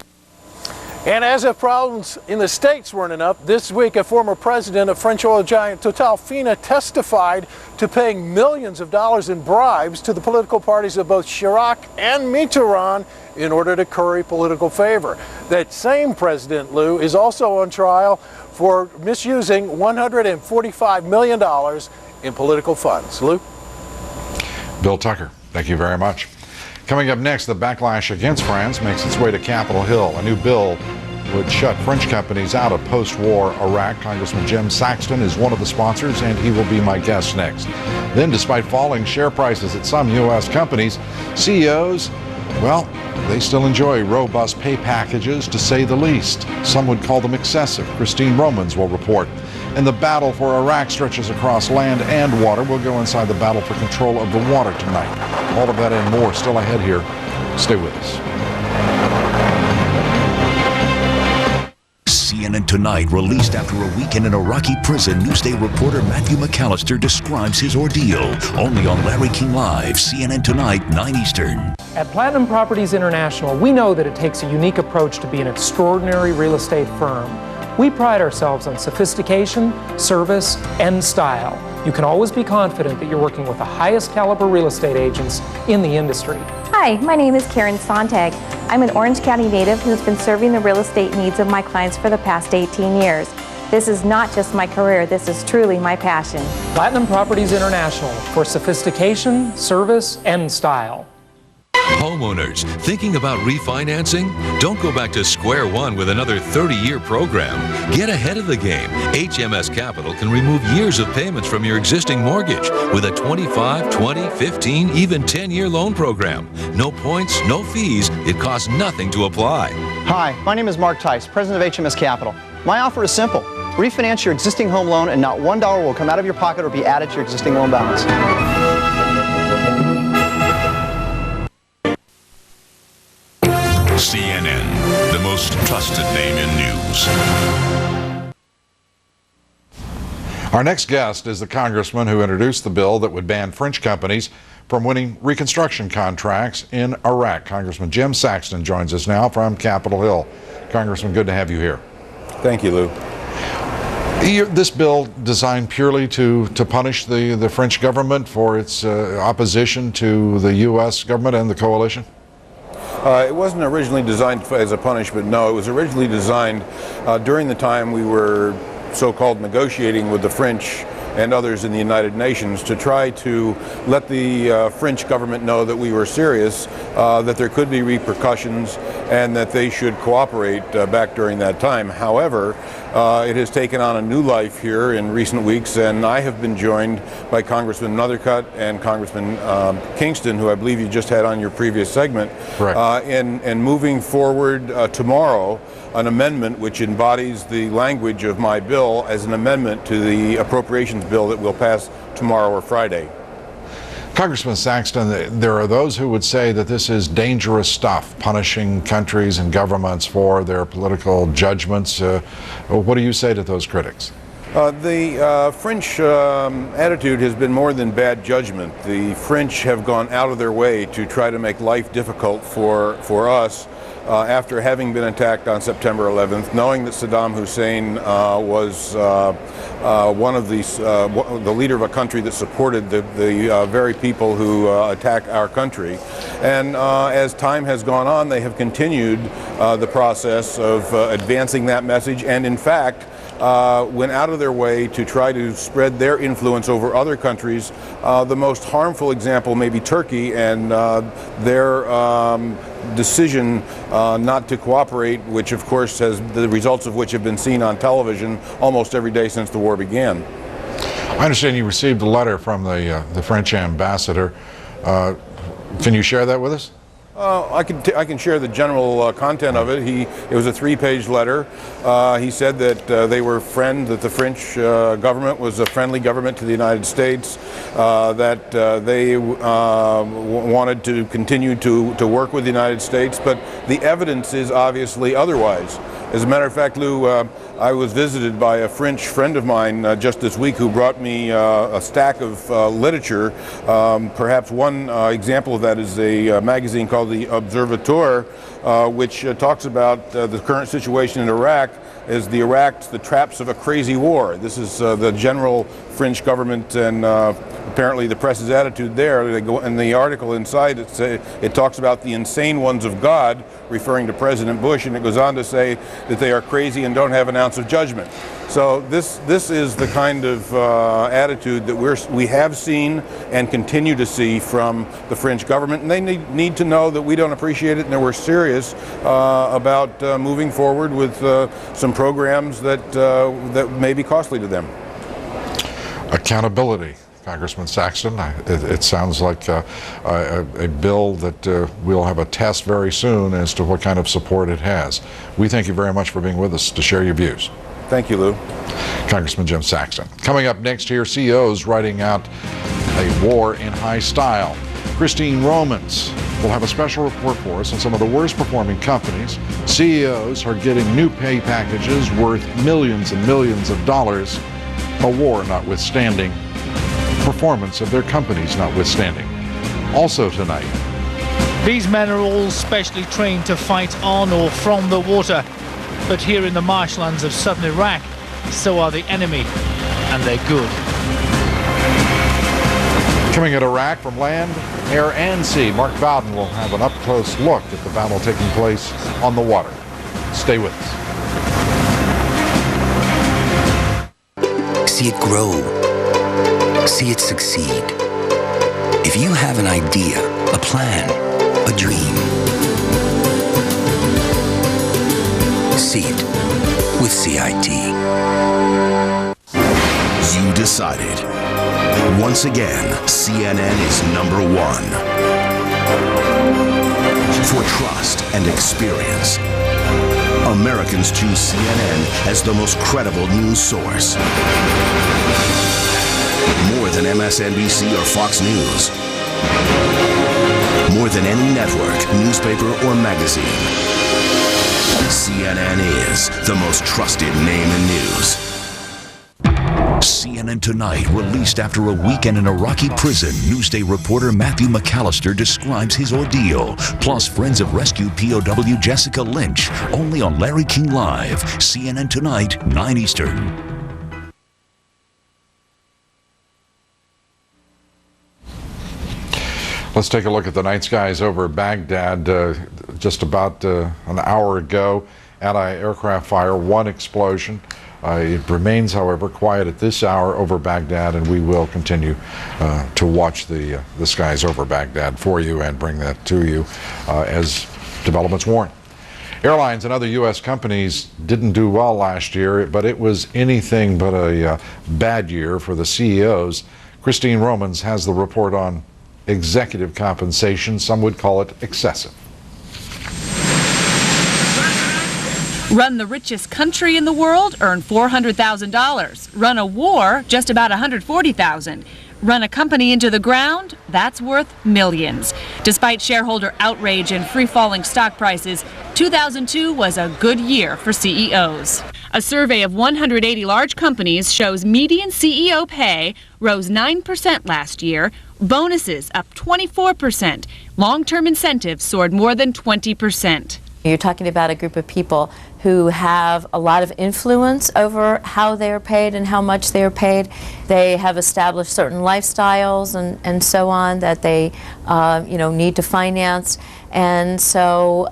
And as if problems in the States weren't enough, this week a former president of French oil giant Total testified to paying millions of dollars in bribes to the political parties of both Chirac and Mitterrand in order to curry political favor. That same president, Lou, is also on trial for misusing $145 million in political funds. Lou? Bill Tucker, thank you very much. Coming up next, the backlash against France makes its way to Capitol Hill. A new bill would shut French companies out of post-war Iraq. Congressman Jim Saxton is one of the sponsors, and he will be my guest next. Then, despite falling share prices at some U.S. companies, CEOs, well, they still enjoy robust pay packages, to say the least. Some would call them excessive. Christine Romans will report. And the battle for Iraq stretches across land and water. We'll go inside the battle for control of the water tonight. All of that and more still ahead here. Stay with us. CNN Tonight, released after a week in an Iraqi prison, Newsday reporter Matthew McAllister describes his ordeal. Only on Larry King Live, CNN Tonight, 9 Eastern. At Platinum Properties International, we know that it takes a unique approach to be an extraordinary real estate firm. We pride ourselves on sophistication, service, and style. You can always be confident that you're working with the highest caliber real estate agents in the industry. Hi, my name is Karen Sontag. I'm an Orange County native who's been serving the real estate needs of my clients for the past 18 years. This is not just my career, this is truly my passion. Platinum Properties International for sophistication, service, and style. Homeowners thinking about refinancing? Don't go back to square one with another 30-year program. Get ahead of the game. HMS Capital can remove years of payments from your existing mortgage with a 25, 20, 15, even 10-year loan program. No points, no fees. It costs nothing to apply. Hi, my name is Mark Tice, president of HMS Capital. My offer is simple. Refinance your existing home loan and not $1 will come out of your pocket or be added to your existing loan balance. CNN, the most trusted name in news. Our next guest is the congressman who introduced the bill that would ban French companies from winning reconstruction contracts in Iraq. Congressman Jim Saxton joins us now from Capitol Hill. Congressman, good to have you here. Thank you, Lou. This bill designed purely to punish the French government for its opposition to the U.S. government and the coalition? It wasn't originally designed as a punishment, no. It was originally designed during the time we were so-called negotiating with the French and others in the United Nations to try to let the French government know that we were serious, that there could be repercussions, and that they should cooperate back during that time. However, it has taken on a new life here in recent weeks, and I have been joined by Congressman Nethercutt and Congressman Kingston, who I believe you just had on your previous segment, in moving forward tomorrow an amendment which embodies the language of my bill as an amendment to the appropriations bill that will pass tomorrow or Friday. Congressman Saxton, there are those who would say that this is dangerous stuff, punishing countries and governments for their political judgments. What do you say to those critics? The French attitude has been more than bad judgment. The French have gone out of their way to try to make life difficult for us after having been attacked on September 11th, knowing that Sadaam Hussein was one of the leader of a country that supported the very people who attacked our country. And as time has gone on, they have continued the process of advancing that message, and in fact went out of their way to try to spread their influence over other countries. The most harmful example may be Turkey and their decision not to cooperate, which of course has the results of which have been seen on television almost every day since the war began. I understand you received a letter from the French ambassador. Can you share that with us? I can share the general content of it. It was a 3-page letter. He said that they were that the French government was a friendly government to the United States, that they wanted to continue to work with the United States, but the evidence is obviously otherwise. As a matter of fact, Lou, I was visited by a French friend of mine just this week who brought me a stack of literature. Perhaps one example of that is a magazine called The Observateur, which talks about the current situation in Iraq as the traps of a crazy war. This is the general French government and apparently the press's attitude there. They go in the article inside. It talks about the insane ones of God, referring to President Bush, and it goes on to say that they are crazy and don't have an ounce of judgment. So this is the kind of attitude that we have seen and continue to see from the French government, and they need to know that we don't appreciate it and that we're serious about moving forward with some programs that may be costly to them. Accountability, Congressman Saxton. It sounds like a bill that we'll have a test very soon as to what kind of support it has. We thank you very much for being with us to share your views. Thank you, Lou. Congressman Jim Saxton. Coming up next here, CEOs writing out a war in high style. Christine Romans will have a special report for us on some of the worst performing companies. CEOs are getting new pay packages worth millions and millions of dollars, a war notwithstanding, performance of their companies notwithstanding. Also tonight, these men are all specially trained to fight on or from the water. But here in the marshlands of southern Iraq, so are the enemy, and they're good. Coming at Iraq from land, air, and sea, Mark Bowden will have an up-close look at the battle taking place on the water. Stay with us. See it grow. See it succeed. If you have an idea, a plan, a dream, see it with CIT. You decided. Once again, CNN is #1 for trust and experience. Americans choose CNN as the most credible news source. More than MSNBC or Fox News. More than any network, newspaper, or magazine. CNN is the most trusted name in news. CNN CNN Tonight, released after a weekend in Iraqi prison, Newsday reporter Matthew McAllister describes his ordeal, plus friends of rescued POW Jessica Lynch, only on Larry King Live, CNN Tonight, 9 Eastern. Let's take a look at the night skies over Baghdad. Just about an hour ago, anti-aircraft fire, one explosion. It remains, however, quiet at this hour over Baghdad, and we will continue to watch the skies over Baghdad for you and bring that to you as developments warrant. Airlines and other U.S. companies didn't do well last year, but it was anything but a bad year for the CEOs. Christine Romans has the report on executive compensation. Some would call it excessive. Run the richest country in the world, earn $400,000. Run a war, just about $140,000. Run a company into the ground, that's worth millions. Despite shareholder outrage and free-falling stock prices, 2002 was a good year for CEOs. A survey of 180 large companies shows median CEO pay rose 9% last year, bonuses up 24%, long-term incentives soared more than 20%. You're talking about a group of people who have a lot of influence over how they're paid and how much they're paid. They have established certain lifestyles and so on that they need to finance. And so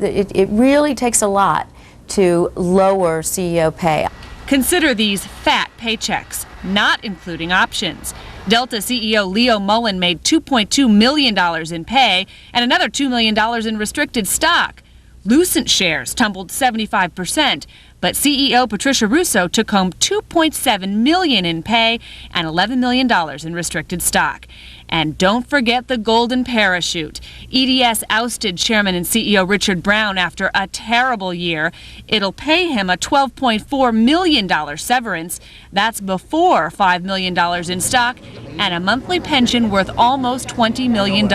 it really takes a lot to lower CEO pay. Consider these fat paychecks, not including options. Delta CEO Leo Mullen made $2.2 million in pay and another $2 million in restricted stock. Lucent shares tumbled 75%, but CEO Patricia Russo took home $2.7 million in pay and $11 million in restricted stock. And don't forget the golden parachute. EDS ousted Chairman and CEO Richard Brown after a terrible year. It'll pay him a $12.4 million severance. That's before $5 million in stock and a monthly pension worth almost $20 million.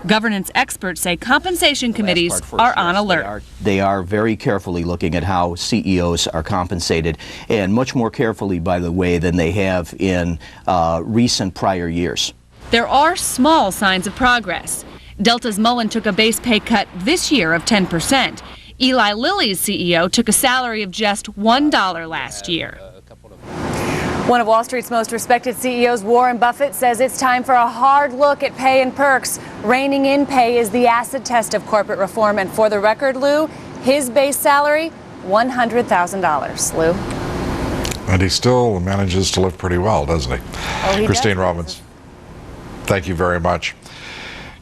Governance experts say compensation committees are on alert. They are very carefully looking at how CEOs are compensated, and much more carefully, by the way, than they have in recent prior years. There are small signs of progress. Delta's Mullen took a base pay cut this year of 10%. Eli Lilly's CEO took a salary of just $1 last year. One of Wall Street's most respected CEOs, Warren Buffett, says it's time for a hard look at pay and perks. Reining in pay is the acid test of corporate reform. And for the record, Lou, his base salary, $100,000. Lou? And he still manages to live pretty well, doesn't he? Oh, he Christine does. Robbins, thank you very much.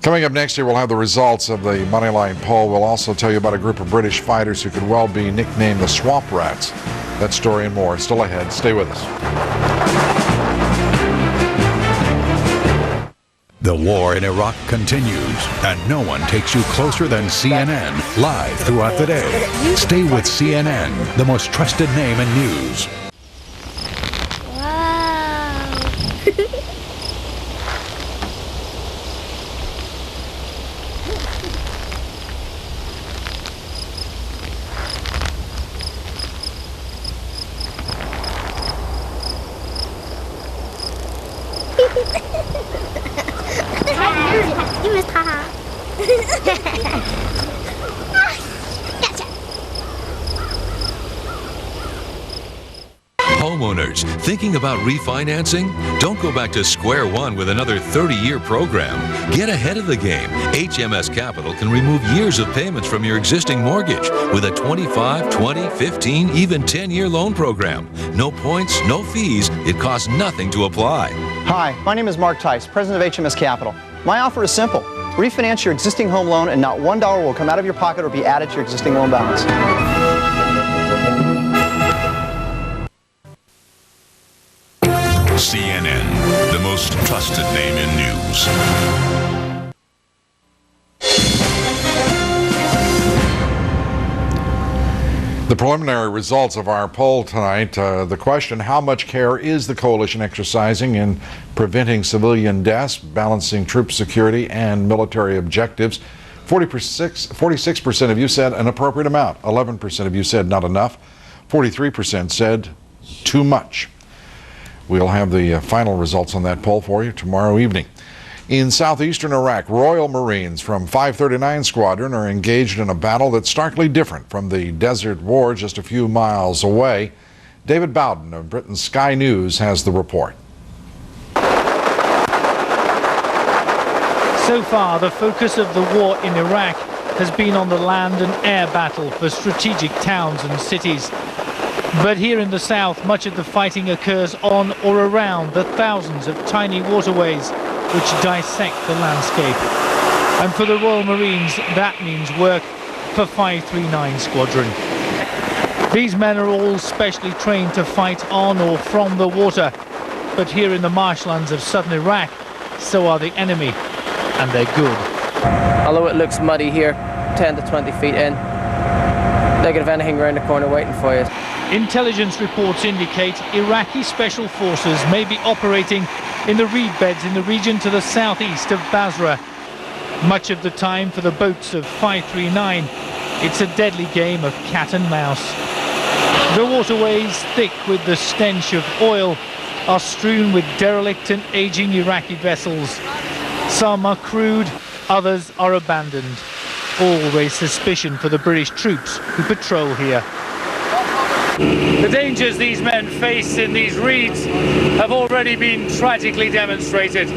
Coming up next year, we'll have the results of the Moneyline poll. We'll also tell you about a group of British fighters who could well be nicknamed the Swamp Rats. That story and more still ahead. Stay with us. The war in Iraq continues, and no one takes you closer than CNN, live throughout the day. Stay with CNN, the most trusted name in news. You missed, haha. Homeowners thinking about refinancing? Don't go back to square one with another 30-year program. Get ahead of the game. HMS Capital can remove years of payments from your existing mortgage with a 25, 20, 15, even 10-year loan program. No points, no fees. It costs nothing to apply. Hi, my name is Mark Tice, president of HMS Capital. My offer is simple. Refinance your existing home loan and not $1 will come out of your pocket or be added to your existing loan balance. CNN, the most trusted name in news. The preliminary results of our poll tonight, the question, how much care is the coalition exercising in preventing civilian deaths, balancing troop security and military objectives? 46% of you said an appropriate amount. 11% of you said not enough. 43% said too much. We'll have the final results on that poll for you tomorrow evening. In southeastern Iraq, Royal Marines from 539 Squadron are engaged in a battle that's starkly different from the Desert War just a few miles away. David Bowden of Britain's Sky News has the report. So far, the focus of the war in Iraq has been on the land and air battle for strategic towns and cities. But here in the south, much of the fighting occurs on or around the thousands of tiny waterways which dissect the landscape. And for the Royal Marines, that means work for 539 Squadron. These men are all specially trained to fight on or from the water. But here in the marshlands of southern Iraq, so are the enemy, and they're good. Although it looks muddy here, 10 to 20 feet in, negative anything around the corner waiting for you. Intelligence reports indicate Iraqi special forces may be operating in the reed beds in the region to the southeast of Basra. Much of the time for the boats of 539, it's a deadly game of cat and mouse. The waterways, thick with the stench of oil, are strewn with derelict and aging Iraqi vessels. Some are crewed, others are abandoned. All raise suspicion for the British troops who patrol here. The dangers these men face in these reeds have already been tragically demonstrated.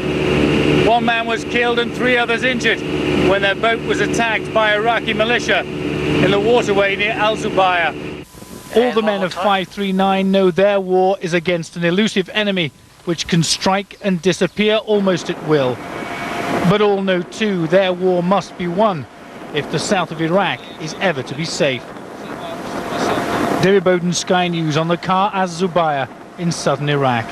One man was killed and 3 others injured when their boat was attacked by Iraqi militia in the waterway near Al-Zubayr. All the men of 539 know their war is against an elusive enemy which can strike and disappear almost at will. But all know too their war must be won if the south of Iraq is ever to be safe. David Bowden, Sky News, on the Car Az-Zubayr in southern Iraq.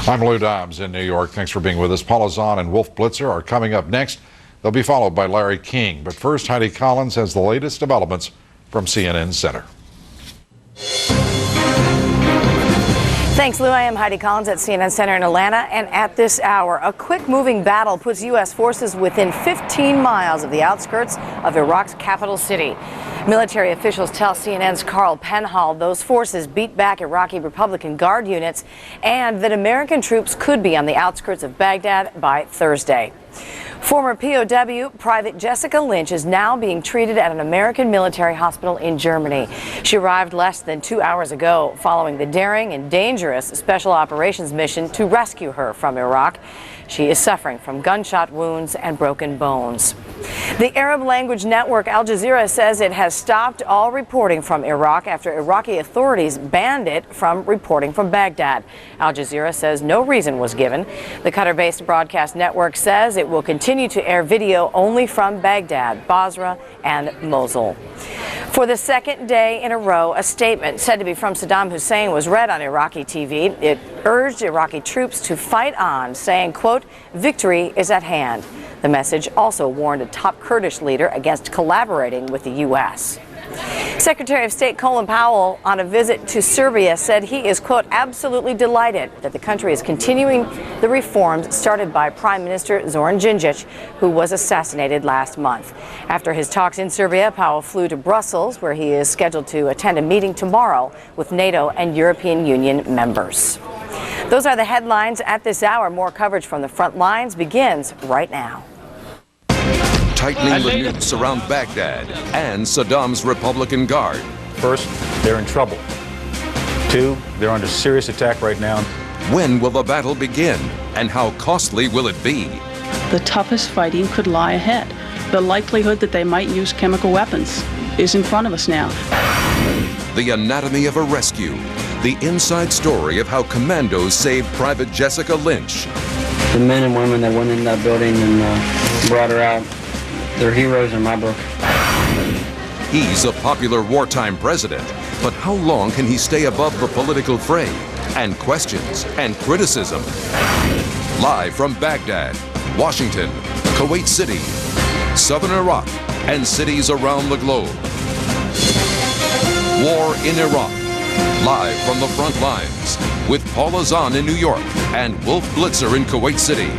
I'm Lou Dobbs in New York. Thanks for being with us. Paula Zahn and Wolf Blitzer are coming up next. They'll be followed by Larry King. But first, Heidi Collins has the latest developments from CNN Center. Thanks, Lou. I am Heidi Collins at CNN Center in Atlanta, and at this hour, a quick-moving battle puts U.S. forces within 15 miles of the outskirts of Iraq's capital city. Military officials tell CNN's Carl Penhall those forces beat back Iraqi Republican Guard units and that American troops could be on the outskirts of Baghdad by Thursday. Former POW Private Jessica Lynch is now being treated at an American military hospital in Germany. She arrived less than 2 hours ago following the daring and dangerous special operations mission to rescue her from Iraq. She is suffering from gunshot wounds and broken bones. The Arab language network Al Jazeera says it has stopped all reporting from Iraq after Iraqi authorities banned it from reporting from Baghdad. Al Jazeera says no reason was given. The Qatar-based broadcast network says it will continue to air video only from Baghdad, Basra, and Mosul. For the second day in a row, a statement said to be from Sadaam Hussein was read on Iraqi TV. It urged Iraqi troops to fight on, saying, quote, "Victory is at hand." The message also warned a top Kurdish leader against collaborating with the U.S. Secretary of State Colin Powell, on a visit to Serbia, said he is, quote, "absolutely delighted that the country is continuing the reforms started by Prime Minister Zoran Đinđić, who was assassinated last month." After his talks in Serbia, Powell flew to Brussels, where he is scheduled to attend a meeting tomorrow with NATO and European Union members. Those are the headlines at this hour. More coverage from the front lines begins right now. Tightening the noose around Baghdad and Saddam's Republican Guard. First, they're in trouble. 2, they're under serious attack right now. When will the battle begin, and how costly will it be? The toughest fighting could lie ahead. The likelihood that they might use chemical weapons is in front of us now. The anatomy of a rescue. The inside story of how commandos saved Private Jessica Lynch. The men and women that went in that building and brought her out, they're heroes in my book. He's a popular wartime president, but how long can he stay above the political fray and questions and criticism? Live from Baghdad, Washington, Kuwait City, southern Iraq, and cities around the globe. War in Iraq. Live from the front lines with Paula Zahn in New York and Wolf Blitzer in Kuwait City.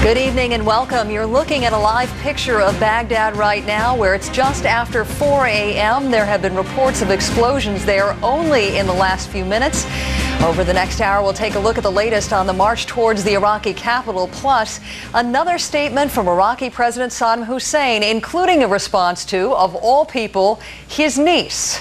Good evening and welcome. You're looking at a live picture of Baghdad right now, where it's just after 4 a.m. There have been reports of explosions there only in the last few minutes. Over the next hour, we'll take a look at the latest on the march towards the Iraqi capital, plus another statement from Iraqi President Sadaam Hussein, including a response to, of all people, his niece.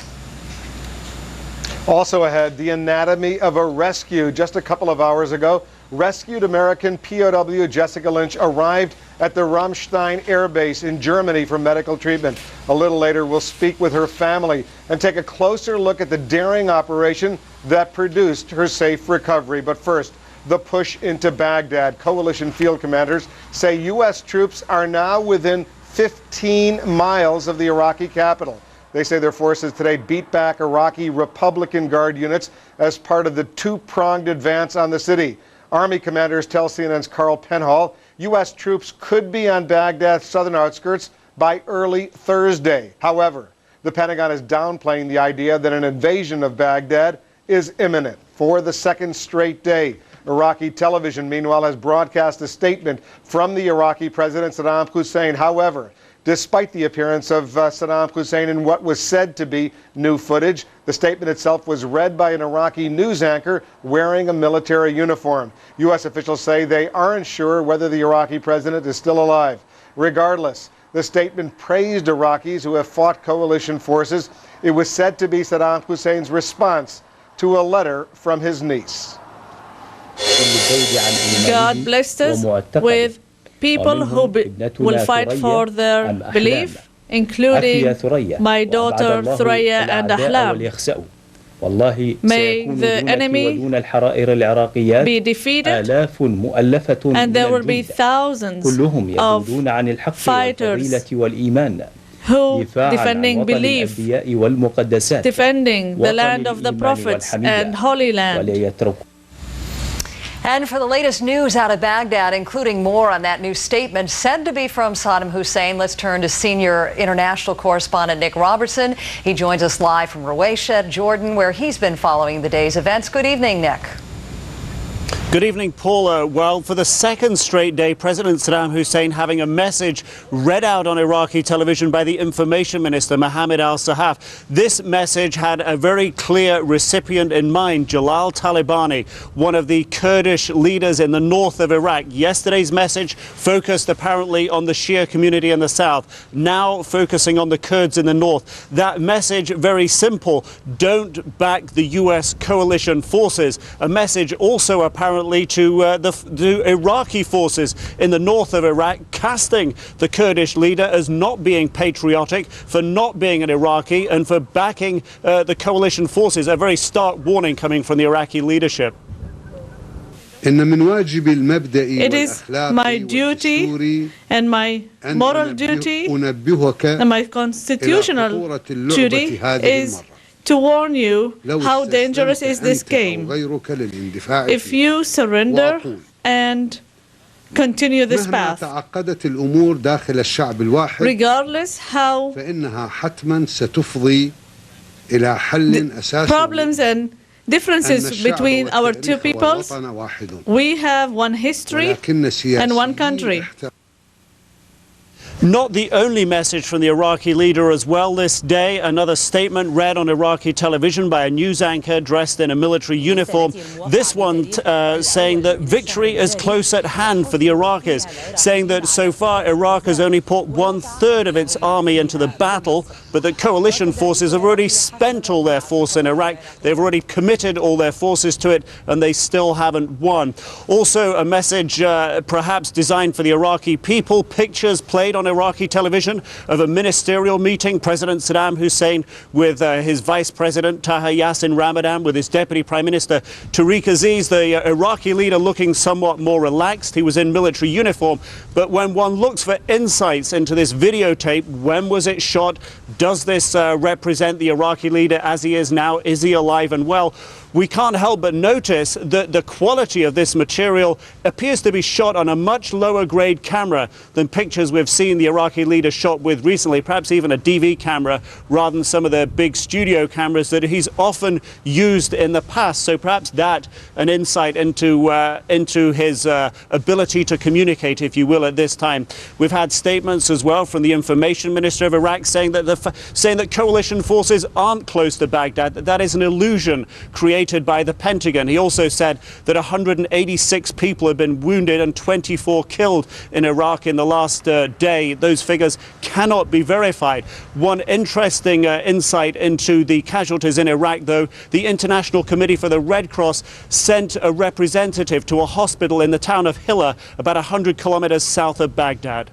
Also ahead, the anatomy of a rescue. Just a couple of hours ago, rescued American POW Jessica Lynch arrived at the Ramstein Air Base in Germany for medical treatment. A little later, we'll speak with her family and take a closer look at the daring operation that produced her safe recovery. But first, the push into Baghdad. Coalition field commanders say U.S. troops are now within 15 miles of the Iraqi capital. They say their forces today beat back Iraqi Republican Guard units as part of the two-pronged advance on the city. Army commanders tell CNN's Carl Penhall U.S. troops could be on Baghdad's southern outskirts by early Thursday. However, the Pentagon is downplaying the idea that an invasion of Baghdad is imminent. For the second straight day, Iraqi television, meanwhile, has broadcast a statement from the Iraqi President Sadaam Hussein. However, despite the appearance of Sadaam Hussein in what was said to be new footage, the statement itself was read by an Iraqi news anchor wearing a military uniform. U.S. officials say they aren't sure whether the Iraqi president is still alive. Regardless, the statement praised Iraqis who have fought coalition forces. It was said to be Sadaam Hussein's response to a letter from his niece. God blessed us with people who will fight for their belief, including my daughter Thuraya and Ahlam. May the enemy be defeated, and there will be thousands of fighters who, defending belief, defending the land of the prophets and Holy Land. And for the latest news out of Baghdad, including more on that new statement said to be from Sadaam Hussein, let's turn to senior international correspondent Nick Robertson. He joins us live from Ruwayshat, Jordan, where he's been following the day's events. Good evening, Nick. Good evening, Paula. Well, for the second straight day, President Sadaam Hussein having a message read out on Iraqi television by the Information Minister, Mohammed al-Sahaf. This message had a very clear recipient in mind, Jalal Talibani, one of the Kurdish leaders in the north of Iraq. Yesterday's message focused apparently on the Shia community in the south, now focusing on the Kurds in the north. That message, very simple: don't back the U.S. coalition forces. A message also apparently to the Iraqi forces in the north of Iraq, casting the Kurdish leader as not being patriotic, for not being an Iraqi, and for backing the coalition forces. A very stark warning coming from the Iraqi leadership. It is my duty and my moral duty and my constitutional duty is to warn you how dangerous is this game. If you surrender and continue this path, regardless how problems and differences between our two peoples, we have one history and one country. Not the only message from the Iraqi leader as well this day. Another statement read on Iraqi television by a news anchor dressed in a military uniform. This one saying that victory is close at hand for the Iraqis, saying that so far Iraq has only put 1/3 of its army into the battle, but that coalition forces have already spent all their force in Iraq. They've already committed all their forces to it, and they still haven't won. Also a message perhaps designed for the Iraqi people. Pictures played on Iraqi television of a ministerial meeting, President Sadaam Hussein with his Vice President Taha Yassin Ramadan, with his Deputy Prime Minister Tariq Aziz, the Iraqi leader looking somewhat more relaxed. He was in military uniform, but when one looks for insights into this videotape, when was it shot? Does this represent the Iraqi leader as he is now? Is he alive and well? We can't help but notice that the quality of this material appears to be shot on a much lower grade camera than pictures we've seen the Iraqi leader shot with recently, perhaps even a DV camera rather than some of the big studio cameras that he's often used in the past. So perhaps that an insight into his ability to communicate, if you will, at this time. We've had statements as well from the information minister of Iraq saying that coalition forces aren't close to Baghdad, that is an illusion created by the Pentagon. He also said that 186 people have been wounded and 24 killed in Iraq in the last day. Those figures cannot be verified. One interesting insight into the casualties in Iraq, though, the International Committee for the Red Cross sent a representative to a hospital in the town of Hilla, about 100 kilometers south of Baghdad.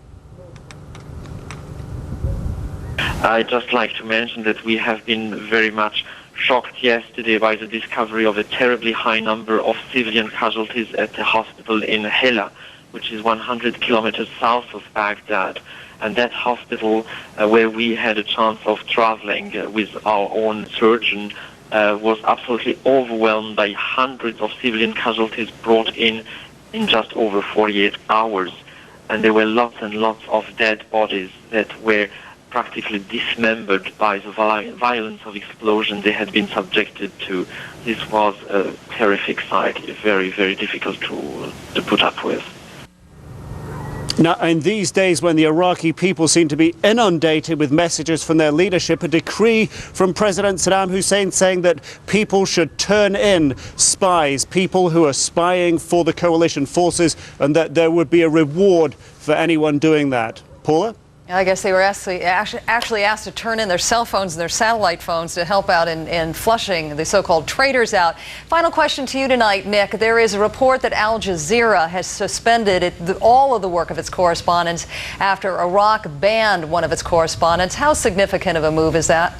I'd just like to mention that we have been very much shocked yesterday by the discovery of a terribly high number of civilian casualties at the hospital in Hilla, which is 100 kilometers south of Baghdad. And that hospital, where we had a chance of traveling with our own surgeon, was absolutely overwhelmed by hundreds of civilian casualties brought in just over 48 hours. And there were lots and lots of dead bodies that were practically dismembered by the violence of explosion they had been subjected to. This was a terrific sight, very, very difficult to put up with. Now, in these days when the Iraqi people seem to be inundated with messages from their leadership, a decree from President Sadaam Hussein saying that people should turn in spies, people who are spying for the coalition forces, and that there would be a reward for anyone doing that. Paula? I guess they were actually asked to turn in their cell phones and their satellite phones to help out in flushing the so-called traitors out. Final question to you tonight, Nick. There is a report that Al Jazeera has suspended all of the work of its correspondents after Iraq banned one of its correspondents. How significant of a move is that?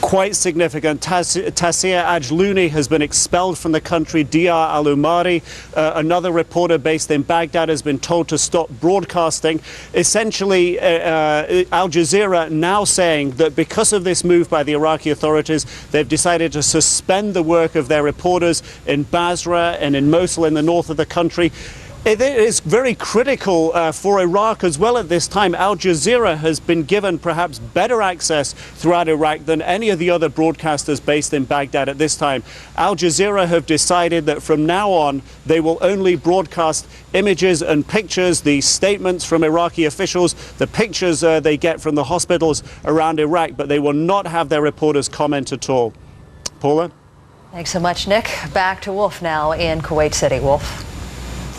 Quite significant. Tasia Ajlouni has been expelled from the country. Diyar Al-Umari, another reporter based in Baghdad, has been told to stop broadcasting. Essentially, Al Jazeera now saying that because of this move by the Iraqi authorities, they've decided to suspend the work of their reporters in Basra and in Mosul in the north of the country. It is very critical for Iraq as well at this time. Al Jazeera has been given perhaps better access throughout Iraq than any of the other broadcasters based in Baghdad at this time. Al Jazeera have decided that from now on they will only broadcast images and pictures, the statements from Iraqi officials, the pictures they get from the hospitals around Iraq, but they will not have their reporters comment at all. Paula? Thanks so much, Nick. Back to Wolf now in Kuwait City. Wolf.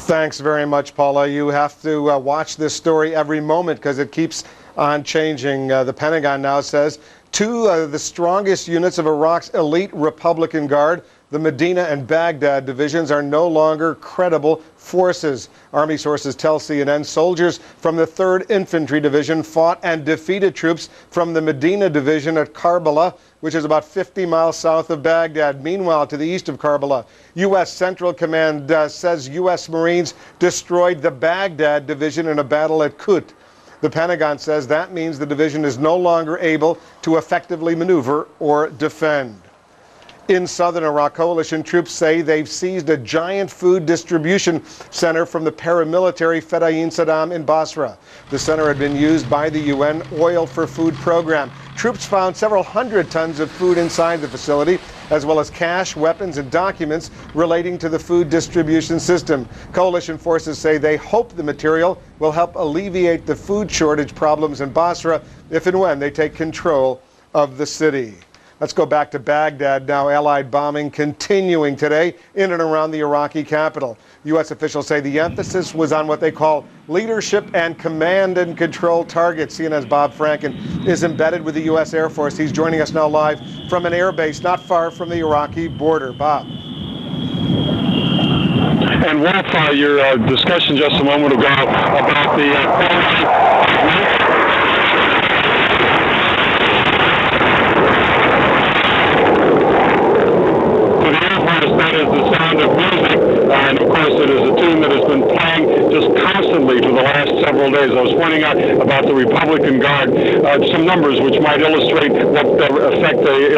Thanks very much, Paula. You have to watch this story every moment because it keeps on changing. The Pentagon now says two of the strongest units of Iraq's elite Republican Guard, the Medina and Baghdad divisions, are no longer credible forces. Army sources tell CNN soldiers from the 3rd Infantry Division fought and defeated troops from the Medina Division at Karbala, which is about 50 miles south of Baghdad. Meanwhile, to the east of Karbala, U.S. Central Command says U.S. Marines destroyed the Baghdad Division in a battle at Kut. The Pentagon says that means the division is no longer able to effectively maneuver or defend. In southern Iraq, coalition troops say they've seized a giant food distribution center from the paramilitary Fedayeen Saddam in Basra. The center had been used by the UN Oil for Food program. Troops found several hundred tons of food inside the facility, as well as cash, weapons, and documents relating to the food distribution system. Coalition forces say they hope the material will help alleviate the food shortage problems in Basra if and when they take control of the city. Let's go back to Baghdad now. Allied bombing continuing today in and around the Iraqi capital. U.S. officials say the emphasis was on what they call leadership and command and control targets. CNN's Bob Franken is embedded with the U.S. Air Force. He's joining us now live from an airbase not far from the Iraqi border. Bob. And Wolf, your discussion just a moment ago about the that is the sound sound of music, and of course it is a tune that has been playing just constantly for the last several days. I was pointing out about the Republican Guard, some numbers which might illustrate what effect the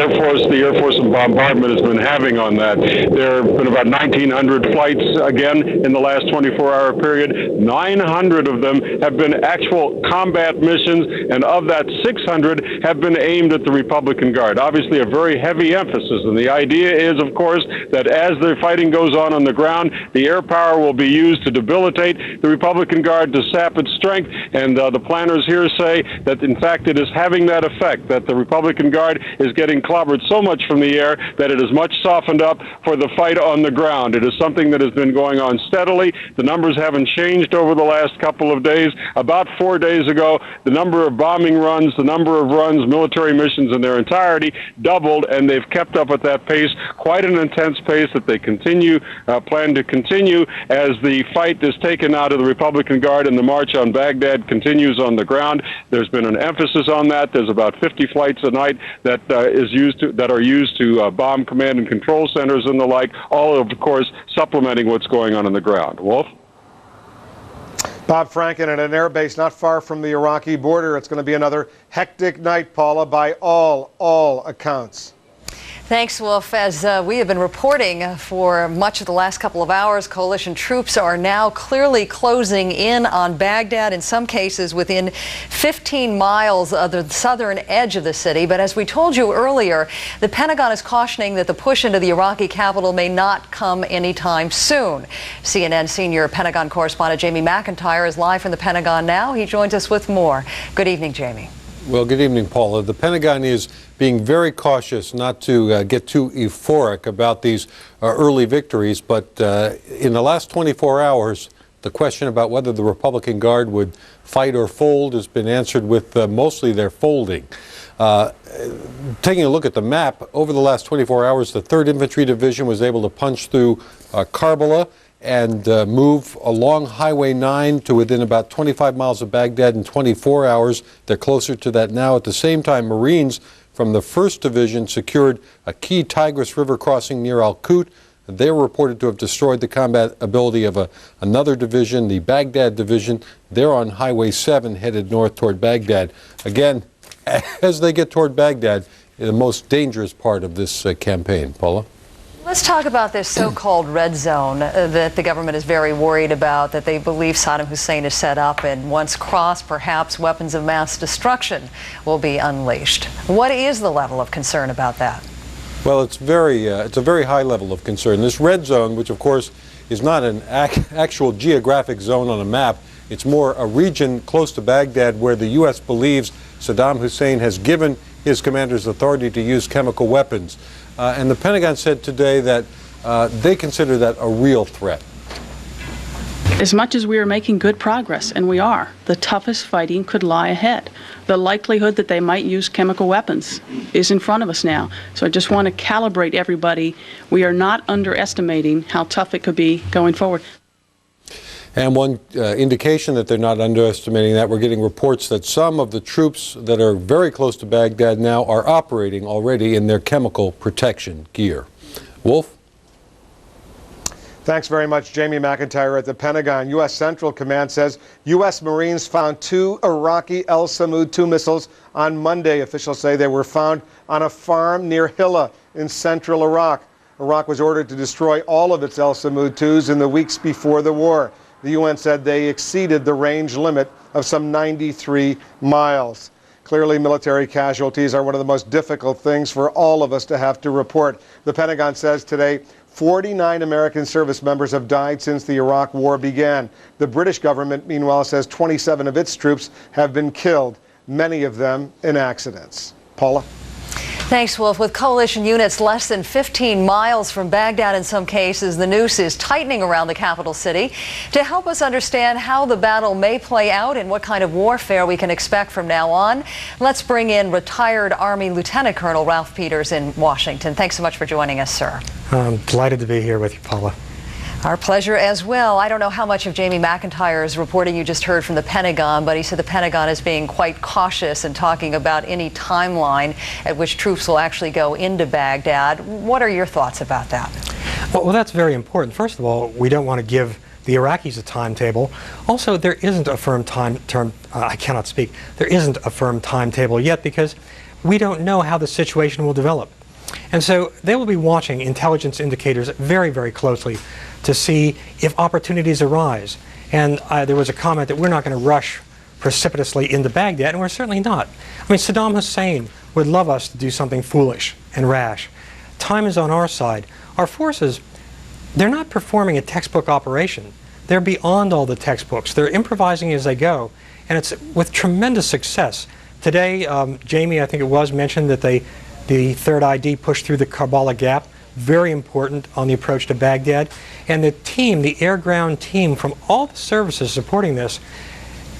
Air Force and bombardment has been having on that. There have been about 1,900 flights again in the last 24-hour period. 900 of them have been actual combat missions, and of that, 600 have been aimed at the Republican Guard. Obviously, a very heavy emphasis, and the idea is, of course, that as the fighting goes on the ground, the air power will be used to debilitate the Republican Guard, to sap its strength, and the planners here say that, in fact, it is having that effect, that the Republican Guard is getting clobbered so much from the air that it is much softened up for the fight on the ground. It is something that has been going on steadily. The numbers haven't changed over the last couple of days. About 4 days ago, the number of bombing runs, the number of runs, military missions in their entirety doubled, and they've kept up at that pace, quite an intense pace that they plan to continue as the fight is taken out of the Republican Guard and the march on Baghdad continues on the ground. There's been an emphasis on that. There's about 50 flights a night that are used to bomb command and control centers and the like, all of course supplementing what's going on the ground. Wolf? Bob Franken at an air base not far from the Iraqi border. It's going to be another hectic night, Paula, by all accounts. Thanks, Wolf. As we have been reporting for much of the last couple of hours, coalition troops are now clearly closing in on Baghdad, in some cases within 15 miles of the southern edge of the city. But as we told you earlier, the Pentagon is cautioning that the push into the Iraqi capital may not come anytime soon. CNN senior Pentagon correspondent Jamie McIntyre is live from the Pentagon now. He joins us with more. Good evening, Jamie. Well, good evening, Paula. The Pentagon is being very cautious not to get too euphoric about these early victories, but in the last 24 hours, the question about whether the Republican Guard would fight or fold has been answered with mostly their folding. Taking a look at the map, over the last 24 hours, the 3rd Infantry Division was able to punch through Karbala and move along Highway 9 to within about 25 miles of Baghdad in 24 hours. They're closer to that now. At the same time, Marines from the 1st Division secured a key Tigris River crossing near Al-Qut. They were reported to have destroyed the combat ability of another division, the Baghdad Division. They're on Highway 7 headed north toward Baghdad. Again, as they get toward Baghdad, the most dangerous part of this campaign. Paula? Let's talk about this so-called red zone that the government is very worried about, that they believe Sadaam Hussein has set up, and once crossed, perhaps weapons of mass destruction will be unleashed. What is the level of concern about that? Well, it's a very high level of concern. This red zone, which of course is not an actual geographic zone on a map, it's more a region close to Baghdad where the U.S. believes Sadaam Hussein has given his commanders authority to use chemical weapons. And the Pentagon said today that they consider that a real threat. As much as we are making good progress, and we are, the toughest fighting could lie ahead. The likelihood that they might use chemical weapons is in front of us now. So I just want to calibrate everybody. We are not underestimating how tough it could be going forward. And one indication that they're not underestimating that, we're getting reports that some of the troops that are very close to Baghdad now are operating already in their chemical protection gear. Wolf? Thanks very much, Jamie McIntyre at the Pentagon. U.S. Central Command says U.S. Marines found 2 Iraqi El-Samud 2 missiles on Monday. Officials say they were found on a farm near Hilla in central Iraq. Iraq was ordered to destroy all of its El-Samud 2s in the weeks before the war. The UN said they exceeded the range limit of some 93 miles. Clearly, military casualties are one of the most difficult things for all of us to have to report. The Pentagon says today 49 American service members have died since the Iraq War began. The British government, meanwhile, says 27 of its troops have been killed, many of them in accidents. Paula? Thanks, Wolf. With coalition units less than 15 miles from Baghdad in some cases, the noose is tightening around the capital city. To help us understand how the battle may play out and what kind of warfare we can expect from now on, let's bring in retired Army Lieutenant Colonel Ralph Peters in Washington. Thanks so much for joining us, sir. I'm delighted to be here with you, Paula. Our pleasure as well. I don't know how much of Jamie McIntyre's reporting you just heard from the Pentagon, but he said the Pentagon is being quite cautious and talking about any timeline at which troops will actually go into Baghdad. What are your thoughts about that? Well, that's very important. First of all, we don't want to give the Iraqis a timetable. Also, there isn't a firm there isn't a firm timetable yet because we don't know how the situation will develop. And so they will be watching intelligence indicators very, very closely to see if opportunities arise. And there was a comment that we're not going to rush precipitously into Baghdad, and we're certainly not. I mean, Sadaam Hussein would love us to do something foolish and rash. Time is on our side. Our forces, they're not performing a textbook operation. They're beyond all the textbooks. They're improvising as they go, and it's with tremendous success. Today, Jamie, I think it was, mentioned that the Third ID pushed through the Karbala Gap, very important on the approach to Baghdad. And the team, the air-ground team from all the services supporting this,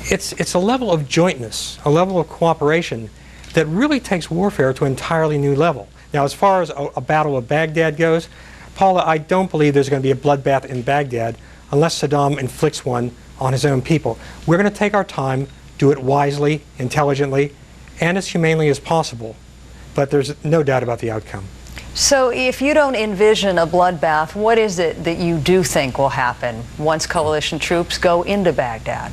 it's a level of jointness, a level of cooperation that really takes warfare to an entirely new level. Now, as far as a battle of Baghdad goes, Paula, I don't believe there's going to be a bloodbath in Baghdad unless Saddam inflicts one on his own people. We're going to take our time, do it wisely, intelligently, and as humanely as possible. But there's no doubt about the outcome. So if you don't envision a bloodbath, what is it that you do think will happen once coalition troops go into Baghdad?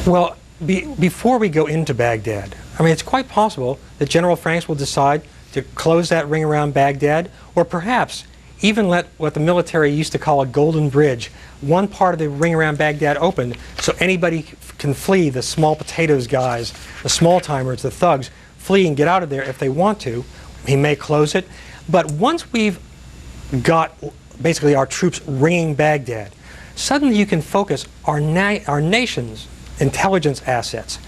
Well, before we go into Baghdad, I mean, it's quite possible that General Franks will decide to close that ring around Baghdad, or perhaps even let what the military used to call a golden bridge, one part of the ring around Baghdad open so anybody can flee, the small potatoes guys, the small timers, the thugs, flee and get out of there if they want to. He may close it. But once we've got basically our troops ringing Baghdad, suddenly you can focus our nation's intelligence assets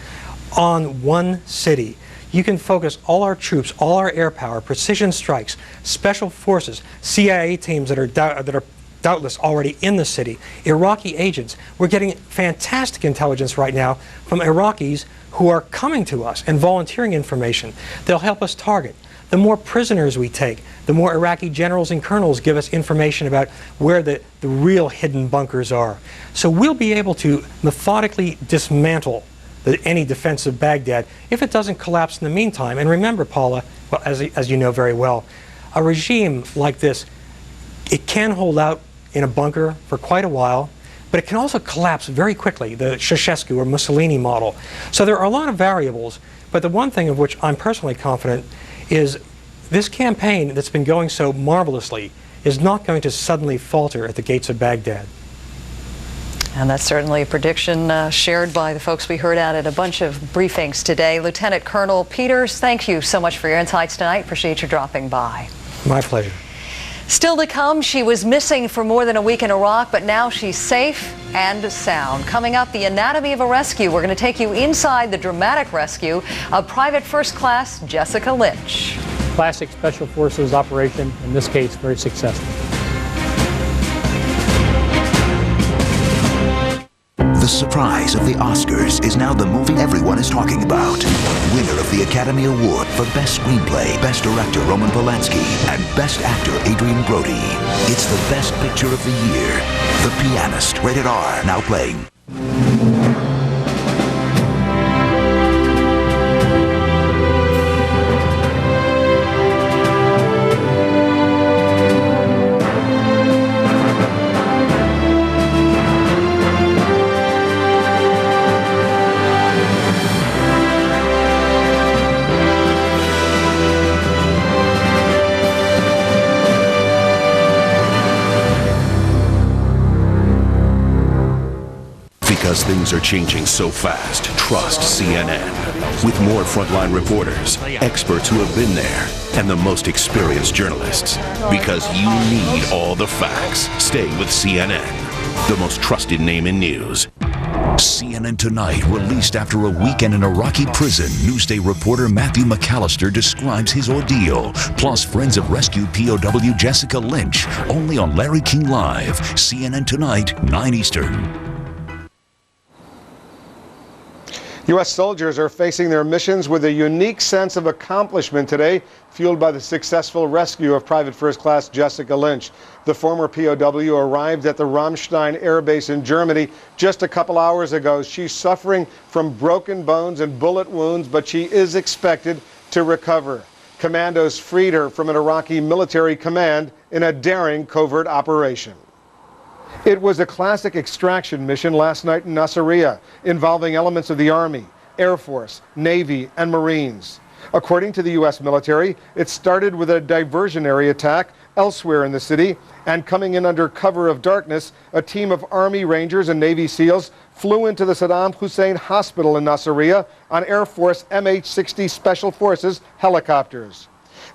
on one city. You can focus all our troops, all our air power, precision strikes, special forces, CIA teams that are doubtless already in the city, Iraqi agents. We're getting fantastic intelligence right now from Iraqis who are coming to us and volunteering information. They'll help us target. The more prisoners we take, the more Iraqi generals and colonels give us information about where the real hidden bunkers are. So we'll be able to methodically dismantle any defense of Baghdad if it doesn't collapse in the meantime. And remember, Paula, well, as you know very well, a regime like this, it can hold out in a bunker for quite a while, but it can also collapse very quickly, the Ceausescu or Mussolini model. So there are a lot of variables, but the one thing of which I'm personally confident is this campaign that's been going so marvelously is not going to suddenly falter at the gates of Baghdad. And that's certainly a prediction shared by the folks we heard at a bunch of briefings today. Lieutenant Colonel Peters, thank you so much for your insights tonight. Appreciate you dropping by. My pleasure. Still to come, she was missing for more than a week in Iraq, but now she's safe and sound. Coming up, the anatomy of a rescue. We're going to take you inside the dramatic rescue of Private First Class Jessica Lynch. Classic Special Forces operation, in this case, very successful. The surprise of the Oscars is now the movie everyone is talking about. Winner of the Academy Award for Best Screenplay, Best Director Roman Polanski, and Best Actor Adrian Brody. It's the best picture of the year. The Pianist, rated R, now playing. Because things are changing so fast, trust CNN. With more frontline reporters, experts who have been there, and the most experienced journalists. Because you need all the facts. Stay with CNN, the most trusted name in news. CNN Tonight, released after a weekend in Iraqi prison, Newsday reporter Matthew McAllister describes his ordeal, plus friends of rescued POW Jessica Lynch, only on Larry King Live. CNN Tonight, 9 Eastern. U.S. soldiers are facing their missions with a unique sense of accomplishment today, fueled by the successful rescue of Private First Class Jessica Lynch. The former POW arrived at the Ramstein Air Base in Germany just a couple hours ago. She's suffering from broken bones and bullet wounds, but she is expected to recover. Commandos freed her from an Iraqi military command in a daring covert operation. It was a classic extraction mission last night in Nasiriyah, involving elements of the Army, Air Force, Navy, and Marines. According to the U.S. military, it started with a diversionary attack elsewhere in the city, and coming in under cover of darkness, a team of Army Rangers and Navy SEALs flew into the Sadaam Hussein Hospital in Nasiriyah on Air Force MH-60 Special Forces helicopters.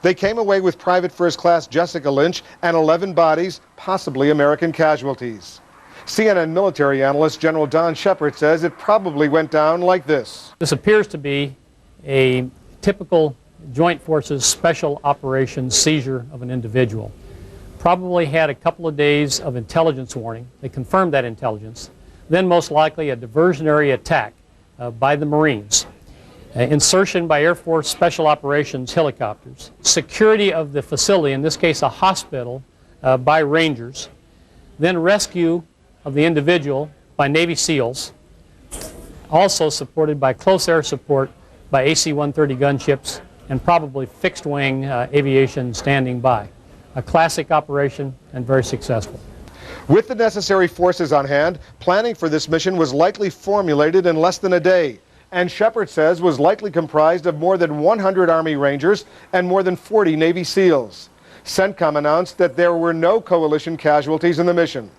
They came away with Private First Class Jessica Lynch and 11 bodies, possibly American casualties. CNN military analyst General Don Shepard says it probably went down like this. This appears to be a typical Joint Forces Special Operations seizure of an individual. Probably had a couple of days of intelligence warning. They confirmed that intelligence. Then most likely a diversionary attack by the Marines. Insertion by Air Force Special Operations helicopters, security of the facility, in this case a hospital, by Rangers, then rescue of the individual by Navy SEALs, also supported by close air support by AC-130 gunships and probably fixed-wing aviation standing by. A classic operation and very successful. With the necessary forces on hand, planning for this mission was likely formulated in less than a day, and Shepard says was likely comprised of more than 100 Army Rangers and more than 40 Navy SEALs. CENTCOM announced that there were no coalition casualties in the mission.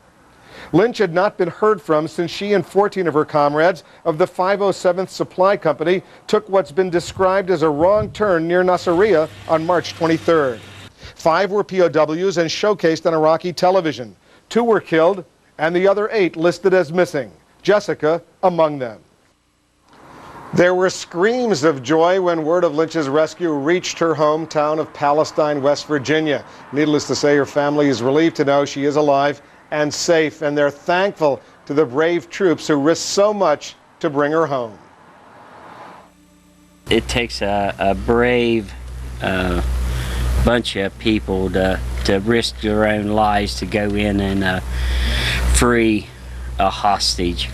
Lynch had not been heard from since she and 14 of her comrades of the 507th Supply Company took what's been described as a wrong turn near Nasiriyah on March 23rd. 5 were POWs and showcased on Iraqi television. 2 were killed, and the other 8 listed as missing, Jessica among them. There were screams of joy when word of Lynch's rescue reached her hometown of Palestine, West Virginia. Needless to say, her family is relieved to know she is alive and safe, and they're thankful to the brave troops who risked so much to bring her home. It takes a brave bunch of people to risk their own lives to go in and free a hostage.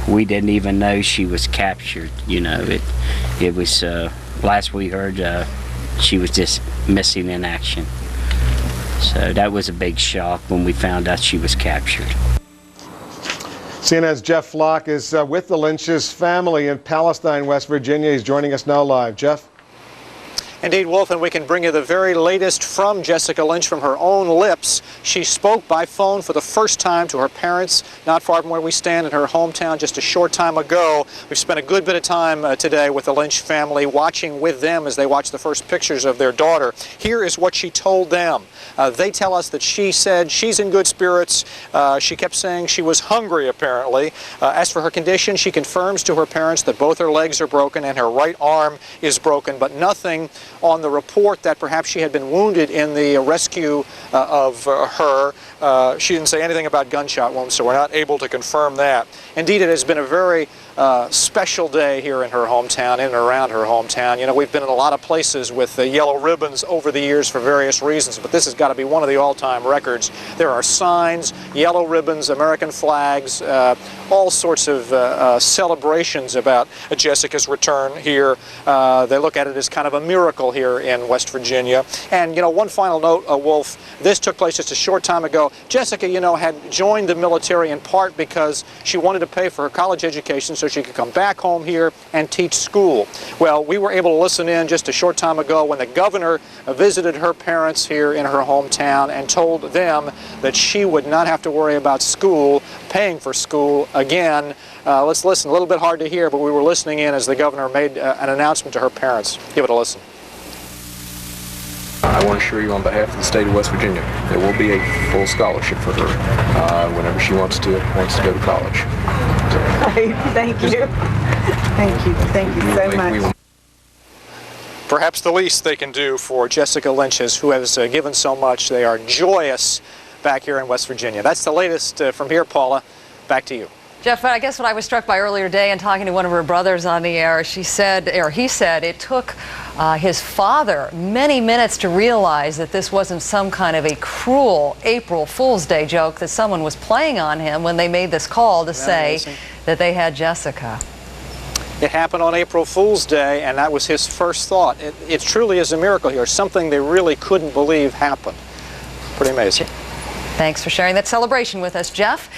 We didn't even know she was captured. You know, it was last we heard she was just missing in action. So that was a big shock when we found out she was captured. CNN's Jeff Flock is with the Lynch's family in Palestine, West Virginia. He's joining us now live. Jeff? Indeed, Wolf, and we can bring you the very latest from Jessica Lynch from her own lips. She spoke by phone for the first time to her parents, not far from where we stand in her hometown just a short time ago. We've spent a good bit of time today with the Lynch family, watching with them as they watch the first pictures of their daughter. Here is what she told them. They tell us that she said she's in good spirits. She kept saying she was hungry, apparently. As for her condition, she confirms to her parents that both her legs are broken and her right arm is broken, but nothing on the report that perhaps she had been wounded in the rescue of her. She didn't say anything about gunshot wounds, so we're not able to confirm that. Indeed, it has been a very special day here in her hometown, in and around her hometown. You know, we've been in a lot of places with yellow ribbons over the years for various reasons, but this has got to be one of the all-time records. There are signs, yellow ribbons, American flags, all sorts of celebrations about Jessica's return here. They look at it as kind of a miracle here in West Virginia. And, you know, one final note, Wolf, this took place just a short time ago. Jessica, you know, had joined the military in part because she wanted to pay for her college education so she could come back home here and teach school. Well, we were able to listen in just a short time ago when the governor visited her parents here in her hometown and told them that she would not have to worry about school, paying for school again. Let's listen. A little bit hard to hear, but we were listening in as the governor made an announcement to her parents. Give it a listen. I want to assure you on behalf of the state of West Virginia, there will be a full scholarship for her whenever she wants to go to college. Great, thank you. Thank you so much. Perhaps the least they can do for Jessica Lynch, who has given so much. They are joyous back here in West Virginia. That's the latest from here, Paula. Back to you. Jeff, I guess what I was struck by earlier today and talking to one of her brothers on the air, he said it took his father many minutes to realize that this wasn't some kind of a cruel April Fool's Day joke that someone was playing on him when they made this call to say that they had Jessica. It happened on April Fool's Day, and that was his first thought. It truly is a miracle here, something they really couldn't believe happened. Pretty amazing. Thanks for sharing that celebration with us, Jeff.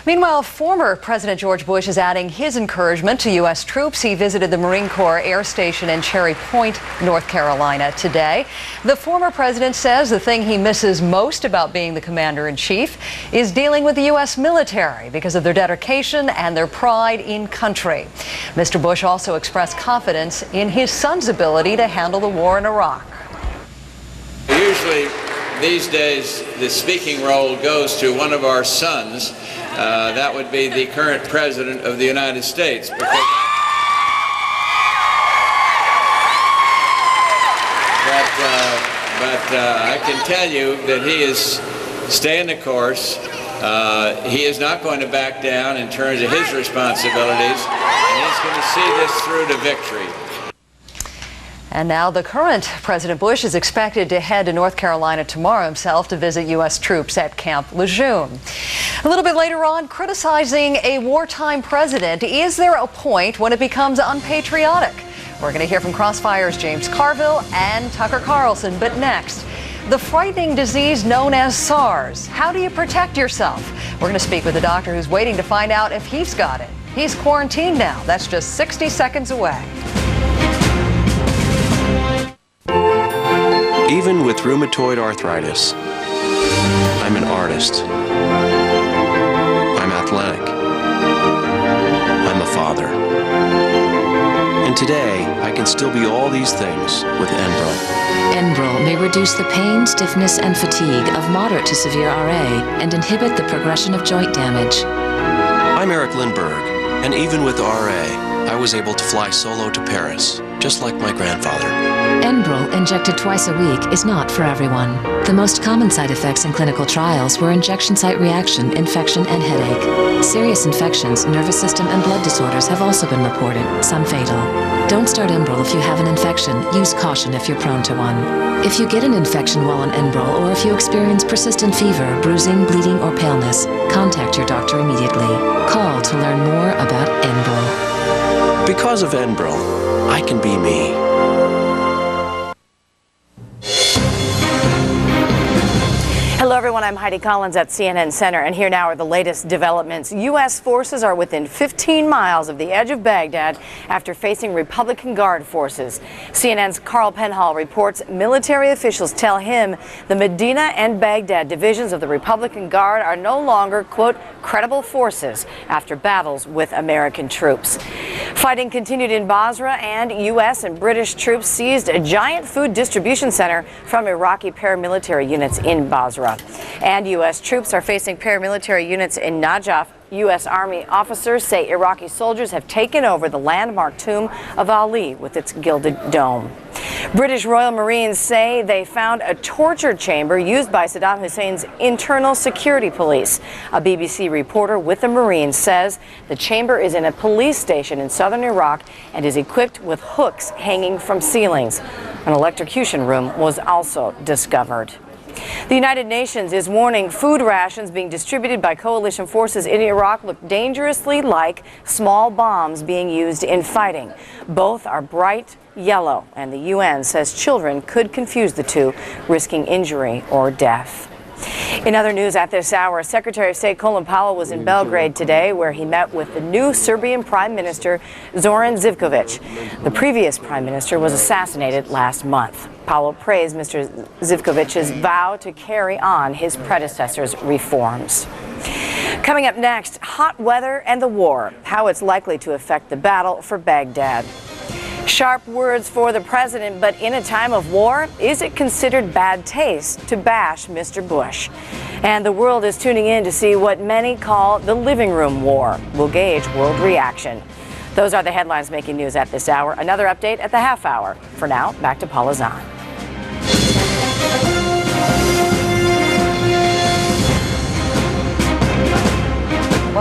Meanwhile, former President George Bush is adding his encouragement to U.S. troops. He visited the Marine Corps Air Station in Cherry Point, North Carolina today. The former president says the thing he misses most about being the commander-in-chief is dealing with the U.S. military because of their dedication and their pride in country. Mr. Bush also expressed confidence in his son's ability to handle the war in Iraq. Usually, these days, the speaking role goes to one of our sons. That would be the current President of the United States. But I can tell you that he is staying the course. He is not going to back down in terms of his responsibilities, and he's going to see this through to victory. And now the current President Bush is expected to head to North Carolina tomorrow himself to visit U.S. troops at Camp Lejeune. A little bit later on, criticizing a wartime president. Is there a point when it becomes unpatriotic? We're going to hear from Crossfire's James Carville and Tucker Carlson. But next, the frightening disease known as SARS. How do you protect yourself? We're going to speak with a doctor who's waiting to find out if he's got it. He's quarantined now. That's just 60 seconds away. Even with rheumatoid arthritis, I'm an artist. I'm athletic. I'm a father. And today, I can still be all these things with Enbrel. Enbrel may reduce the pain, stiffness, and fatigue of moderate to severe RA and inhibit the progression of joint damage. I'm Eric Lindbergh, and even with RA, I was able to fly solo to Paris, just like my grandfather. Enbrel, injected twice a week, is not for everyone. The most common side effects in clinical trials were injection site reaction, infection, and headache. Serious infections, nervous system, and blood disorders have also been reported, some fatal. Don't start Enbrel if you have an infection. Use caution if you're prone to one. If you get an infection while on Enbrel, or if you experience persistent fever, bruising, bleeding, or paleness, contact your doctor immediately. Call to learn more about Enbrel. Because of Enbrel, I can be me. Hello, everyone. I'm Heidi Collins at CNN Center, and here now are the latest developments. U.S. forces are within 15 miles of the edge of Baghdad after facing Republican Guard forces. CNN's Carl Penhall reports military officials tell him the Medina and Baghdad divisions of the Republican Guard are no longer, quote, credible forces after battles with American troops. Fighting continued in Basra, and U.S. and British troops seized a giant food distribution center from Iraqi paramilitary units in Basra. And U.S. troops are facing paramilitary units in Najaf. U.S. Army officers say Iraqi soldiers have taken over the landmark tomb of Ali with its gilded dome. British Royal Marines say they found a torture chamber used by Sadaam Hussein's internal security police. A BBC reporter with the Marines says the chamber is in a police station in southern Iraq and is equipped with hooks hanging from ceilings. An electrocution room was also discovered. The United Nations is warning food rations being distributed by coalition forces in Iraq look dangerously like small bombs being used in fighting. Both are bright yellow, and the UN says children could confuse the two, risking injury or death. In other news at this hour, Secretary of State Colin Powell was in Belgrade today, where he met with the new Serbian Prime Minister Zoran Živković. The previous Prime Minister was assassinated last month. Powell praised Mr. Živkovic's vow to carry on his predecessor's reforms. Coming up next, hot weather and the war, how it's likely to affect the battle for Baghdad. Sharp words for the president, but in a time of war, is it considered bad taste to bash Mr. Bush? And the world is tuning in to see what many call the living room war. We'll gauge world reaction. Those are the headlines making news at this hour. Another update at the half hour. For now, back to Paula Zahn.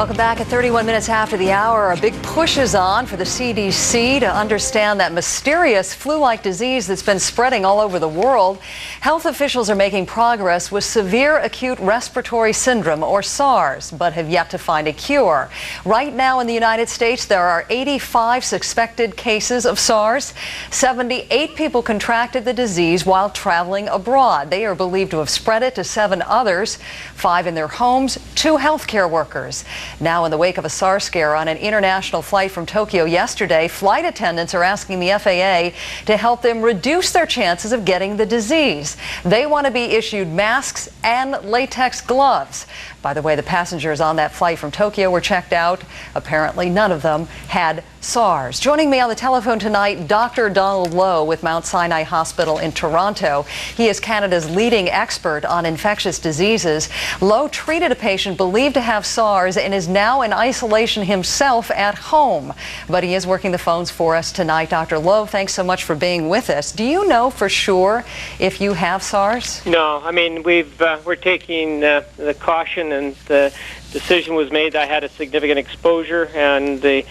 Welcome back. At 31 minutes after the hour, a big push is on for the CDC to understand that mysterious flu-like disease that's been spreading all over the world. Health officials are making progress with severe acute respiratory syndrome, or SARS, but have yet to find a cure. Right now in the United States, there are 85 suspected cases of SARS. 78 people contracted the disease while traveling abroad. They are believed to have spread it to 7 others, 5 in their homes, 2 healthcare workers. Now, in the wake of a SARS scare on an international flight from Tokyo yesterday, flight attendants are asking the FAA to help them reduce their chances of getting the disease. They want to be issued masks and latex gloves. By the way, the passengers on that flight from Tokyo were checked out. Apparently, none of them had SARS. Joining me on the telephone tonight, Dr. Donald Lowe with Mount Sinai Hospital in Toronto. He is Canada's leading expert on infectious diseases. Lowe treated a patient believed to have SARS and is now in isolation himself at home. But he is working the phones for us tonight. Dr. Lowe, thanks so much for being with us. Do you know for sure if you have SARS? No, I mean, we're taking the caution, and the decision was made that I had a significant exposure, and the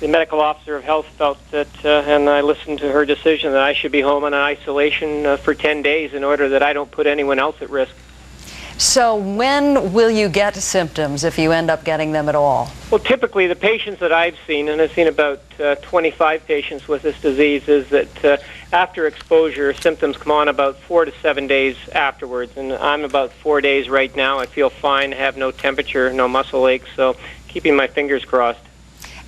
medical officer of health felt that, and I listened to her decision, that I should be home in isolation for 10 days in order that I don't put anyone else at risk. So when will you get symptoms, if you end up getting them at all? Well, typically the patients that I've seen, and I've seen about 25 patients with this disease, is that after exposure, symptoms come on about 4 to 7 days afterwards. And I'm about 4 days right now. I feel fine, have no temperature, no muscle aches, so keeping my fingers crossed.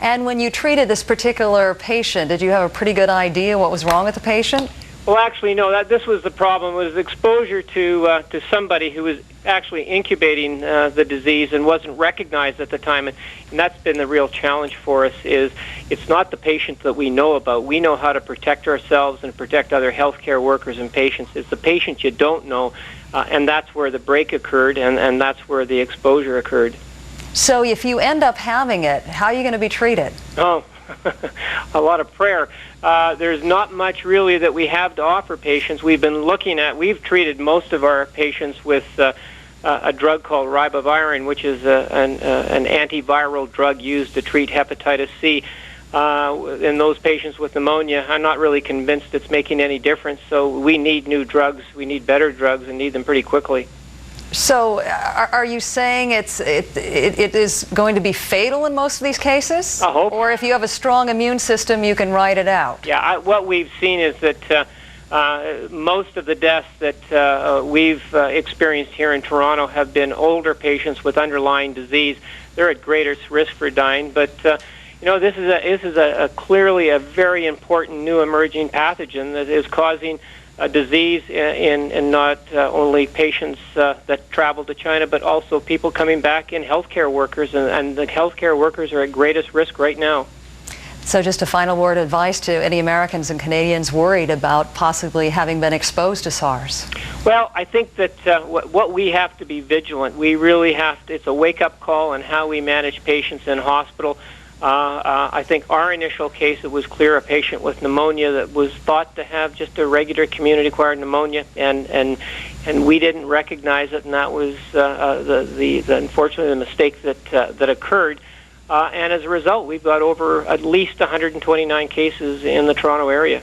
And when you treated this particular patient, did you have a pretty good idea what was wrong with the patient? Well, actually, no. This was the problem, was exposure to somebody who was actually incubating the disease and wasn't recognized at the time. And that's been the real challenge for us, is it's not the patient that we know about. We know how to protect ourselves and protect other healthcare workers and patients. It's the patient you don't know, and that's where the break occurred, and that's where the exposure occurred. So if you end up having it, how are you going to be treated? Oh, a lot of prayer. There's not much really that we have to offer patients. We've treated most of our patients with a drug called ribavirin, which is an antiviral drug used to treat hepatitis C. In those patients with pneumonia, I'm not really convinced it's making any difference, so we need new drugs. We need better drugs and need them pretty quickly. So are you saying it is going to be fatal in most of these cases? I hope. Or if you have a strong immune system, you can ride it out? Yeah, what we've seen is that most of the deaths that we've experienced here in Toronto have been older patients with underlying disease. They're at greater risk for dying, but this is clearly a very important new emerging pathogen that is causing a disease in not only patients that travel to China, but also people coming back in healthcare workers, and the healthcare workers are at greatest risk right now. So just a final word of advice to any Americans and Canadians worried about possibly having been exposed to SARS. Well, I think that what we have to be vigilant. We really have to, it's a wake-up call on how we manage patients in hospital. I think our initial case, it was clear, a patient with pneumonia that was thought to have just a regular community-acquired pneumonia, and we didn't recognize it, and that was unfortunately the mistake that occurred. And as a result, we've got over at least 129 cases in the Toronto area.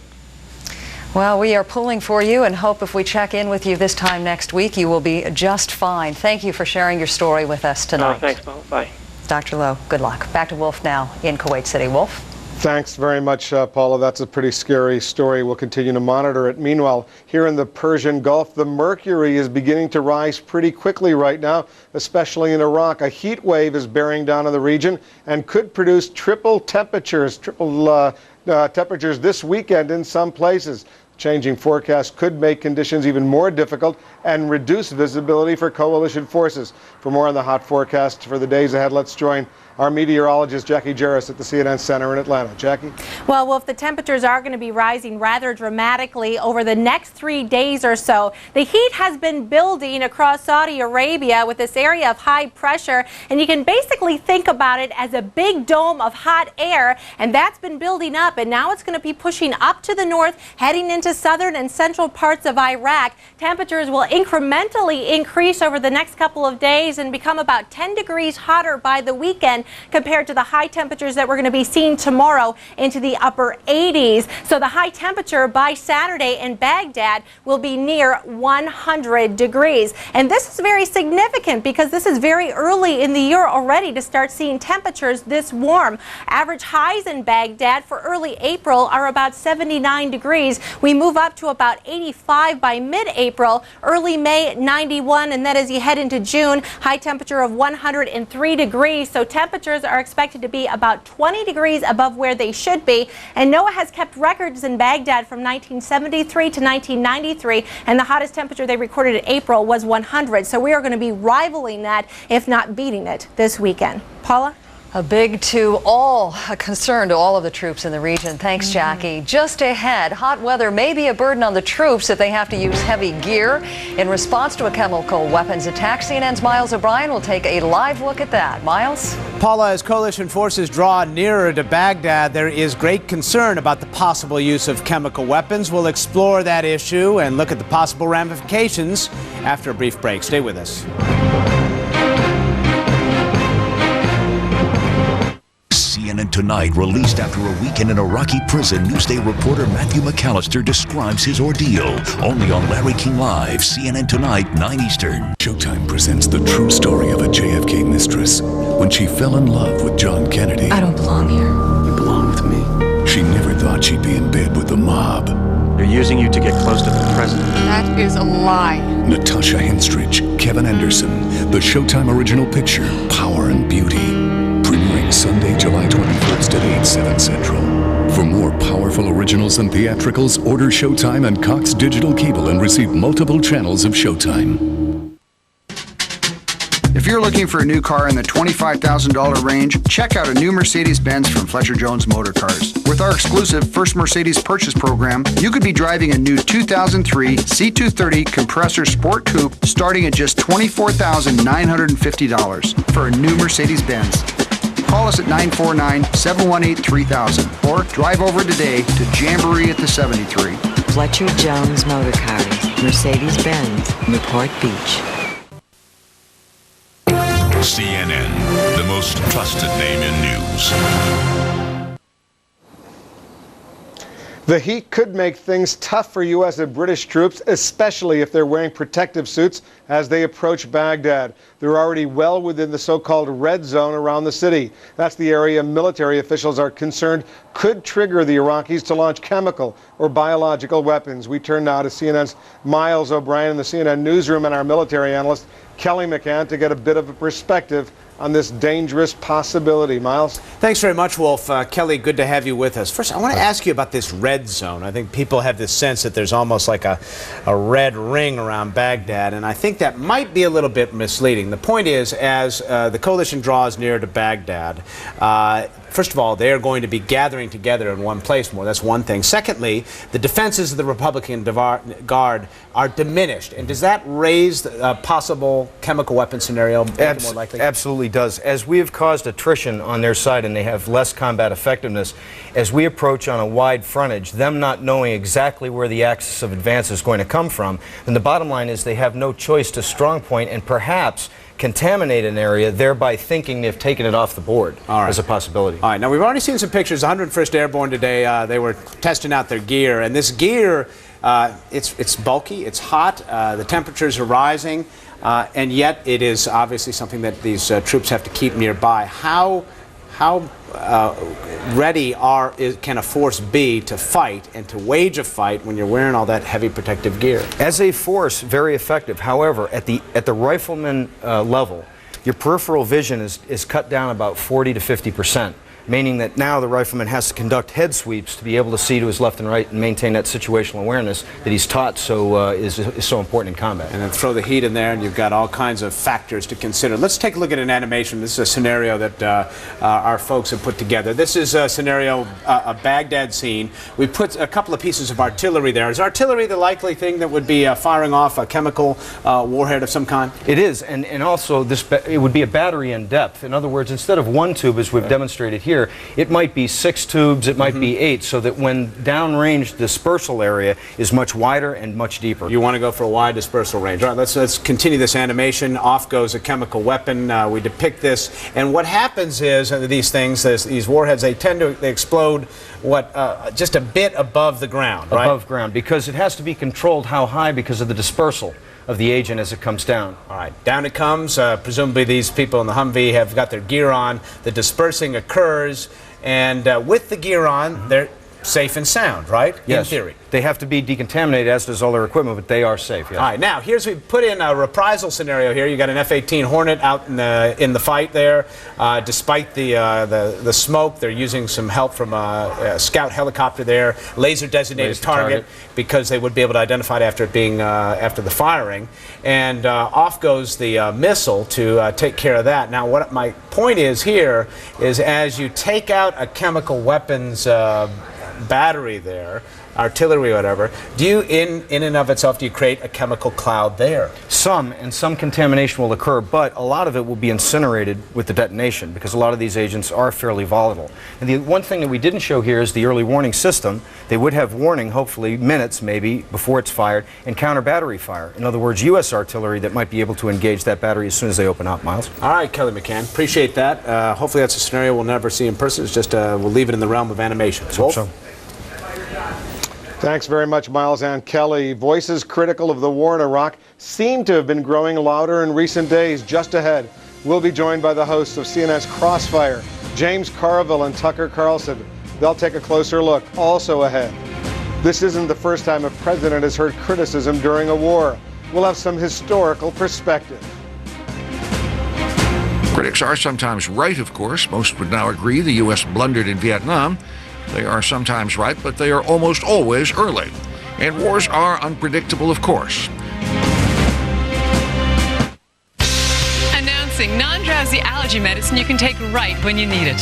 Well, we are pulling for you and hope if we check in with you this time next week, you will be just fine. Thank you for sharing your story with us tonight. Thanks, Paul. Bye. Dr. Lowe, good luck. Back to Wolf now in Kuwait City. Wolf? Thanks very much, Paula. That's a pretty scary story. We'll continue to monitor it. Meanwhile, here in the Persian Gulf, the mercury is beginning to rise pretty quickly right now, especially in Iraq. A heat wave is bearing down on the region and could produce triple temperatures this weekend in some places. Changing forecasts could make conditions even more difficult and reduce visibility for coalition forces. For more on the hot forecast for the days ahead, let's join our meteorologist Jackie Jarris at the CNN Center in Atlanta. Jackie? Well, Wolf, the temperatures are going to be rising rather dramatically over the next 3 days or so. The heat has been building across Saudi Arabia with this area of high pressure, and you can basically think about it as a big dome of hot air, and that's been building up, and now it's going to be pushing up to the north, heading into southern and central parts of Iraq. Temperatures will incrementally increase over the next couple of days and become about 10 degrees hotter by the weekend. region compared to the high temperatures that we're going to be seeing tomorrow into the upper 80s. So the high temperature by Saturday in Baghdad will be near 100 degrees. And this is very significant because this is very early in the year already to start seeing temperatures this warm. Average highs in Baghdad for early April are about 79 degrees. We move up to about 85 by mid-April, early May 91, and then as you head into June, high temperature of 103 degrees. So temperatures are expected to be about 20 degrees above where they should be. And NOAA has kept records in Baghdad from 1973 to 1993, and the hottest temperature they recorded in April was 100. So we are going to be rivaling that, if not beating it, this weekend. Paula? A concern to all of the troops in the region. Thanks, Jackie. Just ahead, hot weather may be a burden on the troops if they have to use heavy gear in response to a chemical weapons attack. CNN's Miles O'Brien will take a live look at that. Miles? Paula, as coalition forces draw nearer to Baghdad, there is great concern about the possible use of chemical weapons. We'll explore that issue and look at the possible ramifications after a brief break. Stay with us. CNN Tonight, released after a week in an Iraqi prison, Newsday reporter Matthew McAllister describes his ordeal. Only on Larry King Live, CNN Tonight, 9 Eastern. Showtime presents the true story of a JFK mistress when she fell in love with John Kennedy. I don't belong here. You belong with me. She never thought she'd be in bed with the mob. They're using you to get close to the president. That is a lie. Natasha Henstridge, Kevin Anderson, the Showtime original picture, Power and Beauty. Premiering Sunday, July 21st at 8, 7 Central. For more powerful originals and theatricals, order Showtime and Cox Digital Cable and receive multiple channels of Showtime. If you're looking for a new car in the $25,000 range, check out a new Mercedes-Benz from Fletcher Jones Motor Cars. With our exclusive First Mercedes Purchase Program, you could be driving a new 2003 C230 compressor sport coupe starting at just $24,950 for a new Mercedes-Benz. Call us at 949-718-3000 or drive over today to Jamboree at the 73. Fletcher Jones Motor Cars, Mercedes-Benz, Newport Beach. CNN, the most trusted name in news. The heat could make things tough for U.S. and British troops, especially if they're wearing protective suits as they approach Baghdad. They're already well within the so-called red zone around the city. That's the area military officials are concerned could trigger the Iraqis to launch chemical or biological weapons. We turn now to CNN's Miles O'Brien in the CNN newsroom and our military analyst Kelly McCann to get a bit of a perspective on this dangerous possibility. Miles? Thanks very much, Wolf. Kelly, good to have you with us. First, I want to ask you about this red zone. I think people have this sense that there's almost like a red ring around Baghdad, and I think that might be a little bit misleading. The point is, as the coalition draws near to Baghdad, first of all, they're going to be gathering together in one place more. That's one thing. Secondly, the defenses of the Republican Guard are diminished. And does that raise a possible chemical weapon scenario more likely? Absolutely does. As we have caused attrition on their side and they have less combat effectiveness, as we approach on a wide frontage, them not knowing exactly where the axis of advance is going to come from, then the bottom line is they have no choice to strong point and perhaps contaminate an area, thereby thinking they've taken it off the board as a possibility. All right, now we've already seen some pictures. 101st Airborne today, they were testing out their gear, and this gear, it's bulky, it's hot, the temperatures are rising, and yet it is obviously something that these troops have to keep nearby. How ready can a force be to fight and to wage a fight when you're wearing all that heavy protective gear? As a force, very effective. However, at the rifleman level, your peripheral vision is cut down about 40 to 50%. Meaning that now the rifleman has to conduct head sweeps to be able to see to his left and right and maintain that situational awareness that he's taught is so important in combat. And then throw the heat in there and you've got all kinds of factors to consider. Let's take a look at an animation. This is a scenario that our folks have put together. This is a scenario, a Baghdad scene. We put a couple of pieces of artillery there. Is artillery the likely thing that would be firing off a chemical warhead of some kind? It is, and also it would be a battery in depth. In other words, instead of one tube as we've demonstrated here, here, it might be 6 tubes, it might be 8, so that when downrange dispersal area is much wider and much deeper. You want to go for a wide dispersal range. All right, let's continue this animation. Off goes a chemical weapon. We depict this, and what happens is these things, these warheads, they explode just a bit above the ground, right? Above ground, because it has to be controlled how high because of the dispersal of the agent as it comes down. All right, down it comes. Presumably these people in the Humvee have got their gear on. The dispersing occurs, and with the gear on, they're safe and sound, right? Yes. In theory. They have to be decontaminated, as does all their equipment, but they are safe, yes. All right, now, we put in a reprisal scenario here. You got an F-18 Hornet out in the fight there. Despite the smoke, they're using some help from a scout helicopter there, laser-designated target, because they would be able to identify it after it being, after the firing. And off goes the missile to take care of that. Now, what my point is here is as you take out a chemical weapons battery there, artillery or whatever, do you, in and of itself, do you create a chemical cloud there? Some contamination will occur, but a lot of it will be incinerated with the detonation because a lot of these agents are fairly volatile. And the one thing that we didn't show here is the early warning system. They would have warning, hopefully, minutes maybe before it's fired, and counter battery fire. In other words, U.S. artillery that might be able to engage that battery as soon as they open up, Miles. All right, Kelly McCann, appreciate that. Hopefully that's a scenario we'll never see in person. It's just, we'll leave it in the realm of animation. Wolf? So. Thanks very much, Miles and Kelly. Voices critical of the war in Iraq seem to have been growing louder in recent days. Just ahead, we'll be joined by the hosts of CNN's Crossfire, James Carville and Tucker Carlson. They'll take a closer look. Also ahead, this isn't the first time a president has heard criticism during a war. We'll have some historical perspective. Critics are sometimes right, of course. Most would now agree the U.S. blundered in Vietnam. They are sometimes right, but they are almost always early. And wars are unpredictable, of course. Announcing non-drowsy allergy medicine you can take right when you need it.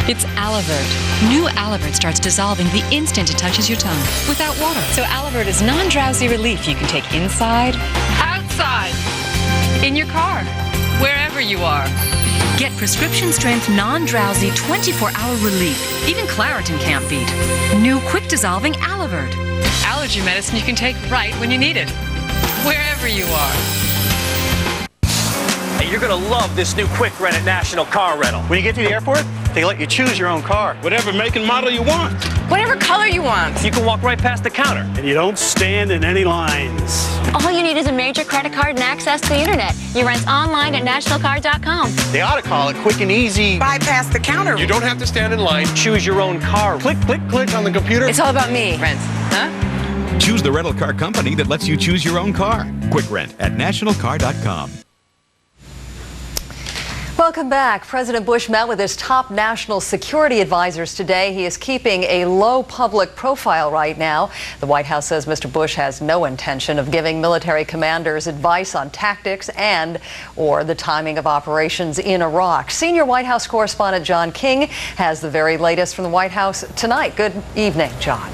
It's Alavert. New Alavert starts dissolving the instant it touches your tongue, without water. So Alavert is non-drowsy relief you can take inside, Outside, in your car, wherever you are. Get prescription-strength, non-drowsy, 24-hour relief. Even Claritin can't beat. New quick-dissolving Alavert. Allergy medicine you can take right when you need it, wherever you are. Hey, you're going to love this new quick rent at National Car Rental. When you get to the airport, they let you choose your own car. Whatever make and model you want. Whatever color you want. You can walk right past the counter. And you don't stand in any lines. All you need is a major credit card and access to the internet. You rent online at nationalcar.com. They ought to call it quick and easy. Bypass the counter. You don't have to stand in line. Choose your own car. Click, click, click on the computer. It's all about me, Rent. Huh? Choose the rental car company that lets you choose your own car. Quick Rent at nationalcar.com. Welcome back. President Bush met with his top national security advisors today. He is keeping a low public profile right now. The White House says Mr. Bush has no intention of giving military commanders advice on tactics or the timing of operations in Iraq. Senior White House correspondent John King has the very latest from the White House tonight. Good evening, John.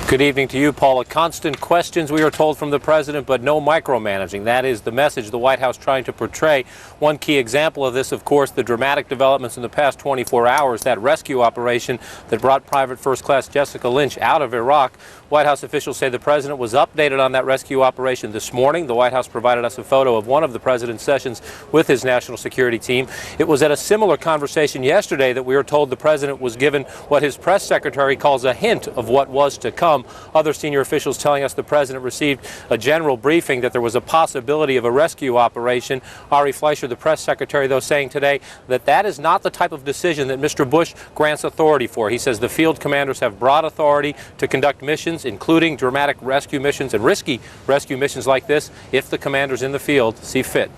Good evening to you, Paula. Constant questions, we are told, from the president, but no micromanaging. That is the message the White House trying to portray. One key example of this, of course, the dramatic developments in the past 24 hours, that rescue operation that brought Private First Class Jessica Lynch out of Iraq. White House officials say the president was updated on that rescue operation this morning. The White House provided us a photo of one of the president's sessions with his national security team. It was at a similar conversation yesterday that we were told the president was given what his press secretary calls a hint of what was to come. Other senior officials telling us the president received a general briefing that there was a possibility of a rescue operation. Ari Fleischer, the press secretary, though, saying today that that is not the type of decision that Mr. Bush grants authority for. He says the field commanders have broad authority to conduct missions, including dramatic rescue missions and risky rescue missions like this, if the commanders in the field see fit.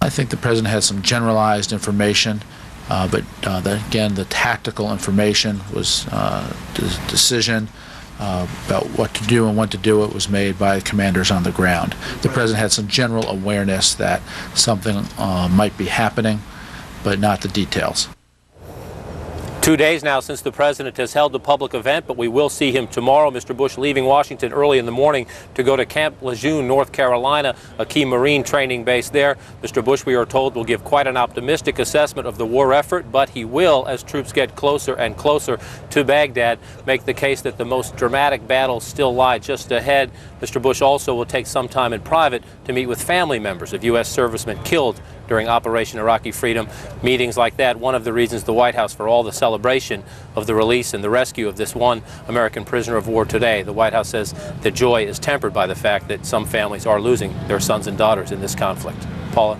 I think the president had some generalized information, but again, the tactical information was the decision about what to do and when to do it was made by commanders on the ground. The president had some general awareness that something might be happening, but not the details. 2 days now since the president has held the public event, but we will see him tomorrow. Mr. Bush leaving Washington early in the morning to go to Camp Lejeune, North Carolina, a key Marine training base there. Mr. Bush, we are told, will give quite an optimistic assessment of the war effort, but he will, as troops get closer and closer to Baghdad, make the case that the most dramatic battles still lie just ahead. Mr. Bush also will take some time in private to meet with family members of U.S. servicemen killed during Operation Iraqi Freedom. Meetings like that, one of the reasons the White House, for all the celebration of the release and the rescue of this one American prisoner of war today, the White House says the joy is tempered by the fact that some families are losing their sons and daughters in this conflict. Paula?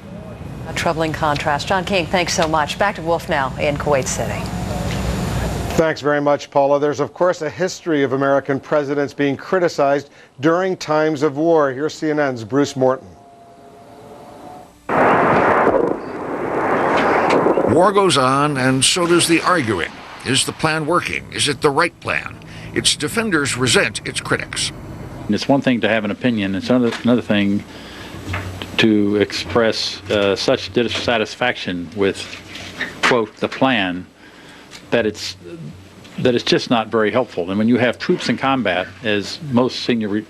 A troubling contrast. John King, thanks so much. Back to Wolf now in Kuwait City. Thanks very much, Paula. There's, of course, a history of American presidents being criticized during times of war. Here's CNN's Bruce Morton. War goes on, and so does the arguing. Is the plan working? Is it the right plan? Its defenders resent its critics. It's one thing to have an opinion. It's another thing to express such dissatisfaction with, quote, the plan, that it's just not very helpful. And when you have troops in combat, as most senior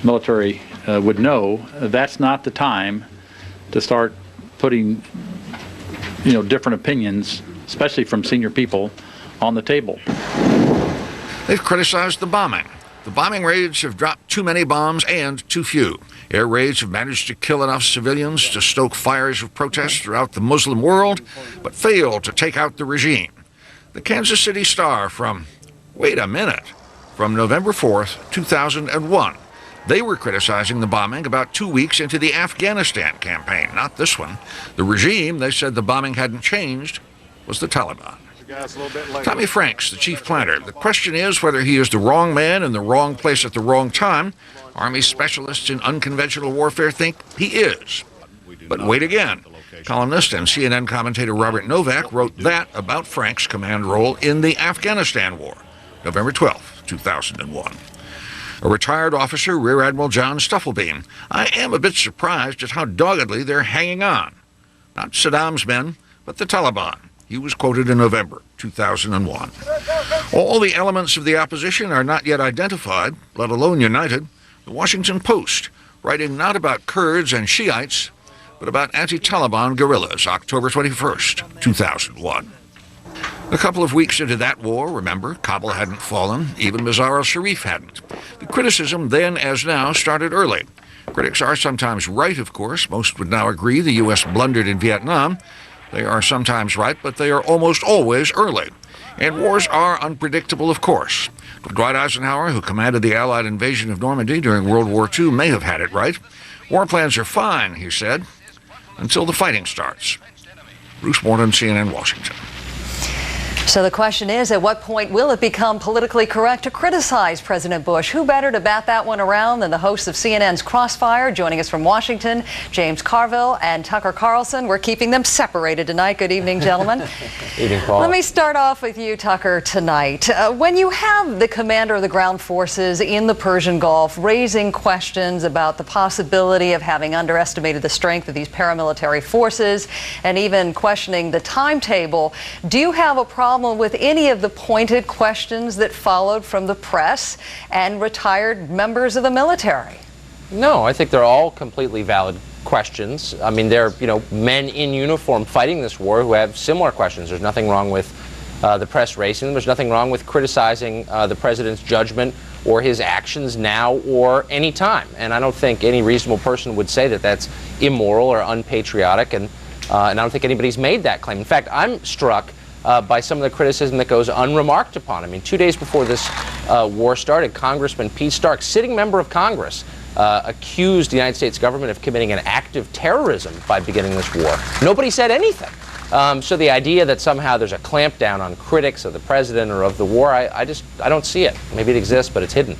military would know, that's not the time to start putting different opinions, especially from senior people, on the table. They've criticized the bombing. The bombing raids have dropped too many bombs and too few. Air raids have managed to kill enough civilians to stoke fires of protest throughout the Muslim world, but failed to take out the regime. The Kansas City Star from November 4th, 2001. They were criticizing the bombing about 2 weeks into the Afghanistan campaign, not this one. The regime, they said the bombing hadn't changed, was the Taliban. Tommy Franks, the chief planner. The question is whether he is the wrong man in the wrong place at the wrong time. Army specialists in unconventional warfare think he is. But wait again. Columnist and CNN commentator Robert Novak wrote that about Franks' command role in the Afghanistan war, November 12, 2001. A retired officer, Rear Admiral John Stufflebeam. I am a bit surprised at how doggedly they're hanging on. Not Saddam's men, but the Taliban. He was quoted in November 2001. All the elements of the opposition are not yet identified, let alone united. The Washington Post, writing not about Kurds and Shiites, but about anti-Taliban guerrillas, October 21st, 2001. A couple of weeks into that war, remember, Kabul hadn't fallen, even Mazar al-Sharif hadn't. The criticism then as now started early. Critics are sometimes right, of course. Most would now agree the U.S. blundered in Vietnam. They are sometimes right, but they are almost always early. And wars are unpredictable, of course. Dwight Eisenhower, who commanded the Allied invasion of Normandy during World War II, may have had it right. War plans are fine, he said, until the fighting starts. Bruce Morton, CNN, Washington. So the question is, at what point will it become politically correct to criticize President Bush? Who better to bat that one around than the hosts of CNN's Crossfire? Joining us from Washington, James Carville and Tucker Carlson. We're keeping them separated tonight. Good evening, gentlemen. Evening, Paul. Let me start off with you, Tucker, tonight. When you have the commander of the ground forces in the Persian Gulf raising questions about the possibility of having underestimated the strength of these paramilitary forces and even questioning the timetable, do you have a problem with any of the pointed questions that followed from the press and retired members of the military? No, I think they're all completely valid questions. I mean, they're, men in uniform fighting this war who have similar questions. There's nothing wrong with the press racing them. There's nothing wrong with criticizing the president's judgment or his actions now or any time. And I don't think any reasonable person would say that that's immoral or unpatriotic, and I don't think anybody's made that claim. In fact, I'm struck by some of the criticism that goes unremarked upon. I mean, 2 days before this war started, Congressman Pete Stark, sitting member of Congress, accused the United States government of committing an act of terrorism by beginning this war. Nobody said anything. So the idea that somehow there's a clampdown on critics of the president or of the war, I don't see it. Maybe it exists, but it's hidden.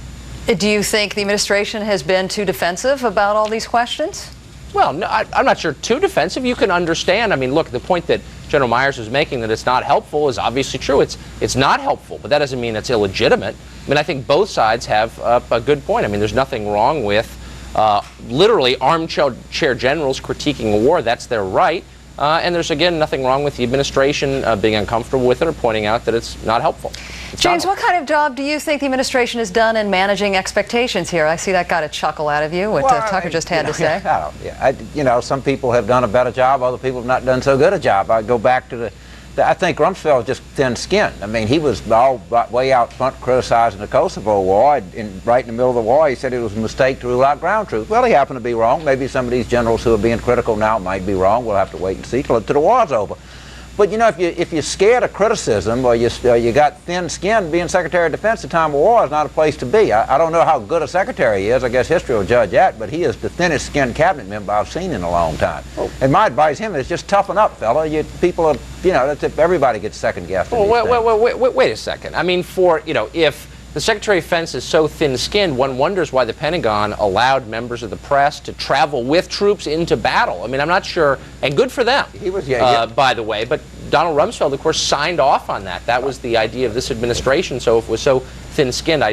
Do you think the administration has been too defensive about all these questions? Well, no, I'm not sure too defensive. You can understand. I mean, look, the point that General Myers was making, that it's not helpful, is obviously true. It's not helpful, but that doesn't mean it's illegitimate. I mean, I think both sides have a good point. I mean, there's nothing wrong with literally armchair generals critiquing a war. That's their right. And there's, again, nothing wrong with the administration being uncomfortable with it or pointing out that it's not helpful. James, what kind of job do you think the administration has done in managing expectations here? I see that got a chuckle out of you, what Tucker just had to say. Some people have done a better job, other people have not done so good a job. I go back to I think Rumsfeld was just thin-skinned. I mean, he was all way out front criticizing the Kosovo War. Right in the middle of the war, he said it was a mistake to rule out ground troops. Well, he happened to be wrong. Maybe some of these generals who are being critical now might be wrong. We'll have to wait and see till the war's over. But, if you're scared of criticism or you got thin skin, being Secretary of Defense at the time of war is not a place to be. I don't know how good a secretary he is. I guess history will judge that. But he is the thinnest skinned cabinet member I've seen in a long time. And my advice to him is just toughen up, fella. People are, that's if everybody gets second guessed. Wait a second. I mean, if the Secretary of Defense is so thin-skinned, one wonders why the Pentagon allowed members of the press to travel with troops into battle. I mean, I'm not sure, and good for them, he was, by the way, but Donald Rumsfeld, of course, signed off on that. That was the idea of this administration, so if it was so thin-skinned, I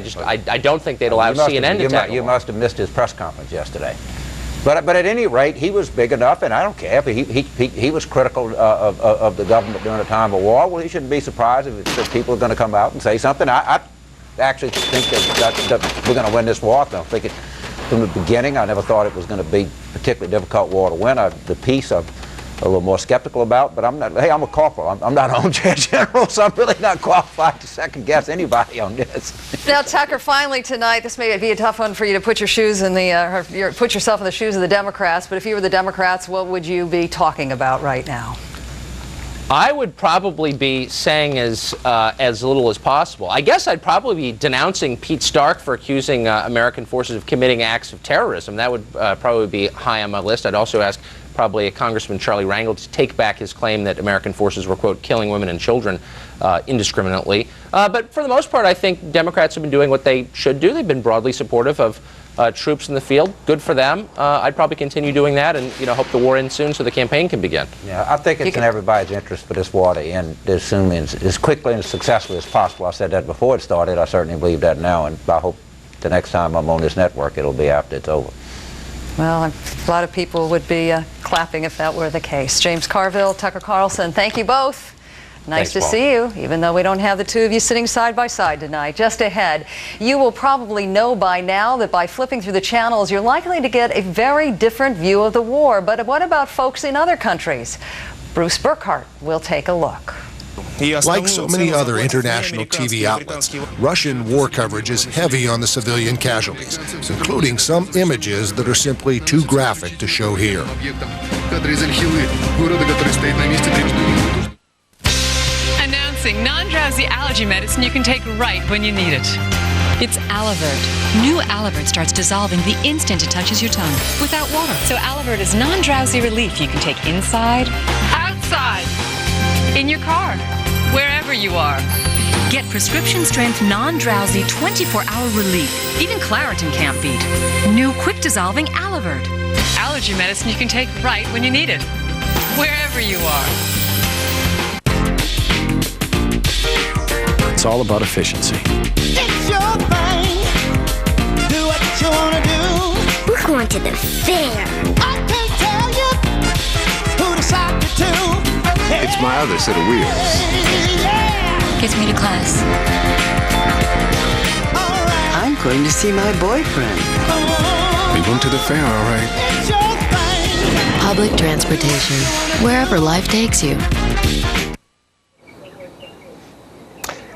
don't think they'd allow CNN to tackle. You must have missed his press conference yesterday. But at any rate, he was big enough, and I don't care if he was critical of the government during the time of war. Well, he shouldn't be surprised if people are going to come out and say something. I actually think that we're going to win this war. I don't think it from the beginning. I never thought it was going to be a particularly difficult war to win. The peace I'm a little more skeptical about, but I'm not. Hey, I'm a corporal. I'm not an armchair general, so I'm really not qualified to second guess anybody on this. Now, Tucker, finally tonight, this may be a tough one for you to put your shoes in put yourself in the shoes of the Democrats. But if you were the Democrats, what would you be talking about right now? I would probably be saying as little as possible. I guess I'd probably be denouncing Pete Stark for accusing American forces of committing acts of terrorism. That would probably be high on my list. I'd also ask probably Congressman Charlie Rangel to take back his claim that American forces were, quote, killing women and children indiscriminately. But for the most part, I think Democrats have been doing what they should do. They've been broadly supportive of troops in the field. Good for them. I'd probably continue doing that and hope the war ends soon so the campaign can begin. Yeah, I think it's in everybody's interest for this war to end as soon as quickly and as successfully as possible. I said that before it started. I certainly believe that now, and I hope the next time I'm on this network it'll be after it's over. Well, a lot of people would be clapping if that were the case. James Carville, Tucker Carlson, thank you both. Nice to see you, even though we don't have the two of you sitting side by side tonight. Just ahead, you will probably know by now that by flipping through the channels, you're likely to get a very different view of the war. But what about folks in other countries? Bruce Burkhart will take a look. Like so many other international TV outlets, Russian war coverage is heavy on the civilian casualties, including some images that are simply too graphic to show here. Announcing non-drowsy allergy medicine you can take right when you need it. It's Alavert. New Alavert starts dissolving the instant it touches your tongue without water. So Alavert is non-drowsy relief you can take inside, outside, in your car, wherever you are. Get prescription-strength, non-drowsy, 24-hour relief. Even Claritin can't beat. New quick-dissolving Alavert. Allergy medicine you can take right when you need it, wherever you are. It's all about efficiency. It's your thing. Do what you want to do. We're going to the fair. I can't tell you who to sock it to. It's my other set of wheels. Gets me to class. I'm going to see my boyfriend. We went to the fair, all right. It's your thing. Public transportation, wherever life takes you.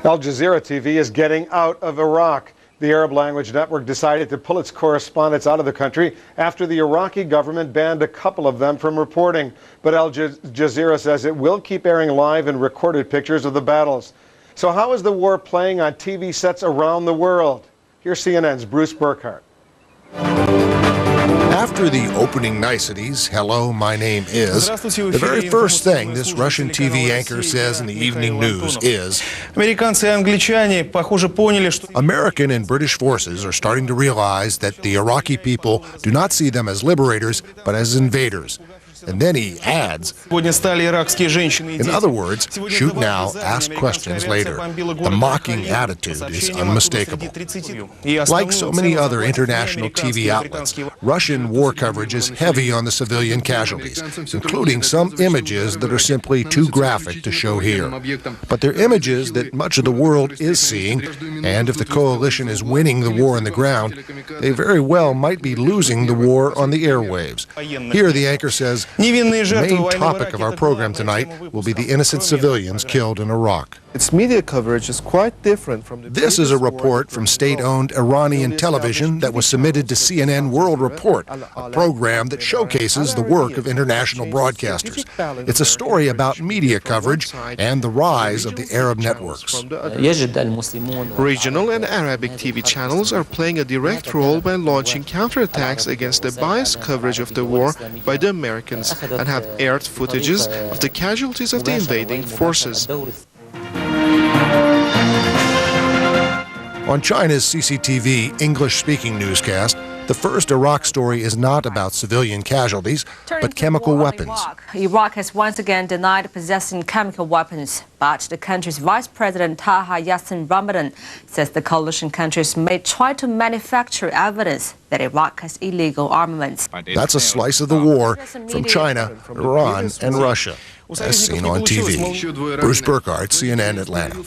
Al Jazeera TV is getting out of Iraq. The Arab language network decided to pull its correspondents out of the country after the Iraqi government banned a couple of them from reporting. But Al Jazeera says it will keep airing live and recorded pictures of the battles. So how is the war playing on TV sets around the world? Here's CNN's Bruce Burkhart. After the opening niceties, hello, my name is, the very first thing this Russian TV anchor says in the evening news is, American and British forces are starting to realize that the Iraqi people do not see them as liberators, but as invaders. And then he adds, in other words, shoot now, ask questions later. The mocking attitude is unmistakable. Like so many other international TV outlets, Russian war coverage is heavy on the civilian casualties, including some images that are simply too graphic to show here. But they're images that much of the world is seeing, and if the coalition is winning the war on the ground, they very well might be losing the war on the airwaves. Here the anchor says, the main topic of our program tonight will be the innocent civilians killed in Iraq. Its media coverage is quite different from the... This is a report from state-owned Iranian television that was submitted to CNN World Report, a program that showcases the work of international broadcasters. It's a story about media coverage and the rise of the Arab networks. Regional and Arabic TV channels are playing a direct role by launching counterattacks against the biased coverage of the war by the Americans and have aired footages of the casualties of the invading forces. On China's CCTV English-speaking newscast, the first Iraq story is not about civilian casualties, but chemical weapons. Iraq has once again denied possessing chemical weapons, but the country's Vice President Taha Yassin Ramadan says the coalition countries may try to manufacture evidence that Iraq has illegal armaments. That's a slice of the war from China, Iran, and Russia, as seen on TV. Bruce Burkhardt, CNN, Atlanta.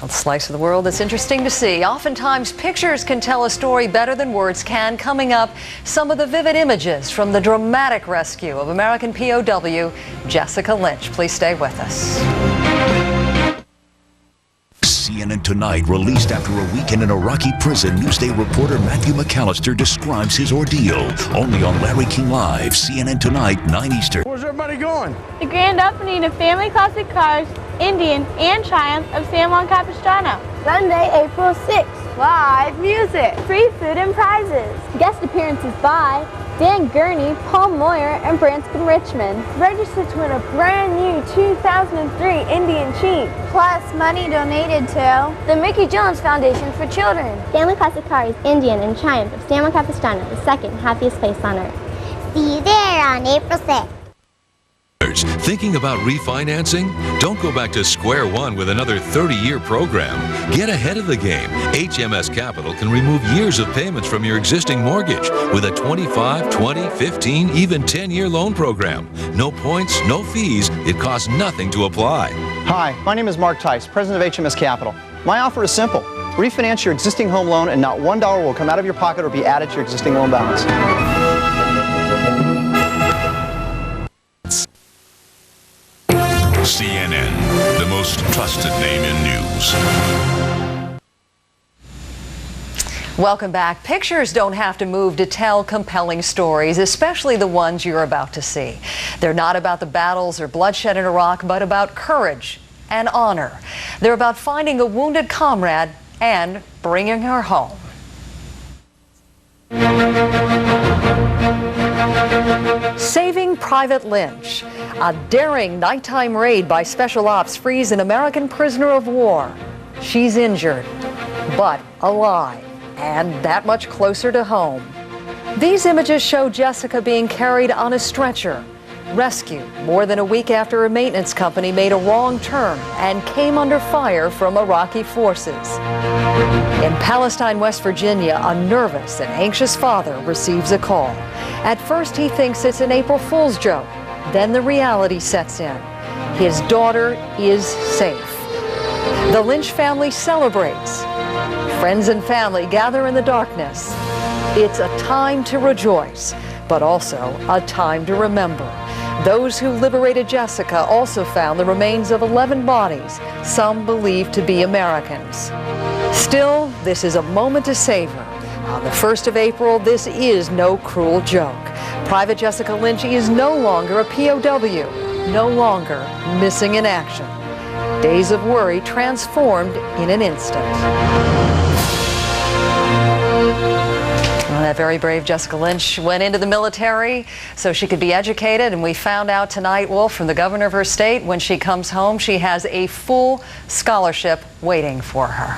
A slice of the world that's interesting to see. Oftentimes, pictures can tell a story better than words can. Coming up, some of the vivid images from the dramatic rescue of American POW Jessica Lynch. Please stay with us. CNN Tonight, released after a weekend in Iraqi prison, Newsday reporter Matthew McAllister describes his ordeal. Only on Larry King Live, CNN Tonight, 9 Eastern. Where's everybody going? The grand opening of Family Classic Cars, Indian, and Triumph of San Juan Capistrano. Sunday, April 6th. Live music. Free food and prizes. Guest appearances by Dan Gurney, Paul Moyer, and Branscombe Richmond. Register to win a brand new 2003 Indian Chief. Plus money donated to the Mickey Jones Foundation for Children. Family Classic Cars, Indian, and Triumph of San Juan Capistrano, the second happiest place on earth. See you there on April 6th. Thinking about refinancing? Don't go back to square one with another 30-year program. Get ahead of the game. HMS Capital can remove years of payments from your existing mortgage with a 25, 20, 15, even 10-year loan program. No points, no fees. It costs nothing to apply. Hi, my name is Mark Tice, president of HMS Capital. My offer is simple. Refinance your existing home loan and not $1 will come out of your pocket or be added to your existing loan balance. CNN, the most trusted name in news. Welcome back. Pictures don't have to move to tell compelling stories, especially the ones you're about to see. They're not about the battles or bloodshed in Iraq, but about courage and honor. They're about finding a wounded comrade and bringing her home. Saving Private Lynch. A daring nighttime raid by Special Ops frees an American prisoner of war. She's injured, but alive, and that much closer to home. These images show Jessica being carried on a stretcher, rescued more than a week after a maintenance company made a wrong turn and came under fire from Iraqi forces. In Palestine, West Virginia, a nervous and anxious father receives a call. At first, he thinks it's an April Fool's joke. Then the reality sets in. His daughter is safe. The Lynch family celebrates. Friends and family gather in the darkness. It's a time to rejoice, but also a time to remember. Those who liberated Jessica also found the remains of 11 bodies, some believed to be Americans. Still, this is a moment to savor. On the 1st of April, this is no cruel joke. Private Jessica Lynch is no longer a POW, no longer missing in action. Days of worry transformed in an instant. Well, that very brave Jessica Lynch went into the military so she could be educated, and we found out tonight, Wolf, from the governor of her state, when she comes home, she has a full scholarship waiting for her.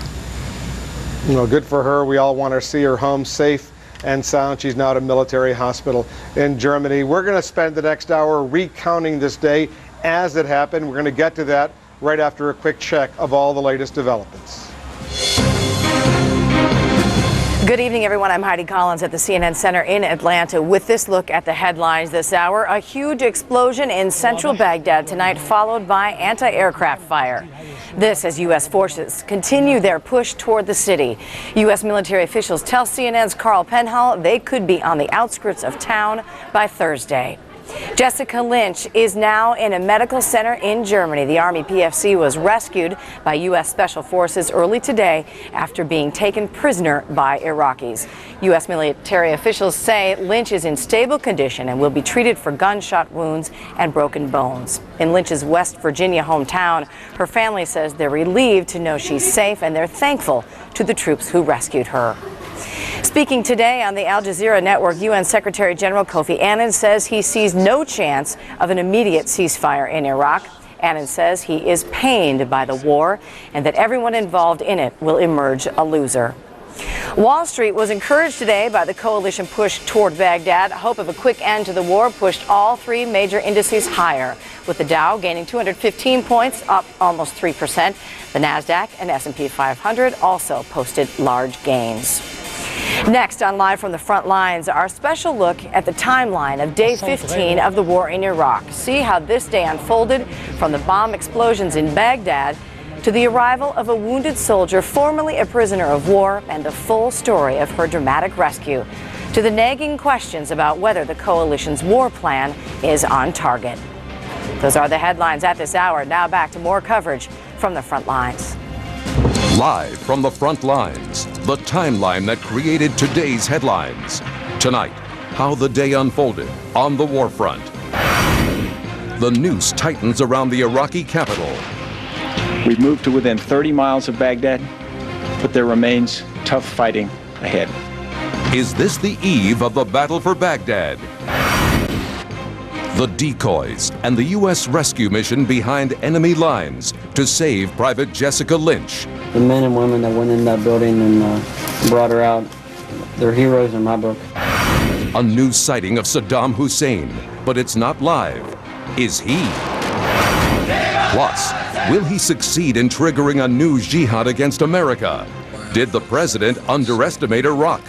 You know, good for her. We all want to see her home safe and sound. She's now at a military hospital in Germany. We're going to spend the next hour recounting this day as it happened. We're going to get to that right after a quick check of all the latest developments. Good evening, everyone. I'm Heidi Collins at the CNN Center in Atlanta with this look at the headlines this hour. A huge explosion in central Baghdad tonight, followed by anti-aircraft fire. This as U.S. forces continue their push toward the city. U.S. military officials tell CNN's Carl Penhall they could be on the outskirts of town by Thursday. Jessica Lynch is now in a medical center in Germany. The Army PFC was rescued by U.S. Special Forces early today after being taken prisoner by Iraqis. U.S. military officials say Lynch is in stable condition and will be treated for gunshot wounds and broken bones. In Lynch's West Virginia hometown, her family says they're relieved to know she's safe and they're thankful to the troops who rescued her. Speaking today on the Al Jazeera network, UN Secretary General Kofi Annan says he sees no chance of an immediate ceasefire in Iraq. Annan says he is pained by the war and that everyone involved in it will emerge a loser. Wall Street was encouraged today by the coalition push toward Baghdad. Hope of a quick end to the war pushed all three major indices higher, with the Dow gaining 215 points, up almost 3%. The Nasdaq and S&P 500 also posted large gains. Next on Live from the Front Lines, our special look at the timeline of day 15 of the war in Iraq. See how this day unfolded from the bomb explosions in Baghdad to the arrival of a wounded soldier, formerly a prisoner of war, and the full story of her dramatic rescue, to the nagging questions about whether the coalition's war plan is on target. Those are the headlines at this hour. Now back to more coverage from the front lines. Live from the front lines, the timeline that created today's headlines. Tonight, how the day unfolded on the war front. The noose tightens around the Iraqi capital. We've moved to within 30 miles of Baghdad, but there remains tough fighting ahead. Is this the eve of the battle for Baghdad? The decoys and the U.S. rescue mission behind enemy lines to save Private Jessica Lynch. The men and women that went in that building and brought her out, they're heroes in my book. A new sighting of Sadaam Hussein, but it's not live. Is he? Plus, will he succeed in triggering a new jihad against America? Did the president underestimate Iraq?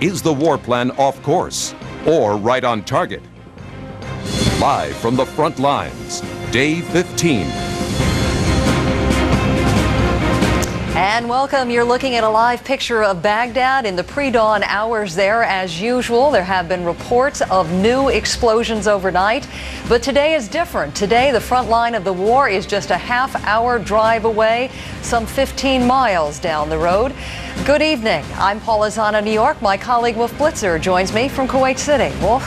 Is the war plan off course or right on target? Live from the front lines, day 15. And welcome. You're looking at a live picture of Baghdad in the pre-dawn hours there. As usual, there have been reports of new explosions overnight, but today is different. Today, the front line of the war is just a half-hour drive away, some 15 miles down the road. Good evening. I'm Paula Zana, New York. My colleague Wolf Blitzer joins me from Kuwait City. Wolf?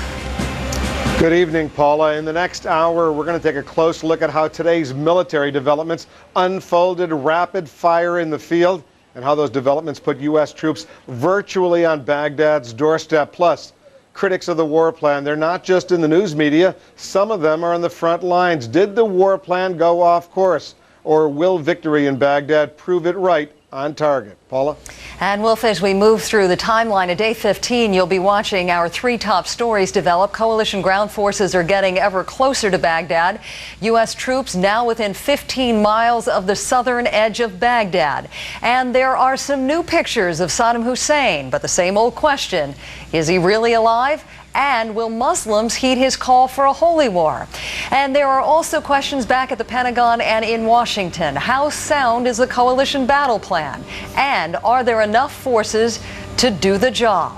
Good evening, Paula. In the next hour, we're going to take a close look at how today's military developments unfolded, rapid fire in the field, and how those developments put U.S. troops virtually on Baghdad's doorstep. Plus, critics of the war plan, they're not just in the news media. Some of them are on the front lines. Did the war plan go off course, or will victory in Baghdad prove it right on target? Paula? And Wolf, as we move through the timeline of day 15, you'll be watching our three top stories develop. Coalition ground forces are getting ever closer to Baghdad. U.S. troops now within 15 miles of the southern edge of Baghdad. And there are some new pictures of Sadaam Hussein, but the same old question, is he really alive? And will Muslims heed his call for a holy war? And there are also questions back at the Pentagon and in Washington. How sound is the coalition battle plan? And are there enough forces to do the job?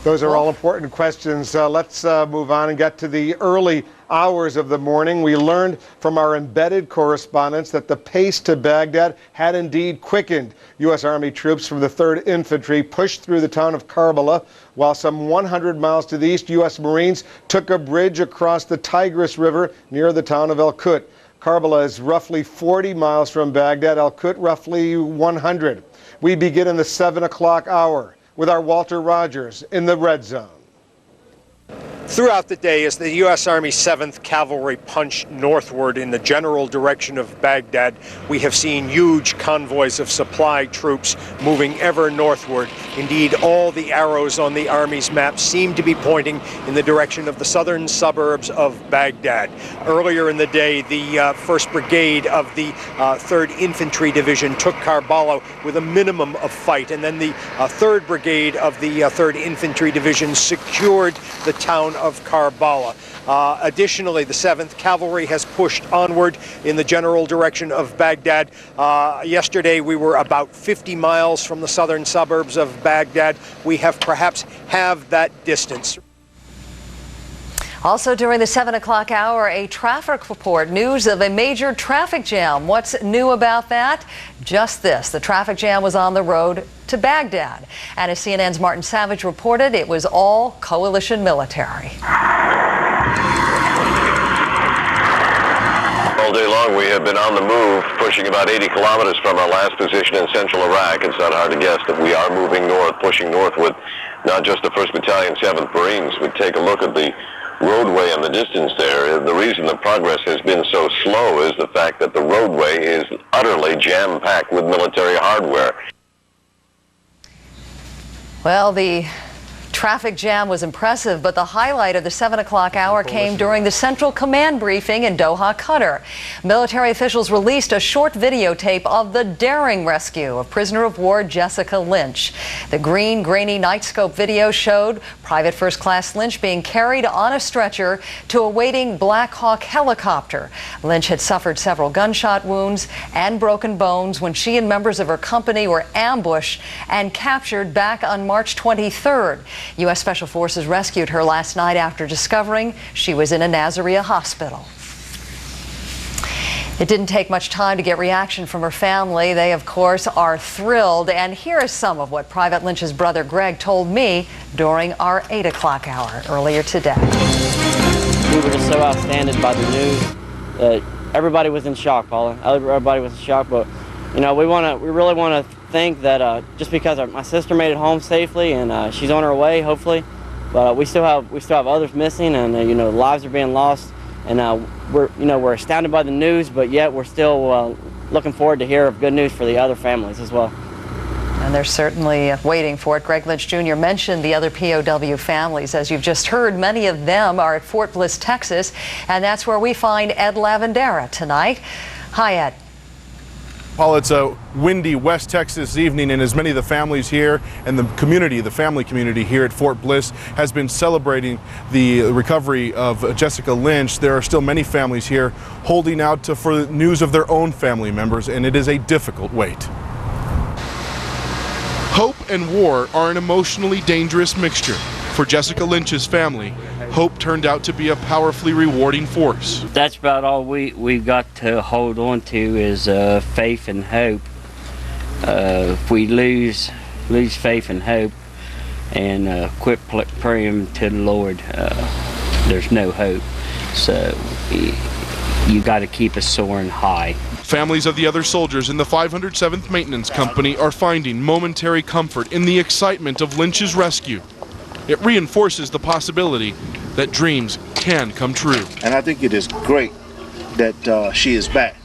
Those are all important questions. Let's move on and get to the early hours of the morning. We learned from our embedded correspondents that the pace to Baghdad had indeed quickened. U.S. Army troops from the 3rd Infantry pushed through the town of Karbala, while some 100 miles to the east, U.S. Marines took a bridge across the Tigris River near the town of Al-Qut. Karbala is roughly 40 miles from Baghdad, Al-Qut roughly 100. We begin in the 7 o'clock hour with our Walter Rogers in the red zone. Throughout the day, as the U.S. Army 7th Cavalry punched northward in the general direction of Baghdad, we have seen huge convoys of supply troops moving ever northward. Indeed, all the arrows on the Army's map seem to be pointing in the direction of the southern suburbs of Baghdad. Earlier in the day, the 1st Brigade of the 3rd Infantry Division took Karbala with a minimum of fight, and then the 3rd Brigade of the 3rd Infantry Division secured the town of Karbala. Additionally, the 7th Cavalry has pushed onward in the general direction of Baghdad. Yesterday, we were about 50 miles from the southern suburbs of Baghdad. We have perhaps halved that distance. Also during the 7 o'clock hour, a traffic report, news of a major traffic jam. What's new about that? Just this, the traffic jam was on the road to Baghdad. And as CNN's Martin Savage reported, it was all coalition military. All day long we have been on the move, pushing about 80 kilometers from our last position in central Iraq. It's not hard to guess that we are moving north, pushing north with not just the 1st Battalion, 7th Marines. We take a look at the roadway in the distance there. The reason the progress has been so slow is the fact that the roadway is utterly jam-packed with military hardware. Well, the traffic jam was impressive, but the highlight of the 7 o'clock hour came during the Central Command briefing in Doha, Qatar. Military officials released a short videotape of the daring rescue of prisoner of war Jessica Lynch. The green, grainy nightscope video showed Private First Class Lynch being carried on a stretcher to a waiting Black Hawk helicopter. Lynch had suffered several gunshot wounds and broken bones when she and members of her company were ambushed and captured back on March 23rd. U.S. Special Forces rescued her last night after discovering she was in a Nasiriyah hospital. It didn't take much time to get reaction from her family. They, of course, are thrilled. And here is some of what Private Lynch's brother Greg told me during our 8 o'clock hour earlier today. We were just so outstanded by the news. Everybody was in shock, Paula. Everybody was in shock, but you know, we really want to think that just because my sister made it home safely and she's on her way, hopefully, but we still have others missing, and you know, lives are being lost, and we're astounded by the news, but yet we're still looking forward to hear of good news for the other families as well. And they're certainly waiting for it. Greg Lynch Jr. mentioned the other POW families. As you've just heard, many of them are at Fort Bliss, Texas, and that's where we find Ed Lavandera tonight. Hi, Ed. Paul, it's a windy West Texas evening, and as many of the families here and the family community here at Fort Bliss has been celebrating the recovery of Jessica Lynch, there are still many families here holding out for news of their own family members, and it is a difficult wait. Hope and war are an emotionally dangerous mixture. For Jessica Lynch's family, hope turned out to be a powerfully rewarding force. That's about all we've got to hold on to is faith and hope. If we lose faith and hope and quit praying to the Lord, there's no hope. So you got to keep us soaring high. Families of the other soldiers in the 507th Maintenance Company are finding momentary comfort in the excitement of Lynch's rescue. It reinforces the possibility that dreams can come true. And I think it is great that she is back,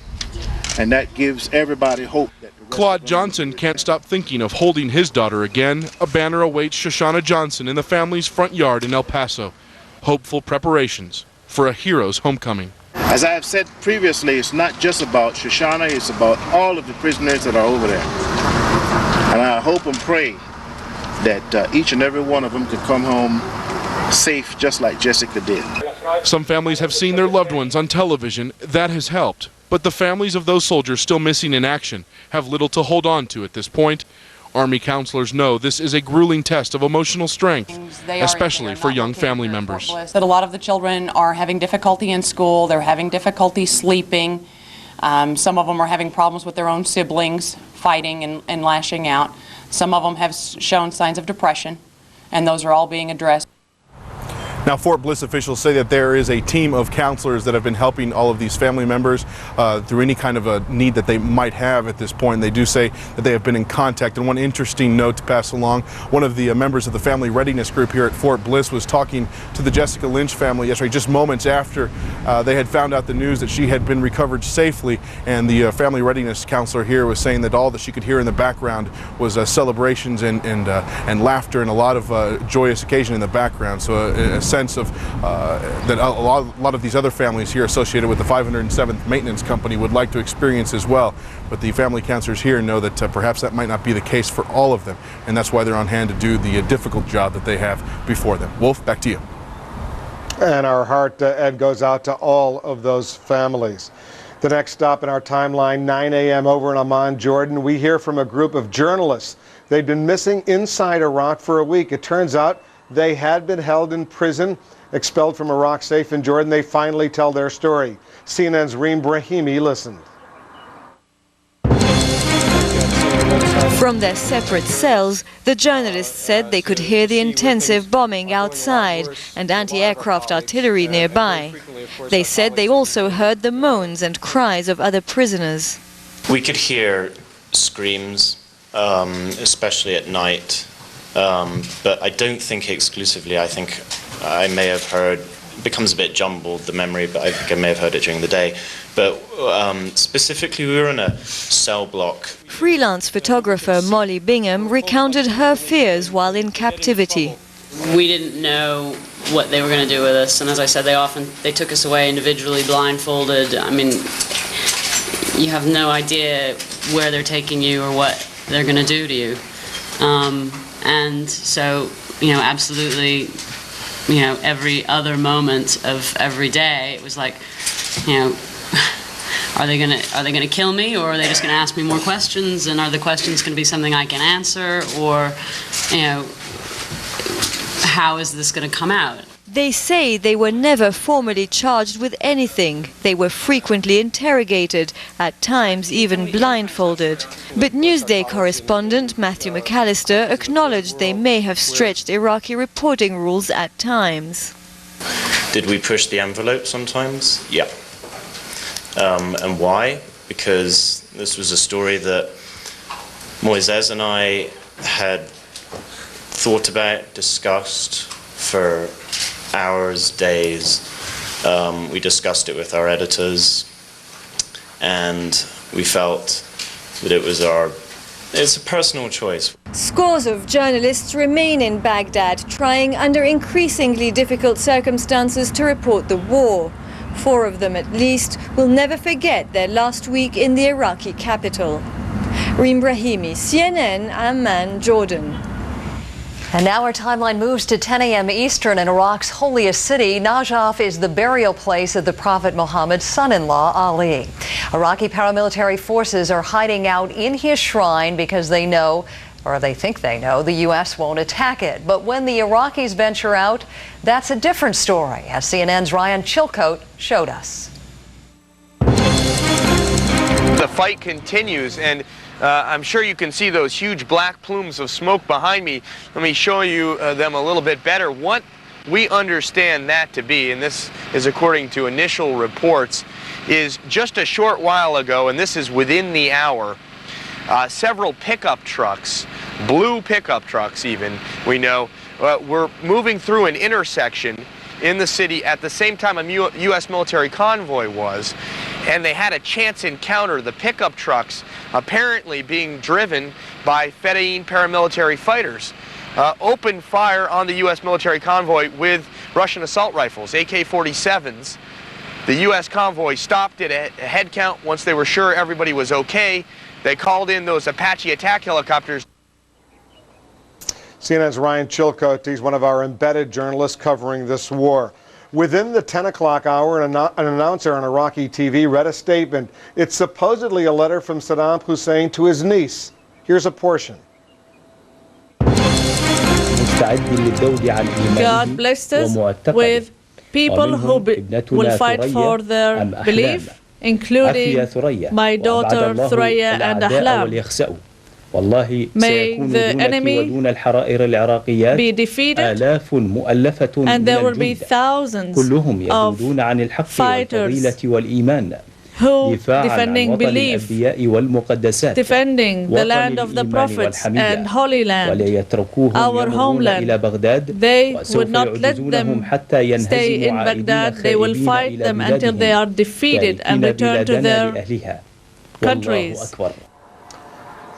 and that gives everybody hope. Claude Johnson can't stop thinking of holding his daughter again. A banner awaits Shoshana Johnson in the family's front yard in El Paso. Hopeful preparations for a hero's homecoming. As I have said previously, it's not just about Shoshana, it's about all of the prisoners that are over there. And I hope and pray that each and every one of them could come home safe, just like Jessica did. Some families have seen their loved ones on television. That has helped. But the families of those soldiers still missing in action have little to hold on to at this point. Army counselors know this is a grueling test of emotional strength, especially for young family members. That a lot of the children are having difficulty in school, they're having difficulty sleeping. Some of them are having problems with their own siblings, fighting and lashing out. Some of them have shown signs of depression, and those are all being addressed. Now, Fort Bliss officials say that there is a team of counselors that have been helping all of these family members through any kind of a need that they might have at this point. They do say that they have been in contact. And one interesting note to pass along, one of the members of the Family Readiness Group here at Fort Bliss was talking to the Jessica Lynch family yesterday, just moments after they had found out the news that she had been recovered safely. And the Family Readiness counselor here was saying that all that she could hear in the background was celebrations and laughter and a lot of joyous occasion in the background. So a sense of that a lot of these other families here associated with the 507th Maintenance Company would like to experience as well. But the family counselors here know that perhaps that might not be the case for all of them, and that's why they're on hand to do the difficult job that they have before them. Wolf, back to you. And our heart, Ed, goes out to all of those families. The next stop in our timeline, 9 a.m. over in Amman, Jordan. We hear from a group of journalists. They'd been missing inside Iraq for a week. It turns out they had been held in prison, expelled from Iraq, safe in Jordan. They finally tell their story. CNN's Reem Brahimi listened. From their separate cells, the journalists said they could hear the intensive bombing outside and anti-aircraft artillery nearby. They said they also heard the moans and cries of other prisoners. We could hear screams, especially at night. But I don't think exclusively. I think I may have heard, it becomes a bit jumbled, the memory, but I think I may have heard it during the day. But specifically, we were in a cell block. Freelance photographer Molly Bingham recounted her fears while in captivity. We didn't know what they were going to do with us, and as I said, they took us away individually, blindfolded. I mean, you have no idea where they're taking you or what they're going to do to you. And so, absolutely, every other moment of every day, it was like, are they gonna kill me, or are they just gonna ask me more questions? And are the questions gonna be something I can answer, or, how is this gonna come out? They say they were never formally charged with anything. They were frequently interrogated, at times even blindfolded. But Newsday correspondent Matthew McAllister acknowledged they may have stretched Iraqi reporting rules at times. Did we push the envelope sometimes? Yeah. And why? Because this was a story that Moises and I had thought about, discussed for hours, days. We discussed it with our editors, and we felt that it's a personal choice. Scores of journalists remain in Baghdad, trying under increasingly difficult circumstances to report the war. 4 of them at least will never forget their last week in the Iraqi capital. Reem Brahimi, CNN, Amman, Jordan. And now our timeline moves to 10 a.m. Eastern in Iraq's holiest city. Najaf is the burial place of the Prophet Muhammad's son-in-law, Ali. Iraqi paramilitary forces are hiding out in his shrine because they know, or they think they know, the U.S. won't attack it. But when the Iraqis venture out, that's a different story, as CNN's Ryan Chilcote showed us. The fight continues, and I'm sure you can see those huge black plumes of smoke behind me. Let me show you them a little bit better. What we understand that to be, and this is according to initial reports, is just a short while ago, and this is within the hour, several pickup trucks, blue pickup trucks even, we know, were moving through an intersection in the city at the same time a U.S. military convoy was, and they had a chance encounter. The pickup trucks apparently being driven by Fedayeen paramilitary fighters opened fire on the U.S. military convoy with Russian assault rifles, AK-47s. The U.S. convoy stopped at a head count. Once they were sure everybody was okay, they called in those Apache attack helicopters. CNN's Ryan Chilcote, he's one of our embedded journalists covering this war. Within the 10 o'clock hour, an announcer on Iraqi TV read a statement. It's supposedly a letter from Sadaam Hussein to his niece. Here's a portion. God blessed us with people who will fight for their belief, including my daughter Thuraya and Ahlam. May the enemy be defeated, and there will be thousands of fighters who, defending belief, defending the land of the prophets and Holy Land, our homeland, they would not let them stay in Baghdad. They will fight them until they are defeated and return to their countries.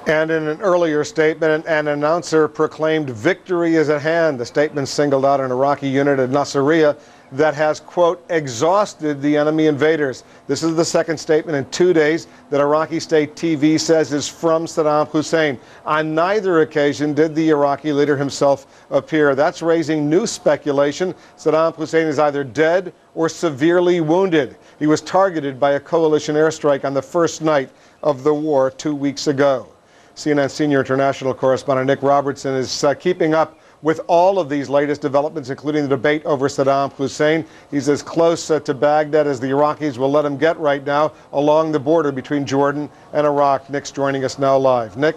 And in an earlier statement, an announcer proclaimed victory is at hand. The statement singled out an Iraqi unit at Nasiriyah that has, quote, exhausted the enemy invaders. This is the second statement in 2 days that Iraqi state TV says is from Sadaam Hussein. On neither occasion did the Iraqi leader himself appear. That's raising new speculation. Sadaam Hussein is either dead or severely wounded. He was targeted by a coalition airstrike on the first night of the war 2 weeks ago. CNN senior international correspondent Nick Robertson is keeping up with all of these latest developments, including the debate over Sadaam Hussein. He's as close to Baghdad as the Iraqis will let him get right now along the border between Jordan and Iraq. Nick's joining us now live. Nick?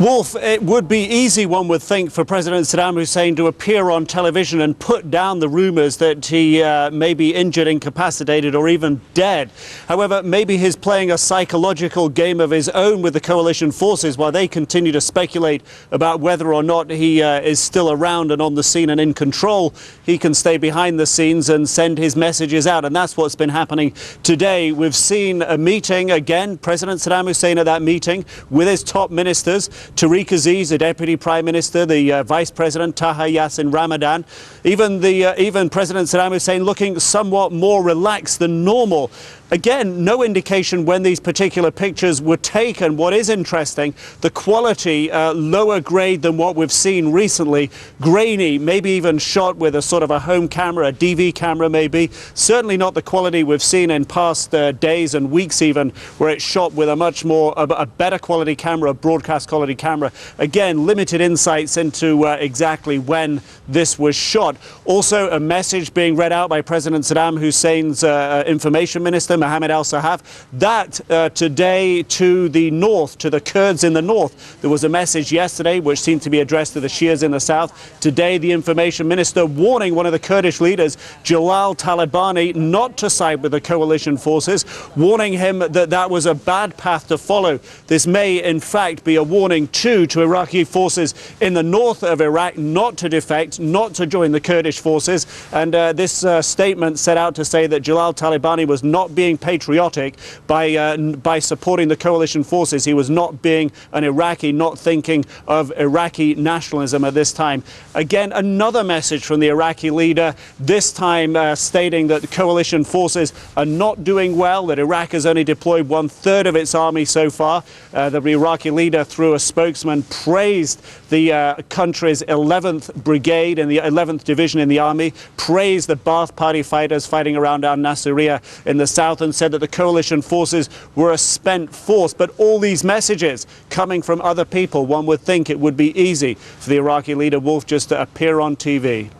Wolf, it would be easy, one would think, for President Sadaam Hussein to appear on television and put down the rumors that he may be injured, incapacitated, or even dead. However, maybe he's playing a psychological game of his own with the coalition forces while they continue to speculate about whether or not he is still around and on the scene and in control. He can stay behind the scenes and send his messages out, and that's what's been happening today. We've seen a meeting, again, President Sadaam Hussein at that meeting with his top ministers, Tariq Aziz, the Deputy Prime Minister, the Vice President Taha Yassin Ramadan, even President Sadaam Hussein looking somewhat more relaxed than normal. Again, no indication when these particular pictures were taken. What is interesting, the quality lower grade than what we've seen recently, grainy, maybe even shot with a sort of a home camera, a DV camera maybe. Certainly not the quality we've seen in past days and weeks even, where it's shot with a much more, a better quality camera, a broadcast quality camera. Again, limited insights into exactly when this was shot. Also, a message being read out by President Sadaam Hussein's information minister, Mohammed al-Sahaf, that today to the north, to the Kurds in the north. There was a message yesterday which seemed to be addressed to the Shias in the south. Today, the information minister warning one of the Kurdish leaders, Jalal Talabani, not to side with the coalition forces, warning him that that was a bad path to follow. This may, in fact, be a warning too to Iraqi forces in the north of Iraq not to defect, not to join the Kurdish forces. And this statement set out to say that Jalal Talabani was not being patriotic by supporting the coalition forces. He was not being an Iraqi, not thinking of Iraqi nationalism at this time. Again, another message from the Iraqi leader, this time stating that the coalition forces are not doing well, that Iraq has only deployed 1/3 of its army so far. The Iraqi leader, through a spokesman, praised the country's 11th Brigade and the 11th Division in the army, praised the Ba'ath Party fighters fighting around al-Nasiriyah in the south, and said that the coalition forces were a spent force. But all these messages coming from other people, one would think it would be easy for the Iraqi leader, Wolf, just to appear on TV.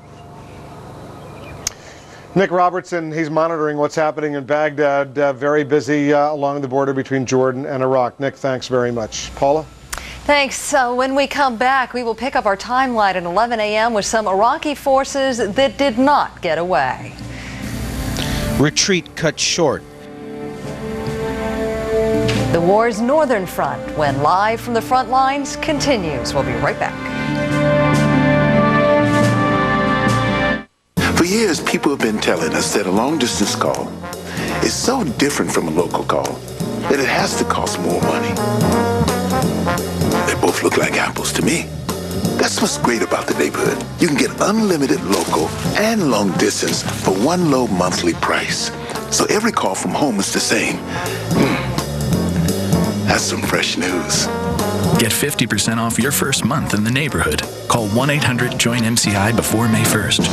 Nick Robertson, he's monitoring what's happening in Baghdad, very busy along the border between Jordan and Iraq. Nick, thanks very much. Paula? Thanks. When we come back, we will pick up our timeline at 11 a.m. with some Iraqi forces that did not get away. Retreat cut short. The war's northern front, when Live from the Front Lines continues. We'll be right back. For years, people have been telling us that a long-distance call is so different from a local call that it has to cost more money. They both look like apples to me. That's what's great about the neighborhood. You can get unlimited local and long distance for one low monthly price. So every call from home is the same. That's some fresh news. Get 50% off your first month in the neighborhood. Call 1-800-JOIN-MCI before May 1st.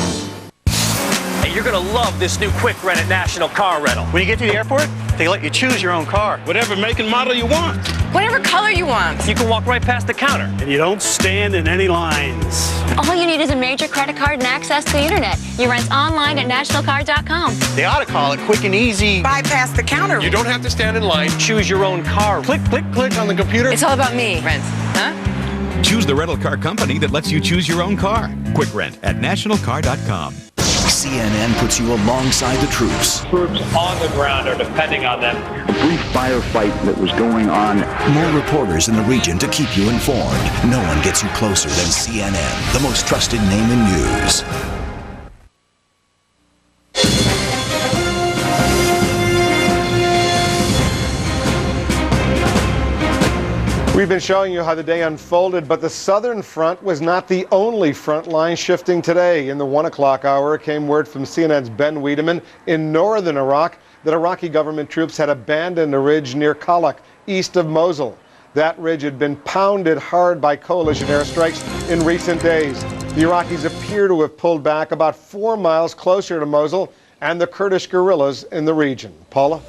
Hey, You're going to love this new quick rent at National Car Rental. When you get to the airport, they let you choose your own car. Whatever make and model you want. Whatever color you want. You can walk right past the counter. And you don't stand in any lines. All you need is a major credit card and access to the internet. You rent online at nationalcar.com. They ought to call it quick and easy. Bypass the counter. You don't have to stand in line. Choose your own car. Click, click, click on the computer. It's all about me, Rent. Huh? Choose the rental car company that lets you choose your own car. Quick rent at nationalcar.com. CNN puts you alongside the troops. Troops on the ground are depending on them. A brief firefight that was going on. More reporters in the region to keep you informed. No one gets you closer than CNN, the most trusted name in news. We've been showing you how the day unfolded, but the southern front was not the only front line shifting today. In the 1 o'clock hour came word from CNN's Ben Wiedemann in northern Iraq that Iraqi government troops had abandoned a ridge near Kalak, east of Mosul. That ridge had been pounded hard by coalition airstrikes in recent days. The Iraqis appear to have pulled back about 4 miles closer to Mosul and the Kurdish guerrillas in the region. Paula?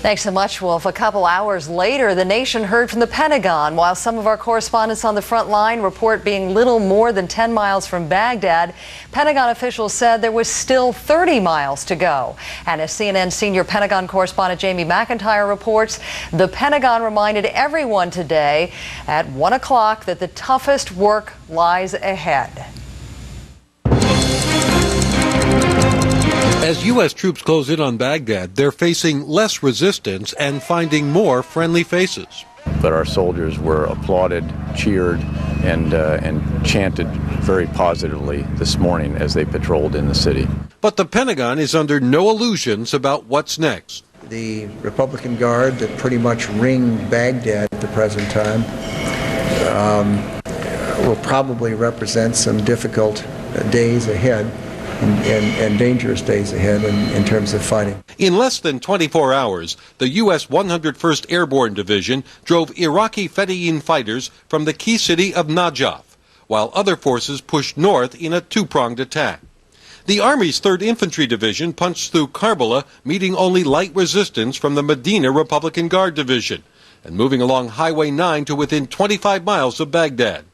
Thanks so much, Wolf. A couple hours later, the nation heard from the Pentagon, while some of our correspondents on the front line report being little more than 10 miles from Baghdad. Pentagon officials said there was still 30 miles to go. And as CNN senior Pentagon correspondent Jamie McIntyre reports, the Pentagon reminded everyone today at 1 o'clock that the toughest work lies ahead. As U.S. troops close in on Baghdad, they're facing less resistance and finding more friendly faces. But our soldiers were applauded, cheered, and chanted very positively this morning as they patrolled in the city. But the Pentagon is under no illusions about what's next. The Republican Guard that pretty much ring Baghdad at the present time will probably represent some difficult days ahead. And dangerous days ahead in terms of fighting. In less than 24 hours, the U.S. 101st Airborne Division drove Iraqi Fedayeen fighters from the key city of Najaf, while other forces pushed north in a two-pronged attack. The Army's 3rd Infantry Division punched through Karbala, meeting only light resistance from the Medina Republican Guard Division, and moving along Highway 9 to within 25 miles of Baghdad.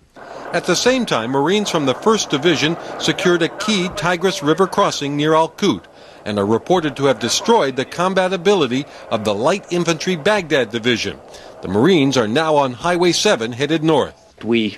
At the same time, Marines from the 1st Division secured a key Tigris River crossing near Al-Qut and are reported to have destroyed the combat ability of the Light Infantry Baghdad Division. The Marines are now on Highway 7 headed north. We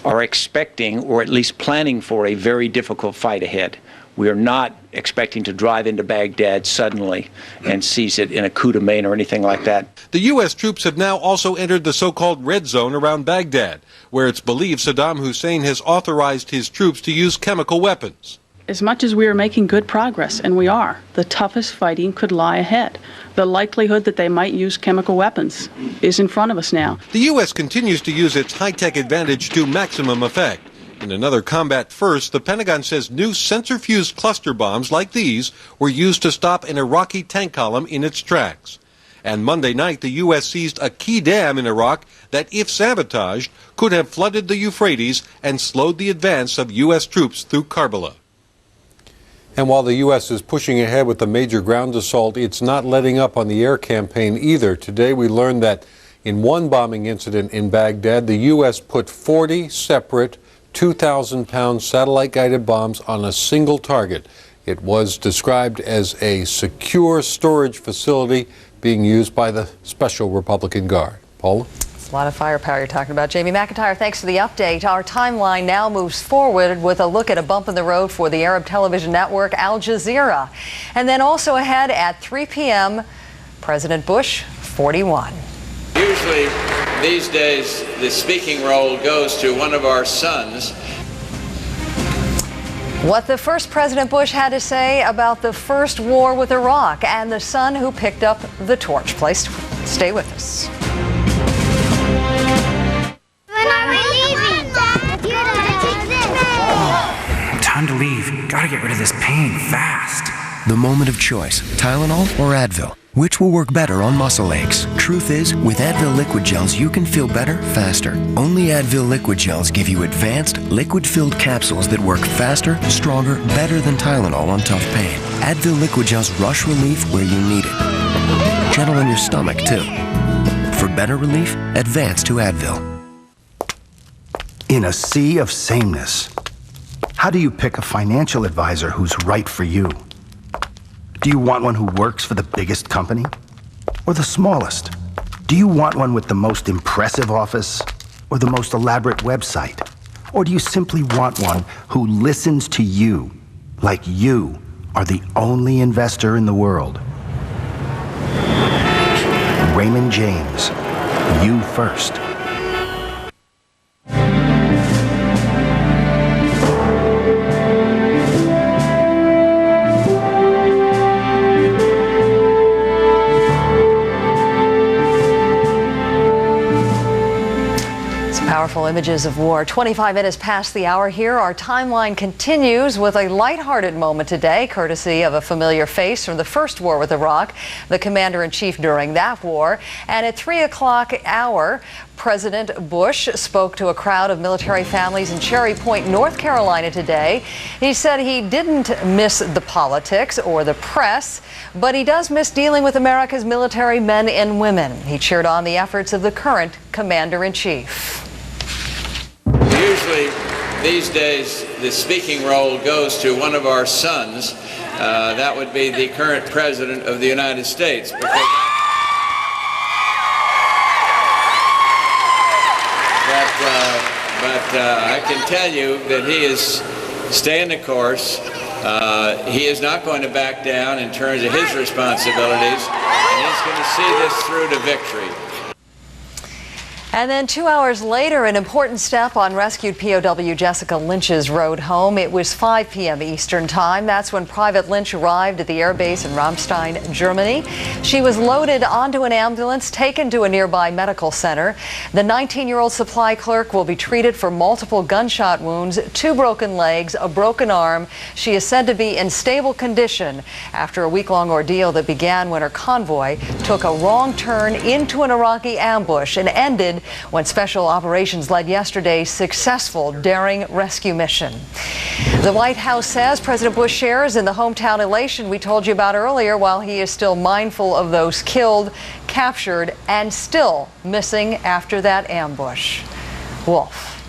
are expecting, or at least planning for, a very difficult fight ahead. We are not expecting to drive into Baghdad suddenly and seize it in a coup de main or anything like that. The U.S. troops have now also entered the so-called red zone around Baghdad, where it's believed Sadaam Hussein has authorized his troops to use chemical weapons. As much as we are making good progress, and we are, the toughest fighting could lie ahead. The likelihood that they might use chemical weapons is in front of us now. The U.S. continues to use its high-tech advantage to maximum effect. In another combat first, the Pentagon says new sensor-fused cluster bombs like these were used to stop an Iraqi tank column in its tracks. And Monday night, the U.S. seized a key dam in Iraq that, if sabotaged, could have flooded the Euphrates and slowed the advance of U.S. troops through Karbala. And while the U.S. is pushing ahead with a major ground assault, it's not letting up on the air campaign either. Today we learned that in one bombing incident in Baghdad, the U.S. put 40 separate 2,000-pound satellite-guided bombs on a single target. It was described as a secure storage facility being used by the Special Republican Guard. Paula? It's a lot of firepower you're talking about. Jamie McIntyre, thanks for the update. Our timeline now moves forward with a look at a bump in the road for the Arab television network Al Jazeera. And then also ahead at 3 p.m., President Bush, 41. Usually, these days, the speaking role goes to one of our sons. What the first President Bush had to say about the first war with Iraq and the son who picked up the torch. Please stay with us. When are we leaving? Time to leave. Gotta get rid of this pain fast. The moment of choice, Tylenol or Advil. Which will work better on muscle aches? Truth is, with Advil liquid gels, you can feel better, faster. Only Advil liquid gels give you advanced, liquid-filled capsules that work faster, stronger, better than Tylenol on tough pain. Advil liquid gels rush relief where you need it. Gentle on your stomach, too. For better relief, advance to Advil. In a sea of sameness, how do you pick a financial advisor who's right for you? Do you want one who works for the biggest company or the smallest? Do you want one with the most impressive office or the most elaborate website? Or do you simply want one who listens to you like you are the only investor in the world? Raymond James, you first. Powerful images of war. 25 minutes past the hour here. Our timeline continues with a lighthearted moment today, courtesy of a familiar face from the first war with Iraq, the commander-in-chief during that war. And at 3 o'clock hour, President Bush spoke to a crowd of military families in Cherry Point, North Carolina today. He said he didn't miss the politics or the press, but he does miss dealing with America's military men and women. He cheered on the efforts of the current commander-in-chief. Usually, these days, the speaking role goes to one of our sons. That would be the current President of the United States. But I can tell you that he is staying the course. He is not going to back down in terms of his responsibilities, and he's going to see this through to victory. And then 2 hours later, an important step on rescued POW Jessica Lynch's road home. It was 5 p.m. Eastern Time. That's when Private Lynch arrived at the air base in Ramstein, Germany. She was loaded onto an ambulance, taken to a nearby medical center. The 19-year-old supply clerk will be treated for multiple gunshot wounds, 2 broken legs, a broken arm. She is said to be in stable condition after a week-long ordeal that began when her convoy took a wrong turn into an Iraqi ambush and ended when Special Operations led yesterday's successful, daring rescue mission. The White House says President Bush shares in the hometown elation we told you about earlier, while he is still mindful of those killed, captured, and still missing after that ambush. Wolf.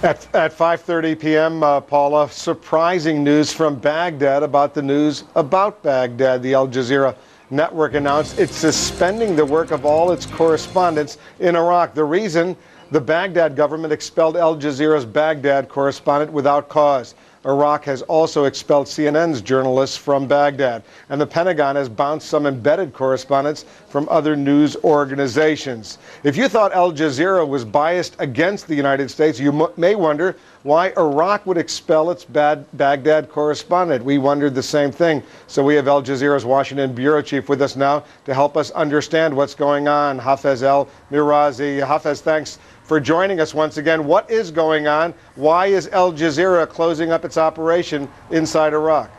At 5:30 p.m., Paula, surprising news from Baghdad about the news about Baghdad. The Al Jazeera network announced it's suspending the work of all its correspondents in Iraq. The reason, the Baghdad government expelled Al Jazeera's Baghdad correspondent without cause. Iraq has also expelled CNN's journalists from Baghdad, and the Pentagon has bounced some embedded correspondents from other news organizations. If you thought Al Jazeera was biased against the United States, you may wonder why Iraq would expel its Baghdad correspondent. We wondered the same thing. So we have Al Jazeera's Washington bureau chief with us now to help us understand what's going on, Hafez El-Mirazi. Hafez, thanks for joining us once again. What is going on? Why is Al Jazeera closing up its operation inside Iraq?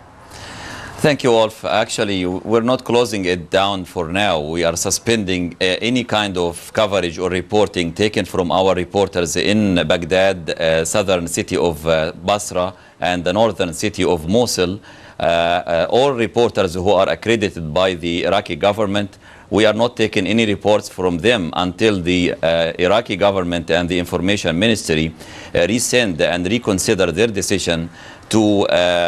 Thank you, Wolf. Actually, we're not closing it down for now. We are suspending any kind of coverage or reporting taken from our reporters in Baghdad, southern city of Basra, and the northern city of Mosul. All reporters who are accredited by the Iraqi government, we are not taking any reports from them until the Iraqi government and the information ministry rescind and reconsider their decision to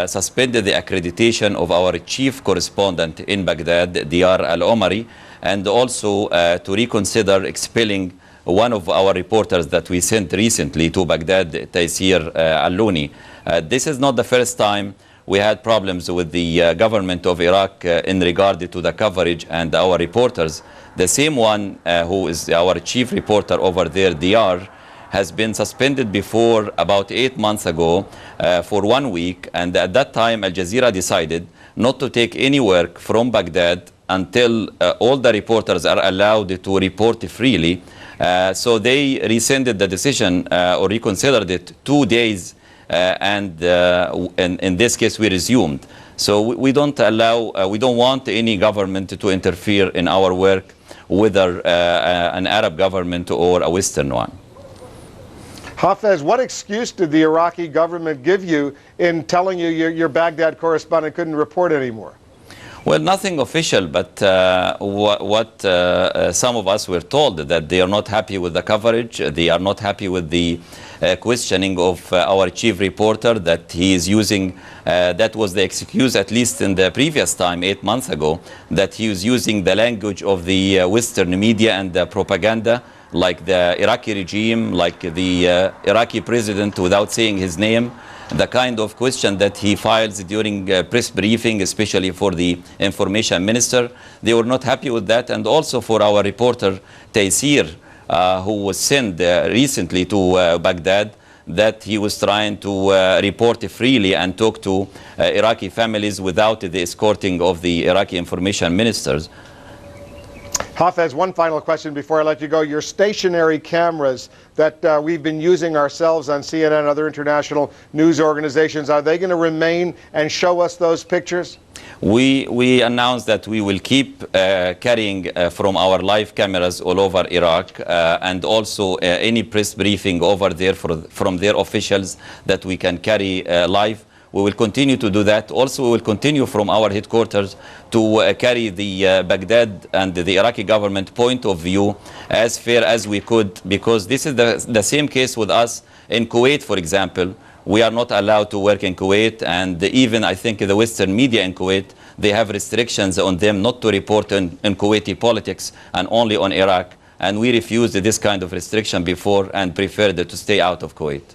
suspend the accreditation of our chief correspondent in Baghdad, Diyar Al-Omari, and also to reconsider expelling one of our reporters that we sent recently to Baghdad, Taysir Al-Louni. This is not the first time we had problems with the government of Iraq in regard to the coverage and our reporters. The same one who is our chief reporter over there, Diyar, has been suspended before about 8 months ago for 1 week, and at that time Al Jazeera decided not to take any work from Baghdad until all the reporters are allowed to report freely. So they rescinded the decision or reconsidered it 2 days, and in this case we resumed. So we don't allow, we don't want any government to interfere in our work, whether an Arab government or a Western one. Hafez, what excuse did the Iraqi government give you in telling you your Baghdad correspondent couldn't report anymore? Well, nothing official, but what some of us were told, that they are not happy with the coverage, they are not happy with the questioning of our chief reporter, that he is using, that was the excuse, at least in the previous time, 8 months ago, that he was using the language of the Western media and the propaganda, like the Iraqi regime, like the Iraqi president, without saying his name. The kind of question that he files during press briefing, especially for the information minister, they were not happy with that. And also for our reporter Taysir, who was sent recently to Baghdad, that he was trying to report freely and talk to Iraqi families without the escorting of the Iraqi information ministers. Hafez, one final question before I let you go. Your stationary cameras that we've been using ourselves on CNN and other international news organizations, are they going to remain and show us those pictures? We announced that we will keep carrying from our live cameras all over Iraq, and also any press briefing over there from their officials that we can carry live. We will continue to do that. Also, we will continue from our headquarters to carry the Baghdad and the Iraqi government point of view as fair as we could, because this is the same case with us in Kuwait, for example. We are not allowed to work in Kuwait, and even I think the Western media in Kuwait, they have restrictions on them not to report in Kuwaiti politics and only on Iraq. And we refused this kind of restriction before and preferred to stay out of Kuwait.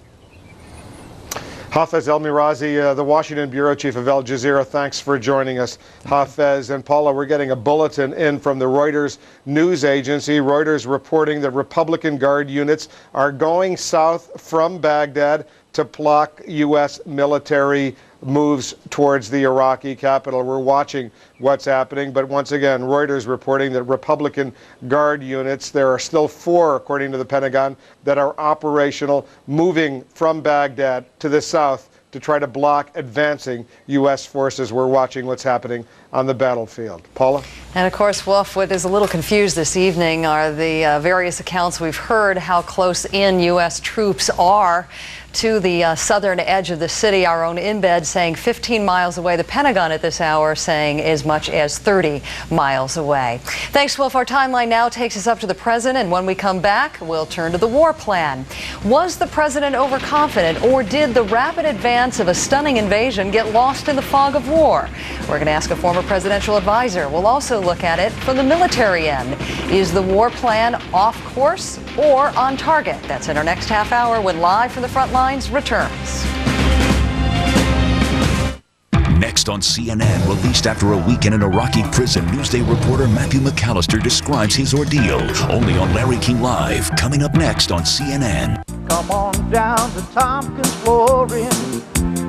Hafez El-Mirazi, the Washington Bureau Chief of Al Jazeera, thanks for joining us. Hafez and Paula, we're getting a bulletin in from the Reuters news agency. Reuters reporting that Republican Guard units are going south from Baghdad to block U.S. military moves towards the Iraqi capital. We're watching what's happening, but once again, Reuters reporting that Republican Guard units, there are still 4, according to the Pentagon, that are operational, moving from Baghdad to the south to try to block advancing U.S. forces. We're watching what's happening on the battlefield. Paula? And of course, Wolf, what is a little confused this evening are the various accounts we've heard how close in U.S. troops are to the southern edge of the city. Our own Embed saying 15 miles away. The Pentagon at this hour saying as much as 30 miles away. Thanks, Wolf. Our timeline now takes us up to the president, and when we come back, we'll turn to the war plan. Was the president overconfident, or did the rapid advance of a stunning invasion get lost in the fog of war? We're going to ask a former presidential advisor. We'll also look at it from the military end. Is the war plan off course or on target? That's in our next half hour when Live from the Front Lines returns. Next on CNN, released after a week in an Iraqi prison, Newsday reporter Matthew McAllister describes his ordeal. Only on Larry King Live, coming up next on CNN. Come on down to Tompkins Flooring,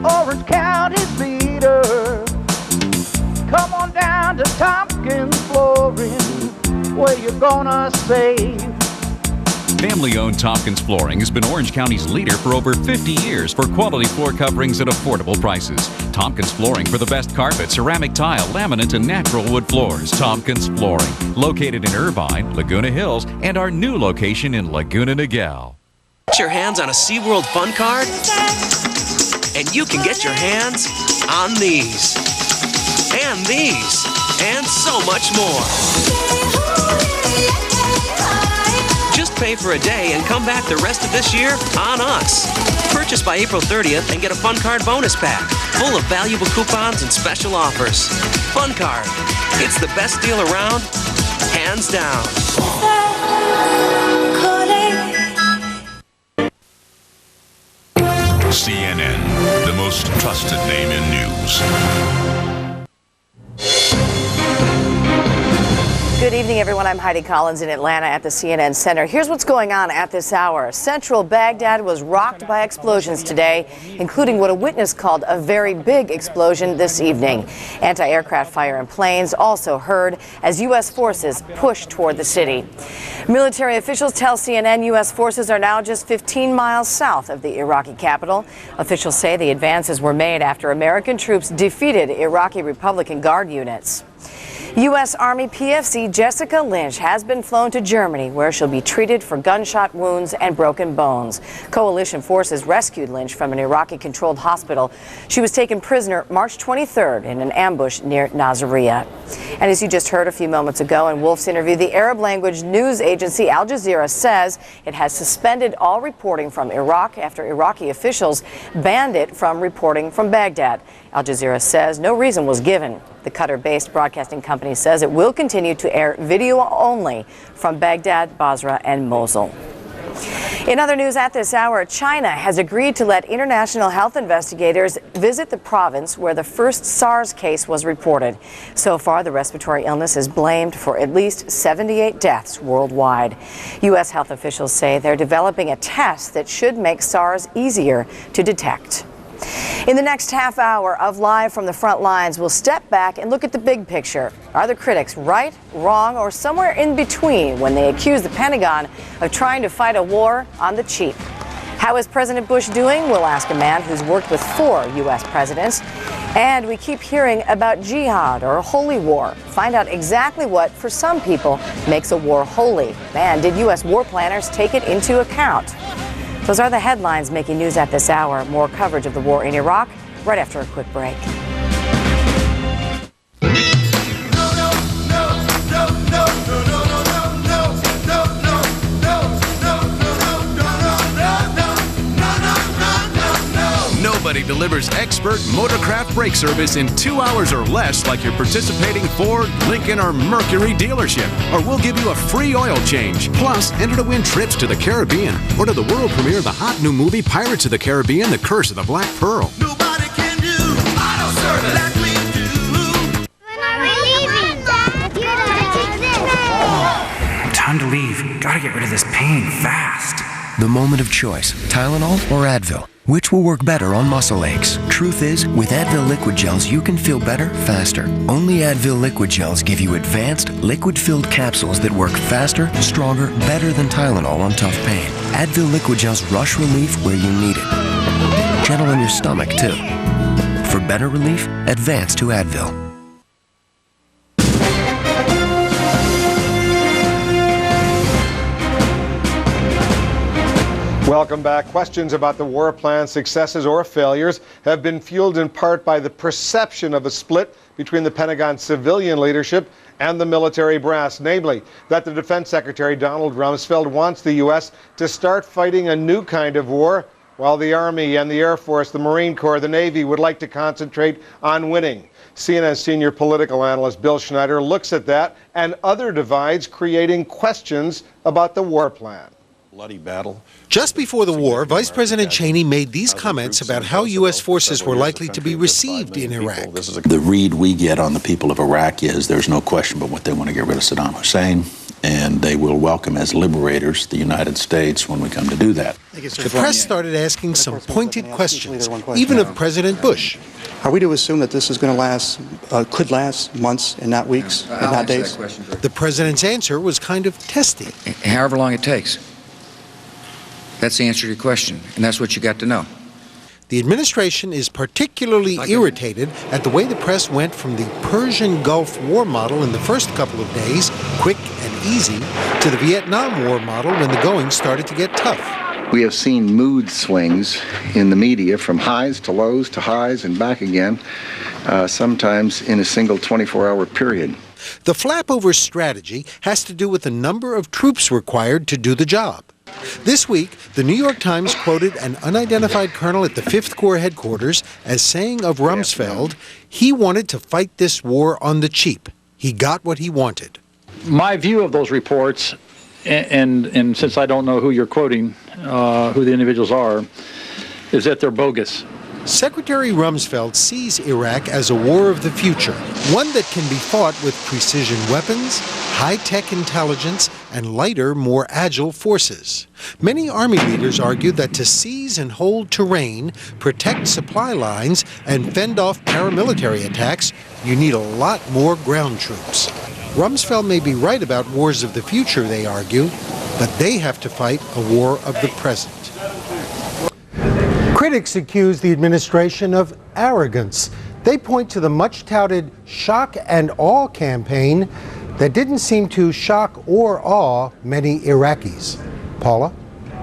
Orange County's leader. Come on down to Tompkins Flooring, where you're gonna save. Family-owned Tompkins Flooring has been Orange County's leader for over 50 years for quality floor coverings at affordable prices. Tompkins Flooring for the best carpet, ceramic tile, laminate, and natural wood floors. Tompkins Flooring, located in Irvine, Laguna Hills, and our new location in Laguna Niguel. Get your hands on a SeaWorld Fun Card, and you can get your hands on these, and these, and so much more. Just pay for a day and come back the rest of this year on us. Purchase by April 30th and get a Fun Card bonus pack full of valuable coupons and special offers. Fun Card. It's the best deal around, hands down. CNN, the most trusted name in news. Good evening, everyone. I'm Heidi Collins in Atlanta at the CNN Center. Here's what's going on at this hour. Central Baghdad was rocked by explosions today, including what a witness called a very big explosion this evening. Anti-aircraft fire and planes also heard as U.S. forces push toward the city. Military officials tell CNN U.S. forces are now just 15 miles south of the Iraqi capital. Officials say the advances were made after American troops defeated Iraqi Republican Guard units. U.S. Army PFC Jessica Lynch has been flown to Germany, where she'll be treated for gunshot wounds and broken bones. Coalition forces rescued Lynch from an Iraqi-controlled hospital. She was taken prisoner March 23rd in an ambush near Nasiriyah. And as you just heard a few moments ago in Wolf's interview, the Arab language news agency Al Jazeera says it has suspended all reporting from Iraq after Iraqi officials banned it from reporting from Baghdad. Al Jazeera says no reason was given. The Qatar-based broadcasting company says it will continue to air video only from Baghdad, Basra, and Mosul. In other news at this hour, China has agreed to let international health investigators visit the province where the first SARS case was reported. So far, the respiratory illness is blamed for at least 78 deaths worldwide. U.S. health officials say they're developing a test that should make SARS easier to detect. In the next half hour of Live from the Front Lines, we'll step back and look at the big picture. Are the critics right, wrong, or somewhere in between when they accuse the Pentagon of trying to fight a war on the cheap? How is President Bush doing? We'll ask a man who's worked with 4 U.S. presidents. And we keep hearing about jihad or holy war. Find out exactly what, for some people, makes a war holy. And did U.S. war planners take it into account? Those are the headlines making news at this hour. More coverage of the war in Iraq right after a quick break. Nobody delivers expert Motorcraft brake service in 2 hours or less like your participating Ford, Lincoln, or Mercury dealership. Or we'll give you a free oil change. Plus, enter to win trips to the Caribbean or to the world premiere of the hot new movie Pirates of the Caribbean, The Curse of the Black Pearl. Nobody can do auto service like we do. When are we leaving, Dad? You're gonna take this. Time to leave. Gotta get rid of this pain fast. The moment of choice, Tylenol or Advil. Which will work better on muscle aches? Truth is, with Advil liquid gels, you can feel better, faster. Only Advil liquid gels give you advanced, liquid-filled capsules that work faster, stronger, better than Tylenol on tough pain. Advil liquid gels rush relief where you need it. Gentle on your stomach, too. For better relief, advance to Advil. Welcome back. Questions about the war plan's successes or failures have been fueled in part by the perception of a split between the Pentagon's civilian leadership and the military brass, namely that the Defense Secretary Donald Rumsfeld wants the U.S. to start fighting a new kind of war, while the Army and the Air Force, the Marine Corps, the Navy would like to concentrate on winning. CNN senior political analyst Bill Schneider looks at that and other divides, creating questions about the war plan. Bloody battle. Just before the war, Vice President Cheney made these comments about how U.S. forces were likely to be received in Iraq. The read we get on the people of Iraq is there's no question but what they want to get rid of Sadaam Hussein, and they will welcome as liberators the United States when we come to do that. The press started asking some pointed questions, even of President Bush. Are we to assume that this is going to last, could last months and not weeks and not days? The president's answer was kind of testy. However long it takes. That's the answer to your question, and that's what you got to know. The administration is particularly irritated at the way the press went from the Persian Gulf War model in the first couple of days, quick and easy, to the Vietnam War model when the going started to get tough. We have seen mood swings in the media from highs to lows to highs and back again, sometimes in a single 24-hour period. The flap over strategy has to do with the number of troops required to do the job. This week, the New York Times quoted an unidentified colonel at the 5th Corps headquarters as saying of Rumsfeld, he wanted to fight this war on the cheap. He got what he wanted. My view of those reports, and since I don't know who you're quoting, who the individuals are, is that they're bogus. Secretary Rumsfeld sees Iraq as a war of the future, one that can be fought with precision weapons, high-tech intelligence, and lighter, more agile forces. Many Army leaders argue that to seize and hold terrain, protect supply lines, and fend off paramilitary attacks, you need a lot more ground troops. Rumsfeld may be right about wars of the future, they argue, but they have to fight a war of the present. Critics accuse the administration of arrogance. They point to the much-touted shock and awe campaign that didn't seem to shock or awe many Iraqis. Paula?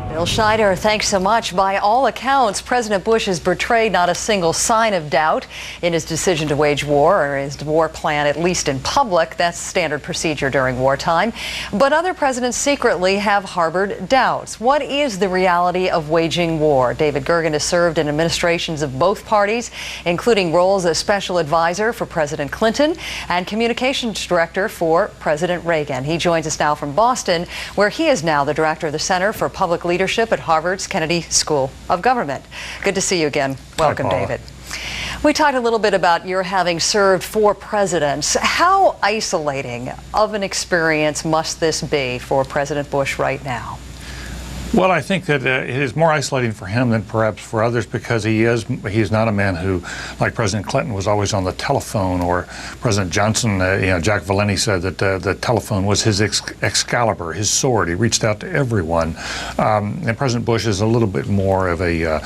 Bill Schneider, thanks so much. By all accounts, President Bush has betrayed not a single sign of doubt in his decision to wage war or his war plan, at least in public. That's standard procedure during wartime. But other presidents secretly have harbored doubts. What is the reality of waging war? David Gergen has served in administrations of both parties, including roles as special advisor for President Clinton and communications director for President Reagan. He joins us now from Boston, where he is now the director of the Center for Public Leadership at Harvard's Kennedy School of Government. Good to see you again. Welcome, David. We talked a little bit about your having served 4 presidents. How isolating of an experience must this be for President Bush right now? Well, I think that it is more isolating for him than perhaps for others, because he's not a man who, like President Clinton, was always on the telephone, or President Johnson, Jack Valenti said that the telephone was his Excalibur, his sword. He reached out to everyone. And President Bush is a little bit more of a,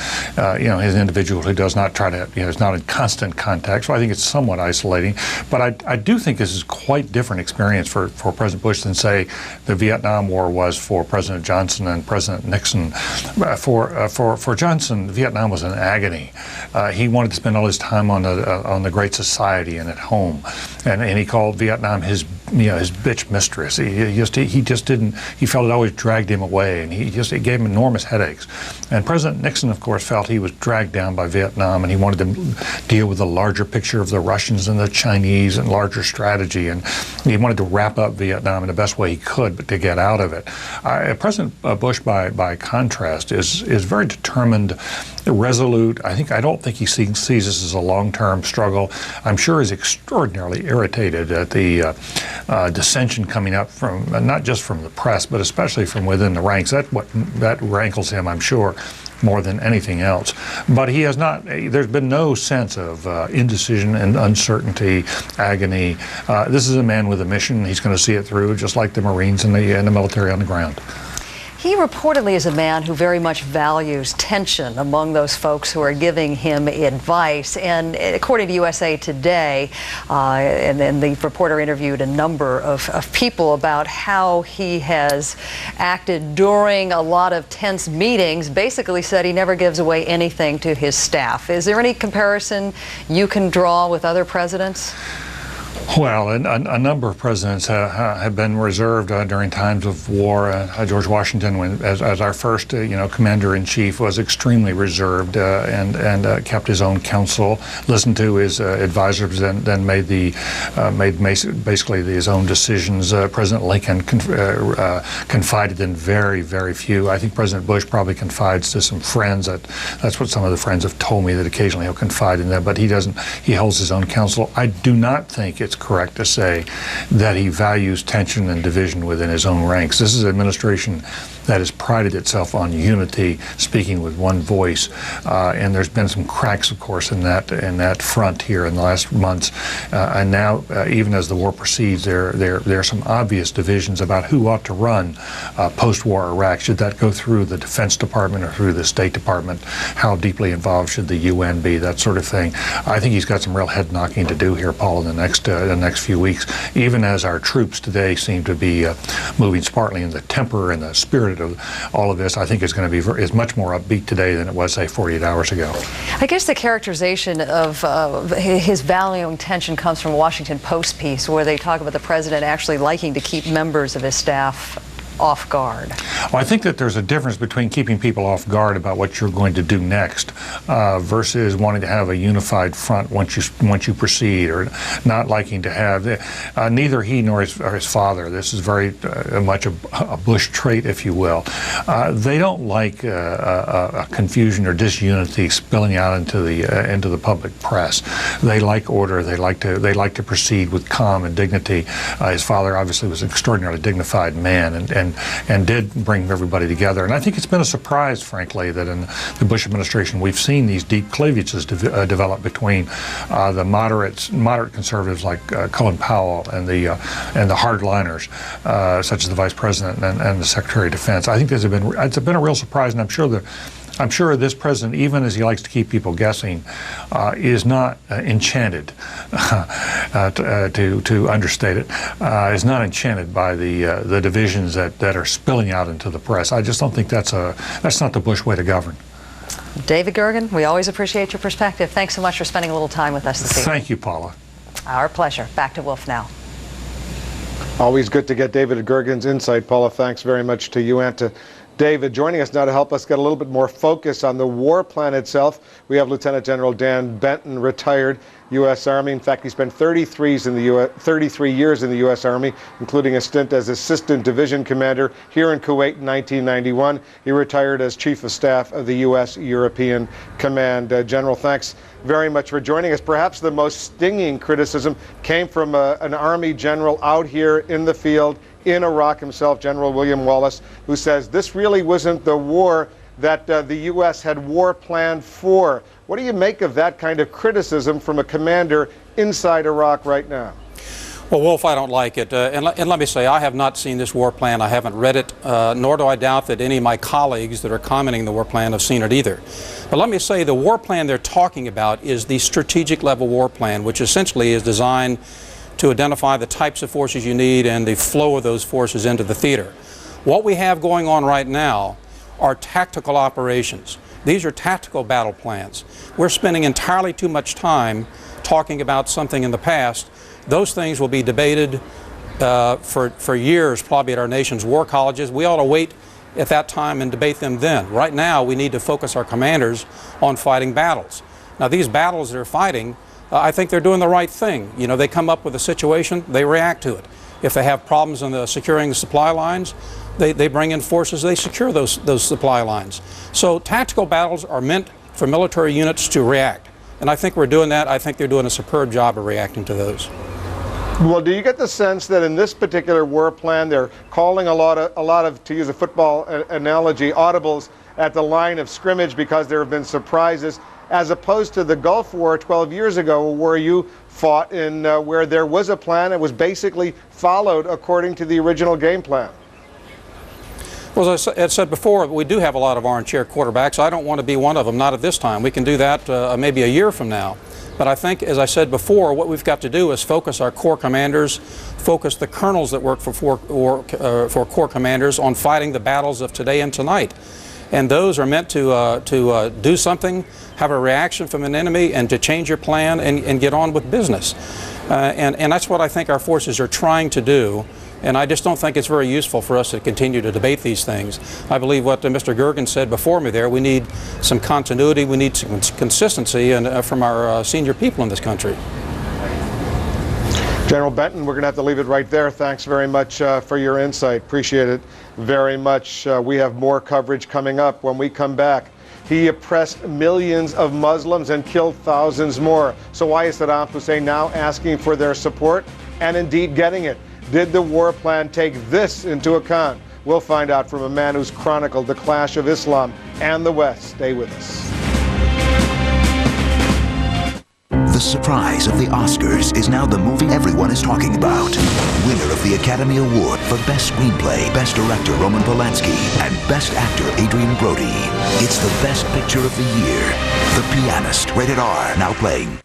he's an individual who does not try to, is not in constant contact. So I think it's somewhat isolating. But I do think this is quite different experience for President Bush than, say, the Vietnam War was for President Johnson and President Nixon. For Johnson, Vietnam was an agony. He wanted to spend all his time on the Great Society and at home, and he called Vietnam his bitch mistress. He felt it always dragged him away, and it gave him enormous headaches. And President Nixon, of course, felt he was dragged down by Vietnam, and he wanted to deal with the larger picture of the Russians and the Chinese and larger strategy, and he wanted to wrap up Vietnam in the best way he could, but to get out of it. President Bush, by contrast, is very determined, resolute. I don't think he sees this as a long-term struggle. I'm sure he's extraordinarily irritated at the dissension coming up from not just from the press, but especially from within the ranks. That rankles him, I'm sure, more than anything else. But he has not, there's been no sense of indecision and uncertainty, agony. This is a man with a mission. He's going to see it through, just like the Marines and the military on the ground. He reportedly is a man who very much values tension among those folks who are giving him advice. And according to USA Today, and then the reporter interviewed a number of people about how he has acted during a lot of tense meetings, basically said he never gives away anything to his staff. Is there any comparison you can draw with other presidents? Well, a number of presidents have been reserved during times of war. George Washington, as our first, commander-in-chief, was extremely reserved and kept his own counsel, listened to his advisors, then made basically his own decisions. President Lincoln confided in very, very few. I think President Bush probably confides to some friends. That's what some of the friends have told me, that occasionally he'll confide in them, but he doesn't. He holds his own counsel. I do not think it's correct to say that he values tension and division within his own ranks. This is an administration that has prided itself on unity, speaking with one voice, and there's been some cracks, of course, in that front here in the last months. And now, even as the war proceeds, there are some obvious divisions about who ought to run post-war Iraq. Should that go through the Defense Department or through the State Department? How deeply involved should the UN be? That sort of thing. I think he's got some real head knocking to do here, Paul, in the next few weeks. Even as our troops today seem to be moving smartly in the temper and the spirit of all of this, I think it's going to be is much more upbeat today than it was, say, 48 hours ago. I guess the characterization of his valuing tension comes from a Washington Post piece where they talk about the president actually liking to keep members of his staff off guard? Well, I think that there's a difference between keeping people off guard about what you're going to do next versus wanting to have a unified front once you proceed, or not liking to have. Neither he nor his father. This is very much a Bush trait, if you will. They don't like a confusion or disunity spilling out into the public press. They like order. They like to proceed with calm and dignity. His father obviously was an extraordinarily dignified man and did bring everybody together. And I think it's been a surprise, frankly, that in the Bush administration we've seen these deep cleavages develop between the moderate conservatives like Colin Powell and the hardliners, such as the Vice President and the Secretary of Defense. I think it's been a real surprise, and I'm sure this president, even as he likes to keep people guessing, is not enchanted, to understate it, is not enchanted by the divisions that are spilling out into the press. I just don't think that's not the Bush way to govern. David Gergen, we always appreciate your perspective. Thanks so much for spending a little time with us this evening. Thank you, Paula. Our pleasure. Back to Wolf now. Always good to get David Gergen's insight, Paula. Thanks very much to you and to David. Joining us now to help us get a little bit more focus on the war plan itself, we have Lieutenant General Dan Benton, retired U.S. Army. In fact, he spent 33 years in the U.S. Army, including a stint as Assistant Division Commander here in Kuwait in 1991. He retired as Chief of Staff of the U.S. European Command. General, thanks very much for joining us. Perhaps the most stinging criticism came from an Army general out here in the field in Iraq himself, General William Wallace, who says this really wasn't the war that the U.S. had war planned for. What do you make of that kind of criticism from a commander inside Iraq right now? Well, Wolf, I don't like it. And let me say, I have not seen this war plan. I haven't read it, nor do I doubt that any of my colleagues that are commenting the war plan have seen it either. But let me say, the war plan they're talking about is the strategic level war plan, which essentially is designed to identify the types of forces you need and the flow of those forces into the theater. What we have going on right now are tactical operations. These are tactical battle plans. We're spending entirely too much time talking about something in the past. Those things will be debated for years, probably at our nation's war colleges. We ought to wait at that time and debate them then. Right now, we need to focus our commanders on fighting battles. Now, these battles they're fighting, I think they're doing the right thing. You know, they come up with a situation, they react to it. If they have problems in securing the supply lines, they bring in forces, they secure those supply lines. So tactical battles are meant for military units to react. And I think we're doing that. I think they're doing a superb job of reacting to those. Well, do you get the sense that in this particular war plan, they're calling a lot of, to use a football analogy, audibles at the line of scrimmage because there have been surprises, as opposed to the Gulf War 12 years ago, where you fought in where there was a plan and was basically followed according to the original game plan? Well, as I said before, we do have a lot of armchair quarterbacks. I don't want to be one of them, not at this time. We can do that maybe a year from now. But I think, as I said before, what we've got to do is focus our corps commanders, focus the colonels that work for corps commanders on fighting the battles of today and tonight. And those are meant to do something, have a reaction from an enemy, and to change your plan and get on with business. And that's what I think our forces are trying to do. And I just don't think it's very useful for us to continue to debate these things. I believe what Mr. Gergen said before me there, we need some continuity, we need some consistency from our senior people in this country. General Benton, we're going to have to leave it right there. Thanks very much for your insight. Appreciate it very much. We have more coverage coming up when we come back. He oppressed millions of Muslims and killed thousands more. So why is Sadaam Hussein now asking for their support and indeed getting it? Did the war plan take this into account? We'll find out from a man who's chronicled the clash of Islam and the West. Stay with us. The surprise of the Oscars is now the movie everyone is talking about. Winner of the Academy Award for Best Screenplay, Best Director Roman Polanski, and Best Actor Adrian Brody. It's the Best Picture of the year. The Pianist, rated R, now playing.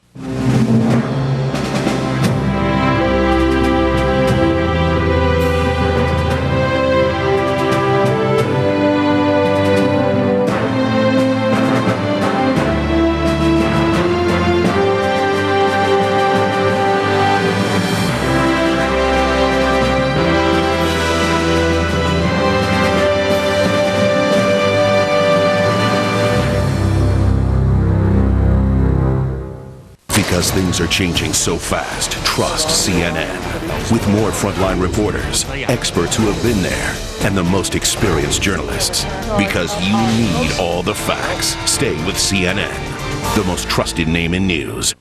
Because things are changing so fast, trust CNN. With more frontline reporters, experts who have been there, and the most experienced journalists. Because you need all the facts. Stay with CNN, the most trusted name in news.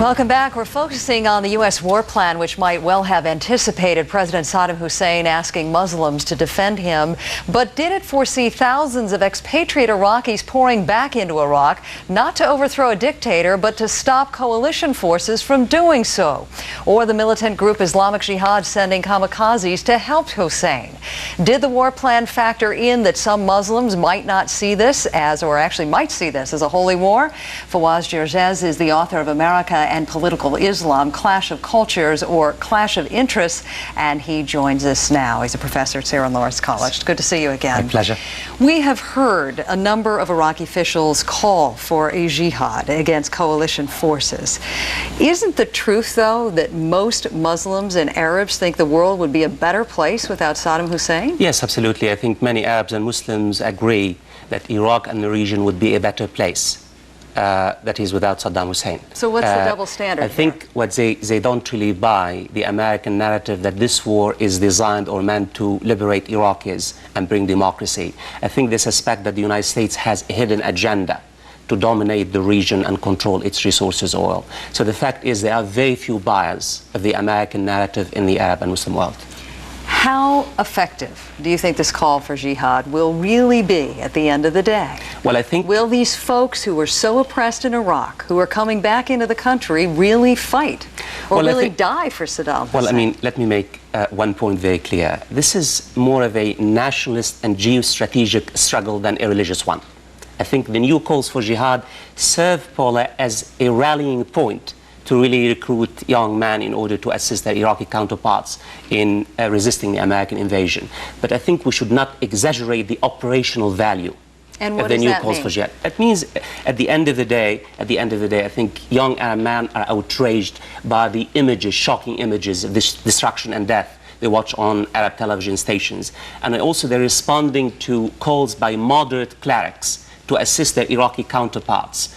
Welcome back. We're focusing on the U.S. war plan, which might well have anticipated President Sadaam Hussein asking Muslims to defend him. But did it foresee thousands of expatriate Iraqis pouring back into Iraq, not to overthrow a dictator, but to stop coalition forces from doing so? Or the militant group Islamic Jihad sending kamikazes to help Hussein? Did the war plan factor in that some Muslims might not see this as, or actually might see this as, a holy war? Fawaz Jerjes is the author of America and Political Islam, Clash of Cultures or Clash of Interests, and he joins us now. He's a professor at Sarah Lawrence College. Good to see you again. My pleasure. We have heard a number of Iraqi officials call for a jihad against coalition forces. Isn't the truth, though, that most Muslims and Arabs think the world would be a better place without Saddam Hussein? Yes, absolutely. I think many Arabs and Muslims agree that Iraq and the region would be a better place. That is without Saddam Hussein. So what's the double standard I think what they don't really buy the American narrative that this war is designed or meant to liberate Iraqis and bring democracy. I think they suspect that the United States has a hidden agenda to dominate the region and control its resources oil. So the fact is there are very few buyers of the American narrative in the Arab and Muslim world. How effective do you think this call for jihad will really be at the end of the day? Well, I think... Will these folks who were so oppressed in Iraq, who are coming back into the country, really fight? Or really die for Saddam Hussein? Well, I mean, let me make one point very clear. This is more of a nationalist and geostrategic struggle than a religious one. I think the new calls for jihad serve, Paula, as a rallying point to really recruit young men in order to assist their Iraqi counterparts in resisting the American invasion. But I think we should not exaggerate the operational value of the new calls for jihad. It means at the end of the day, I think young Arab men are outraged by the images, shocking images of this destruction and death they watch on Arab television stations. And also they're responding to calls by moderate clerics to assist their Iraqi counterparts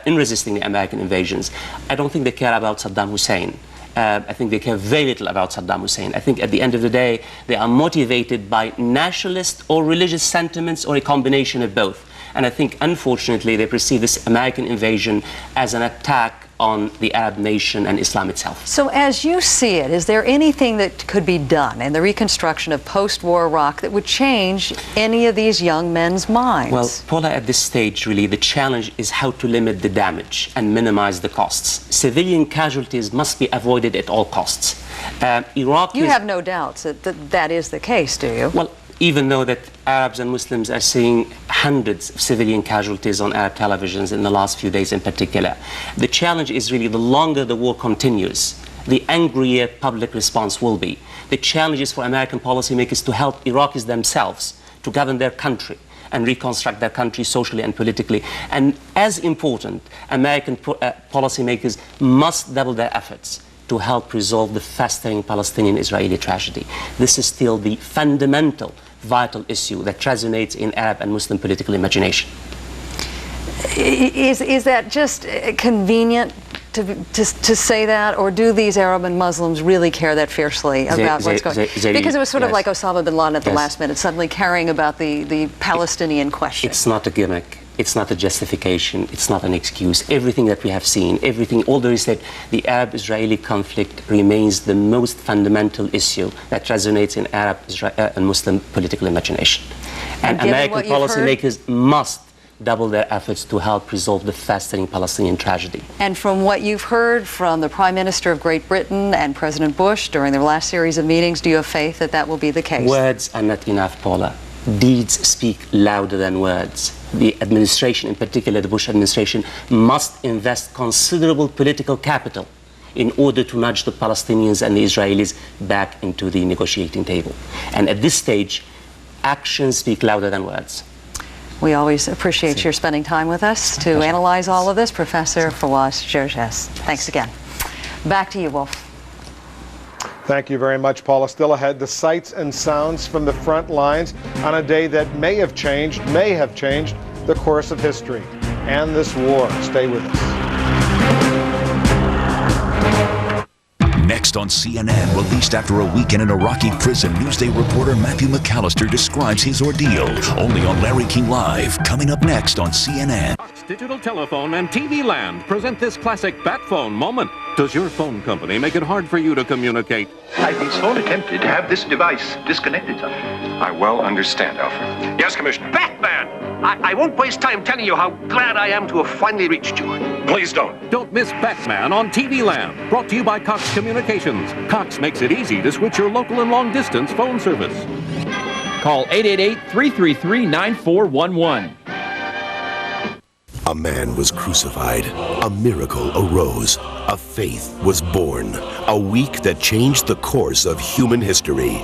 in resisting the American invasions. I don't think they care about Saddam Hussein. I think they care very little about Saddam Hussein. I think at the end of the day, they are motivated by nationalist or religious sentiments or a combination of both. And I think, unfortunately, they perceive this American invasion as an attack on the Arab nation and Islam itself. So as you see it, is there anything that could be done in the reconstruction of post-war Iraq that would change any of these young men's minds? Well, Paula, at this stage, really, the challenge is how to limit the damage and minimize the costs. Civilian casualties must be avoided at all costs. You have no doubts that that is the case, do you? Well, even though that Arabs and Muslims are seeing hundreds of civilian casualties on Arab televisions in the last few days in particular. The challenge is really the longer the war continues, the angrier public response will be. The challenge is for American policymakers to help Iraqis themselves to govern their country and reconstruct their country socially and politically. And as important, American policymakers must double their efforts to help resolve the festering Palestinian-Israeli tragedy. This is still the fundamental, vital issue that resonates in Arab and Muslim political imagination. Is that just convenient to say that, or do these Arab and Muslims really care that fiercely about what's going on? Because it was sort of like Osama bin Laden at the last minute, suddenly caring about the Palestinian question. It's not a gimmick. It's not a justification. It's not an excuse. Everything that we have seen, all there is that the Arab-Israeli conflict remains the most fundamental issue that resonates in Arab and Muslim political imagination. And American policymakers must double their efforts to help resolve the festering Palestinian tragedy. And from what you've heard from the Prime Minister of Great Britain and President Bush during their last series of meetings, do you have faith that that will be the case? Words are not enough, Paula. Deeds speak louder than words. The administration, in particular the Bush administration, must invest considerable political capital in order to nudge the Palestinians and the Israelis back into the negotiating table. And at this stage, actions speak louder than words. We always appreciate your spending time with us to analyze all of this. Professor Fawaz Jerjes, thanks again. Back to you, Wolf. Thank you very much, Paula. Still ahead, the sights and sounds from the front lines on a day that may have changed the course of history and this war. Stay with us. Next on CNN, released after a week in an Iraqi prison, Newsday reporter Matthew McAllister describes his ordeal. Only on Larry King Live, coming up next on CNN. Digital Telephone and TV Land present this classic bat phone moment. Does your phone company make it hard for you to communicate? I've been so tempted to have this device disconnected, sir. I well understand, Alfred. Yes, Commissioner. Batman! I won't waste time telling you how glad I am to have finally reached you. Please don't. Don't miss Batman on TV Land. Brought to you by Cox Communications. Cox makes it easy to switch your local and long-distance phone service. Call 888-333-9411. A man was crucified. A miracle arose. A faith was born. A week that changed the course of human history.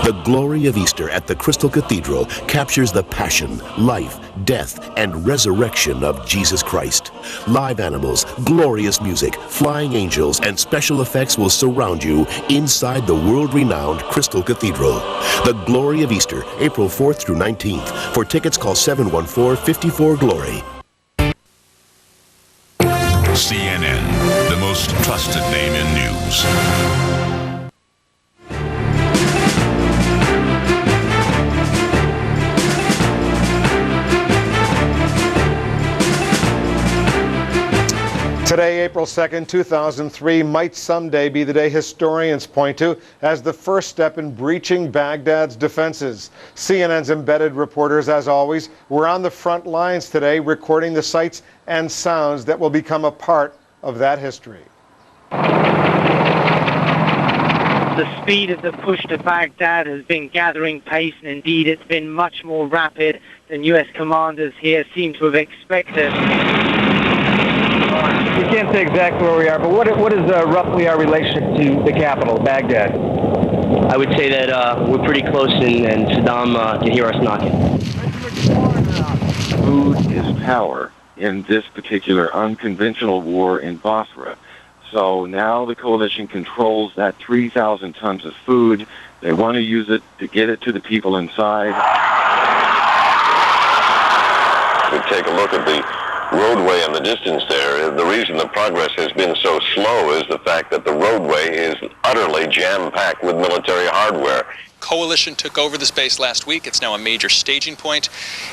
The glory of Easter at the Crystal Cathedral captures the passion, life, death, and resurrection of Jesus Christ. Live animals, glorious music, flying angels, and special effects will surround you inside the world-renowned Crystal Cathedral. The Glory of Easter, April 4th through 19th. For tickets, call 714-54-GLORY. CNN, the most trusted name in news. Today, April 2nd, 2003, might someday be the day historians point to as the first step in breaching Baghdad's defenses. CNN's embedded reporters, as always, were on the front lines today recording the sights and sounds that will become a part of that history. The speed of the push to Baghdad has been gathering pace, and indeed it's been much more rapid than U.S. commanders here seem to have expected. We can't say exactly where we are, but what is roughly our relationship to the capital, Baghdad? I would say that we're pretty close, and Saddam can hear us knocking. Food is power in this particular unconventional war in Basra. So now the coalition controls that 3,000 tons of food. They want to use it to get it to the people inside. We take a look at the roadway in the distance there. The reason the progress has been so slow is the fact that the roadway is utterly jam-packed with military hardware. Coalition took over this base last week. It's now a major staging point.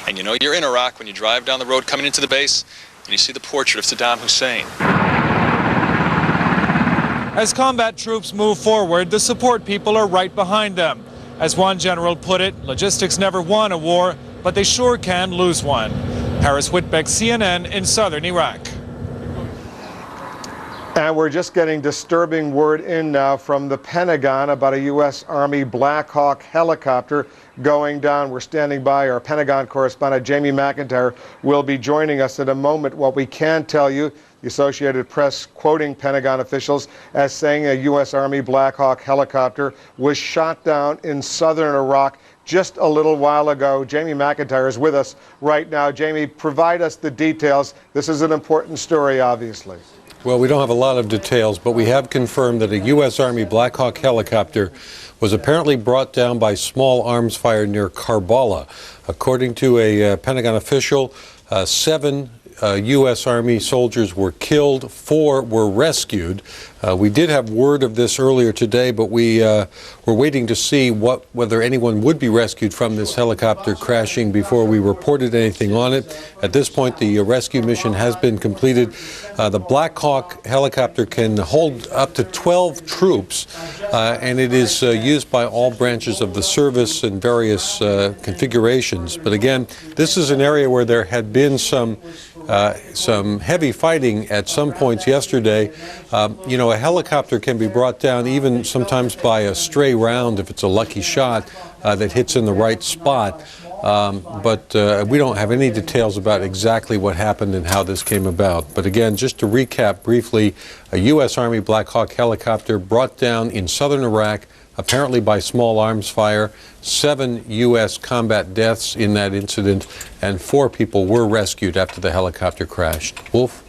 And you know you're in Iraq when you drive down the road coming into the base and you see the portrait of Sadaam Hussein. As combat troops move forward, the support people are right behind them. As one general put it, logistics never won a war, but they sure can lose one. Harris Whitbeck, CNN in southern Iraq. And we're just getting disturbing word in now from the Pentagon about a U.S. Army Black Hawk helicopter going down. We're standing by. Our Pentagon correspondent Jamie McIntyre will be joining us in a moment. What we can tell you, the Associated Press quoting Pentagon officials as saying a U.S. Army Black Hawk helicopter was shot down in southern Iraq just a little while ago. Jamie McIntyre is with us right now. Jamie, provide us the details. This is an important story, obviously. Well, we don't have a lot of details, but we have confirmed that a U.S. Army Black Hawk helicopter was apparently brought down by small arms fire near Karbala. According to a Pentagon official, 7 U.S. Army soldiers were killed, 4 were rescued. We did have word of this earlier today, but we're waiting to see whether anyone would be rescued from this helicopter crashing before we reported anything on it. At this point, the rescue mission has been completed. The Black Hawk helicopter can hold up to 12 troops, and it is used by all branches of the service in various configurations. But again, this is an area where there had been some heavy fighting at some points yesterday. You know, a helicopter can be brought down even sometimes by a stray round if it's a lucky shot that hits in the right spot. But we don't have any details about exactly what happened and how this came about. But again, just to recap briefly, a U.S. Army Black Hawk helicopter brought down in southern Iraq, apparently by small arms fire. 7 U.S. combat deaths in that incident, and 4 people were rescued after the helicopter crashed. Wolf?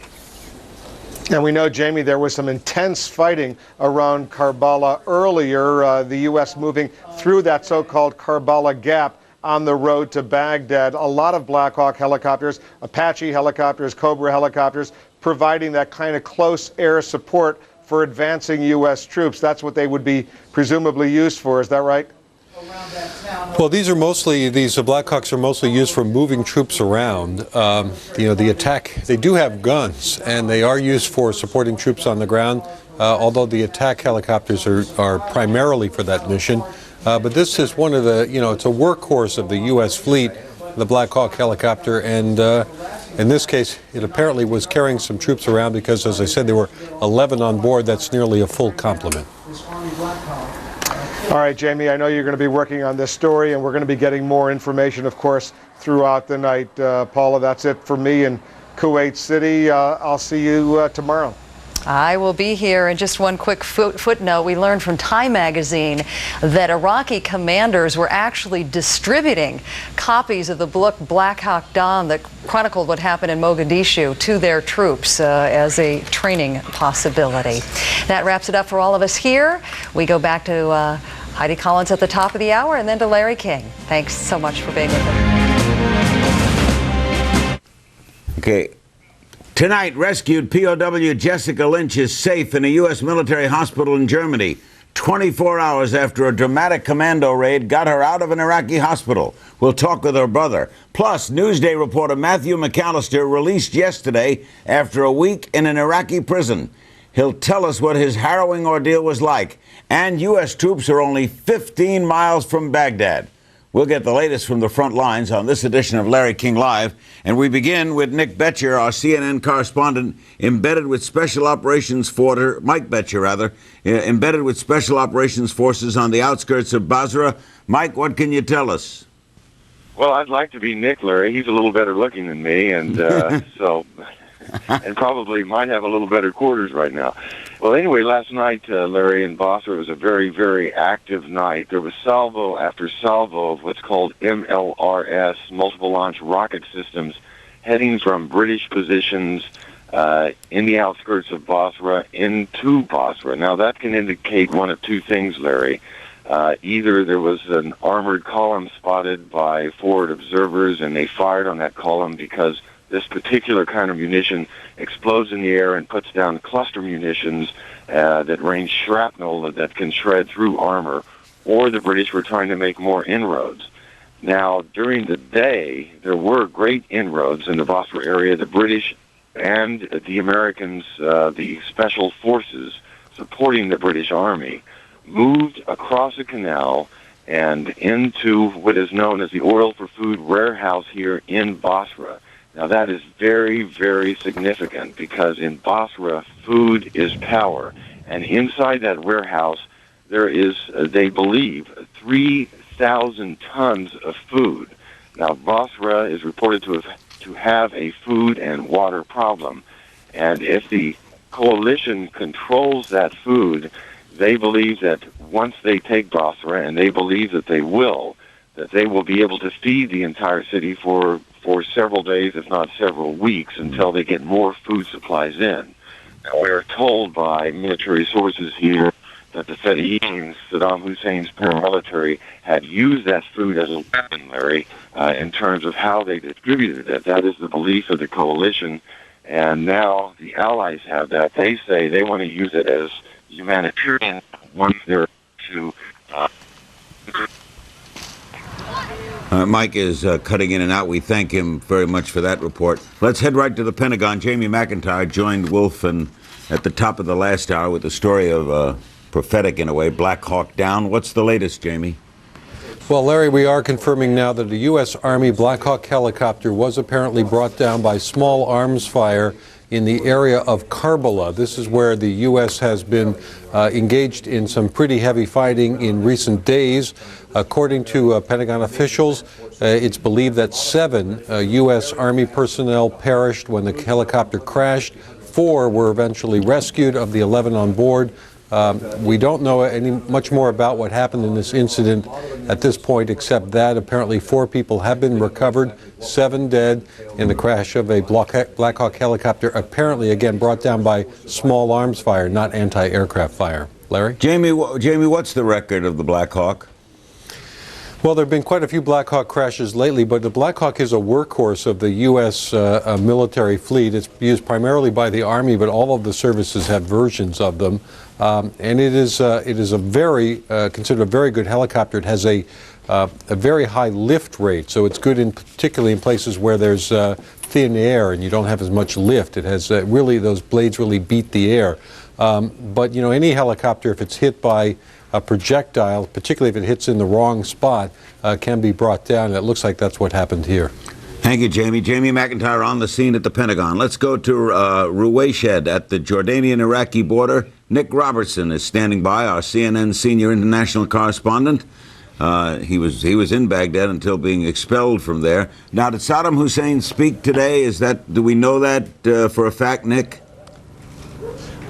And we know, Jamie, there was some intense fighting around Karbala earlier, the U.S. moving through that so-called Karbala Gap on the road to Baghdad. A lot of Black Hawk helicopters, Apache helicopters, Cobra helicopters, providing that kind of close air support for advancing U.S. troops. That's what they would be presumably used for. Is that right? Well, these Black Hawks are mostly used for moving troops around. The attack, they do have guns, and they are used for supporting troops on the ground, although the attack helicopters are primarily for that mission. But this is one of the, it's a workhorse of the U.S. fleet, the Black Hawk helicopter, and in this case, it apparently was carrying some troops around because, as I said, there were 11 on board. That's nearly a full complement. All right, Jamie, I know you're going to be working on this story, and we're going to be getting more information, of course, throughout the night. Paula, that's it for me in Kuwait City. I'll see you tomorrow. I will be here. And just one quick footnote, we learned from Time magazine that Iraqi commanders were actually distributing copies of the book Black Hawk Down that chronicled what happened in Mogadishu to their troops as a training possibility. That wraps it up for all of us here. We go back to Heidi Collins at the top of the hour and then to Larry King. Thanks so much for being with us. Okay. Tonight, rescued POW Jessica Lynch is safe in a U.S. military hospital in Germany, 24 hours after a dramatic commando raid got her out of an Iraqi hospital. We'll talk with her brother. Plus, Newsday reporter Matthew McAllister released yesterday after a week in an Iraqi prison. He'll tell us what his harrowing ordeal was like. And U.S. troops are only 15 miles from Baghdad. We'll get the latest from the front lines on this edition of Larry King Live. And we begin with Nick Betcher, our CNN correspondent, embedded with Special Operations Force, Mike Betcher, rather, embedded with Special Operations Forces on the outskirts of Basra. Mike, what can you tell us? Well, I'd like to be Nick, Larry. He's a little better looking than me, and and probably might have a little better quarters right now. Well, anyway, last night, Larry, in Basra, was a very, very active night. There was salvo after salvo of what's called MLRS, multiple launch rocket systems, heading from British positions in the outskirts of Basra into Basra. Now, that can indicate one of two things, Larry. Either there was an armored column spotted by forward observers, and they fired on that column because this particular kind of munition explodes in the air and puts down cluster munitions that range shrapnel that can shred through armor, or the British were trying to make more inroads. Now, during the day, there were great inroads in the Basra area. The British and the Americans, the special forces supporting the British Army, moved across a canal and into what is known as the Oil for Food warehouse here in Basra. Now, that is very, very significant because in Basra, food is power. And inside that warehouse, there is, they believe, 3,000 tons of food. Now, Basra is reported to have a food and water problem. And if the coalition controls that food, they believe that once they take Basra, and they believe that they will be able to feed the entire city for several days, if not several weeks, until they get more food supplies in. Now, we are told by military sources here that the Fedayeen, Sadaam Hussein's paramilitary, had used that food as a weapon, Larry, in terms of how they distributed it. That is the belief of the coalition, and now the Allies have that. They say they want to use it as humanitarian once they're to... Mike is cutting in and out. We thank him very much for that report. Let's head right to the Pentagon. Jamie McIntyre joined Wolf at the top of the last hour with the story of prophetic, in a way, Black Hawk Down. What's the latest, Jamie? Well, Larry, we are confirming now that a U.S. Army Black Hawk helicopter was apparently brought down by small arms fire in the area of Karbala. This is where the U.S. has been engaged in some pretty heavy fighting in recent days. According to Pentagon officials, it's believed that 7 U.S. Army personnel perished when the helicopter crashed. 4 were eventually rescued of the 11 on board. We don't know much more about what happened in this incident at this point, except that apparently 4 people have been recovered, 7 dead in the crash of a Black Hawk helicopter, apparently, again, brought down by small arms fire, not anti-aircraft fire. Larry? Jamie, what's the record of the Black Hawk? Well, there have been quite a few Black Hawk crashes lately, but the Black Hawk is a workhorse of the U.S. Military fleet. It's used primarily by the Army, but all of the services have versions of them. And it is a very, considered a very good helicopter. It has a very high lift rate, so it's good particularly in places where there's thin air and you don't have as much lift. It has really, those blades really beat the air. But, you know, any helicopter, if it's hit by a projectile, particularly if it hits in the wrong spot, can be brought down. And it looks like that's what happened here. Thank you, Jamie. Jamie McIntyre on the scene at the Pentagon. Let's go to Ruwayshed at the Jordanian-Iraqi border. Nick Robertson is standing by, our CNN senior international correspondent. He was in Baghdad until being expelled from there. Now, did Saddam Hussein speak today? Do we know that for a fact, Nick?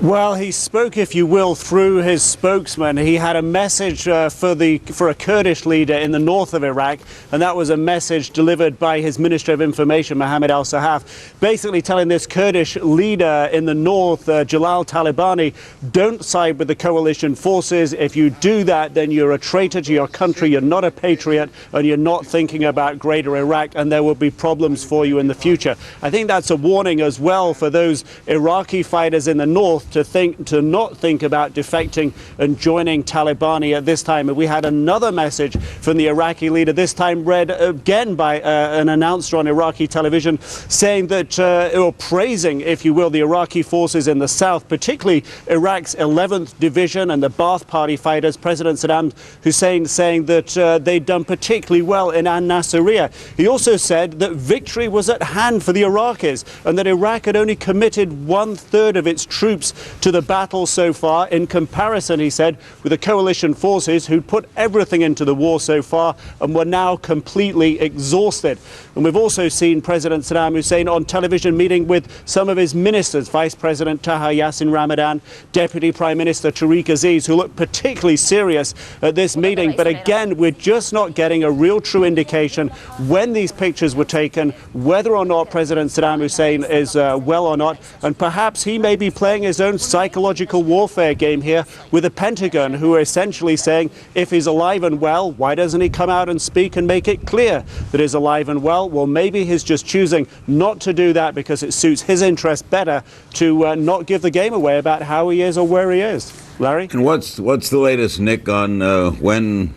Well, he spoke, if you will, through his spokesman. He had a message for a Kurdish leader in the north of Iraq, and that was a message delivered by his Minister of Information, Mohammed al-Sahaf, basically telling this Kurdish leader in the north, Jalal Talibani, don't side with the coalition forces. If you do that, then you're a traitor to your country, you're not a patriot, and you're not thinking about greater Iraq, and there will be problems for you in the future. I think that's a warning as well for those Iraqi fighters in the north to not think about defecting and joining Talibani at this time. And we had another message from the Iraqi leader, this time read again by an announcer on Iraqi television, saying that, or praising, if you will, the Iraqi forces in the south, particularly Iraq's 11th Division and the Ba'ath Party fighters. President Sadaam Hussein saying that they'd done particularly well in An-Nasiriyah. He also said that victory was at hand for the Iraqis and that Iraq had only committed 1/3 of its troops to the battle so far, in comparison, he said, with the coalition forces who'd put everything into the war so far and were now completely exhausted. And we've also seen President Saddam Hussein on television meeting with some of his ministers, Vice President Taha Yassin Ramadan, Deputy Prime Minister Tariq Aziz, who looked particularly serious at this meeting. But again, we're just not getting a real true indication when these pictures were taken, whether or not President Saddam Hussein is well or not, and perhaps he may be playing his own psychological warfare game here with the Pentagon, who are essentially saying if he's alive and well, why doesn't he come out and speak and make it clear that he's alive and well? Well, maybe he's just choosing not to do that because it suits his interest better to not give the game away about how he is or where he is. Larry? And what's the latest, Nick, on when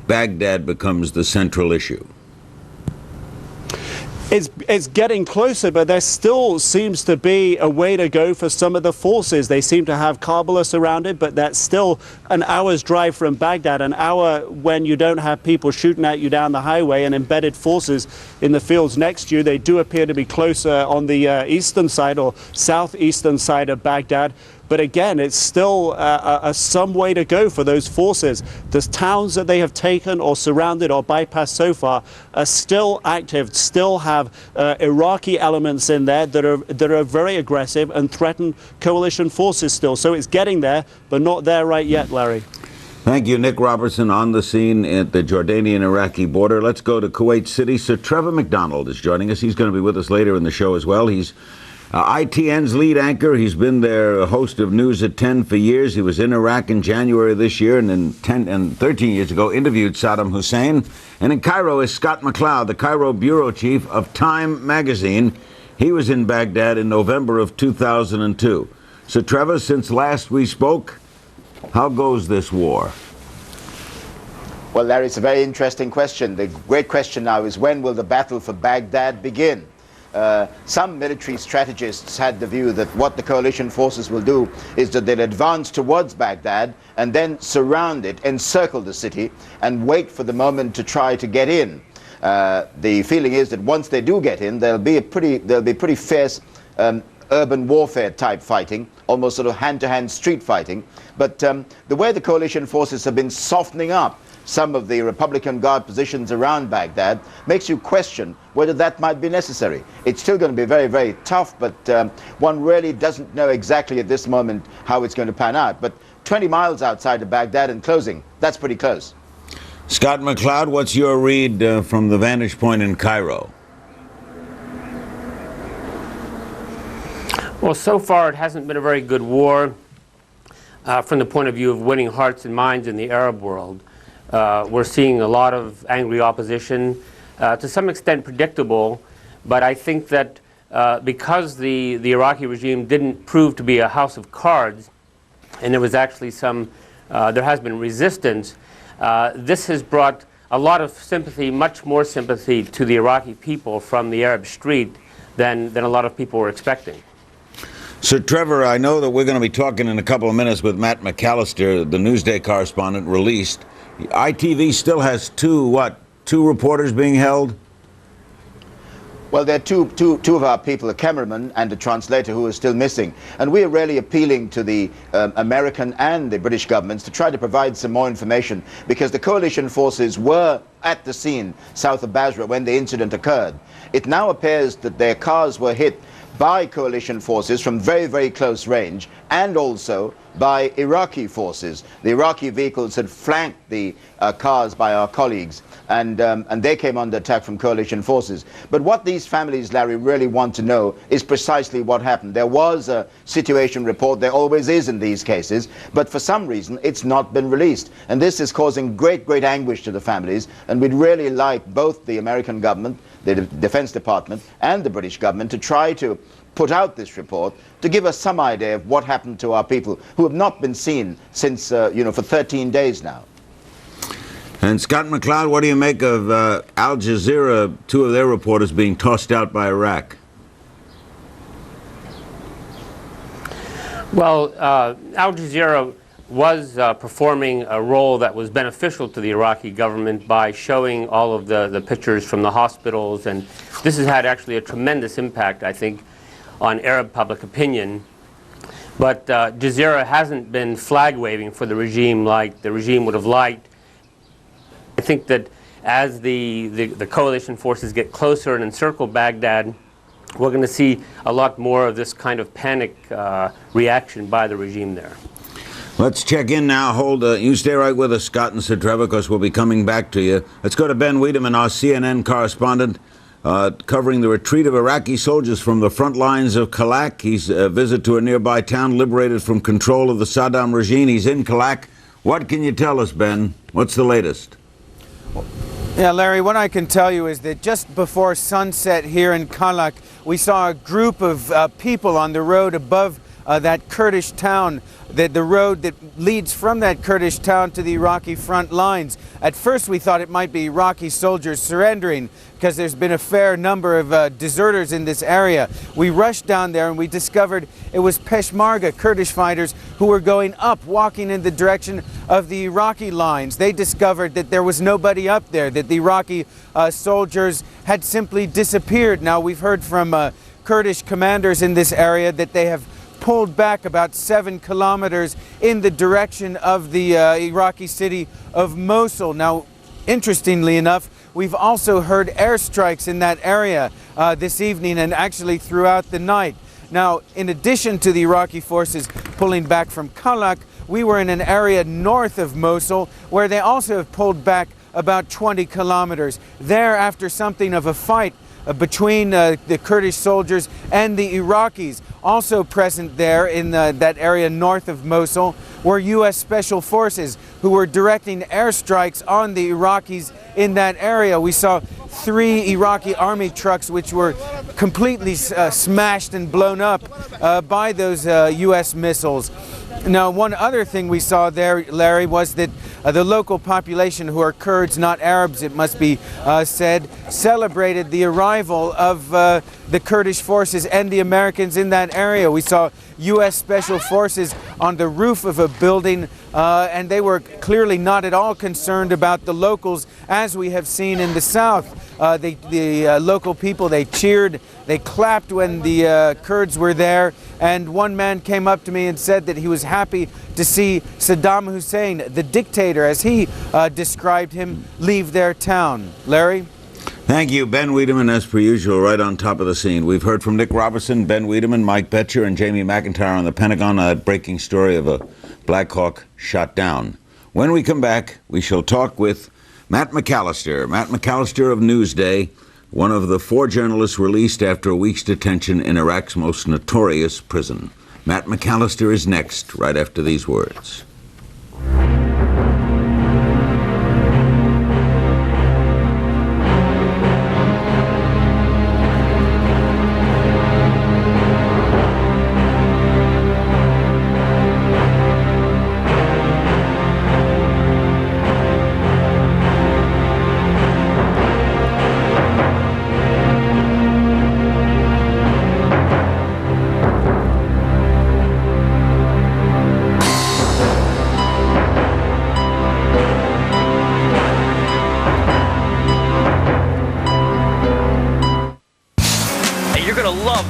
Baghdad becomes the central issue? It's getting closer, but there still seems to be a way to go for some of the forces. They seem to have Kabul surrounded, but that's still an hour's drive from Baghdad, an hour when you don't have people shooting at you down the highway and embedded forces in the fields next to you. They do appear to be closer on the eastern side or southeastern side of Baghdad. But again, it's still some way to go for those forces. The towns that they have taken or surrounded or bypassed so far are still active, still have Iraqi elements in there that are very aggressive and threaten coalition forces still. So it's getting there, but not there right yet, Larry. Thank you, Nick Robertson, on the scene at the Jordanian-Iraqi border. Let's go to Kuwait City. Sir Trevor McDonald is joining us. He's going to be with us later in the show as well. He's ITN's lead anchor. He's been their host of News at 10 for years. He was in Iraq in January of this year, and then 13 years ago interviewed Saddam Hussein. And in Cairo is Scott McLeod, the Cairo bureau chief of Time magazine. He was in Baghdad in November of 2002. So, Trevor, since last we spoke, how goes this war? Well, Larry, it's a very interesting question. The great question now is, when will the battle for Baghdad begin? Some military strategists had the view that what the coalition forces will do is that they'll advance towards Baghdad and then surround it, encircle the city, and wait for the moment to try to get in. The feeling is that once they do get in, there'll be pretty fierce urban warfare type fighting, almost sort of hand-to-hand street fighting. But the way the coalition forces have been softening up some of the Republican Guard positions around Baghdad makes you question whether that might be necessary. It's still going to be very, very tough, but one really doesn't know exactly at this moment how it's going to pan out. But 20 miles outside of Baghdad and closing, that's pretty close. Scott McLeod, what's your read from the vantage point in Cairo? Well, so far it hasn't been a very good war from the point of view of winning hearts and minds in the Arab world. We're seeing a lot of angry opposition, to some extent predictable, but I think that because the Iraqi regime didn't prove to be a house of cards, and there was actually there has been resistance, this has brought a lot of sympathy, much more sympathy to the Iraqi people from the Arab street than a lot of people were expecting. So, Trevor, I know that we're going to be talking in a couple of minutes with Matt McAllister, the Newsday correspondent, released. ITV still has two reporters being held? Well, there are two of our people, a cameraman and a translator, who are still missing. And we are really appealing to the American and the British governments to try to provide some more information, because the coalition forces were at the scene south of Basra when the incident occurred. It now appears that their cars were hit by coalition forces from very, very close range, and also by Iraqi forces. The Iraqi vehicles had flanked the cars by our colleagues, and they came under attack from coalition forces. But what these families, Larry, really want to know is precisely what happened. There was a situation report, there always is in these cases, but for some reason it's not been released. And this is causing great, great anguish to the families, and we'd really like both the American government, the Defense Department, and the British government to try to put out this report to give us some idea of what happened to our people who have not been seen since, for 13 days now. And Scott McLeod, what do you make of Al Jazeera, two of their reporters being tossed out by Iraq? Well, Al Jazeera was performing a role that was beneficial to the Iraqi government by showing all of the pictures from the hospitals, and this has had actually a tremendous impact, I think, on Arab public opinion. But Jazeera hasn't been flag waving for the regime like the regime would have liked. I think that as the coalition forces get closer and encircle Baghdad, we're going to see a lot more of this kind of panic reaction by the regime there. Let's check in now. You stay right with us, Scott and Sir Trevor, because we'll be coming back to you. Let's go to Ben Wiedemann, our CNN correspondent, covering the retreat of Iraqi soldiers from the front lines of Kalak. He's a visit to a nearby town liberated from control of the Sadaam regime. He's in Kalak. What can you tell us, Ben? What's the latest? Yeah, Larry, what I can tell you is that just before sunset here in Kalak, we saw a group of people on the road above that Kurdish town, the road that leads from that Kurdish town to the Iraqi front lines. At first we thought it might be Iraqi soldiers surrendering because there's been a fair number of deserters in this area. We rushed down there and we discovered it was Peshmerga, Kurdish fighters, who were going up, walking in the direction of the Iraqi lines. They discovered that there was nobody up there, that the Iraqi soldiers had simply disappeared. Now we've heard from Kurdish commanders in this area that they have pulled back about 7 kilometers in the direction of the Iraqi city of Mosul. Now, interestingly enough, we've also heard airstrikes in that area this evening and actually throughout the night. Now, in addition to the Iraqi forces pulling back from Kalak, we were in an area north of Mosul where they also have pulled back about 20 kilometers. There, after something of a fight between the Kurdish soldiers and the Iraqis. Also present there in that area north of Mosul were U.S. Special Forces who were directing airstrikes on the Iraqis in that area. We saw 3 Iraqi army trucks which were completely smashed and blown up by those U.S. missiles. Now, one other thing we saw there, Larry, was that the local population, who are Kurds, not Arabs, it must be said, celebrated the arrival of the Kurdish forces and the Americans in that area. We saw U.S. Special Forces on the roof of a building, and they were clearly not at all concerned about the locals, as we have seen in the south. The local people, they cheered, they clapped when the Kurds were there, and one man came up to me and said that he was happy to see Sadaam Hussein, the dictator, as he described him, leave their town. Larry? Thank you. Ben Wiedemann, as per usual, right on top of the scene. We've heard from Nick Robertson, Ben Wiedemann, Mike Betcher, and Jamie McIntyre on the Pentagon, a breaking story of a Black Hawk shot down. When we come back, we shall talk with Matt McAllister. Matt McAllister of Newsday, one of the 4 journalists released after a week's detention in Iraq's most notorious prison. Matt McAllister is next, right after these words.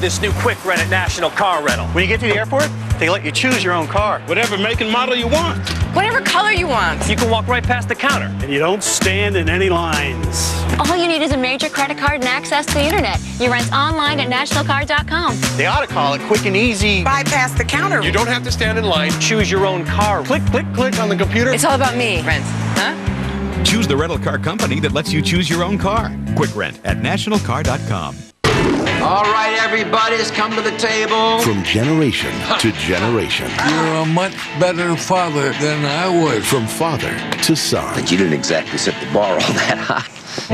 This new quick rent at National Car Rental. When you get to the airport, they let you choose your own car. Whatever make and model you want. Whatever color you want. You can walk right past the counter. And you don't stand in any lines. All you need is a major credit card and access to the internet. You rent online at nationalcar.com. They ought to call it quick and easy. Bypass the counter. You don't have to stand in line. Choose your own car. Click, click, click on the computer. It's all about me, Rent. Huh? Choose the rental car company that lets you choose your own car. Quick rent at nationalcar.com. All right, everybody, let's come to the table. From generation to generation. You're a much better father than I was. From father to son. But you didn't exactly set the bar all that high.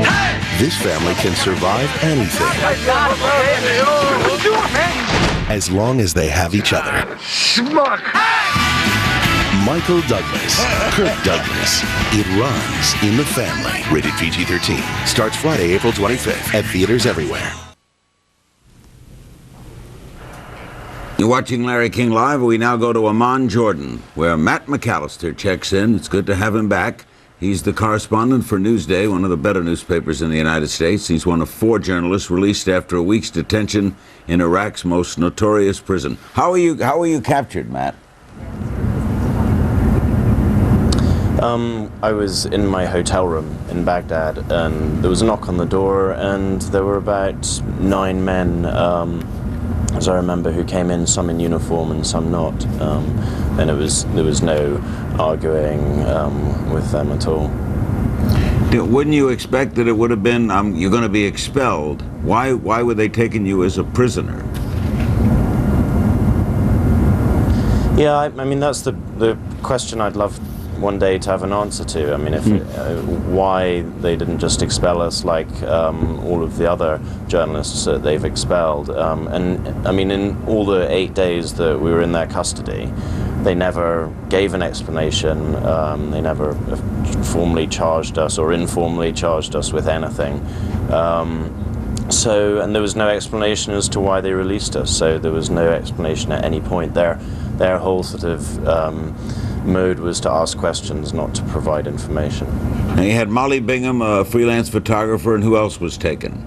Hey! This family can survive anything. What are you doing, man? As long as they have each other. Schmuck. Michael Douglas, Kirk Douglas. It runs in the family. Rated PG-13. Starts Friday, April 25th at theaters everywhere. You're watching Larry King Live. We now go to Amman, Jordan, where Matt McAllister checks in. It's good to have him back. He's the correspondent for Newsday, one of the better newspapers in the United States. He's one of 4 journalists released after a week's detention in Iraq's most notorious prison. How were you captured, Matt? I was in my hotel room in Baghdad, and there was a knock on the door, and there were about 9 men, as I remember, who came in, some in uniform and some not, and there was no arguing with them at all. Wouldn't you expect that it would have been, you're going to be expelled? Why were they taking you as a prisoner? Yeah, I mean, that's the question I'd love one day to have an answer to. I mean, why they didn't just expel us like all of the other journalists that they've expelled. And I mean, in all the 8 days that we were in their custody, they never gave an explanation. They never formally charged us or informally charged us with anything. And there was no explanation as to why they released us. So there was no explanation at any point. Their whole sort of mode was to ask questions, not to provide information. And you had Molly Bingham, a freelance photographer, and who else was taken?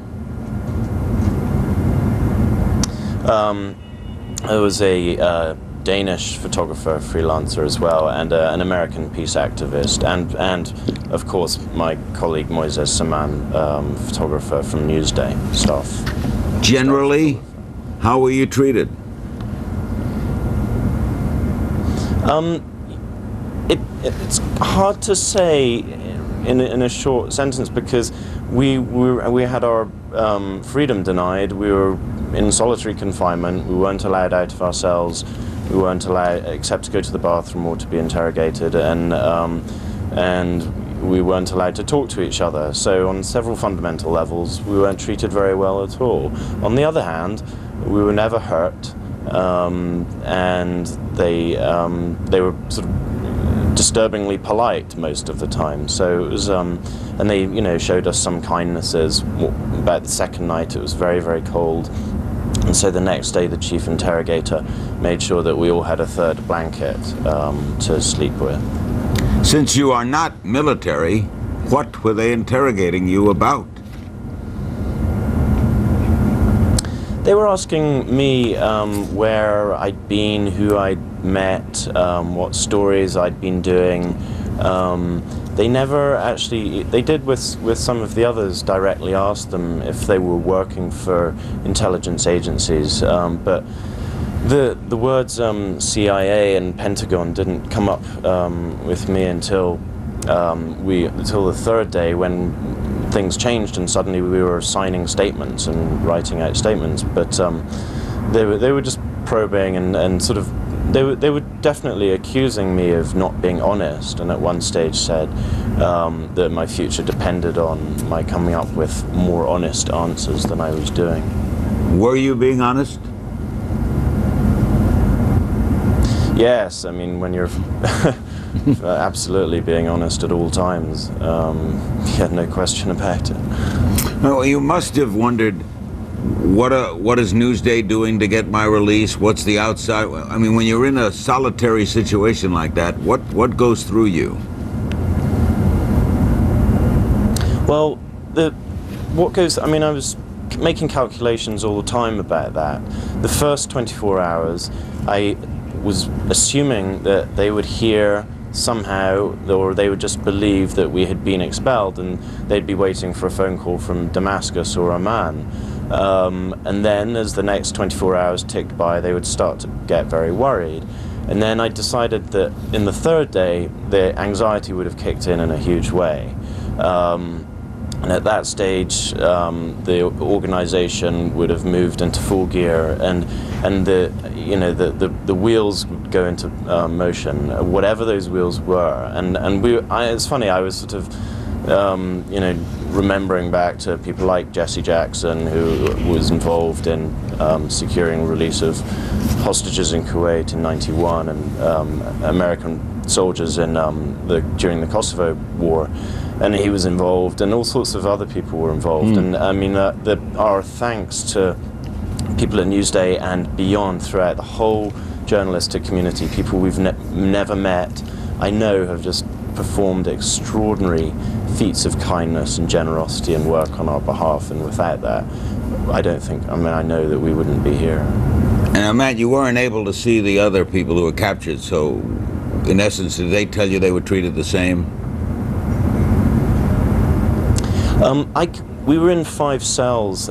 There was a Danish photographer, freelancer as well, and an American peace activist, and of course my colleague Moises Saman, photographer from Newsday staff. Generally, how were you treated? It's hard to say in a short sentence, because we had our freedom denied. We were in solitary confinement. We weren't allowed out of our cells. We weren't allowed except to go to the bathroom or to be interrogated, and we weren't allowed to talk to each other. So on several fundamental levels, we weren't treated very well at all. On the other hand, we were never hurt, and they were sort of disturbingly polite most of the time. So it was, and they, showed us some kindnesses. About the second night, it was very, very cold, and so the next day, the chief interrogator made sure that we all had a third blanket to sleep with. Since you are not military, what were they interrogating you about? They were asking me where I'd been, who I'd met, what stories I'd been doing. They never actually, they did with some of the others directly ask them if they were working for intelligence agencies, but the words CIA and Pentagon didn't come up with me until until the third day when things changed and suddenly we were signing statements and writing out statements. But they were just probing and sort of they were definitely accusing me of not being honest, and at one stage said that my future depended on my coming up with more honest answers than I was doing. Were you being honest? Yes, I mean, when you're absolutely being honest at all times, yeah, no question about it. Well, you must have wondered, what is Newsday doing to get my release? What's the outside? I mean, when you're in a solitary situation like that, what goes through you? Well, I mean, I was making calculations all the time about that. The first 24 hours, I was assuming that they would hear somehow, or they would just believe that we had been expelled and they'd be waiting for a phone call from Damascus or Amman. And then as the next 24 hours ticked by, they would start to get very worried. And then I decided that in the third day, the anxiety would have kicked in a huge way. And at that stage, the organization would have moved into full gear, and the wheels would go into motion, whatever those wheels were. And it's funny, I was sort of remembering back to people like Jesse Jackson, who was involved in securing release of hostages in Kuwait in '91, and American soldiers in during the Kosovo War. And he was involved, and all sorts of other people were involved. And I mean, our thanks to people at Newsday and beyond throughout the whole journalistic community, people we've never met, I know have just performed extraordinary feats of kindness and generosity and work on our behalf. And without that, I know that we wouldn't be here. And Matt, you weren't able to see the other people who were captured, so in essence, did they tell you they were treated the same? We were in 5 cells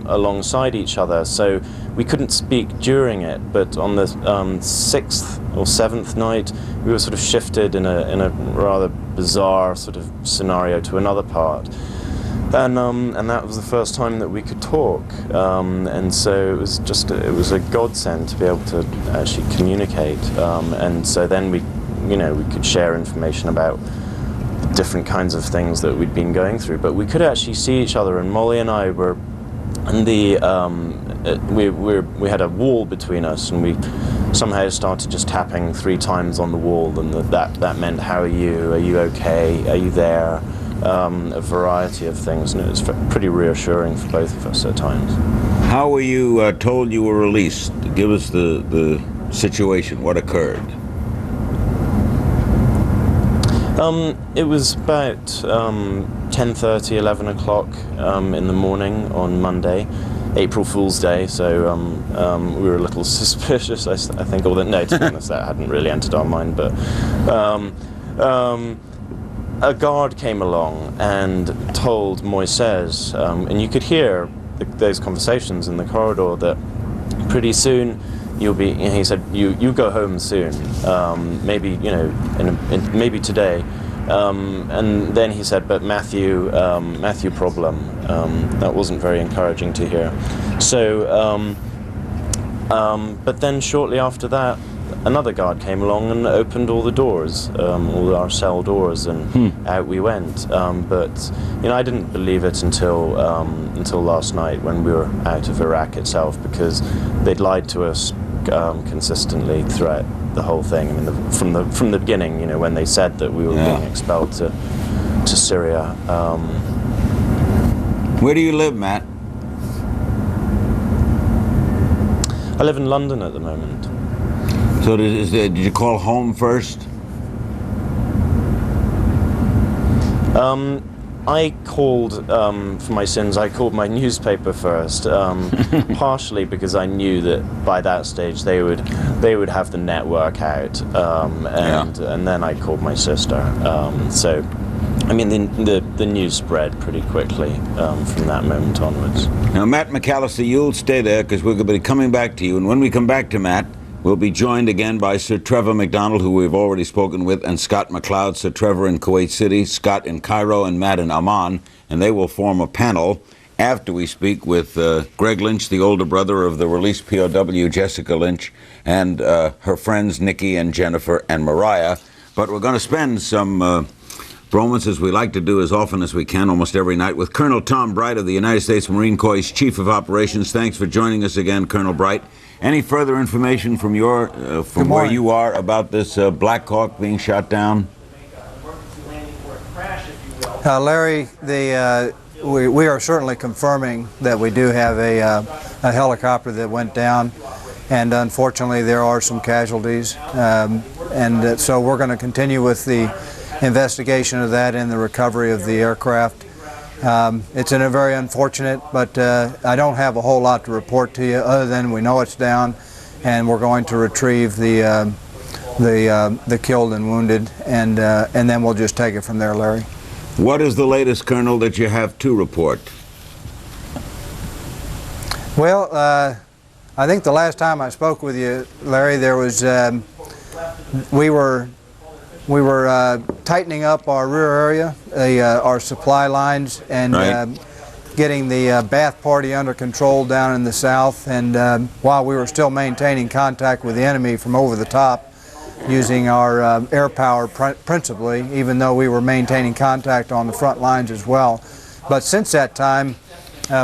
alongside each other, so we couldn't speak during it, but on the 6th or 7th night, we were sort of shifted in a rather bizarre sort of scenario to another part. And that was the first time that we could talk, and so it was a godsend to be able to actually communicate, and so then we could share information about different kinds of things that we'd been going through, but we could actually see each other. And Molly and I were in we had a wall between us, and we somehow started just tapping 3 times on the wall, and that meant, how are you okay, are you there, a variety of things, and it was pretty reassuring for both of us at times. How were you told you were released? Give us the situation, what occurred? It was about 10:30, 11 o'clock in the morning on Monday, April Fool's Day, so we were a little suspicious, I think, no, to be honest, that hadn't really entered our mind, but a guard came along and told Moises, and you could hear those conversations in the corridor, that pretty soon he said, you go home soon, maybe, maybe today. And then he said, but Matthew problem. That wasn't very encouraging to hear. So, but then shortly after that, another guard came along and opened all the doors, all our cell doors, and out we went. But I didn't believe it until last night, when we were out of Iraq itself, because they'd lied to us consistently throughout the whole thing. I mean, from the beginning, when they said that we were being expelled to Syria. Where do you live, Matt? I live in London at the moment. So did you call home first? I called, for my sins, I called my newspaper first, partially because I knew that by that stage they would have the network out, and then I called my sister. So, I mean, the news spread pretty quickly from that moment onwards. Now, Matt McAllister, you'll stay there, because we're going to be coming back to you, and when we come back to Matt, We'll be joined again by Sir Trevor McDonald, who we've already spoken with, and Scott McLeod. Sir Trevor in Kuwait City, Scott in Cairo, and Matt in Amman. And they will form a panel after we speak with Greg Lynch, the older brother of the released POW Jessica Lynch, and her friends Nikki and Jennifer and Mariah. But we're going to spend some moments, as we like to do as often as we can, almost every night, with Colonel Tom Bright of the United States Marine Corps' Chief of Operations. Thanks for joining us again, Colonel Bright. Any further information from where you are about this Black Hawk being shot down? Larry, we are certainly confirming that we do have a helicopter that went down, and unfortunately there are some casualties, and so we're going to continue with the investigation of that and the recovery of the aircraft. It's very unfortunate, but I don't have a whole lot to report to you other than we know it's down, and we're going to retrieve the killed and wounded, and then we'll just take it from there, Larry. What is the latest, Colonel, that you have to report? Well, I think the last time I spoke with you, Larry, there was we were tightening up our rear area, our supply lines, and getting the Bath Party under control down in the south. And while we were still maintaining contact with the enemy from over the top, using our air power principally, even though we were maintaining contact on the front lines as well. But since that time,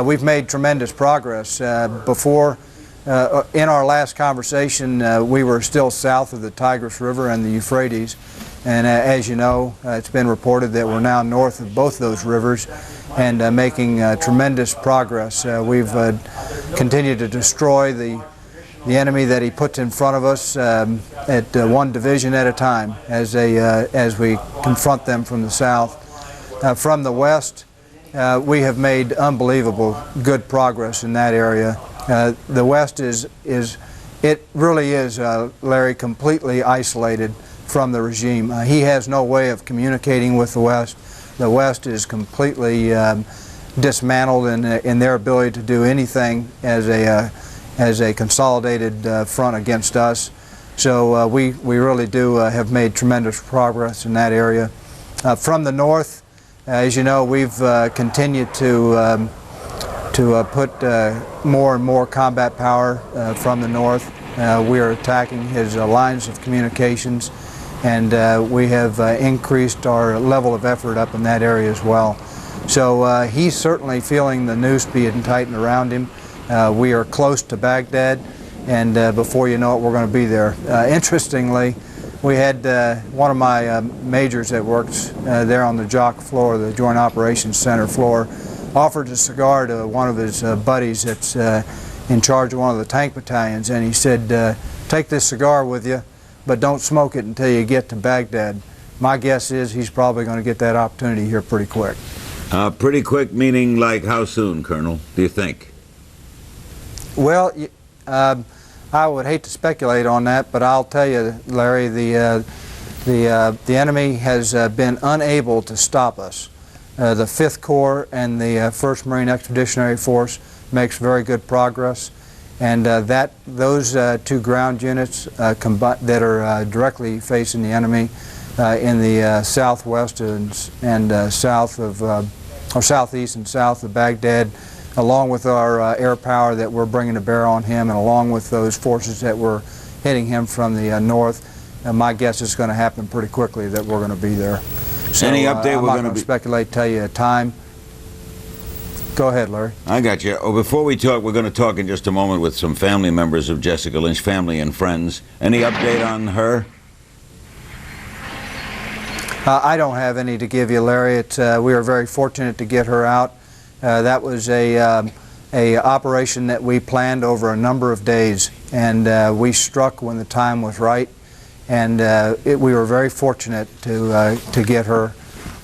we've made tremendous progress. Before, in our last conversation, we were still south of the Tigris River and the Euphrates. And as you know, it's been reported that we're now north of both those rivers and making tremendous progress. We've continued to destroy the enemy that he puts in front of us at one division at a time as we confront them from the south. From the west, we have made unbelievable good progress in that area. The west it really is, Larry, completely isolated from the regime. He has no way of communicating with the west. The west is completely dismantled in their ability to do anything as a consolidated front against us. So we really do have made tremendous progress in that area. From the north, as you know, we've continued to put more and more combat power from the north. We are attacking his lines of communications, and we have increased our level of effort up in that area as well. So he's certainly feeling the noose being tightened around him. We are close to Baghdad, and before you know it, we're going to be there. Interestingly, we had one of my majors that works there on the JOC floor, the Joint Operations Center floor, offered a cigar to one of his buddies that's in charge of one of the tank battalions, and he said, take this cigar with you, but don't smoke it until you get to Baghdad. My guess is he's probably going to get that opportunity here pretty quick. Pretty quick meaning like how soon, Colonel, do you think? Well, I would hate to speculate on that, but I'll tell you, Larry, the enemy has been unable to stop us. The 5th Corps and the 1st Marine Expeditionary Force makes very good progress, and those two ground units that are directly facing the enemy in the southwest and south of, or southeast and south of Baghdad, along with our air power that we're bringing to bear on him, and along with those forces that were hitting him from the north, my guess is going to happen pretty quickly that we're going to be there. So, any update? I'm not going to speculate, tell you a time. Go ahead, Larry. I got you. Oh, before we talk, we're going to talk in just a moment with some family members of Jessica Lynch, family and friends. Any update on her? I don't have any to give you, Larry. We are very fortunate to get her out. That was a operation that we planned over a number of days, and we struck when the time was right. And we were very fortunate to get her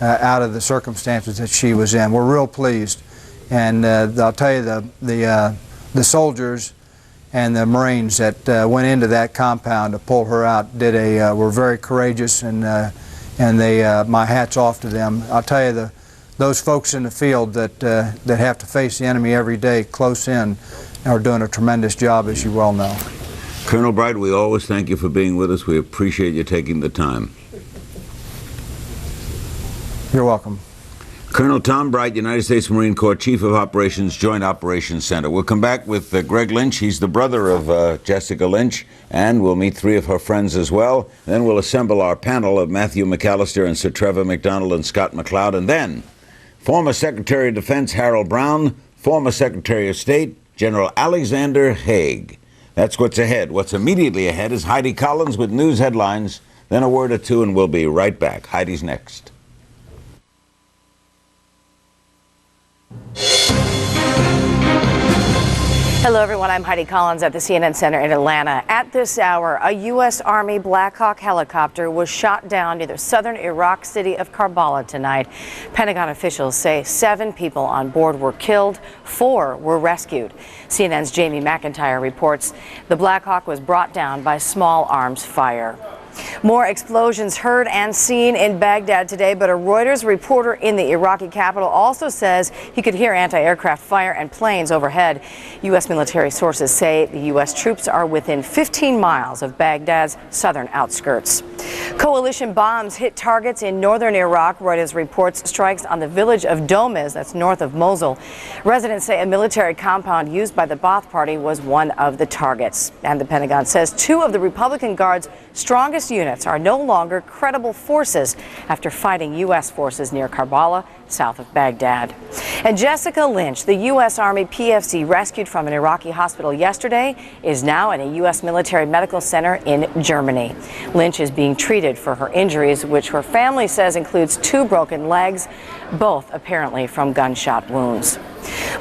out of the circumstances that she was in. We're real pleased, and I'll tell you, the soldiers and the Marines that went into that compound to pull her out were very courageous, and my hat's off to them. I'll tell you, those folks in the field that have to face the enemy every day close in are doing a tremendous job, as you well know. Colonel Bright, we always thank you for being with us. We appreciate you taking the time. You're welcome. Colonel Tom Bright, United States Marine Corps Chief of Operations, Joint Operations Center. We'll come back with Greg Lynch. He's the brother of Jessica Lynch, and we'll meet three of her friends as well. Then we'll assemble our panel of Matthew McAllister and Sir Trevor McDonald and Scott McLeod. And then former Secretary of Defense Harold Brown, former Secretary of State General Alexander Haig. That's what's ahead. What's immediately ahead is Heidi Collins with news headlines, then a word or two, and we'll be right back. Heidi's next. Hello, everyone. I'm Heidi Collins at the CNN Center in Atlanta. At this hour, a U.S. Army Black Hawk helicopter was shot down near the southern Iraq city of Karbala tonight. Pentagon officials say 7 people on board were killed, 4 were rescued. CNN's Jamie McIntyre reports the Black Hawk was brought down by small arms fire. More explosions heard and seen in Baghdad today, but a Reuters reporter in the Iraqi capital also says he could hear anti-aircraft fire and planes overhead. U.S. military sources say the U.S. troops are within 15 miles of Baghdad's southern outskirts. Coalition bombs hit targets in northern Iraq. Reuters reports strikes on the village of Domiz, that's north of Mosul. Residents say a military compound used by the Ba'ath Party was one of the targets. And the Pentagon says 2 of the Republican Guard's strongest units are no longer credible forces after fighting U.S. forces near Karbala, south of Baghdad. And Jessica Lynch, the U.S. Army PFC rescued from an Iraqi hospital yesterday, is now in a U.S. military medical center in Germany. Lynch is being treated for her injuries, which her family says includes 2 broken legs, both apparently from gunshot wounds.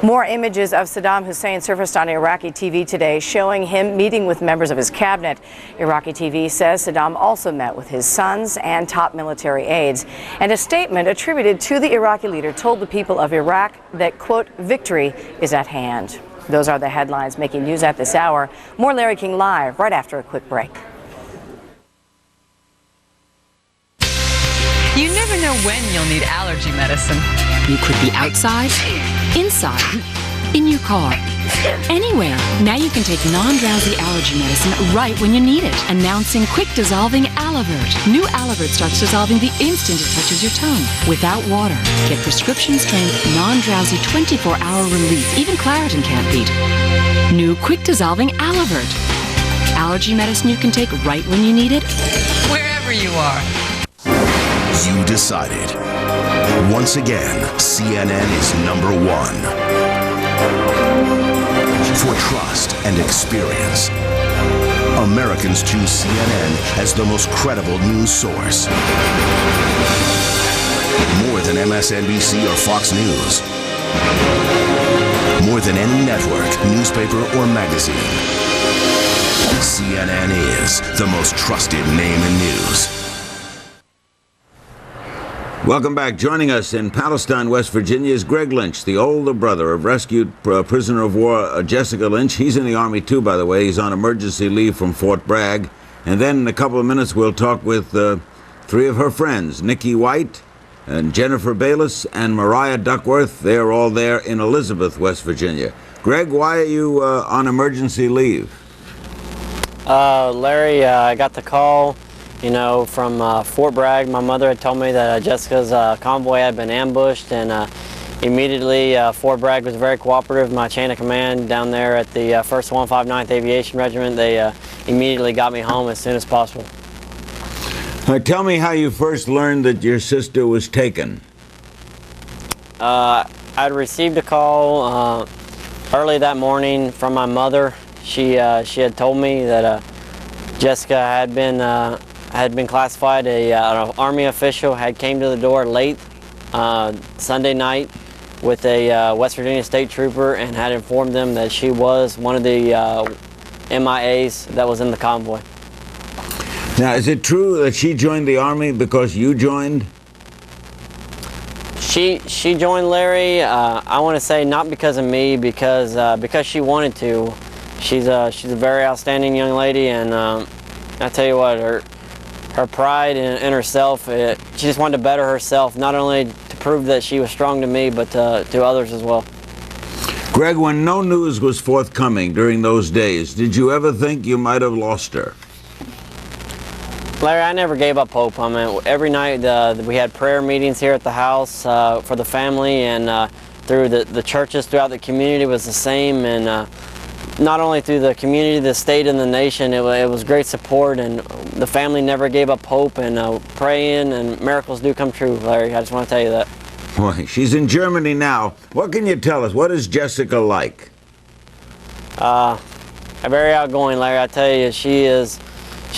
More images of Sadaam Hussein surfaced on Iraqi TV today, showing him meeting with members of his cabinet. Iraqi TV says Saddam also met with his sons and top military aides. And a statement attributed to the Iraqi leader told the people of Iraq that, quote, victory is at hand. Those are the headlines making news at this hour. More Larry King Live right after a quick break. You never know when you'll need allergy medicine. You could be outside, inside, in your car, anywhere. Now you can take non-drowsy allergy medicine right when you need it. Announcing quick dissolving Alavert. New Alavert starts dissolving the instant it touches your tongue, without water. Get prescription strength, non-drowsy 24-hour relief. Even Claritin can't beat. New quick dissolving Alavert. Allergy medicine you can take right when you need it, wherever you are. You decided. Once again, CNN is #1. For trust and experience, Americans choose CNN as the most credible news source. More than MSNBC or Fox News. More than any network, newspaper, or magazine. CNN is the most trusted name in news. Welcome back. Joining us in Palestine, West Virginia is Greg Lynch, the older brother of rescued prisoner of war Jessica Lynch. He's in the Army too, by the way. He's on emergency leave from Fort Bragg. And then in a couple of minutes we'll talk with 3 of her friends, Nikki White and Jennifer Bayless and Mariah Duckworth. They're all there in Elizabeth, West Virginia. Greg, why are you on emergency leave? Larry, I got the call, from Fort Bragg. My mother had told me that Jessica's convoy had been ambushed, and immediately Fort Bragg was very cooperative. My chain of command down there at the 1st 159th Aviation Regiment, they immediately got me home as soon as possible. Tell me how you first learned that your sister was taken. I'd received a call early that morning from my mother. She had told me that Jessica had been classified. An Army official had came to the door late Sunday night with a West Virginia State Trooper and had informed them that she was one of the MIAs that was in the convoy. Now, is it true that she joined the Army because you joined? She joined, Larry. I want to say not because of me, because she wanted to. She's a very outstanding young lady, and I tell you what, her pride in herself. She just wanted to better herself, not only to prove that she was strong to me, but to others as well. Greg, when no news was forthcoming during those days, did you ever think you might have lost her? Larry, I never gave up hope. I mean, every night we had prayer meetings here at the house for the family, and through the churches throughout the community was the same. And not only through the community, the state, and the nation, it was great support, and the family never gave up hope, and praying, and miracles do come true, Larry. I just want to tell you that. Boy, she's in Germany now. What can you tell us? What is Jessica like? Very outgoing, Larry. I tell you, she's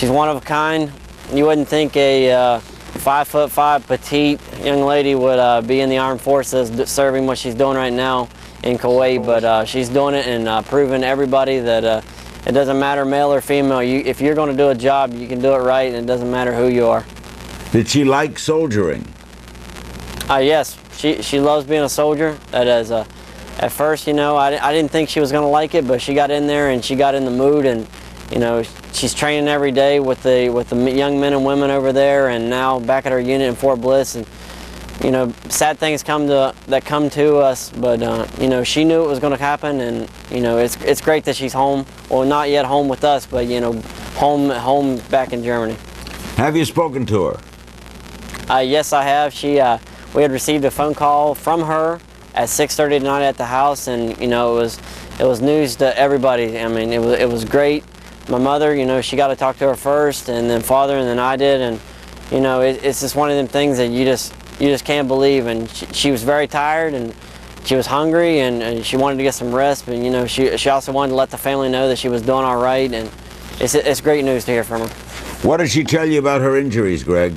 one of a kind. You wouldn't think a 5'5" petite young lady would be in the armed forces serving what she's doing right now in Kuwait, but she's doing it and proving to everybody that it doesn't matter male or female. If you're going to do a job, you can do it right, and it doesn't matter who you are. Did she like soldiering? Yes, she loves being a soldier. That is, at first, you know, I didn't think she was going to like it, but she got in there and she got in the mood, and you know, she's training every day with the young men and women over there, and now back at her unit in Fort Bliss. And you know, sad things come to us, but you know, she knew it was going to happen, and you know, it's great that she's home. Well, not yet home with us, but you know, home back in Germany. Have you spoken to her? Yes, I have. We had received a phone call from her at 6:30 tonight at the house, and you know, it was news to everybody. I mean, it was great. My mother, you know, she got to talk to her first, and then father, and then I did, and you know, it's just one of them things that you just can't believe. And she was very tired, and she was hungry, and she wanted to get some rest, but you know, she also wanted to let the family know that she was doing all right, and it's great news to hear from her. What did she tell you about her injuries, Greg?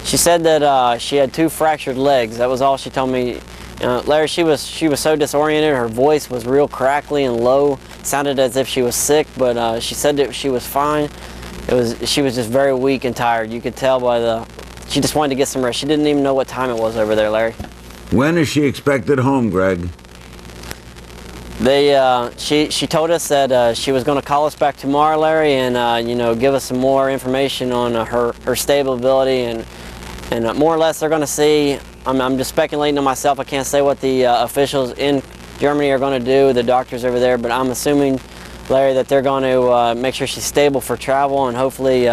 She said that she had 2 fractured legs. That was all she told me. Larry, she was so disoriented. Her voice was real crackly and low. Sounded as if she was sick, but she said that she was fine. She was just very weak and tired. You could tell by she just wanted to get some rest. She didn't even know what time it was over there, Larry. When is she expected home, Greg? She told us that she was going to call us back tomorrow, Larry, and you know, give us some more information on her stability, and more or less they're going to see. I'm just speculating to myself. I can't say what the officials in Germany are going to do, the doctors over there, but I'm assuming, Larry, that they're going to make sure she's stable for travel and hopefully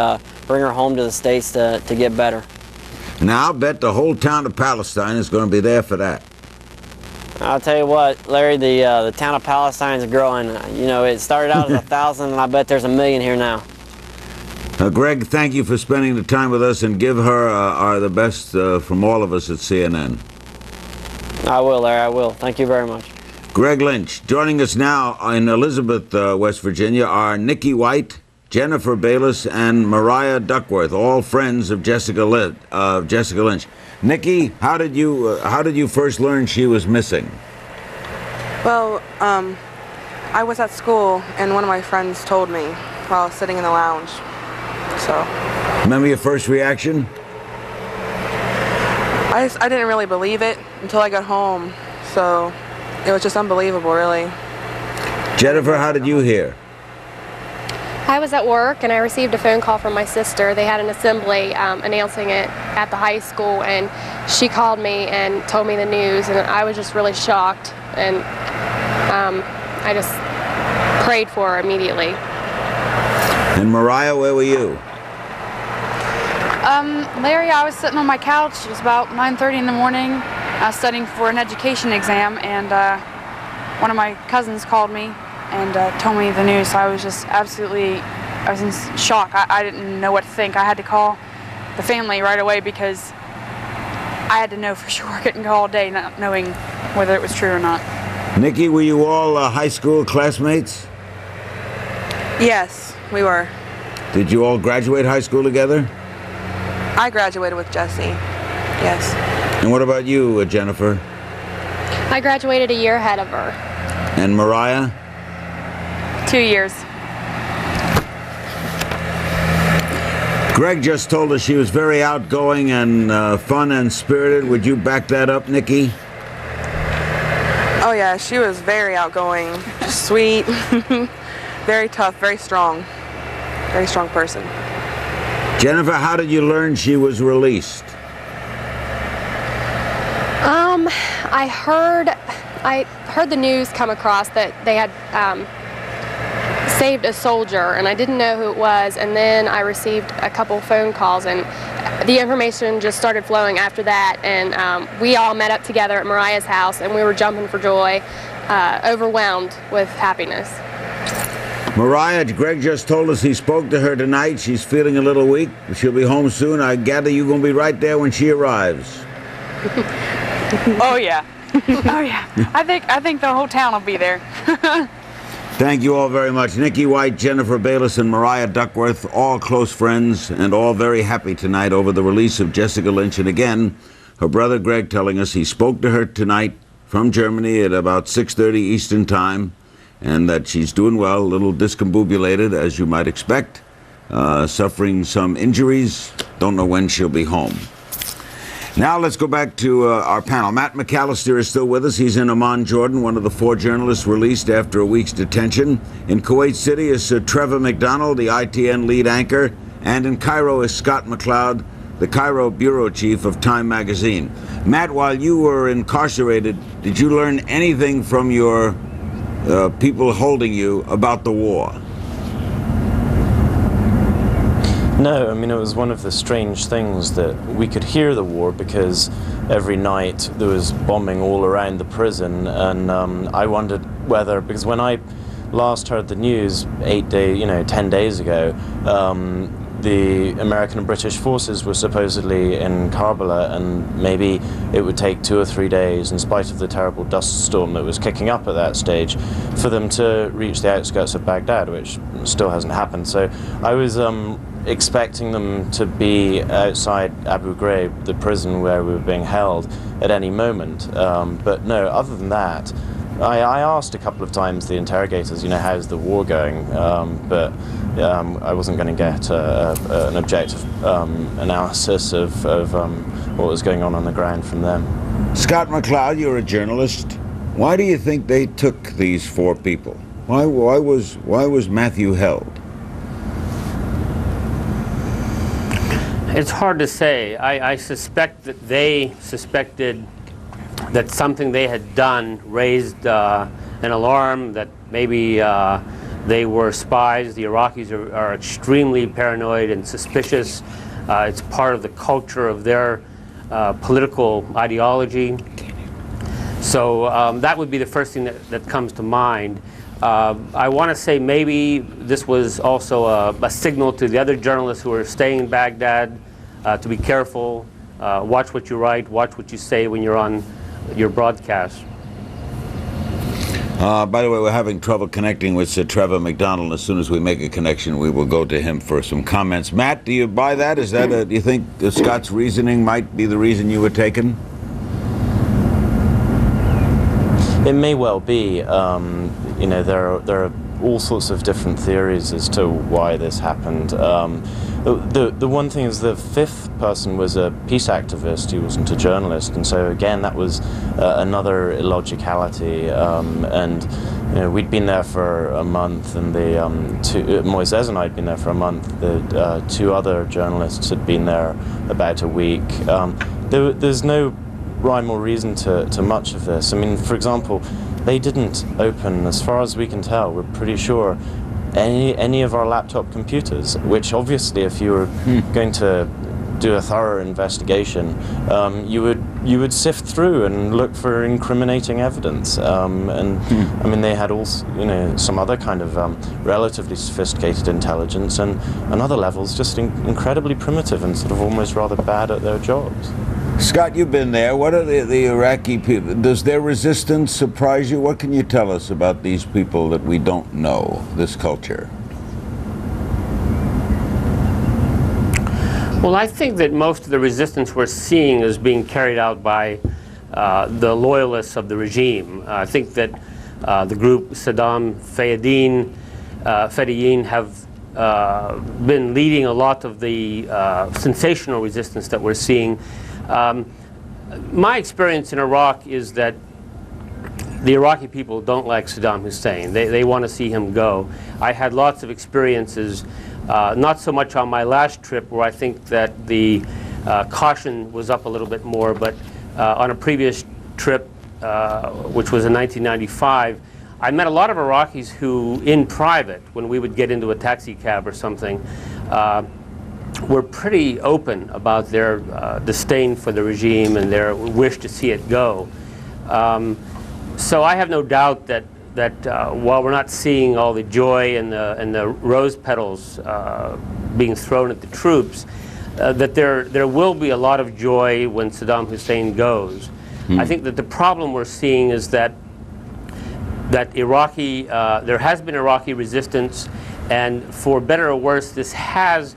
bring her home to the States to get better. Now, I'll bet the whole town of Palestine is going to be there for that. I'll tell you what, Larry, the town of Palestine is growing. You know, it started out as 1,000, and I bet there's 1 million here now. Greg, thank you for spending the time with us, and give her the best from all of us at CNN. I will, Larry, I will. Thank you very much. Greg Lynch. Joining us now in Elizabeth, West Virginia, are Nikki White, Jennifer Bayless, and Mariah Duckworth, all friends of Jessica Lynch. Nikki, how did you first learn she was missing? Well, I was at school, and one of my friends told me while I was sitting in the lounge. So. Remember your first reaction? I didn't really believe it until I got home, so it was just unbelievable, really. Jennifer, how did you hear? I was at work and I received a phone call from my sister. They had an assembly announcing it at the high school, and she called me and told me the news, and I was just really shocked, and I just prayed for her immediately. And Mariah, where were you? Larry, I was sitting on my couch. It was about 9:30 in the morning, studying for an education exam, and one of my cousins called me and told me the news. So I was just I was in shock. I didn't know what to think. I had to call the family right away because I had to know for sure. I couldn't go all day not knowing whether it was true or not. Nikki, were you all high school classmates? Yes, we were. Did you all graduate high school together? I graduated with Jessie, yes. And what about you, Jennifer? I graduated a year ahead of her. And Mariah? 2 years. Greg just told us she was very outgoing and fun and spirited. Would you back that up, Nikki? Oh yeah, she was very outgoing, sweet, very tough, very strong person. Jennifer, how did you learn she was released? I heard I heard the news come across that they had saved a soldier, and I didn't know who it was, and then I received a couple phone calls, and the information just started flowing after that, and we all met up together at Mariah's house, and we were jumping for joy, overwhelmed with happiness. Mariah, Greg just told us he spoke to her tonight. She's feeling a little weak. She'll be home soon. I gather you're going to be right there when she arrives. Oh yeah. Oh yeah. I think the whole town will be there. Thank you all very much. Nikki White, Jennifer Bayless, and Mariah Duckworth, all close friends and all very happy tonight over the release of Jessica Lynch. And again, her brother Greg telling us he spoke to her tonight from Germany at about 6:30 Eastern Time, and that she's doing well, a little discombobulated, as you might expect, suffering some injuries. Don't know when she'll be home. Now let's go back to our panel. Matt McAllister is still with us. He's in Amman, Jordan, one of the 4 journalists released after a week's detention. In Kuwait City is Trevor McDonald, the ITN lead anchor. And in Cairo is Scott McLeod, the Cairo bureau chief of Time magazine. Matt, while you were incarcerated, did you learn anything from your people holding you about the war? No, I mean, it was one of the strange things that we could hear the war because every night there was bombing all around the prison, and I wondered whether, because when I last heard the news 10 days ago, the American and British forces were supposedly in Karbala, and maybe it would take 2 or 3 days, in spite of the terrible dust storm that was kicking up at that stage, for them to reach the outskirts of Baghdad, which still hasn't happened. So I was expecting them to be outside Abu Ghraib, the prison where we were being held, at any moment. But no, other than that, I asked a couple of times the interrogators, how's the war going? But I wasn't going to get an objective analysis of what was going on the ground from them. Scott McLeod, you're a journalist. Why do you think they took these 4 people? Why was Matthew held? It's hard to say. I suspect that they suspected that something they had done raised an alarm, that maybe they were spies. The Iraqis are extremely paranoid and suspicious. It's part of the culture of their political ideology. So that would be the first thing that comes to mind. I want to say maybe this was also a signal to the other journalists who are staying in Baghdad to be careful, watch what you write, watch what you say when you're on your broadcast. By the way, we're having trouble connecting with Trevor McDonald. As soon as we make a connection, we will go to him for some comments. Matt, do you buy that? Is that do you think Scott's reasoning might be the reason you were taken? It may well be. There are all sorts of different theories as to why this happened. The one thing is the 5th person was a peace activist. He wasn't a journalist, and so again that was another illogicality. And we'd been there for a month, and Moises and I had been there for a month. The 2 other journalists had been there about a week. There's no rhyme or reason to much of this. I mean, for example, they didn't open, as far as we can tell, we're pretty sure, any of our laptop computers, which obviously if you were going to do a thorough investigation, you would sift through and look for incriminating evidence. I mean, they had also, some other kind of relatively sophisticated intelligence, and on other levels just incredibly primitive and sort of almost rather bad at their jobs. Scott, you've been there. What are the Iraqi people? Does their resistance surprise you? What can you tell us about these people that we don't know, this culture? Well, I think that most of the resistance we're seeing is being carried out by the loyalists of the regime. I think that the group Sadaam Fedayeen have been leading a lot of the sensational resistance that we're seeing. My experience in Iraq is that the Iraqi people don't like Sadaam Hussein. They want to see him go. I had lots of experiences, not so much on my last trip where I think that the caution was up a little bit more, but on a previous trip which was in 1995, I met a lot of Iraqis who, in private, when we would get into a taxi cab or something, were pretty open about their disdain for the regime and their wish to see it go. So I have no doubt that while we're not seeing all the joy and the rose petals being thrown at the troops, that there will be a lot of joy when Saddam Hussein goes. I think that the problem we're seeing is that Iraqi, there has been Iraqi resistance, and for better or worse, this has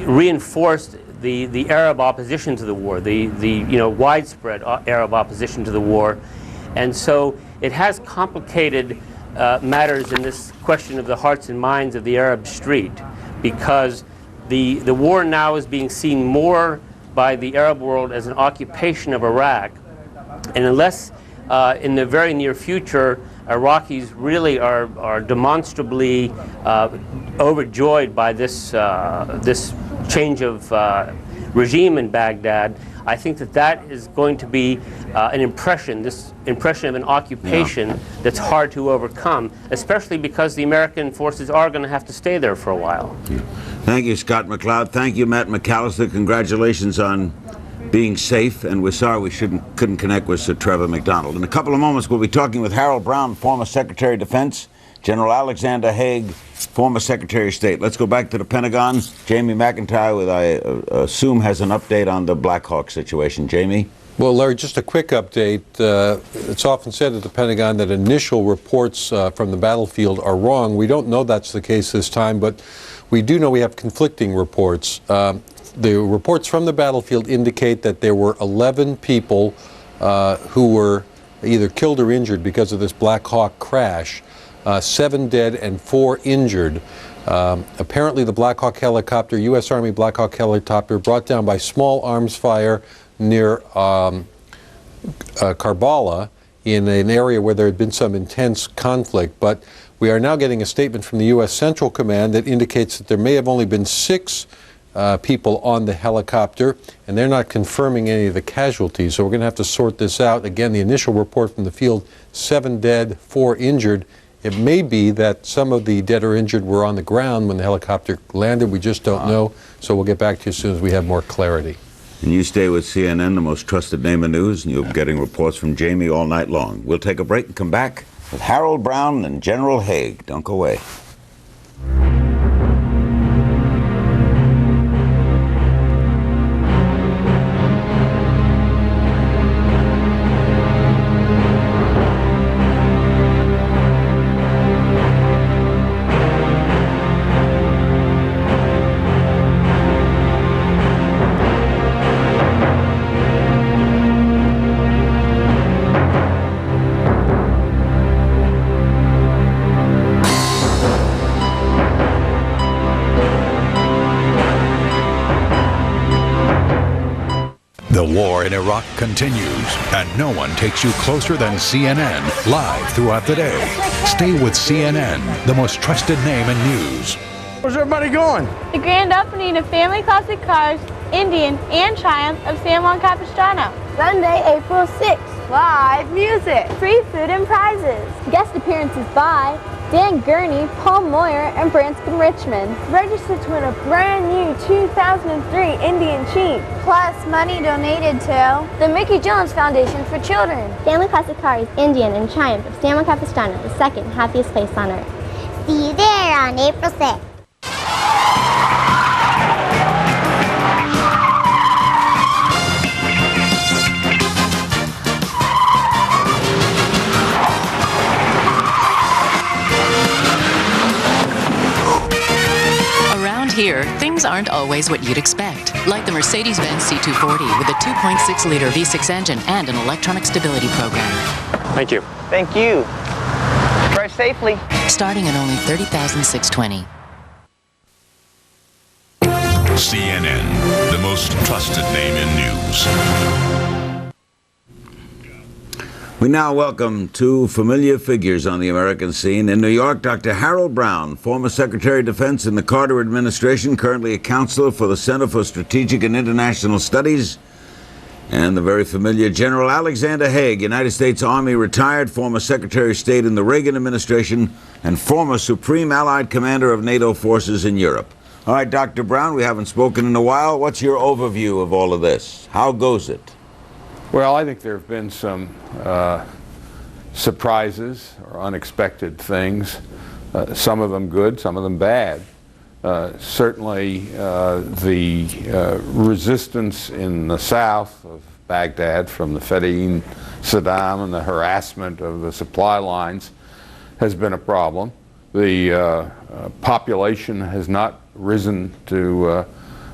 reinforced the Arab opposition to the war, the widespread Arab opposition to the war, and so it has complicated matters in this question of the hearts and minds of the Arab street, because the war now is being seen more by the Arab world as an occupation of Iraq, and unless in the very near future Iraqis really are demonstrably overjoyed by this this change of regime in Baghdad, I think that is going to be an impression, this impression of an occupation that's hard to overcome, especially because the American forces are going to have to stay there for a while. Thank you, Scott McLeod. Thank you, Matt McAllister. Congratulations on being safe, and we're sorry we couldn't connect with Sir Trevor McDonald. In a couple of moments, we'll be talking with Harold Brown, former Secretary of Defense, General Alexander Haig, former Secretary of State. Let's go back to the Pentagon. Jamie McIntyre, with I assume, has an update on the Black Hawk situation. Jamie? Well, Larry, just a quick update. It's often said at the Pentagon that initial reports from the battlefield are wrong. We don't know that's the case this time, but we do know we have conflicting reports. The reports from the battlefield indicate that there were 11 people who were either killed or injured because of this Black Hawk crash, 7 dead and 4 injured. Apparently the Black Hawk helicopter, U.S. Army Black Hawk helicopter, brought down by small arms fire near Karbala in an area where there had been some intense conflict. But we are now getting a statement from the U.S. Central Command that indicates that there may have only been 6 people on the helicopter, and they're not confirming any of the casualties. So we're going to have to sort this out. Again, the initial report from the field, 7 dead, 4 injured. It may be that some of the dead or injured were on the ground when the helicopter landed. We just don't know. So we'll get back to you as soon as we have more clarity. And you stay with CNN, the most trusted name in news, and you'll be getting reports from Jamie all night long. We'll take a break and come back with Harold Brown and General Haig. Don't go away. The war in Iraq continues, and no one takes you closer than CNN, live throughout the day. Stay with CNN, the most trusted name in news. Where's everybody going? The grand opening of Family Classic Cars, Indian and Triumph of San Juan Capistrano. Sunday, April 6th. Live music. Free food and prizes. Guest appearances by Dan Gurney, Paul Moyer, and Branscombe Richmond. Register to win a brand new 2003 Indian Chief. Plus money donated to the Mickey Jones Foundation for Children. Family Classic Cars, Indian and Triumph of San Juan Capistrano, the second happiest place on earth. See you there on April 6th. Here, things aren't always what you'd expect, like the Mercedes-Benz C240 with a 2.6-liter V6 engine and an electronic stability program. Thank you. Thank you. Drive safely. Starting at only $30,620. CNN, the most trusted name in news. We now welcome 2 familiar figures on the American scene. In New York, Dr. Harold Brown, former Secretary of Defense in the Carter administration, currently a counselor for the Center for Strategic and International Studies. And the very familiar General Alexander Haig, United States Army retired, former Secretary of State in the Reagan administration, and former Supreme Allied Commander of NATO forces in Europe. All right, Dr. Brown, we haven't spoken in a while. What's your overview of all of this? How goes it? Well, I think there have been some surprises or unexpected things, some of them good, some of them bad. Certainly the resistance in the south of Baghdad from the Fedayeen Saddam and the harassment of the supply lines has been a problem. The population has not risen to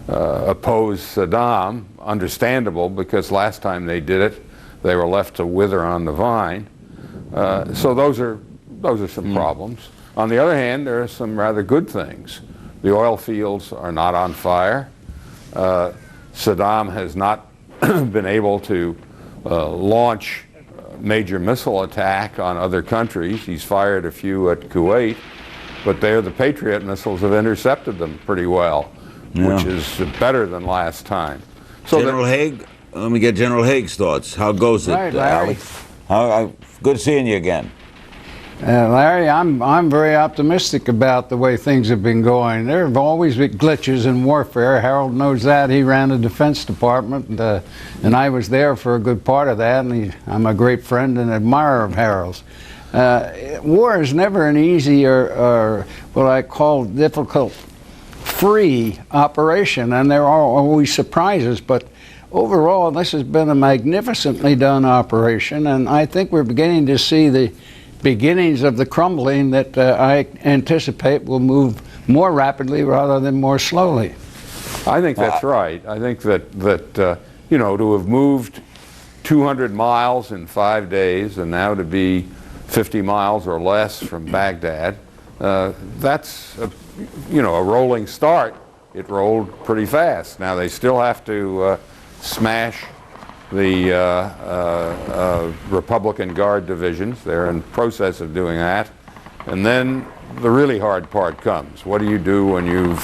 oppose Saddam, understandable, because last time they did it they were left to wither on the vine. So those are some problems. On the other hand, there are some rather good things. The oil fields are not on fire. Saddam has not been able to launch a major missile attack on other countries. He's fired a few at Kuwait, but there the Patriot missiles have intercepted them pretty well, which is better than last time. So General Haig, let me get General Haig's thoughts. How goes it, Larry? Good seeing you again. Larry, I'm very optimistic about the way things have been going. There have always been glitches in warfare. Harold knows that. He ran the Defense Department, and I was there for a good part of that, and I'm a great friend and admirer of Harold's. War is never an easy or what I call difficult, free operation, and there are always surprises, but overall this has been a magnificently done operation, and I think we're beginning to see the beginnings of the crumbling that I anticipate will move more rapidly rather than more slowly. I think that's right. I think that you know, to have moved 200 miles in 5 days and now to be 50 miles or less from Baghdad, that's a rolling start. It rolled pretty fast. Now they still have to smash the Republican Guard divisions. They're in process of doing that. And then the really hard part comes. What do you do when you've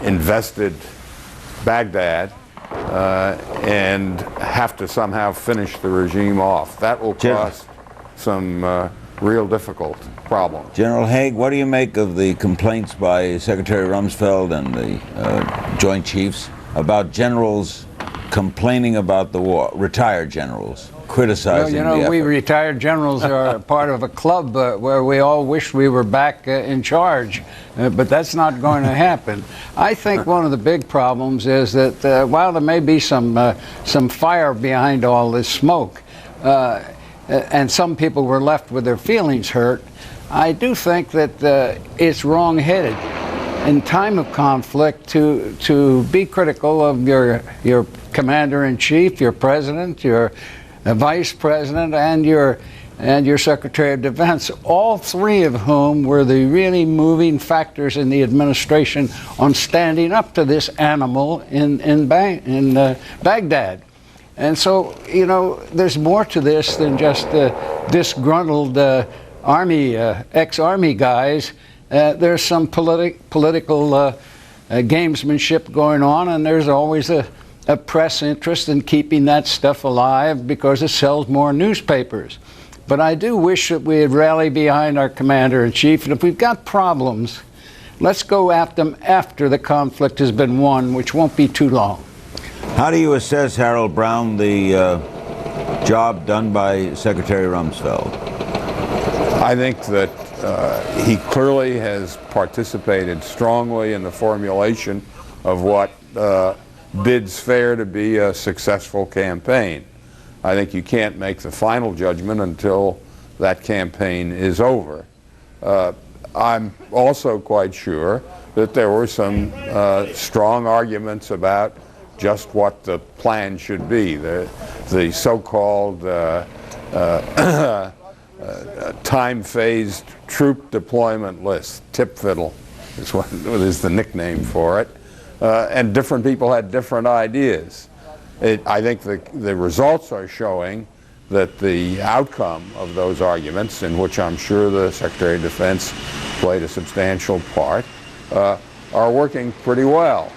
invested Baghdad and have to somehow finish the regime off? That will cause some real difficult problems. General Haig, what do you make of the complaints by Secretary Rumsfeld and the Joint Chiefs about generals complaining about the war, retired generals, criticizing the effort? We retired generals are part of a club where we all wish we were back in charge, but that's not going to happen. I think one of the big problems is that while there may be some fire behind all this smoke, and some people were left with their feelings hurt, I do think that it's wrong-headed in time of conflict to be critical of your commander-in-chief, your president, your vice president, and your Secretary of Defense, all three of whom were the really moving factors in the administration on standing up to this animal in Baghdad. And so, you know, there's more to this than just disgruntled Army, ex-Army guys. There's some political gamesmanship going on, and there's always a press interest in keeping that stuff alive because it sells more newspapers. But I do wish that we had rallied behind our commander-in-chief, and if we've got problems, let's go at them after the conflict has been won, which won't be too long. How do you assess, Harold Brown, the job done by Secretary Rumsfeld? I think that he clearly has participated strongly in the formulation of what bids fair to be a successful campaign. I think you can't make the final judgment until that campaign is over. I'm also quite sure that there were some strong arguments about just what the plan should be. The so-called time-phased troop deployment list, tip fiddle is what is the nickname for it, and different people had different ideas. I think the results are showing that the outcome of those arguments, in which I'm sure the Secretary of Defense played a substantial part, are working pretty well.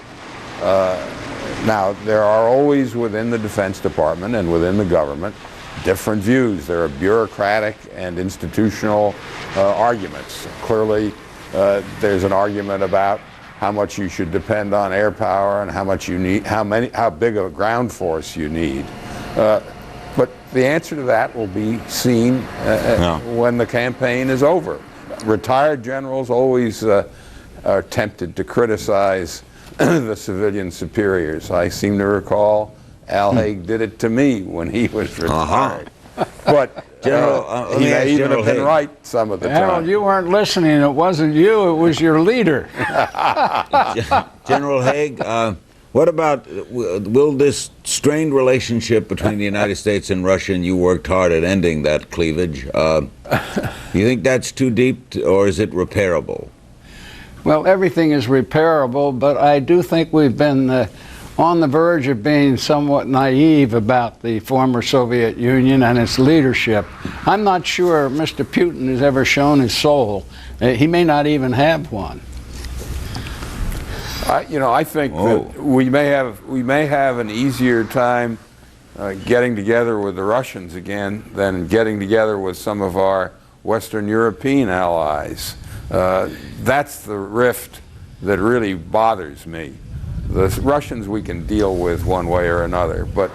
Now, there are always within the Defense Department and within the government different views. There are bureaucratic and institutional arguments. Clearly, there's an argument about how much you should depend on air power and how much you need, how big a ground force you need. But the answer to that will be seen when the campaign is over. Retired generals always are tempted to criticize the civilian superiors. I seem to recall Al Haig did it to me when he was retired. But he may even have been right some of the time. Harold, you weren't listening. It wasn't you. It was your leader. General Haig, what about, will this strained relationship between the United States and Russia, and you worked hard at ending that cleavage, you think that's too deep, or is it repairable? Well, everything is repairable, but I do think we've been on the verge of being somewhat naive about the former Soviet Union and its leadership. I'm not sure Mr. Putin has ever shown his soul. He may not even have one. I think that we may have an easier time getting together with the Russians again than getting together with some of our Western European allies. That's the rift that really bothers me. The Russians we can deal with one way or another, but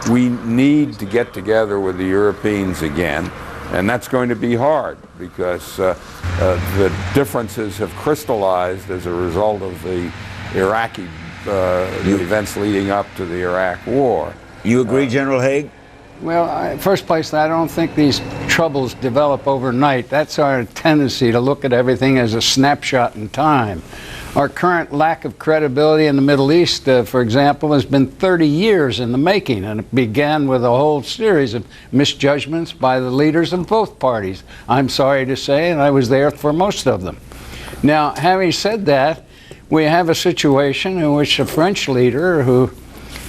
we need to get together with the Europeans again, and that's going to be hard because the differences have crystallized as a result of the Iraqi the events leading up to the Iraq War. You agree, General Haig? Well, first place, I don't think these troubles develop overnight. That's our tendency to look at everything as a snapshot in time. Our current lack of credibility in the Middle East, for example, has been 30 years in the making, and it began with a whole series of misjudgments by the leaders of both parties, I'm sorry to say, and I was there for most of them. Now, having said that, we have a situation in which a French leader who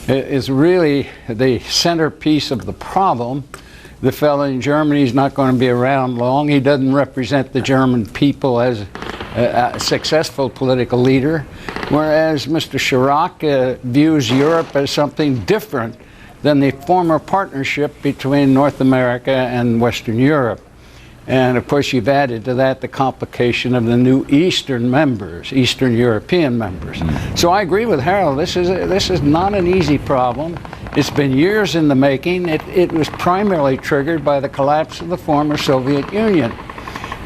is really the centerpiece of the problem. The fellow in Germany is not going to be around long. He doesn't represent the German people as a successful political leader, whereas Mr. Chirac views Europe as something different than the former partnership between North America and Western Europe. And of course, you've added to that the complication of the new Eastern members, Eastern European members. So I agree with Harold. This is not an easy problem. It's been years in the making. It was primarily triggered by the collapse of the former Soviet Union.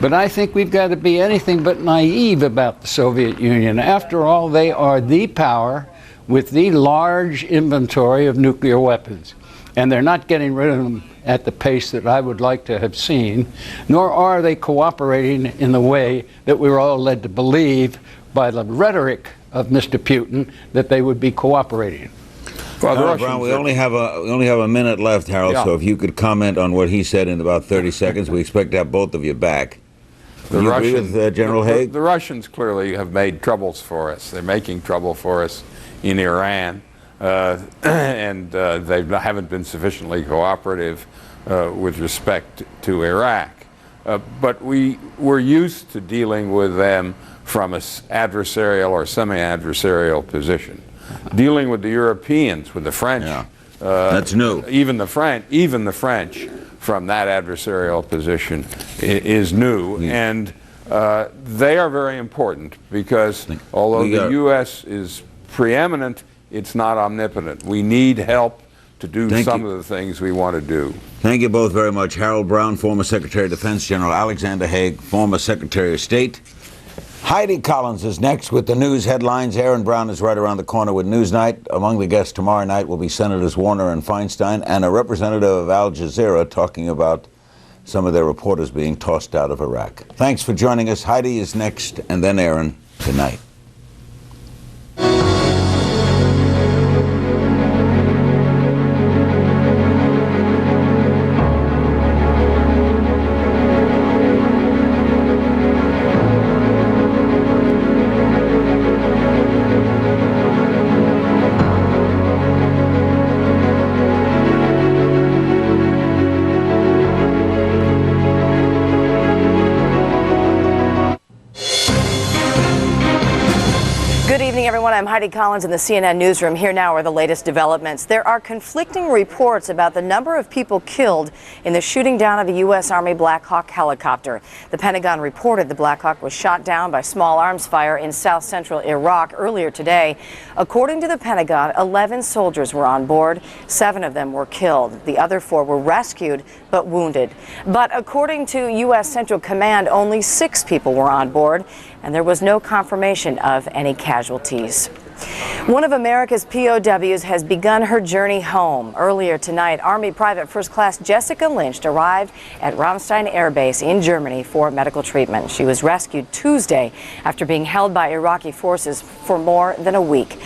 But I think we've got to be anything but naive about the Soviet Union. After all, they are the power with the large inventory of nuclear weapons. And they're not getting rid of them at the pace that I would like to have seen, nor are they cooperating in the way that we were all led to believe by the rhetoric of Mr. Putin that they would be cooperating. Well, Harold Brown, we only have a minute left, Harold, so if you could comment on what he said in about 30 seconds. We expect to have both of you back. Do you agree with General Haig? The Russians clearly have made troubles for us. They're making trouble for us in Iran. And they haven't been sufficiently cooperative with respect to Iraq. But we're used to dealing with them from an adversarial or semi-adversarial position. Dealing with the Europeans, with the French, that's new. Even the French, from that adversarial position, is new, and they are very important because although the U.S. is preeminent, it's not omnipotent. We need help to do some of the things we want to do. Thank you both very much. Harold Brown, former Secretary of Defense, General Alexander Haig, former Secretary of State. Heidi Collins is next with the news headlines. Aaron Brown is right around the corner with Newsnight. Among the guests tomorrow night will be Senators Warner and Feinstein and a representative of Al Jazeera talking about some of their reporters being tossed out of Iraq. Thanks for joining us. Heidi is next, and then Aaron. Good night. Good evening, everyone. I'm Heidi Collins in the CNN newsroom. Here now are the latest developments. There are conflicting reports about the number of people killed in the shooting down of a U.S. Army Black Hawk helicopter. The Pentagon reported the Black Hawk was shot down by small arms fire in south-central Iraq earlier today. According to the Pentagon, 11 soldiers were on board. 7 of them were killed. The other 4 were rescued but wounded. But according to U.S. Central Command, only 6 people were on board, and there was no confirmation of any casualties. One of America's POWs has begun her journey home. Earlier tonight, Army Private First Class Jessica Lynch arrived at Ramstein Air Base in Germany for medical treatment. She was rescued Tuesday after being held by Iraqi forces for more than a week.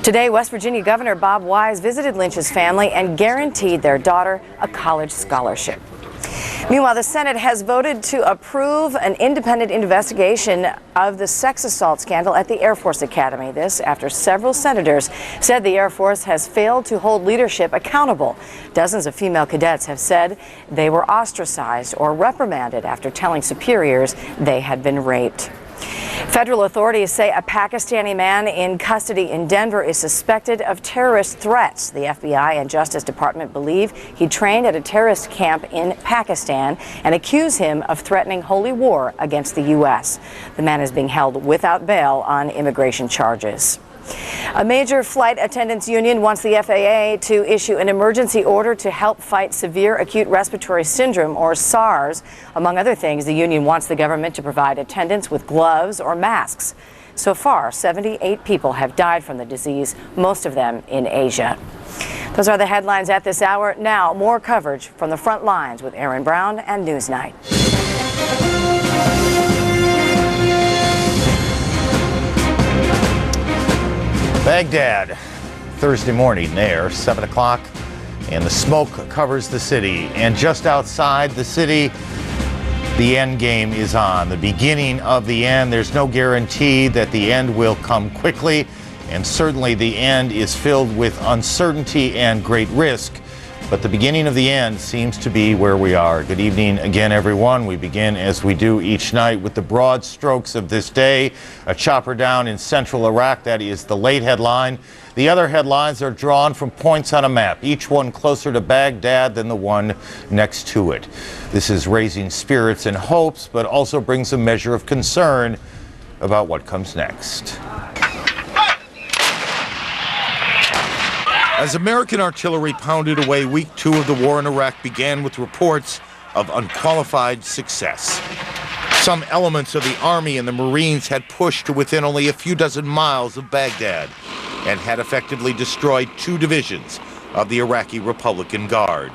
Today, West Virginia Governor Bob Wise visited Lynch's family and guaranteed their daughter a college scholarship. Meanwhile, the Senate has voted to approve an independent investigation of the sex assault scandal at the Air Force Academy. This after several senators said the Air Force has failed to hold leadership accountable. Dozens of female cadets have said they were ostracized or reprimanded after telling superiors they had been raped. Federal authorities say a Pakistani man in custody in Denver is suspected of terrorist threats. The FBI and Justice Department believe he trained at a terrorist camp in Pakistan and accuse him of threatening holy war against the U.S. The man is being held without bail on immigration charges. A major flight attendants union wants the FAA to issue an emergency order to help fight severe acute respiratory syndrome, or SARS. Among other things, the union wants the government to provide attendants with gloves or masks. So far, 78 people have died from the disease, most of them in Asia. Those are the headlines at this hour. Now, more coverage from the front lines with Aaron Brown and Newsnight. Baghdad, Thursday morning there, 7 o'clock, and the smoke covers the city. And just outside the city, the end game is on. The beginning of the end. There's no guarantee that the end will come quickly, and certainly the end is filled with uncertainty and great risk. But the beginning of the end seems to be where we are. Good evening again, everyone. We begin, as we do each night, with the broad strokes of this day. A chopper down in central Iraq. That is the late headline. The other headlines are drawn from points on a map, each one closer to Baghdad than the one next to it. This is raising spirits and hopes, but also brings a measure of concern about what comes next. As American artillery pounded away, week 2 of the war in Iraq began with reports of unqualified success. Some elements of the Army and the Marines had pushed to within only a few dozen miles of Baghdad and had effectively destroyed 2 divisions of the Iraqi Republican Guard.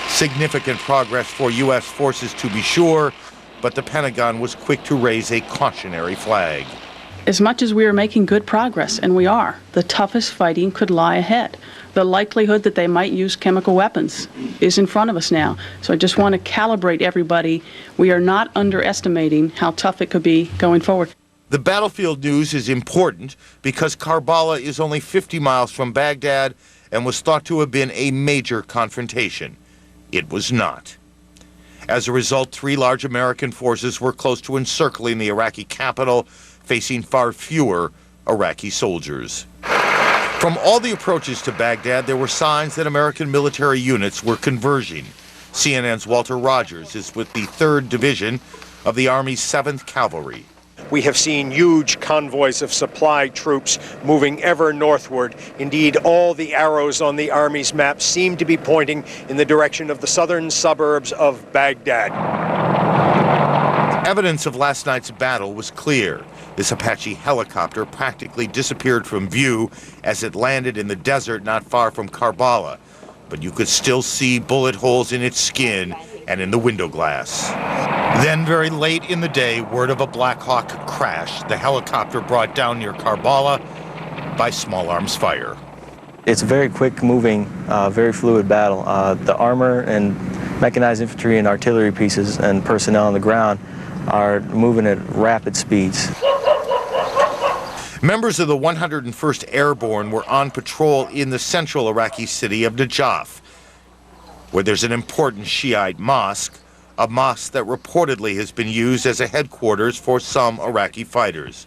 Significant progress for U.S. forces, to be sure, but the Pentagon was quick to raise a cautionary flag. As much as we are making good progress, and we are, the toughest fighting could lie ahead. The likelihood that they might use chemical weapons is in front of us now. So I just want to calibrate everybody. We are not underestimating how tough it could be going forward. The battlefield news is important because Karbala is only 50 miles from Baghdad and was thought to have been a major confrontation. It was not. As a result, 3 large American forces were close to encircling the Iraqi capital, facing far fewer Iraqi soldiers. From all the approaches to Baghdad, there were signs that American military units were converging. CNN's Walter Rogers is with the 3rd Division of the Army's 7th Cavalry. We have seen huge convoys of supply troops moving ever northward. Indeed, all the arrows on the Army's map seem to be pointing in the direction of the southern suburbs of Baghdad. Evidence of last night's battle was clear. This Apache helicopter practically disappeared from view as it landed in the desert not far from Karbala, but you could still see bullet holes in its skin and in the window glass. Then, very late in the day, word of a Black Hawk crash. The helicopter brought down near Karbala by small arms fire. It's a very quick moving, very fluid battle. The armor and mechanized infantry and artillery pieces and personnel on the ground are moving at rapid speeds. Members of the 101st Airborne were on patrol in the central Iraqi city of Najaf, where there's an important Shiite mosque, a mosque that reportedly has been used as a headquarters for some Iraqi fighters.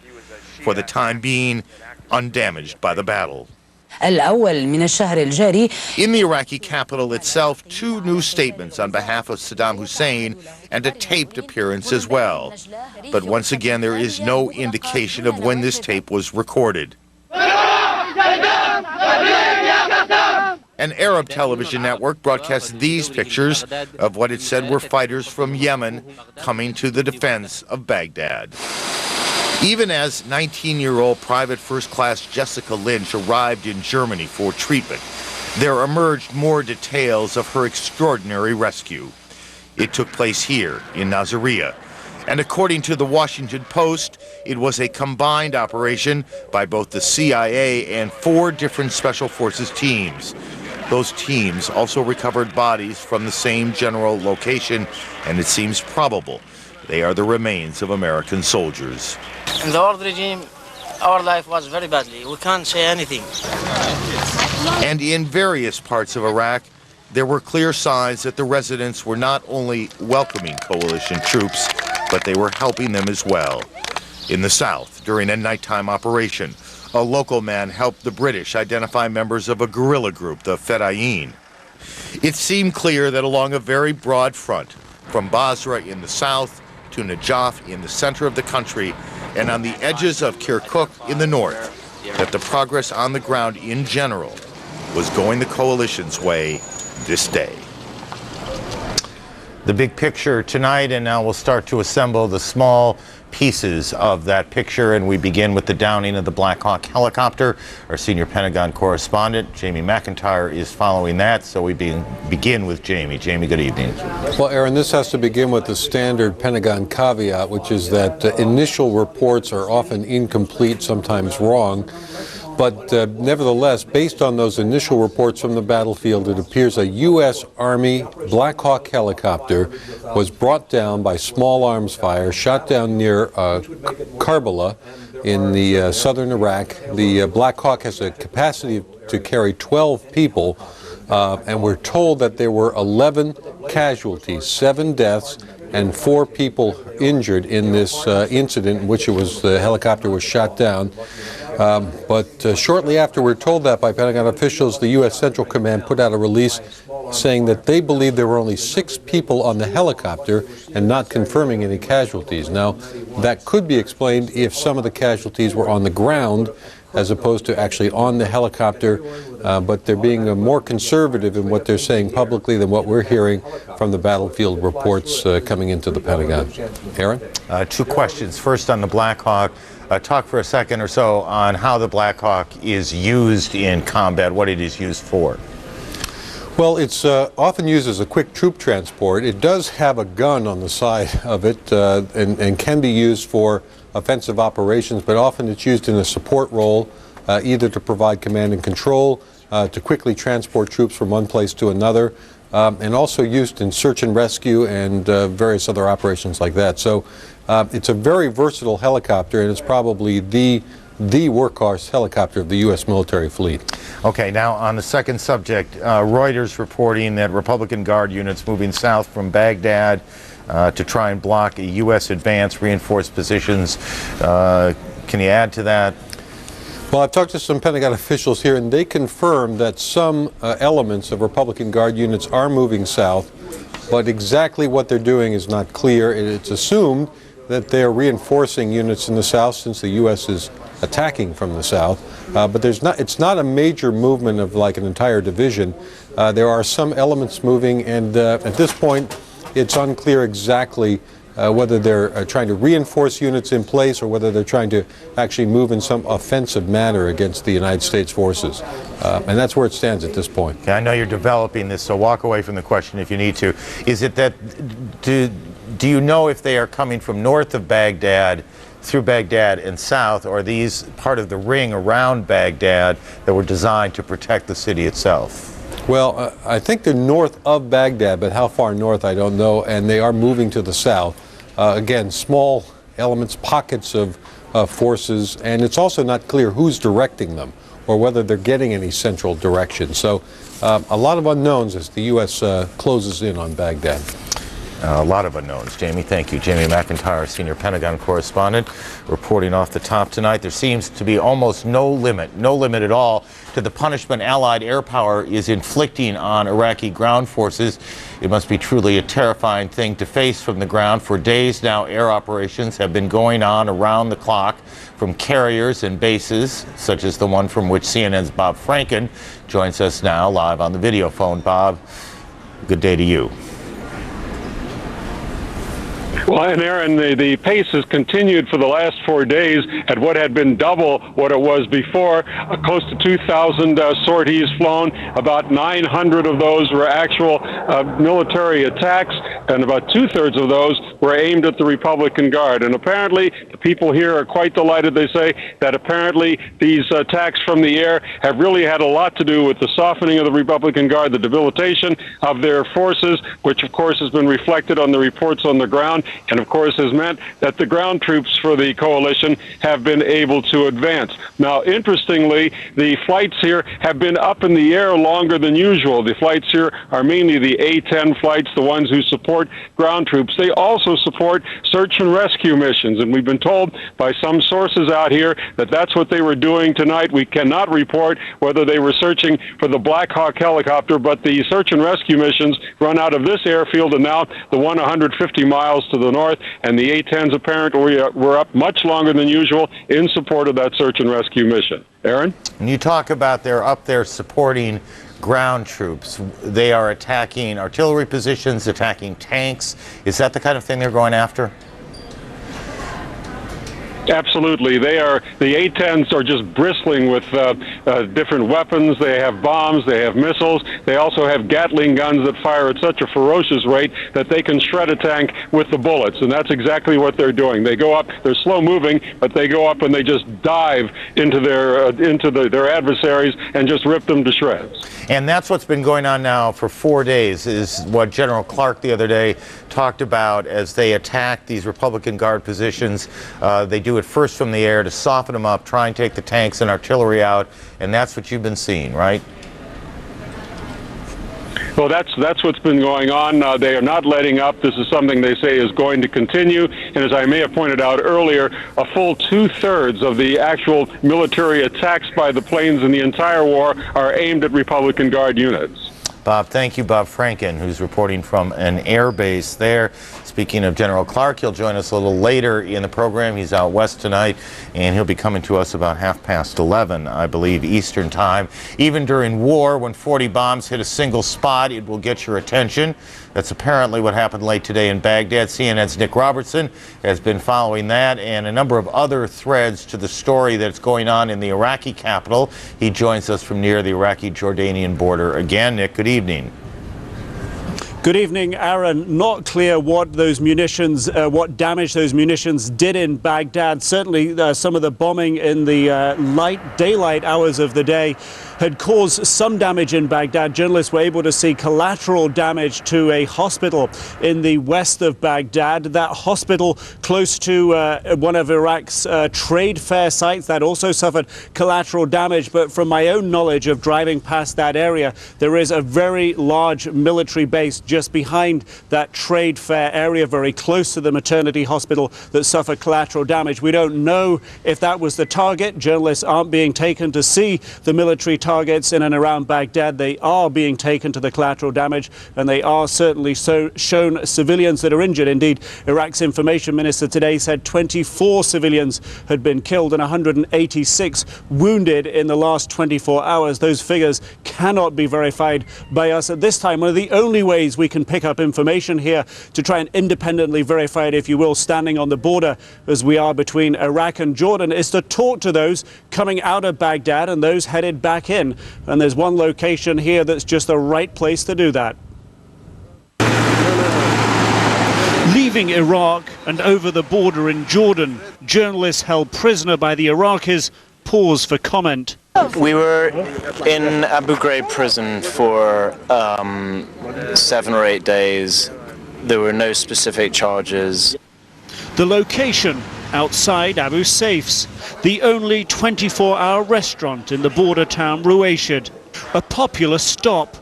For the time being, undamaged by the battle. الأول من الشهر الجاري. In the Iraqi capital itself, 2 new statements on behalf of Sadaam Hussein and a taped appearance as well. But once again, there is no indication of when this tape was recorded. An Arab television network broadcast these pictures of what it said were fighters from Yemen coming to the defense of Baghdad. Even as 19-year-old Private First Class Jessica Lynch arrived in Germany for treatment, there emerged more details of her extraordinary rescue. It took place here in Nasiriyah, and according to the Washington Post, it was a combined operation by both the CIA and 4 different Special Forces teams. Those teams also recovered bodies from the same general location, and it seems probable they are the remains of American soldiers. In the old regime, our life was very badly. We can't say anything. And in various parts of Iraq, there were clear signs that the residents were not only welcoming coalition troops, but they were helping them as well. In the south, during a nighttime operation, a local man helped the British identify members of a guerrilla group, the Fedayeen. It seemed clear that along a very broad front, from Basra in the south to Najaf in the center of the country, and on the edges of Kirkuk in the north, that the progress on the ground in general was going the coalition's way this day. The big picture tonight, and now we'll start to assemble the small pieces of that picture, and we begin with the downing of the Black Hawk helicopter. Our senior Pentagon correspondent, Jamie McIntyre, is following that, so we begin with Jamie. Jamie, good evening. Well, Aaron, this has to begin with the standard Pentagon caveat, which is that initial reports are often incomplete, sometimes wrong. But nevertheless, based on those initial reports from the battlefield, it appears a U.S. Army Black Hawk helicopter was brought down by small arms fire, shot down near Karbala in the southern Iraq. The Black Hawk has a capacity to carry 12 people, and we're told that there were 11 casualties, 7 deaths, and 4 people injured in this incident in which the helicopter was shot down. But shortly after we're told that by Pentagon officials, the U.S. Central Command put out a release saying that they believe there were only 6 people on the helicopter and not confirming any casualties. Now, that could be explained if some of the casualties were on the ground as opposed to actually on the helicopter, but they're being more conservative in what they're saying publicly than what we're hearing from the battlefield reports coming into the Pentagon. Aaron? 2 questions. First on the Black Hawk. Talk for a second or so on how the Black Hawk is used in combat, what it is used for. Well, it's often used as a quick troop transport. It does have a gun on the side of it and can be used for offensive operations, but often it's used in a support role, either to provide command and control, to quickly transport troops from one place to another, and also used in search and rescue and various other operations like that. So it's a very versatile helicopter, and it's probably the workhorse helicopter of the U.S. military fleet. Okay, now on the second subject, Reuters reporting that Republican Guard units moving south from Baghdad to try and block a U.S. advance, reinforced positions. Can you add to that? Well, I've talked to some Pentagon officials here, and they confirm that some elements of Republican Guard units are moving south, but exactly what they're doing is not clear. It's assumed that they're reinforcing units in the south since the U.S. is attacking from the south, but it's not a major movement of like an entire division. There are some elements moving, and at this point, it's unclear exactly whether they're trying to reinforce units in place or whether they're trying to actually move in some offensive manner against the United States forces. And that's where it stands at this point. Okay, I know you're developing this, so walk away from the question if you need to. Is it that, do you know if they are coming from north of Baghdad, through Baghdad and south, or are these part of the ring around Baghdad that were designed to protect the city itself? Well, I think they're north of Baghdad, but how far north I don't know, and they are moving to the south. Again, small elements, pockets of forces, and it's also not clear who's directing them or whether they're getting any central direction. So a lot of unknowns as the U.S. closes in on Baghdad. A lot of unknowns. Jamie, thank you. Jamie McIntyre, senior Pentagon correspondent, reporting off the top tonight. There seems to be almost no limit at all to the punishment Allied air power is inflicting on Iraqi ground forces. It must be truly a terrifying thing to face from the ground. For days now, air operations have been going on around the clock from carriers and bases, such as the one from which CNN's Bob Franken joins us now live on the video phone. Bob, good day to you. Well, and Aaron, the pace has continued for the last 4 days at what had been double what it was before. Close to 2,000 sorties flown. About 900 of those were actual military attacks, and about 2/3 of those were aimed at the Republican Guard. And apparently, the people here are quite delighted. They say that apparently these attacks from the air have really had a lot to do with the softening of the Republican Guard, the debilitation of their forces, which of course has been reflected on the reports on the ground, and of course has meant that the ground troops for the coalition have been able to advance. Now, interestingly, the flights here have been up in the air longer than usual. The flights here are mainly the A-10 flights, the ones who support ground troops. They also support search and rescue missions, and we've been told by some sources out here that that's what they were doing tonight. We cannot report whether they were searching for the Black Hawk helicopter, but the search and rescue missions run out of this airfield and now the one 150 miles to the north, and the A-10s apparently were up much longer than usual in support of that search and rescue mission. Aaron? When you talk about they're up there supporting ground troops, they are attacking artillery positions, attacking tanks. Is that the kind of thing they're going after? Absolutely. The A-10s are just bristling with different weapons. They have bombs, they have missiles. They also have Gatling guns that fire at such a ferocious rate that they can shred a tank with the bullets. And that's exactly what they're doing. They go up, they're slow moving, but they go up and they just dive into their adversaries and just rip them to shreds. And that's what's been going on now for 4 days, is what General Clark the other day talked about as they attack these Republican Guard positions. They do it first from the air to soften them up, try and take the tanks and artillery out, and that's what you've been seeing, right? Well, that's what's been going on. They are not letting up. This is something they say is going to continue. And as I may have pointed out earlier, a full 2/3 of the actual military attacks by the planes in the entire war are aimed at Republican Guard units. Bob, thank you. Bob Franken, who's reporting from an air base there. Speaking of General Clark, he'll join us a little later in the program. He's out west tonight, and he'll be coming to us about 11:30, I believe, Eastern time. Even during war, when 40 bombs hit a single spot, it will get your attention. That's apparently what happened late today in Baghdad. CNN's Nick Robertson has been following that and a number of other threads to the story that's going on in the Iraqi capital. He joins us from near the Iraqi-Jordanian border again. Nick, good evening. Good evening, Aaron. Not clear what those munitions, what damage those munitions did in Baghdad. Certainly some of the bombing in the daylight hours of the day had caused some damage in Baghdad. Journalists were able to see collateral damage to a hospital in the west of Baghdad. That hospital close to one of Iraq's trade fair sites that also suffered collateral damage. But from my own knowledge of driving past that area, there is a very large military base just behind that trade fair area, very close to the maternity hospital, that suffered collateral damage. We don't know if that was the target. Journalists aren't being taken to see the military targets in and around Baghdad. They are being taken to the collateral damage, and they are certainly shown civilians that are injured. Indeed, Iraq's information minister today said 24 civilians had been killed and 186 wounded in the last 24 hours. Those figures cannot be verified by us at this time. One of the only ways we can pick up information here to try and independently verify it, if you will, standing on the border as we are between Iraq and Jordan, is to talk to those coming out of Baghdad and those headed back in. And there's one location here that's just the right place to do that. Leaving Iraq and over the border in Jordan, journalists held prisoner by the Iraqis pause for comment. We were in Abu Ghraib prison for 7 or 8 days. There were no specific charges. The location outside Abu Saif's, the only 24-hour restaurant in the border town Ruwaishid, a popular stop.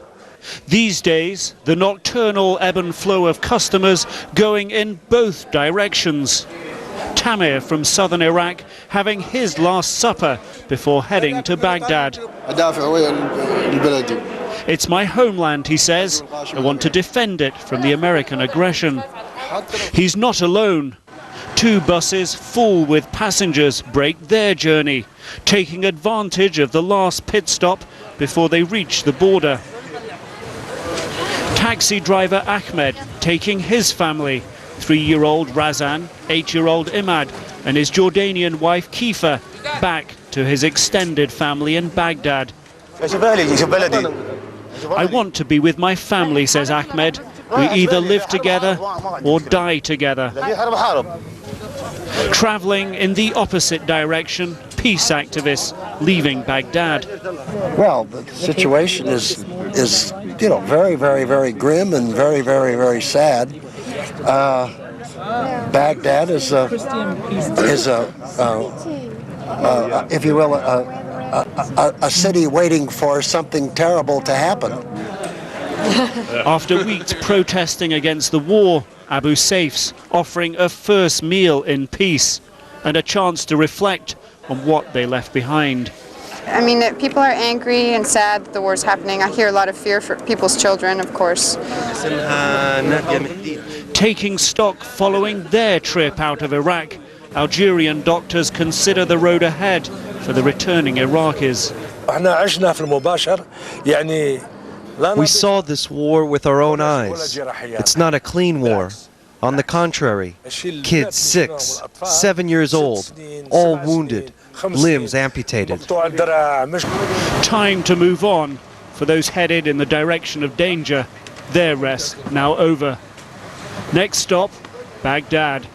These days, the nocturnal ebb and flow of customers going in both directions. Tamir from southern Iraq having his last supper before heading to Baghdad. It's my homeland, he says. I want to defend it from the American aggression. He's not alone. 2 buses full with passengers break their journey, taking advantage of the last pit stop before they reach the border. Taxi driver Ahmed taking his family, 3-year-old Razan, 8-year-old Imad, and his Jordanian wife Kifa, back to his extended family in Baghdad. I want to be with my family, says Ahmed. We either live together or die together. Traveling in the opposite direction, peace activists leaving Baghdad. Well, the situation is very, very, very grim and very, very, very sad. Baghdad is if you will, a city waiting for something terrible to happen. After weeks protesting against the war, Abu Saif's offering a first meal in peace and a chance to reflect on what they left behind. I mean, people are angry and sad that the war's happening. I hear a lot of fear for people's children, of course. Taking stock following their trip out of Iraq, Algerian doctors consider the road ahead for the returning Iraqis. We saw this war with our own eyes. It's not a clean war. On the contrary, kids 6, 7 years old, all wounded, limbs amputated. Time to move on for those headed in the direction of danger. Their rest now over. Next stop, Baghdad.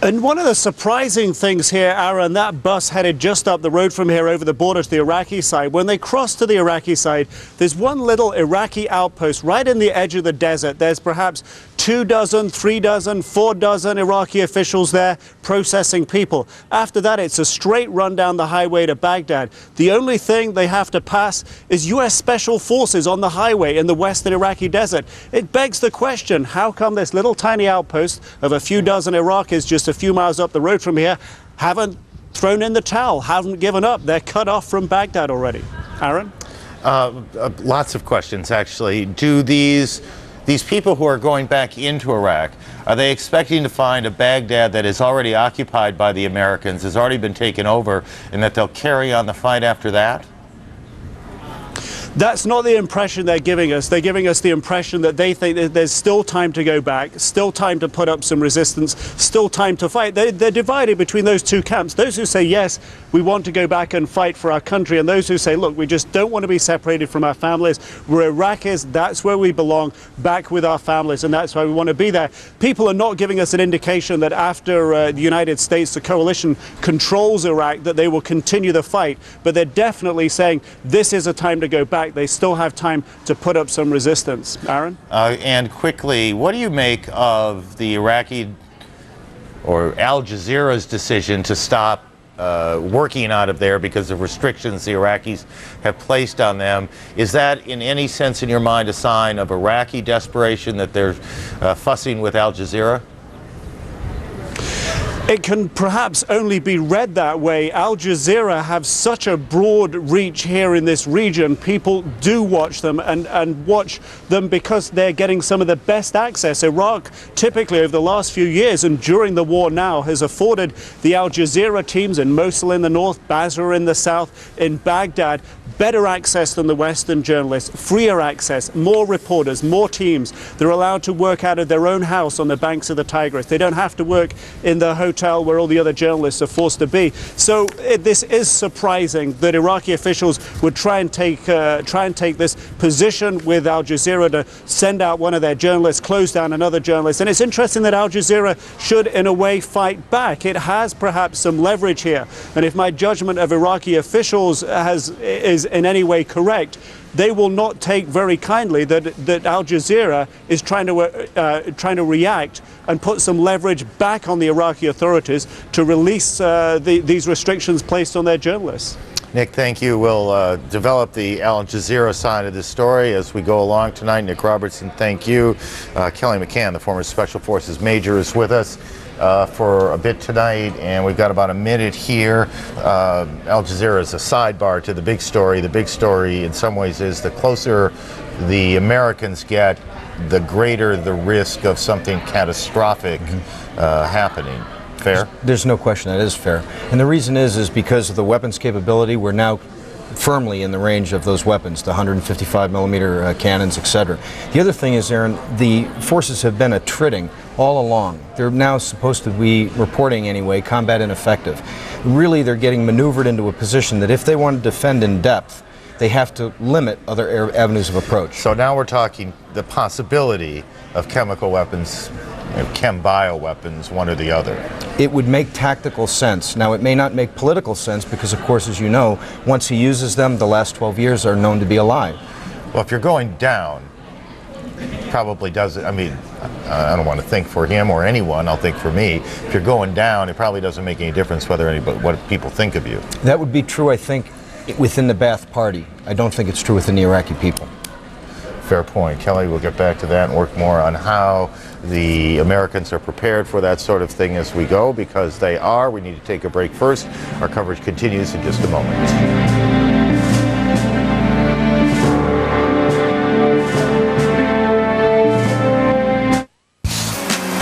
And one of the surprising things here, Aaron, that bus headed just up the road from here over the border to the Iraqi side. When they cross to the Iraqi side, there's one little Iraqi outpost right in the edge of the desert. There's perhaps 2 dozen, 3 dozen, 4 dozen Iraqi officials there processing people. After that, it's a straight run down the highway to Baghdad. The only thing they have to pass is U.S. Special Forces on the highway in the western Iraqi desert. It begs the question, how come this little tiny outpost of a few dozen Iraqis just a few miles up the road from here haven't thrown in the towel, haven't given up? They're cut off from Baghdad already. Aaron? Lots of questions, actually. Do these people who are going back into Iraq, are they expecting to find a Baghdad that is already occupied by the Americans, has already been taken over, and that they'll carry on the fight after that? That's not the impression they're giving us. They're giving us the impression that they think that there's still time to go back, still time to put up some resistance, still time to fight. They're divided between those two camps. Those who say, yes, we want to go back and fight for our country, and those who say, look, we just don't want to be separated from our families. We're Iraqis, that's where we belong, back with our families, and that's why we want to be there. People are not giving us an indication that after the United States, the coalition controls Iraq, that they will continue the fight, but they're definitely saying this is a time to go back. They still have time to put up some resistance. Aaron? And quickly, what do you make of the Iraqi or Al Jazeera's decision to stop working out of there because of restrictions the Iraqis have placed on them? Is that in any sense in your mind a sign of Iraqi desperation that they're fussing with Al Jazeera? It can perhaps only be read that way. Al Jazeera have such a broad reach here in this region. People do watch them and watch them because they're getting some of the best access. Iraq typically over the last few years and during the war now has afforded the Al Jazeera teams in Mosul in the north, Basra in the south, in Baghdad, better access than the Western journalists, freer access, more reporters, more teams. They're allowed to work out of their own house on the banks of the Tigris. They don't have to work in the hotel where all the other journalists are forced to be. So this is surprising that Iraqi officials would try and take this position with Al Jazeera to send out one of their journalists, close down another journalist. And it's interesting that Al Jazeera should in a way fight back. It has perhaps some leverage here. And if my judgment of Iraqi officials is in any way correct, they will not take very kindly that Al Jazeera is trying to react and put some leverage back on the Iraqi authorities to release these restrictions placed on their journalists. Nick, thank you. We'll develop the Al Jazeera side of this story as we go along tonight. Nick Robertson, thank you. Kelly McCann, the former Special Forces Major, is with us for a bit tonight, and we've got about a minute here. Al Jazeera is a sidebar to the big story. The big story, in some ways, is the closer the Americans get, the greater the risk of something catastrophic happening. Fair? There's no question that is fair. And the reason is because of the weapons capability, we're now firmly in the range of those weapons, the 155 millimeter cannons, etc. The other thing is, Aaron, the forces have been attriting all along. They're now supposed to be reporting anyway, combat ineffective. Really, they're getting maneuvered into a position that if they want to defend in depth, they have to limit other avenues of approach. So now we're talking the possibility of chemical weapons, chem-bio weapons, one or the other. It would make tactical sense. Now, it may not make political sense because, of course, as you know, once he uses them, the last 12 years are known to be a lie. Well, if you're going down, probably doesn't, I mean, I don't want to think for him or anyone, I'll think for me. If you're going down, it probably doesn't make any difference whether anybody, what people think of you. That would be true, I think, within the Ba'ath Party. I don't think it's true within the Iraqi people. Fair point. Kelly, we'll get back to that and work more on how the Americans are prepared for that sort of thing as we go, because they are. We need to take a break first. Our coverage continues in just a moment.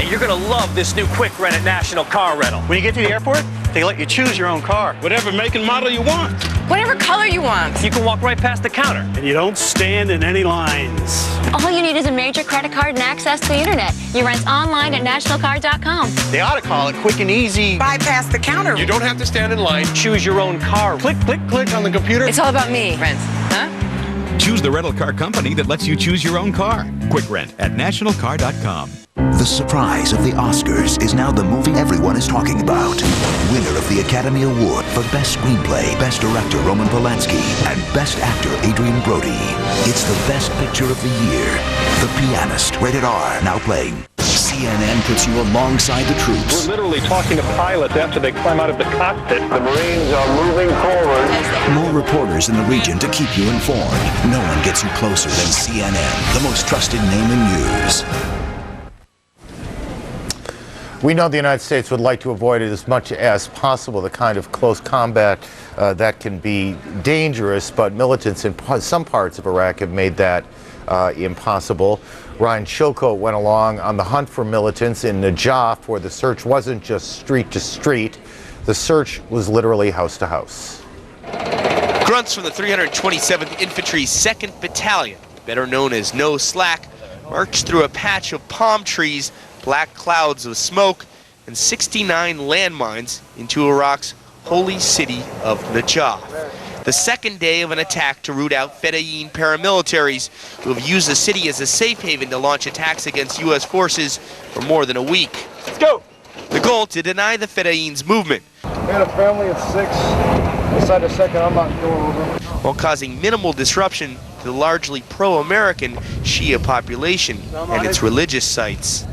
You're going to love this new quick rent at National Car Rental. When you get to the airport, they let you choose your own car. Whatever make and model you want. Whatever color you want. You can walk right past the counter. And you don't stand in any lines. All you need is a major credit card and access to the internet. You rent online at nationalcar.com. They ought to call it quick and easy. Bypass the counter. You don't have to stand in line. Choose your own car. Click, click, click on the computer. It's all about me, Rent. Huh? Choose the rental car company that lets you choose your own car. Quick rent at nationalcar.com. The surprise of the Oscars is now the movie everyone is talking about. Winner of the Academy Award for Best Screenplay, Best Director Roman Polanski, and Best Actor Adrian Brody. It's the best picture of the year. The Pianist, rated R, now playing. CNN puts you alongside the troops. We're literally talking to pilots after they climb out of the cockpit. The Marines are moving forward. More reporters in the region to keep you informed. No one gets you closer than CNN, the most trusted name in news. We know the United States would like to avoid it as much as possible, the kind of close combat that can be dangerous, but militants in some parts of Iraq have made that impossible. Ryan Chilcote went along on the hunt for militants in Najaf, where the search wasn't just street to street. The search was literally house to house. Grunts from the 327th Infantry 2nd Battalion, better known as No Slack, marched through a patch of palm trees, black clouds of smoke, and 69 landmines into Iraq's holy city of Najaf. The second day of an attack to root out Fedayeen paramilitaries who have used the city as a safe haven to launch attacks against U.S. forces for more than a week. Let's go! The goal, to deny the Fedayeen's movement. We had a family of 6 inside a second. I'm not going over. While causing minimal disruption to the largely pro-American Shia population and its religious sites.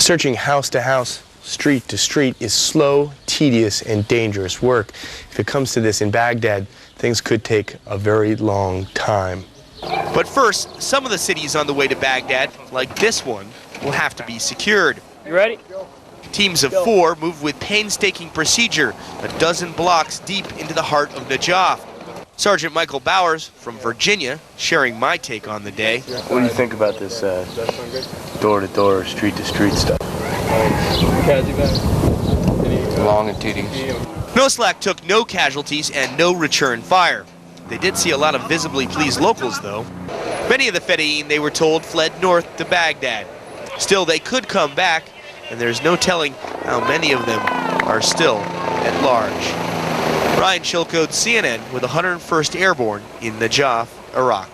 Searching house to house, street to street is slow, tedious, and dangerous work. If it comes to this in Baghdad, things could take a very long time. But first, some of the cities on the way to Baghdad, like this one, will have to be secured. You ready? Teams of 4 move with painstaking procedure, a dozen blocks deep into the heart of Najaf. Sergeant Michael Bowers from Virginia sharing my take on the day. What do you think about this door-to-door, street-to-street stuff? Long and tedious. No Slack took no casualties and no return fire. They did see a lot of visibly pleased locals, though. Many of the Fedayeen, they were told, fled north to Baghdad. Still, they could come back, and there's no telling how many of them are still at large. Ryan Chilcote, CNN, with 101st Airborne in Najaf, Iraq.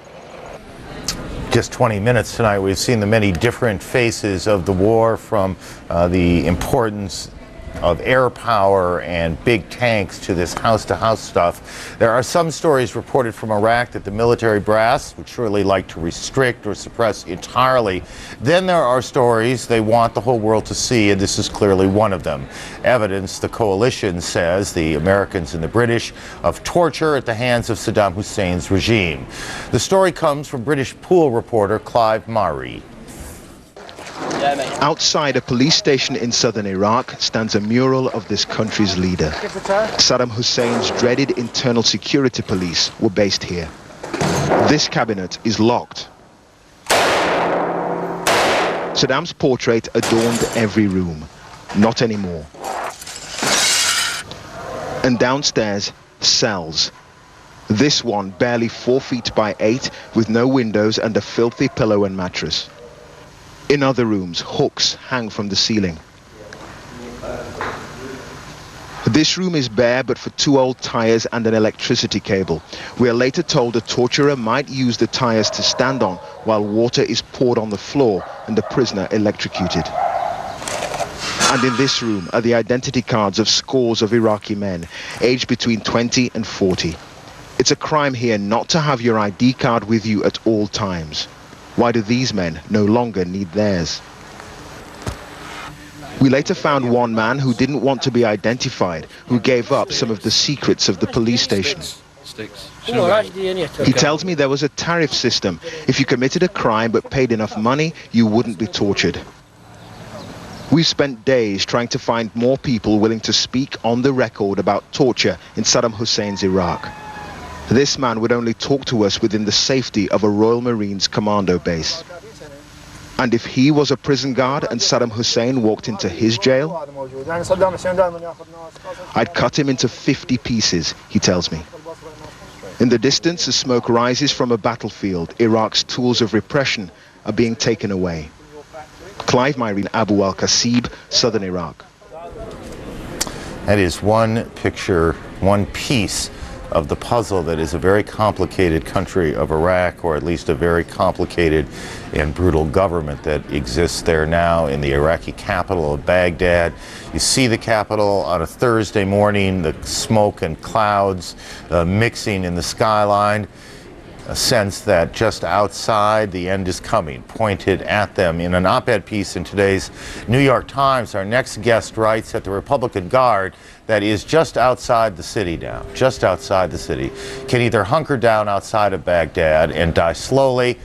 Just 20 minutes tonight, we've seen the many different faces of the war, from the importance air power and big tanks to this house-to-house stuff. There are some stories reported from Iraq that the military brass would surely like to restrict or suppress entirely. Then there are stories they want the whole world to see, and this is clearly one of them. Evidence, the coalition says, the Americans and the British, of torture at the hands of Saddam Hussein's regime. The story comes from British pool reporter Clive Murray. Outside a police station in southern Iraq stands a mural of this country's leader. Saddam Hussein's dreaded internal security police were based here. This cabinet is locked. Saddam's portrait adorned every room. Not anymore. And downstairs, cells. This one barely 4 feet by 8 with no windows and a filthy pillow and mattress. In other rooms, hooks hang from the ceiling. This room is bare but for 2 old tires and an electricity cable. We are later told a torturer might use the tires to stand on while water is poured on the floor and the prisoner electrocuted. And in this room are the identity cards of scores of Iraqi men, aged between 20 and 40. It's a crime here not to have your ID card with you at all times. Why do these men no longer need theirs? We later found one man who didn't want to be identified, who gave up some of the secrets of the police station. He tells me there was a tariff system. If you committed a crime but paid enough money, you wouldn't be tortured. We've spent days trying to find more people willing to speak on the record about torture in Saddam Hussein's Iraq. This man would only talk to us within the safety of a Royal Marines commando base. And if he was a prison guard and Saddam Hussein walked into his jail, I'd cut him into 50 pieces, he tells me. In the distance, as smoke rises from a battlefield, Iraq's tools of repression are being taken away. Clive Murray, Abu al-Qasib, southern Iraq. That is one picture, one piece of the puzzle that is a very complicated country of Iraq, or at least a very complicated and brutal government that exists there now in the Iraqi capital of Baghdad. You see the capital on a Thursday morning, the smoke and clouds mixing in the skyline. A sense that just outside the end is coming, pointed at them. In an op-ed piece in today's New York Times, our next guest writes that the Republican Guard that is just outside the city now, just outside the city, can either hunker down outside of Baghdad and die slowly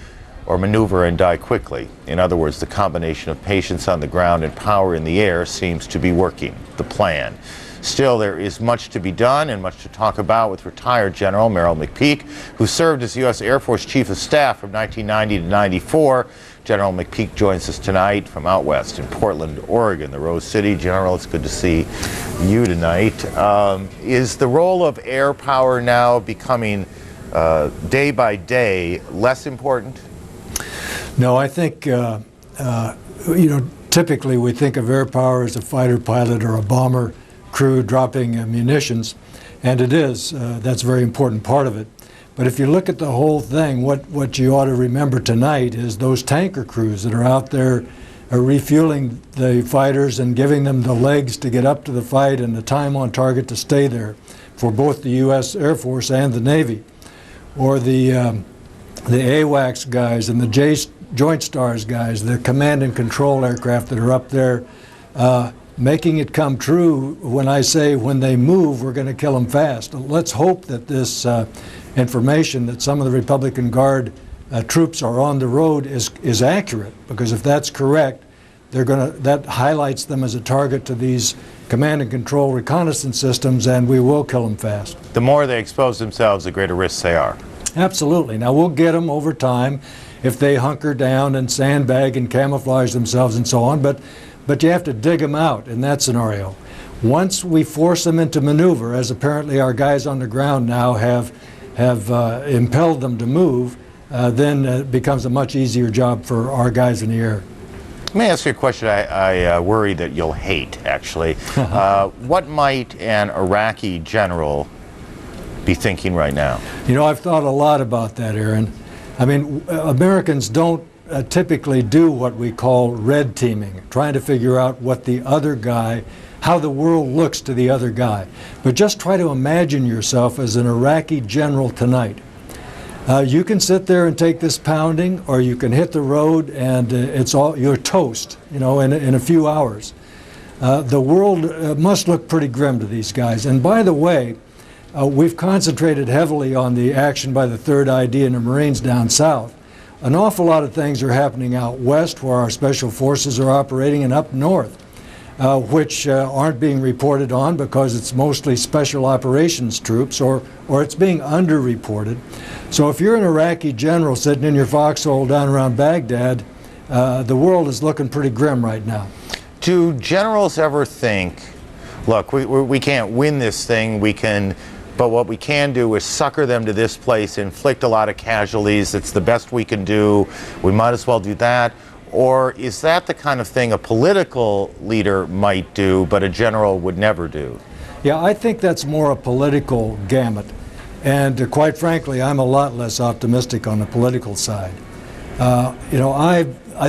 or maneuver and die quickly. In other words, the combination of patience on the ground and power in the air seems to be working, the plan. Still, there is much to be done and much to talk about with retired General Merrill McPeak, who served as U.S. Air Force Chief of Staff from 1990 to 94. General McPeak joins us tonight from out west in Portland, Oregon, the Rose City. General, it's good to see you tonight. Is the role of air power now becoming, day by day, less important? No, I think, typically we think of air power as a fighter pilot or a bomber crew dropping munitions, and it is. That's a very important part of it. But if you look at the whole thing, what you ought to remember tonight is those tanker crews that are out there refueling the fighters and giving them the legs to get up to the fight and the time on target to stay there for both the U.S. Air Force and the Navy. Or the AWACS guys and the Joint Stars guys, the command and control aircraft that are up there making it come true when I say when they move, we're going to kill them fast. Let's hope that this information that some of the Republican Guard troops are on the road is accurate, because if that's correct, that highlights them as a target to these command and control reconnaissance systems, and we will kill them fast. The more they expose themselves, the greater risks they are. Absolutely. Now, we'll get them over time if they hunker down and sandbag and camouflage themselves and so on, but you have to dig them out in that scenario. Once we force them into maneuver, as apparently our guys on the ground now have impelled them to move, then it becomes a much easier job for our guys in the air. Let me ask you a question I worry that you'll hate, actually. What might an Iraqi general be thinking right now? You know, I've thought a lot about that, Aaron. I mean, Americans don't typically do what we call red teaming, trying to figure out what the other guy, how the world looks to the other guy. But just try to imagine yourself as an Iraqi general tonight. You can sit there and take this pounding, or you can hit the road and you're toast, in a few hours. The world must look pretty grim to these guys. And by the way, we've concentrated heavily on the action by the 3rd ID and the Marines down south. An awful lot of things are happening out west where our special forces are operating, and up north, which aren't being reported on because it's mostly special operations troops, or it's being underreported. So if you're an Iraqi general sitting in your foxhole down around Baghdad, the world is looking pretty grim right now. Do generals ever think, look, we can't win this thing, but what we can do is sucker them to this place, inflict a lot of casualties, it's the best we can do, we might as well do that? Or is that the kind of thing a political leader might do, but a general would never do? Yeah, I think that's more a political gamut. And quite frankly, I'm a lot less optimistic on the political side. I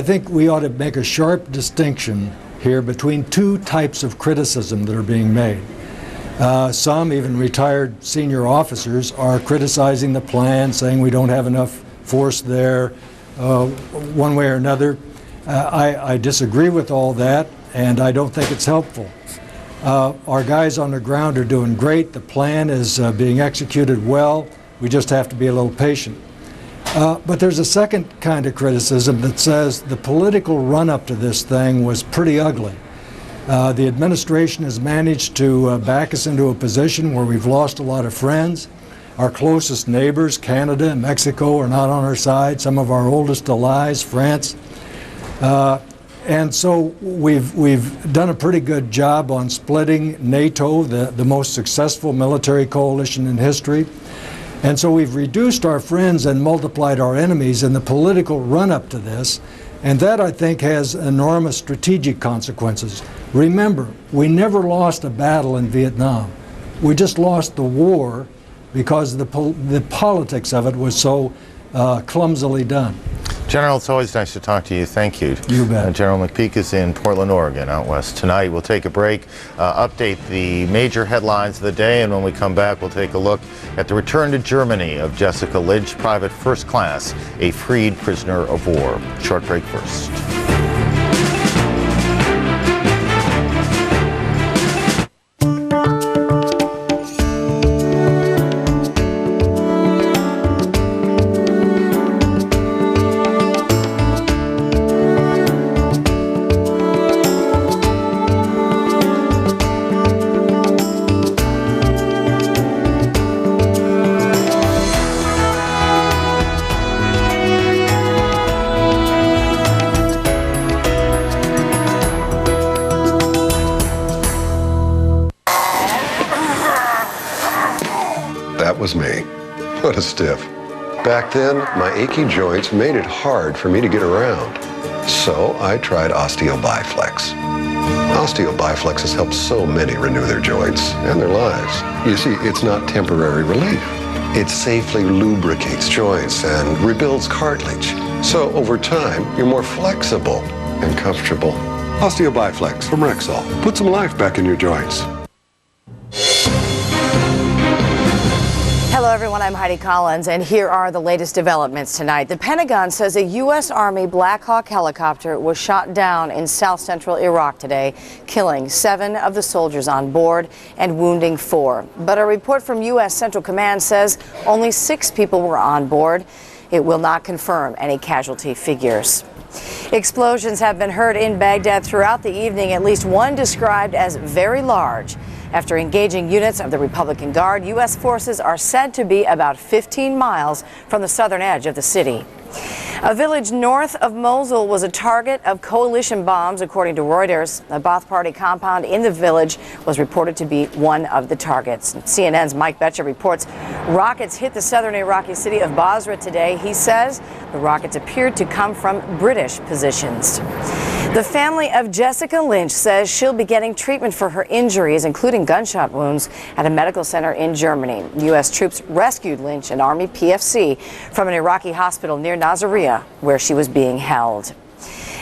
think we ought to make a sharp distinction here between two types of criticism that are being made. Some, even retired senior officers, are criticizing the plan, saying we don't have enough force there, one way or another. I disagree with all that, and I don't think it's helpful. Our guys on the ground are doing great. The plan is being executed well. We just have to be a little patient. But there's a second kind of criticism that says the political run-up to this thing was pretty ugly. The administration has managed to back us into a position where we've lost a lot of friends. Our closest neighbors, Canada and Mexico, are not on our side. Some of our oldest allies, France. And so we've done a pretty good job on splitting NATO, the most successful military coalition in history. And so we've reduced our friends and multiplied our enemies in the political run-up to this. And that, I think, has enormous strategic consequences. Remember, we never lost a battle in Vietnam. We just lost the war because the politics of it was so clumsily done. General, it's always nice to talk to you. Thank you. You bet. General McPeak is in Portland, Oregon, out west tonight. We'll take a break, update the major headlines of the day, and when we come back, we'll take a look at the return to Germany of Jessica Lynch, Private First Class, a freed prisoner of war. Short break first. That was me. What a stiff. Back then, my achy joints made it hard for me to get around. So I tried OsteoBiflex. OsteoBiflex has helped so many renew their joints and their lives. You see, it's not temporary relief. It safely lubricates joints and rebuilds cartilage. So over time, you're more flexible and comfortable. OsteoBiflex from Rexall. Put some life back in your joints. Hello, everyone. I'm Heidi Collins, and here are the latest developments tonight. The Pentagon says a U.S. Army Black Hawk helicopter was shot down in south-central Iraq today, killing 7 of the soldiers on board and wounding 4. But a report from U.S. Central Command says only 6 people were on board. It will not confirm any casualty figures. Explosions have been heard in Baghdad throughout the evening, at least one described as very large. After engaging units of the Republican Guard, U.S. forces are said to be about 15 miles from the southern edge of the city. A village north of Mosul was a target of coalition bombs, according to Reuters. A Ba'ath Party compound in the village was reported to be one of the targets. CNN's Mike Betcher reports rockets hit the southern Iraqi city of Basra today. He says the rockets appeared to come from British positions. The family of Jessica Lynch says she'll be getting treatment for her injuries, including gunshot wounds, at a medical center in Germany. U.S. troops rescued Lynch, an Army PFC, from an Iraqi hospital near Nasiriyah, where she was being held.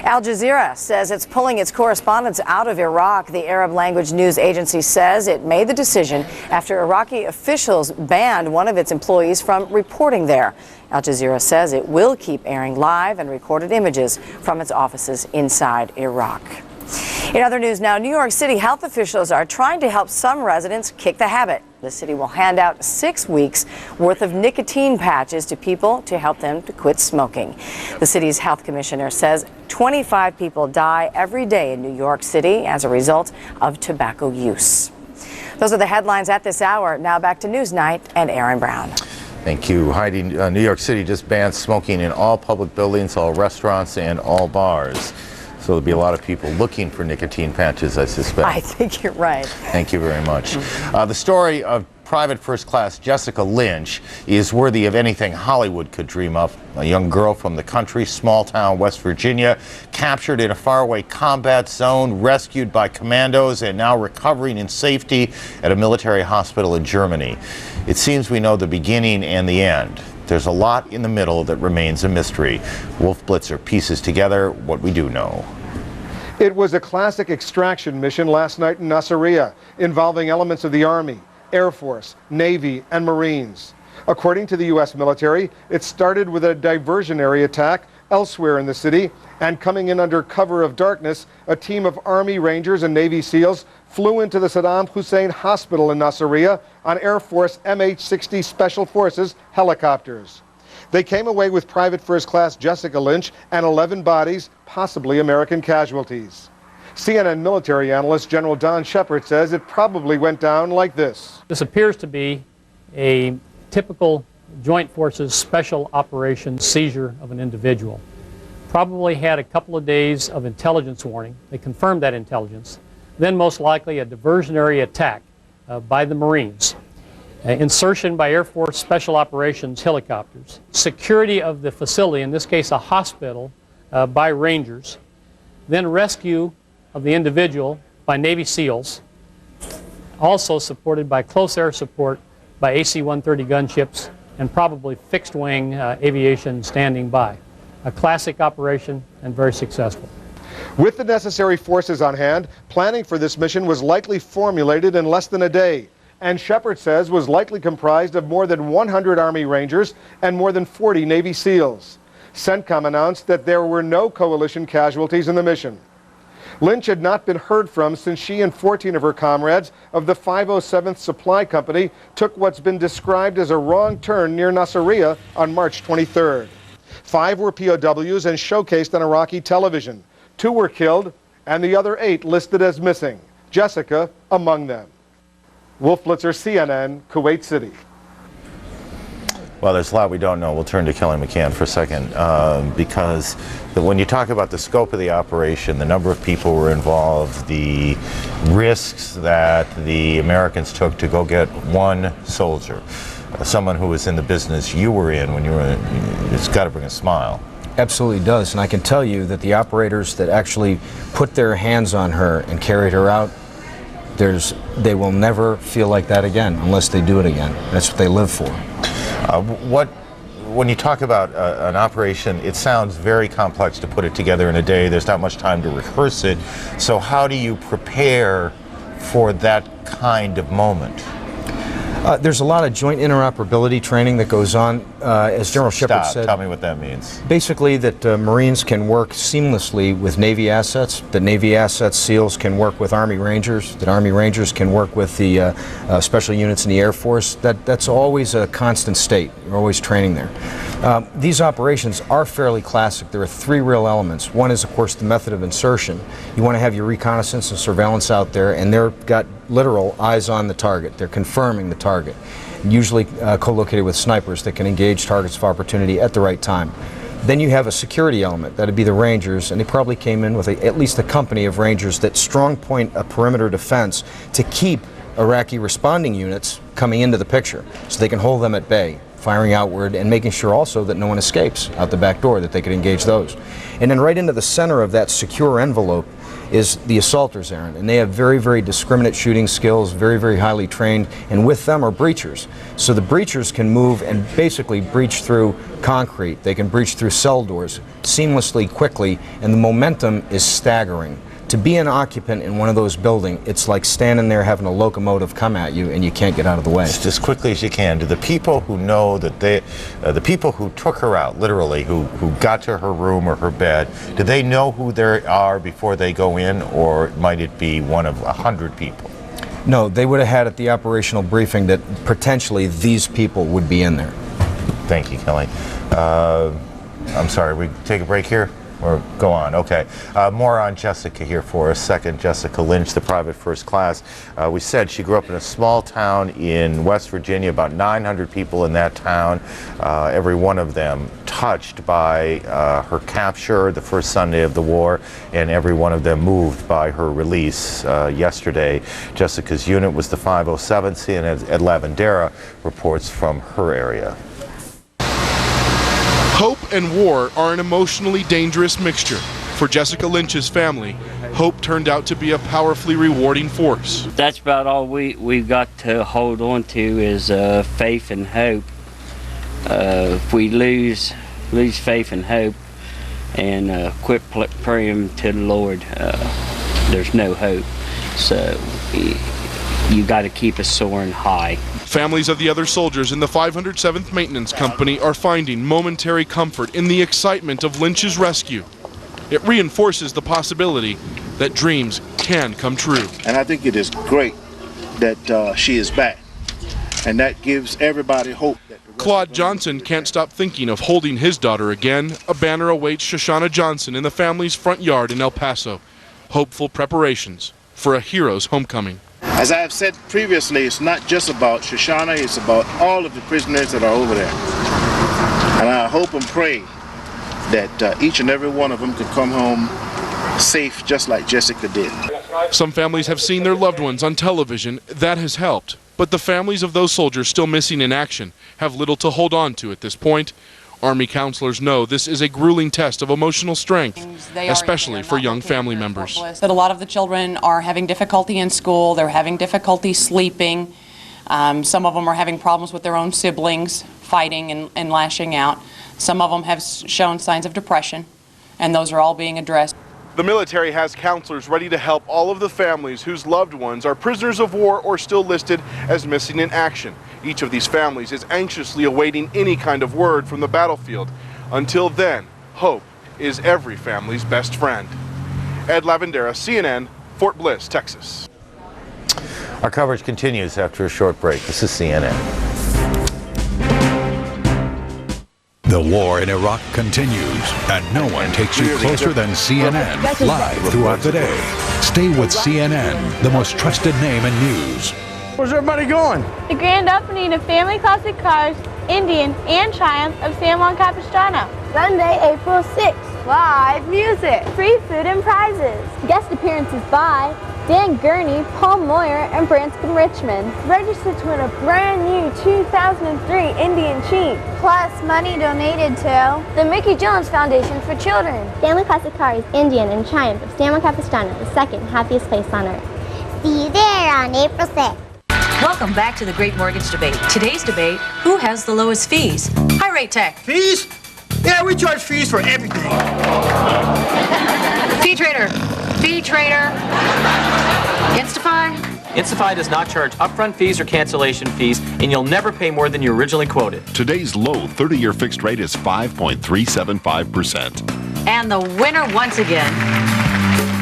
Al Jazeera says it's pulling its correspondents out of Iraq. The Arab language news agency says it made the decision after Iraqi officials banned one of its employees from reporting there. Al Jazeera says it will keep airing live and recorded images from its offices inside Iraq. In other news now, New York City health officials are trying to help some residents kick the habit. The city will hand out 6 weeks worth of nicotine patches to people to help them to quit smoking. The city's health commissioner says 25 people die every day in New York City as a result of tobacco use. Those are the headlines at this hour. Now back to Newsnight and Aaron Brown. Thank you, Heidi. New York City just banned smoking in all public buildings, all restaurants, and all bars. So there'll be a lot of people looking for nicotine patches, I suspect. I think you're right. Thank you very much. The story of Private First Class Jessica Lynch is worthy of anything Hollywood could dream up. A young girl from the country, small town West Virginia, captured in a faraway combat zone, rescued by commandos, and now recovering in safety at a military hospital in Germany. It seems we know the beginning and the end. There's a lot in the middle that remains a mystery. Wolf Blitzer pieces together what we do know. It was a classic extraction mission last night in Nasiriyah, involving elements of the Army, Air Force, Navy, and Marines. According to the U.S. military, it started with a diversionary attack elsewhere in the city, and coming in under cover of darkness, a team of Army Rangers and Navy SEALs flew into the Sadaam Hussein Hospital in Nasiriyah on Air Force MH-60 Special Forces helicopters. They came away with Private First Class Jessica Lynch and 11 bodies, possibly American casualties. CNN military analyst General Don Shepard says it probably went down like this. This appears to be a typical Joint Forces special operations seizure of an individual. Probably had a couple of days of intelligence warning. They confirmed that intelligence. Then most likely a diversionary attack by the Marines. Insertion by Air Force Special Operations helicopters. Security of the facility, in this case a hospital, by Rangers. Then rescue of the individual by Navy SEALs. Also supported by close air support by AC-130 gunships and probably fixed-wing aviation standing by. A classic operation and very successful. With the necessary forces on hand, planning for this mission was likely formulated in less than a day, and Shepard says was likely comprised of more than 100 Army Rangers and more than 40 Navy SEALs. CENTCOM announced that there were no coalition casualties in the mission. Lynch had not been heard from since she and 14 of her comrades of the 507th Supply Company took what's been described as a wrong turn near Nasiriyah on March 23rd. 5 were POWs and showcased on Iraqi television. 2 were killed, and the other 8 listed as missing, Jessica among them. Wolf Blitzer, CNN, Kuwait City. Well, there's a lot we don't know. We'll turn to Kelly McCann for a second, because when you talk about the scope of the operation, the number of people who were involved, the risks that the Americans took to go get one soldier, someone who was in the business you were in when you were in, it's got to bring a smile. Absolutely does, and I can tell you that the operators that actually put their hands on her and carried her out, they will never feel like that again unless they do it again. That's what they live for. When you talk about an operation, it sounds very complex to put it together in a day. There's not much time to rehearse it. So how do you prepare for that kind of moment? There's a lot of joint interoperability training that goes on, as General Shepard said. Tell me what that means. Basically, that Marines can work seamlessly with Navy assets, that Navy assets, SEALs can work with Army Rangers, that Army Rangers can work with the special units in the Air Force. That's always a constant state. You're always training there. These operations are fairly classic. There are 3 real elements. One is, of course, the method of insertion. You want to have your reconnaissance and surveillance out there, and they've got literal eyes on the target. They're confirming the target, usually co-located with snipers that can engage targets of opportunity at the right time. Then you have a security element. That'd be the Rangers, and they probably came in with at least a company of Rangers that strong point a perimeter defense to keep Iraqi responding units coming into the picture so they can hold them at bay, firing outward and making sure also that no one escapes out the back door, that they could engage those. And then right into the center of that secure envelope is the assaulters, Aaron, and they have very, very discriminate shooting skills, very, very highly trained, and with them are breachers. So the breachers can move and basically breach through concrete. They can breach through cell doors seamlessly, quickly, and the momentum is staggering. To be an occupant in one of those buildings, it's like standing there having a locomotive come at you and you can't get out of the way. Just as quickly as you can. Do the people who know that the people who took her out, literally, who got to her room or her bed, do they know who they are before they go in, or might it be one of 100 people? No, they would have had at the operational briefing that potentially these people would be in there. Thank you, Kelly. I'm sorry, we take a break here? Or go on, okay. More on Jessica here for a second. Jessica Lynch, the private first class. We said she grew up in a small town in West Virginia, about 900 people in that town, every one of them touched by her capture the first Sunday of the war, and every one of them moved by her release yesterday. Jessica's unit was the 507. CNN at Lavendera reports from her area. Hope and war are an emotionally dangerous mixture. For Jessica Lynch's family, hope turned out to be a powerfully rewarding force. That's about all we've got to hold on to is faith and hope. If we lose faith and hope and quit praying to the Lord, there's no hope. So you got to keep us soaring high. Families of the other soldiers in the 507th Maintenance Company are finding momentary comfort in the excitement of Lynch's rescue. It reinforces the possibility that dreams can come true. And I think it is great that she is back, and that gives everybody hope. Claude Johnson can't stop thinking of holding his daughter again. A banner awaits Shoshana Johnson in the family's front yard in El Paso. Hopeful preparations for a hero's homecoming. As I have said previously, it's not just about Shoshana, it's about all of the prisoners that are over there. And I hope and pray that each and every one of them could come home safe, just like Jessica did. Some families have seen their loved ones on television. That has helped. But the families of those soldiers still missing in action have little to hold on to at this point. Army counselors know this is a grueling test of emotional strength, especially for young family members. That a lot of the children are having difficulty in school, they're having difficulty sleeping, some of them are having problems with their own siblings, fighting and lashing out. Some of them have shown signs of depression, and those are all being addressed. The military has counselors ready to help all of the families whose loved ones are prisoners of war or still listed as missing in action. Each of these families is anxiously awaiting any kind of word from the battlefield. Until then, hope is every family's best friend. Ed Lavendera, CNN, Fort Bliss, Texas. Our coverage continues after a short break. This is CNN. The war in Iraq continues, and no one takes you closer than CNN, live throughout the day. Stay with CNN, the most trusted name in news. Where's everybody going? The grand opening of Family Classic Cars, Indian and Triumph of San Juan Capistrano. Sunday, April 6th. Live music. Free food and prizes. Guest appearances by Dan Gurney, Paul Moyer, and Branscombe Richmond. Register to win a brand new 2003 Indian Chief. Plus money donated to the Mickey Jones Foundation for Children. Family Classic Cars, Indian and Triumph of San Juan Capistrano, the second happiest place on earth. See you there on April 6th. Welcome back to the Great Mortgage Debate. Today's debate, who has the lowest fees? High Rate Tech. Fees? Yeah, we charge fees for everything. Fee Trader. Fee Trader. Instify. Instify does not charge upfront fees or cancellation fees, and you'll never pay more than you originally quoted. Today's low 30-year fixed rate is 5.375%. And the winner once again.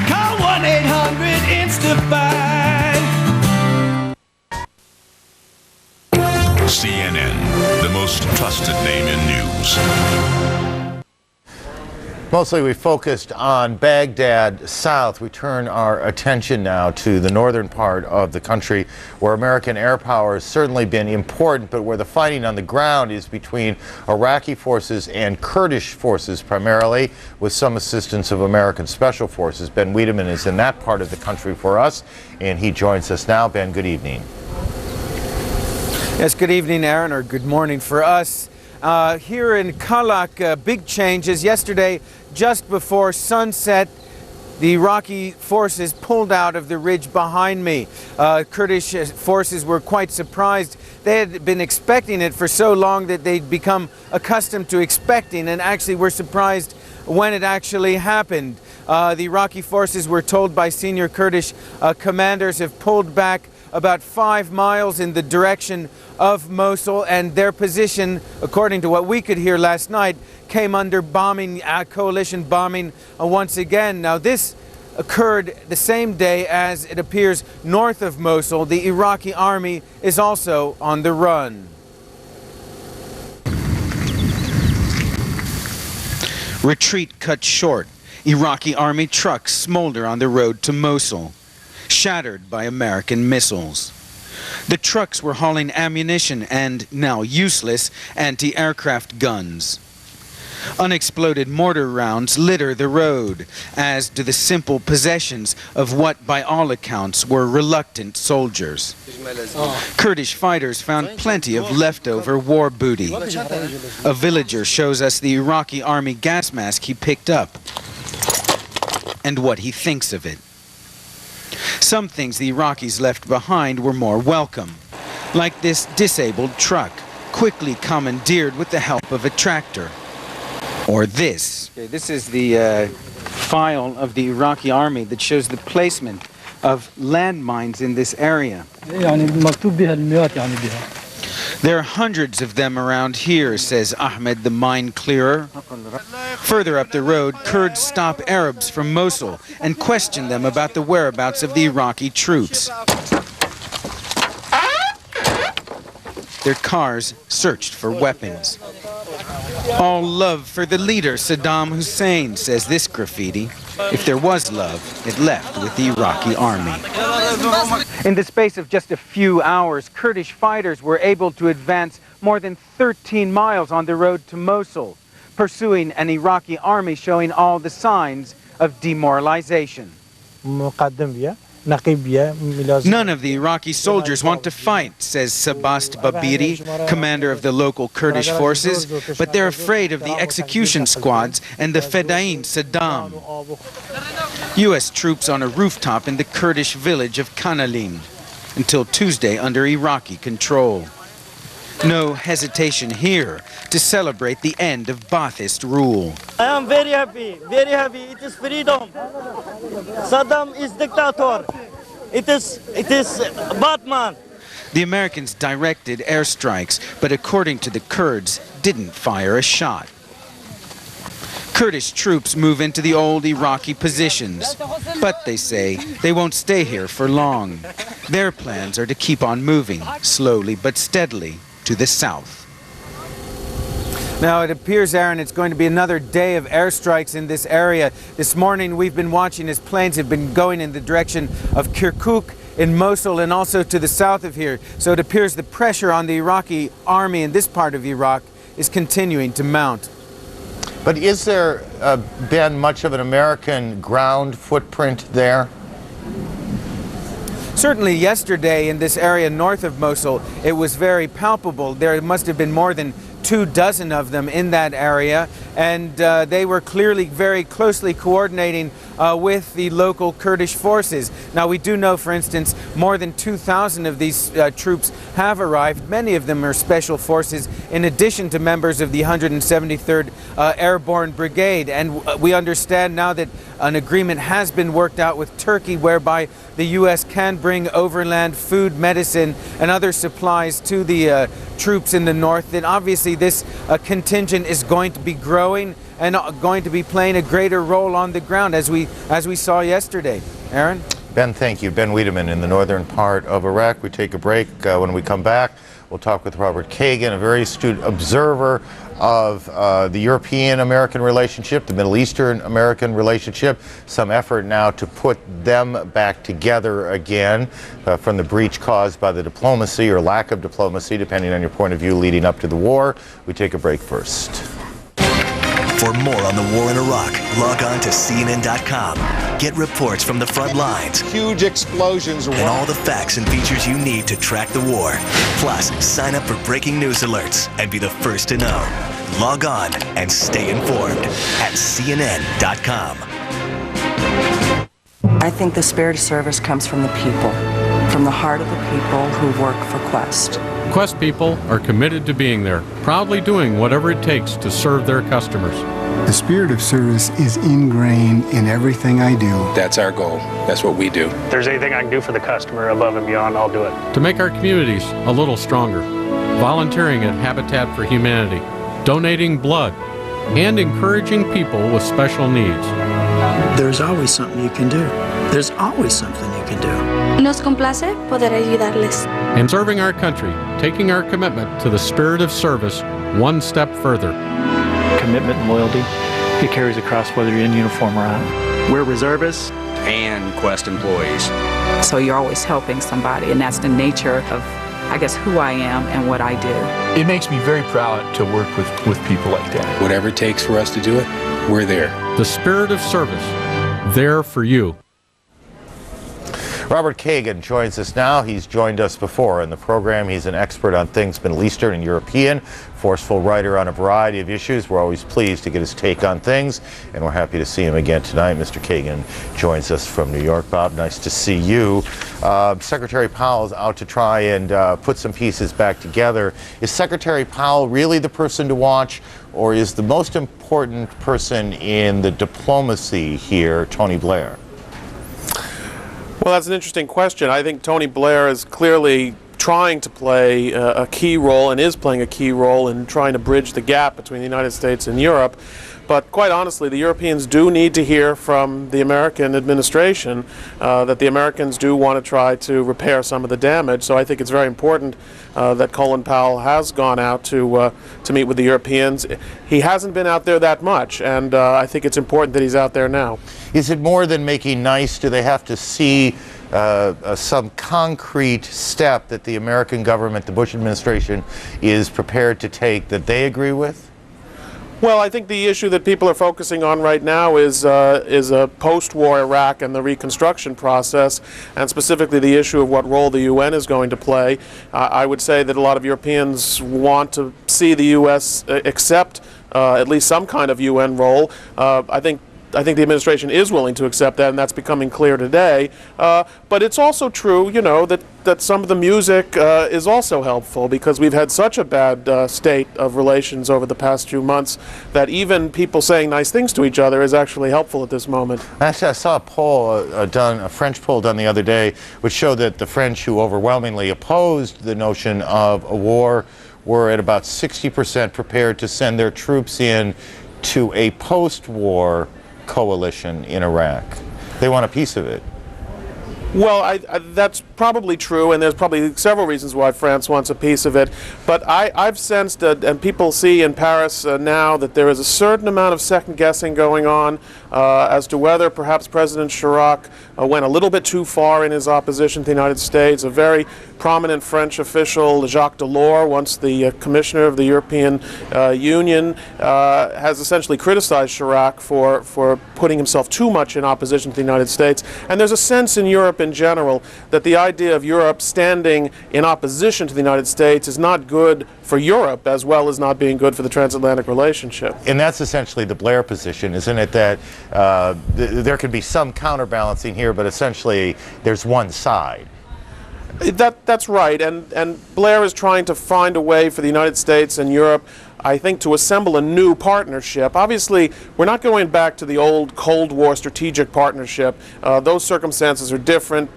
Call 1-800-INSTIFY. CNN, the most trusted name in news. Mostly we focused on Baghdad south. We turn our attention now to the northern part of the country where American air power has certainly been important, but where the fighting on the ground is between Iraqi forces and Kurdish forces primarily, with some assistance of American special forces. Ben Wiedemann is in that part of the country for us, and he joins us now. Ben, good evening. Yes, good evening, Aaron, or good morning for us. Here in Kalak, big changes. Yesterday, just before sunset, the Iraqi forces pulled out of the ridge behind me. Kurdish forces were quite surprised. They had been expecting it for so long that they'd become accustomed to expecting, and actually were surprised when it actually happened. The Iraqi forces, were told by senior Kurdish commanders, have pulled back about 5 miles in the direction of Mosul, and their position, according to what we could hear last night, came under bombing, coalition bombing once again. Now this occurred the same day as, it appears, north of Mosul. The Iraqi army is also on the run. Retreat cut short. Iraqi army trucks smolder on the road to Mosul, shattered by American missiles. The trucks were hauling ammunition and, now useless, anti-aircraft guns. Unexploded mortar rounds litter the road, as do the simple possessions of what, by all accounts, were reluctant soldiers. Kurdish fighters found plenty of leftover war booty. A villager shows us the Iraqi army gas mask he picked up and what he thinks of it. Some things the Iraqis left behind were more welcome, like this disabled truck, quickly commandeered with the help of a tractor. Or this. Okay, this is the file of the Iraqi army that shows the placement of landmines in this area. There are hundreds of them around here, says Ahmed, the mine clearer. Further up the road, Kurds stop Arabs from Mosul and question them about the whereabouts of the Iraqi troops. Their cars searched for weapons. All love for the leader, Sadaam Hussein, says this graffiti. If there was love, it left with the Iraqi army. In the space of just a few hours, Kurdish fighters were able to advance more than 13 miles on the road to Mosul, pursuing an Iraqi army showing all the signs of demoralization. None of the Iraqi soldiers want to fight, says Sabast Babiri, commander of the local Kurdish forces, but they're afraid of the execution squads and the Fedayeen Saddam. U.S. troops on a rooftop in the Kurdish village of Kanalim, until Tuesday under Iraqi control. No hesitation here to celebrate the end of Ba'athist rule. I am very happy, very happy. It is freedom. Saddam is dictator. It is Batman. The Americans directed airstrikes, but according to the Kurds, didn't fire a shot. Kurdish troops move into the old Iraqi positions, but they say they won't stay here for long. Their plans are to keep on moving, slowly but steadily, to the south. Now it appears, Aaron, it's going to be another day of airstrikes in this area. This morning we've been watching as planes have been going in the direction of Kirkuk in Mosul and also to the south of here. So it appears the pressure on the Iraqi army in this part of Iraq is continuing to mount. But is there been much of an American ground footprint there? Certainly yesterday in this area north of Mosul, it was very palpable. There must have been more than 24 of them in that area, and they were clearly very closely coordinating with the local Kurdish forces. Now we do know, for instance, more than 2,000 of these troops have arrived. Many of them are special forces in addition to members of the 173rd Airborne Brigade, and we understand now that an agreement has been worked out with Turkey whereby the U.S. can bring overland food, medicine, and other supplies to the troops in the north. Then obviously this contingent is going to be growing and going to be playing a greater role on the ground as we saw yesterday. Aaron? Ben, thank you. Ben Wiedemann in the northern part of Iraq. We take a break. When we come back, we'll talk with Robert Kagan, a very astute observer of the European-American relationship, the Middle Eastern-American relationship, some effort now to put them back together again from the breach caused by the diplomacy or lack of diplomacy, depending on your point of view, leading up to the war. We take a break first. For more on the war in Iraq, log on to CNN.com. Get reports from the front lines. Huge explosions. And all the facts and features you need to track the war. Plus, sign up for breaking news alerts and be the first to know. Log on and stay informed at CNN.com. I think the spirit of service comes from the people, from the heart of the people who work for Quest. Quest people are committed to being there, proudly doing whatever it takes to serve their customers. The spirit of service is ingrained in everything I do. That's our goal. That's what we do. If there's anything I can do for the customer above and beyond, I'll do it. To make our communities a little stronger, volunteering at Habitat for Humanity, donating blood, and encouraging people with special needs. There's always something you can do. There's always something you can do. Nos complace poder ayudarles. And serving our country, taking our commitment to the spirit of service one step further. Commitment and loyalty, it carries across whether you're in uniform or out. We're reservists and Quest employees. So you're always helping somebody, and that's the nature of, I guess, who I am and what I do. It makes me very proud to work with people like that. Whatever it takes for us to do it, we're there. The spirit of service, there for you. Robert Kagan joins us now. He's joined us before in the program. He's an expert on things Middle Eastern and European, forceful writer on a variety of issues. We're always pleased to get his take on things, and we're happy to see him again tonight. Mr. Kagan joins us from New York. Bob, nice to see you. Secretary Powell's out to try and put some pieces back together. Is Secretary Powell really the person to watch, or is the most important person in the diplomacy here Tony Blair? Well, that's an interesting question. I think Tony Blair is clearly trying to play a key role and is playing a key role in trying to bridge the gap between the United States and Europe. But quite honestly, the Europeans do need to hear from the American administration that the Americans do want to try to repair some of the damage. So I think it's very important that Colin Powell has gone out to meet with the Europeans. He hasn't been out there that much, and I think it's important that he's out there now. Is it more than making nice? Do they have to see some concrete step that the American government, the Bush administration, is prepared to take that they agree with? Well, I think the issue that people are focusing on right now is a post-war Iraq and the reconstruction process, and specifically the issue of what role the UN is going to play. I would say that a lot of Europeans want to see the U.S. accept at least some kind of UN role. I think the administration is willing to accept that, and that's becoming clear today. But it's also true, you know, that some of the music is also helpful, because we've had such a bad state of relations over the past few months that even people saying nice things to each other is actually helpful at this moment. Actually, I saw a poll a French poll done the other day, which showed that the French, who overwhelmingly opposed the notion of a war, were at about 60% prepared to send their troops in to a post-war coalition in Iraq. They want a piece of it. Well, that's probably true, and there's probably several reasons why France wants a piece of it. But I've sensed that, and people see in Paris now, that there is a certain amount of second-guessing going on as to whether perhaps President Chirac went a little bit too far in his opposition to the United States. A very prominent French official, Jacques Delors, once the commissioner of the European Union, has essentially criticized Chirac for putting himself too much in opposition to the United States. And there's a sense in Europe in general that the idea of Europe standing in opposition to the United States is not good for Europe, as well as not being good for the transatlantic relationship. And that's essentially the Blair position, isn't it, that there could be some counterbalancing here, but essentially there's one side. That's right, and Blair is trying to find a way for the United States and Europe, I think, to assemble a new partnership. Obviously, we're not going back to the old Cold War strategic partnership. Those circumstances are different.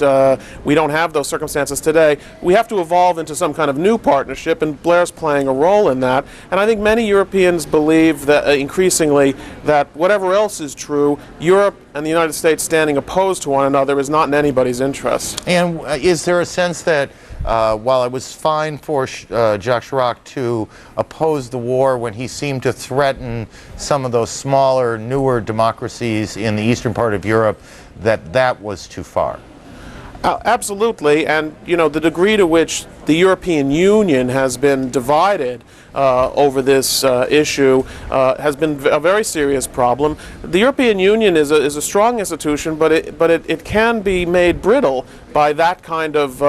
We don't have those circumstances today. We have to evolve into some kind of new partnership, and Blair's playing a role in that. And I think many Europeans believe that increasingly that whatever else is true, Europe and the United States standing opposed to one another is not in anybody's interest. And is there a sense that while it was fine for Jacques Chirac to oppose the war when he seemed to threaten some of those smaller, newer democracies in the eastern part of Europe, that was too far? Absolutely, and you know, the degree to which the European Union has been divided over this issue has been a very serious problem. The European Union is a strong institution, but it can be made brittle by that kind of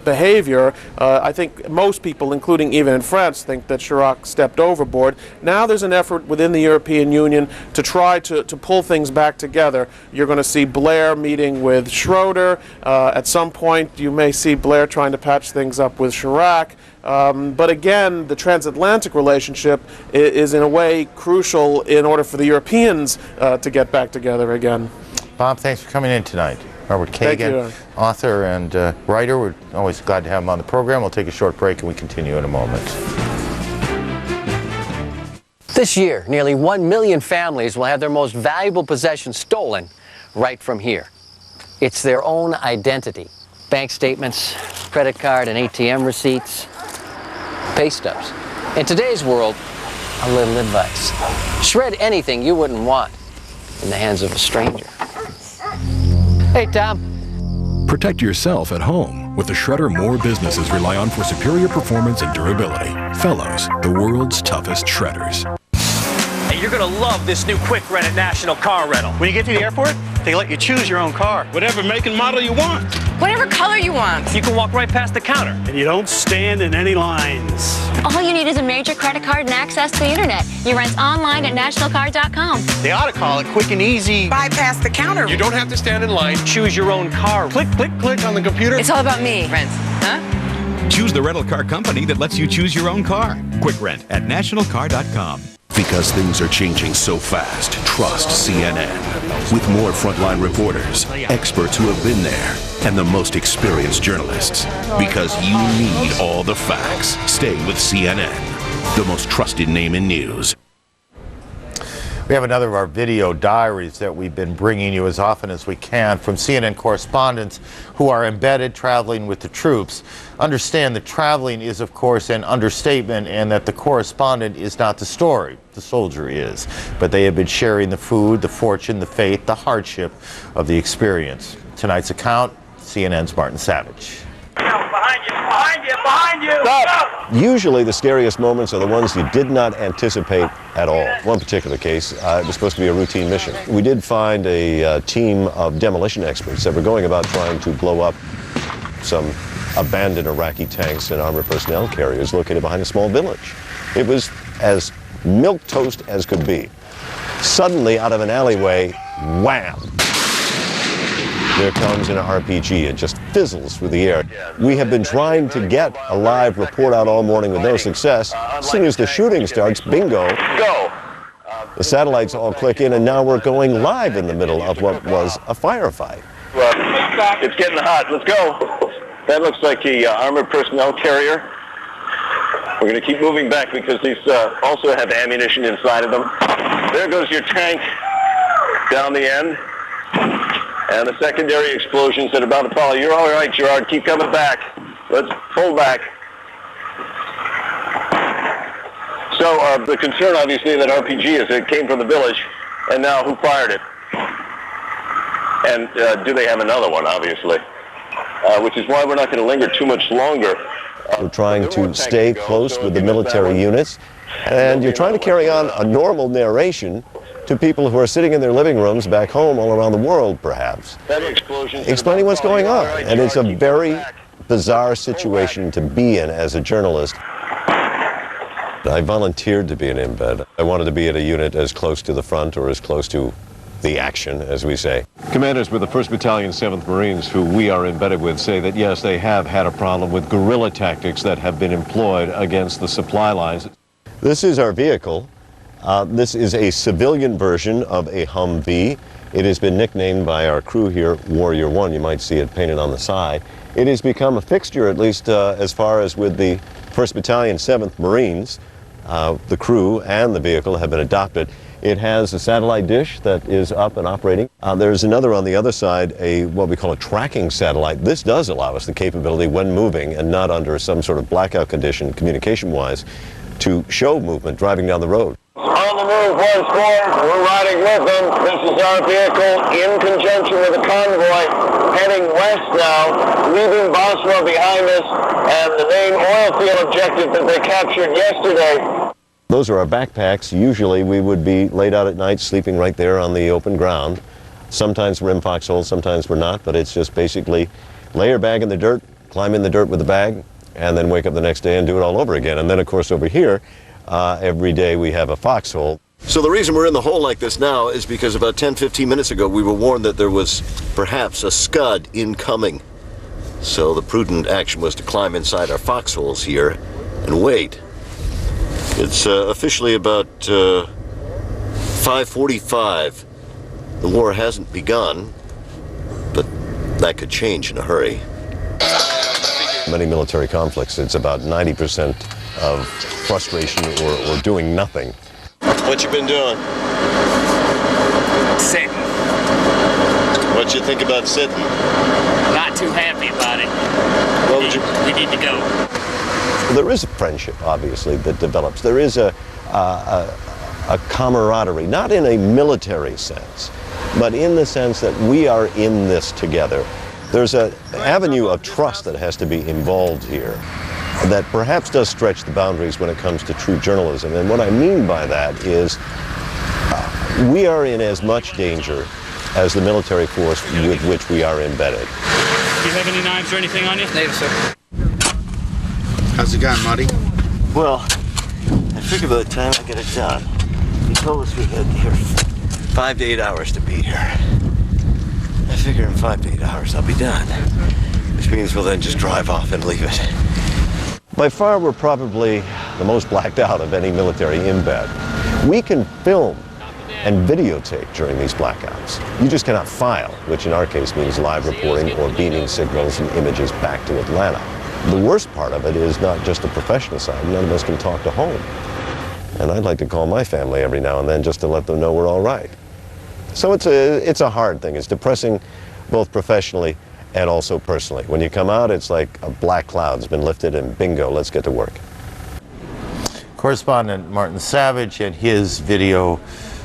behavior. I think most people, including even in France, think that Chirac stepped overboard. Now there's an effort within the European Union to try to pull things back together. You're going to see Blair meeting with Schroeder. At some point you may see Blair trying to patch things up with Chirac. But again, the transatlantic relationship is in a way crucial in order for the Europeans to get back together again. Bob, thanks for coming in tonight. Robert Kagan, author and writer. We're always glad to have him on the program. We'll take a short break and we continue in a moment. This year, nearly 1 million families will have their most valuable possessions stolen right from here. It's their own identity. Bank statements, credit card and ATM receipts, pay stubs. In today's world, a little advice. Shred anything you wouldn't want in the hands of a stranger. Hey, Tom. Protect yourself at home with the shredder more businesses rely on for superior performance and durability. Fellows, the world's toughest shredders. Hey, you're gonna love this new quick rent at National Car Rental. When you get to the airport, they let you choose your own car. Whatever make and model you want. Whatever color you want. You can walk right past the counter. And you don't stand in any lines. All you need is a major credit card and access to the internet. You rent online at nationalcar.com. They ought to call it quick and easy. Bypass the counter. You don't have to stand in line. Choose your own car. Click, click, click on the computer. It's all about me. Rent, huh? Choose the rental car company that lets you choose your own car. Quick rent at nationalcar.com. Because things are changing so fast, trust CNN. With more frontline reporters, experts who have been there, and the most experienced journalists. Because you need all the facts. Stay with CNN, the most trusted name in news. We have another of our video diaries that we've been bringing you as often as we can from CNN correspondents who are embedded traveling with the troops. Understand that traveling is, of course, an understatement and that the correspondent is not the story. The soldier is. But they have been sharing the food, the fortune, the faith, the hardship of the experience. Tonight's account, CNN's Martin Savage. Behind you! Stop! Usually the scariest moments are the ones you did not anticipate at all. One particular case, it was supposed to be a routine mission. We did find a team of demolition experts that were going about trying to blow up some abandoned Iraqi tanks and armored personnel carriers located behind a small village. It was as milquetoast as could be. Suddenly, out of an alleyway, wham! There comes an RPG. It just fizzles through the air. We have been trying to get a live report out all morning with no success. As soon as the shooting starts, bingo, go. The satellites all click in, and now we're going live in the middle of what was a firefight. It's getting hot. Let's go. That looks like the armored personnel carrier. We're going to keep moving back because these also have ammunition inside of them. There goes your tank down the end. And the secondary explosions that are about to follow. You're all right, Gerard. Keep coming back. Let's pull back. So the concern, obviously, that RPG is it came from the village, and now who fired it? And do they have another one, obviously? Which is why we're not going to linger too much longer. We're trying to stay close with the military units, and you're trying to carry on a normal narration to people who are sitting in their living rooms back home all around the world, perhaps, explaining what's going on. And it's a very bizarre situation to be in as a journalist. I volunteered to be an embed. I wanted to be at a unit as close to the front or as close to the action, as we say. Commanders with the 1st Battalion, 7th Marines, who we are embedded with, say that, yes, they have had a problem with guerrilla tactics that have been employed against the supply lines. This is our vehicle. This is a civilian version of a Humvee. It has been nicknamed by our crew here Warrior One. You might see it painted on the side. It has become a fixture, at least as far as with the 1st Battalion, 7th Marines. The crew and the vehicle have been adopted. It has a satellite dish that is up and operating. There's another on the other side, what we call a tracking satellite. This does allow us the capability when moving and not under some sort of blackout condition communication-wise to show movement driving down the road. On the move once more. We're riding with them. This is our vehicle in conjunction with a convoy heading west now, leaving Boswell behind us and the main oil field objective that they captured yesterday. Those are our backpacks. Usually we would be laid out at night sleeping right there on the open ground. Sometimes we're in foxholes, sometimes we're not, but it's just basically lay your bag in the dirt, climb in the dirt with the bag, and then wake up the next day and do it all over again. And then, of course, over here, every day we have a foxhole. So the reason we're in the hole like this now is because about 10-15 minutes ago we were warned that there was perhaps a scud incoming. So the prudent action was to climb inside our foxholes here and wait. It's officially about 5:45. The war hasn't begun, but that could change in a hurry. Many military conflicts, it's about 90% of frustration or doing nothing. What you been doing? Sitting. What you think about sitting? Not too happy about it. We need to go. There is a friendship, obviously, that develops. There is a camaraderie, not in a military sense, but in the sense that we are in this together. There's an avenue of trust that has to be involved here that perhaps does stretch the boundaries when it comes to true journalism. And what I mean by that is we are in as much danger as the military force with which we are embedded. Do you have any knives or anything on you? No, sir. How's it going, Marty? Well, I figure by the time I get it done, he told us we had here 5 to 8 hours to be here. I figure in 5 to 8 hours I'll be done, which means we'll then just drive off and leave it. By far, we're probably the most blacked out of any military embed. We can film and videotape during these blackouts. You just cannot file, which in our case means live reporting or beaming signals and images back to Atlanta. The worst part of it is not just the professional side. None of us can talk to home. And I'd like to call my family every now and then just to let them know we're all right. So it's a hard thing. It's depressing both professionally and also personally. When you come out, it's like a black cloud's been lifted and bingo, let's get to work. Correspondent Martin Savage and his video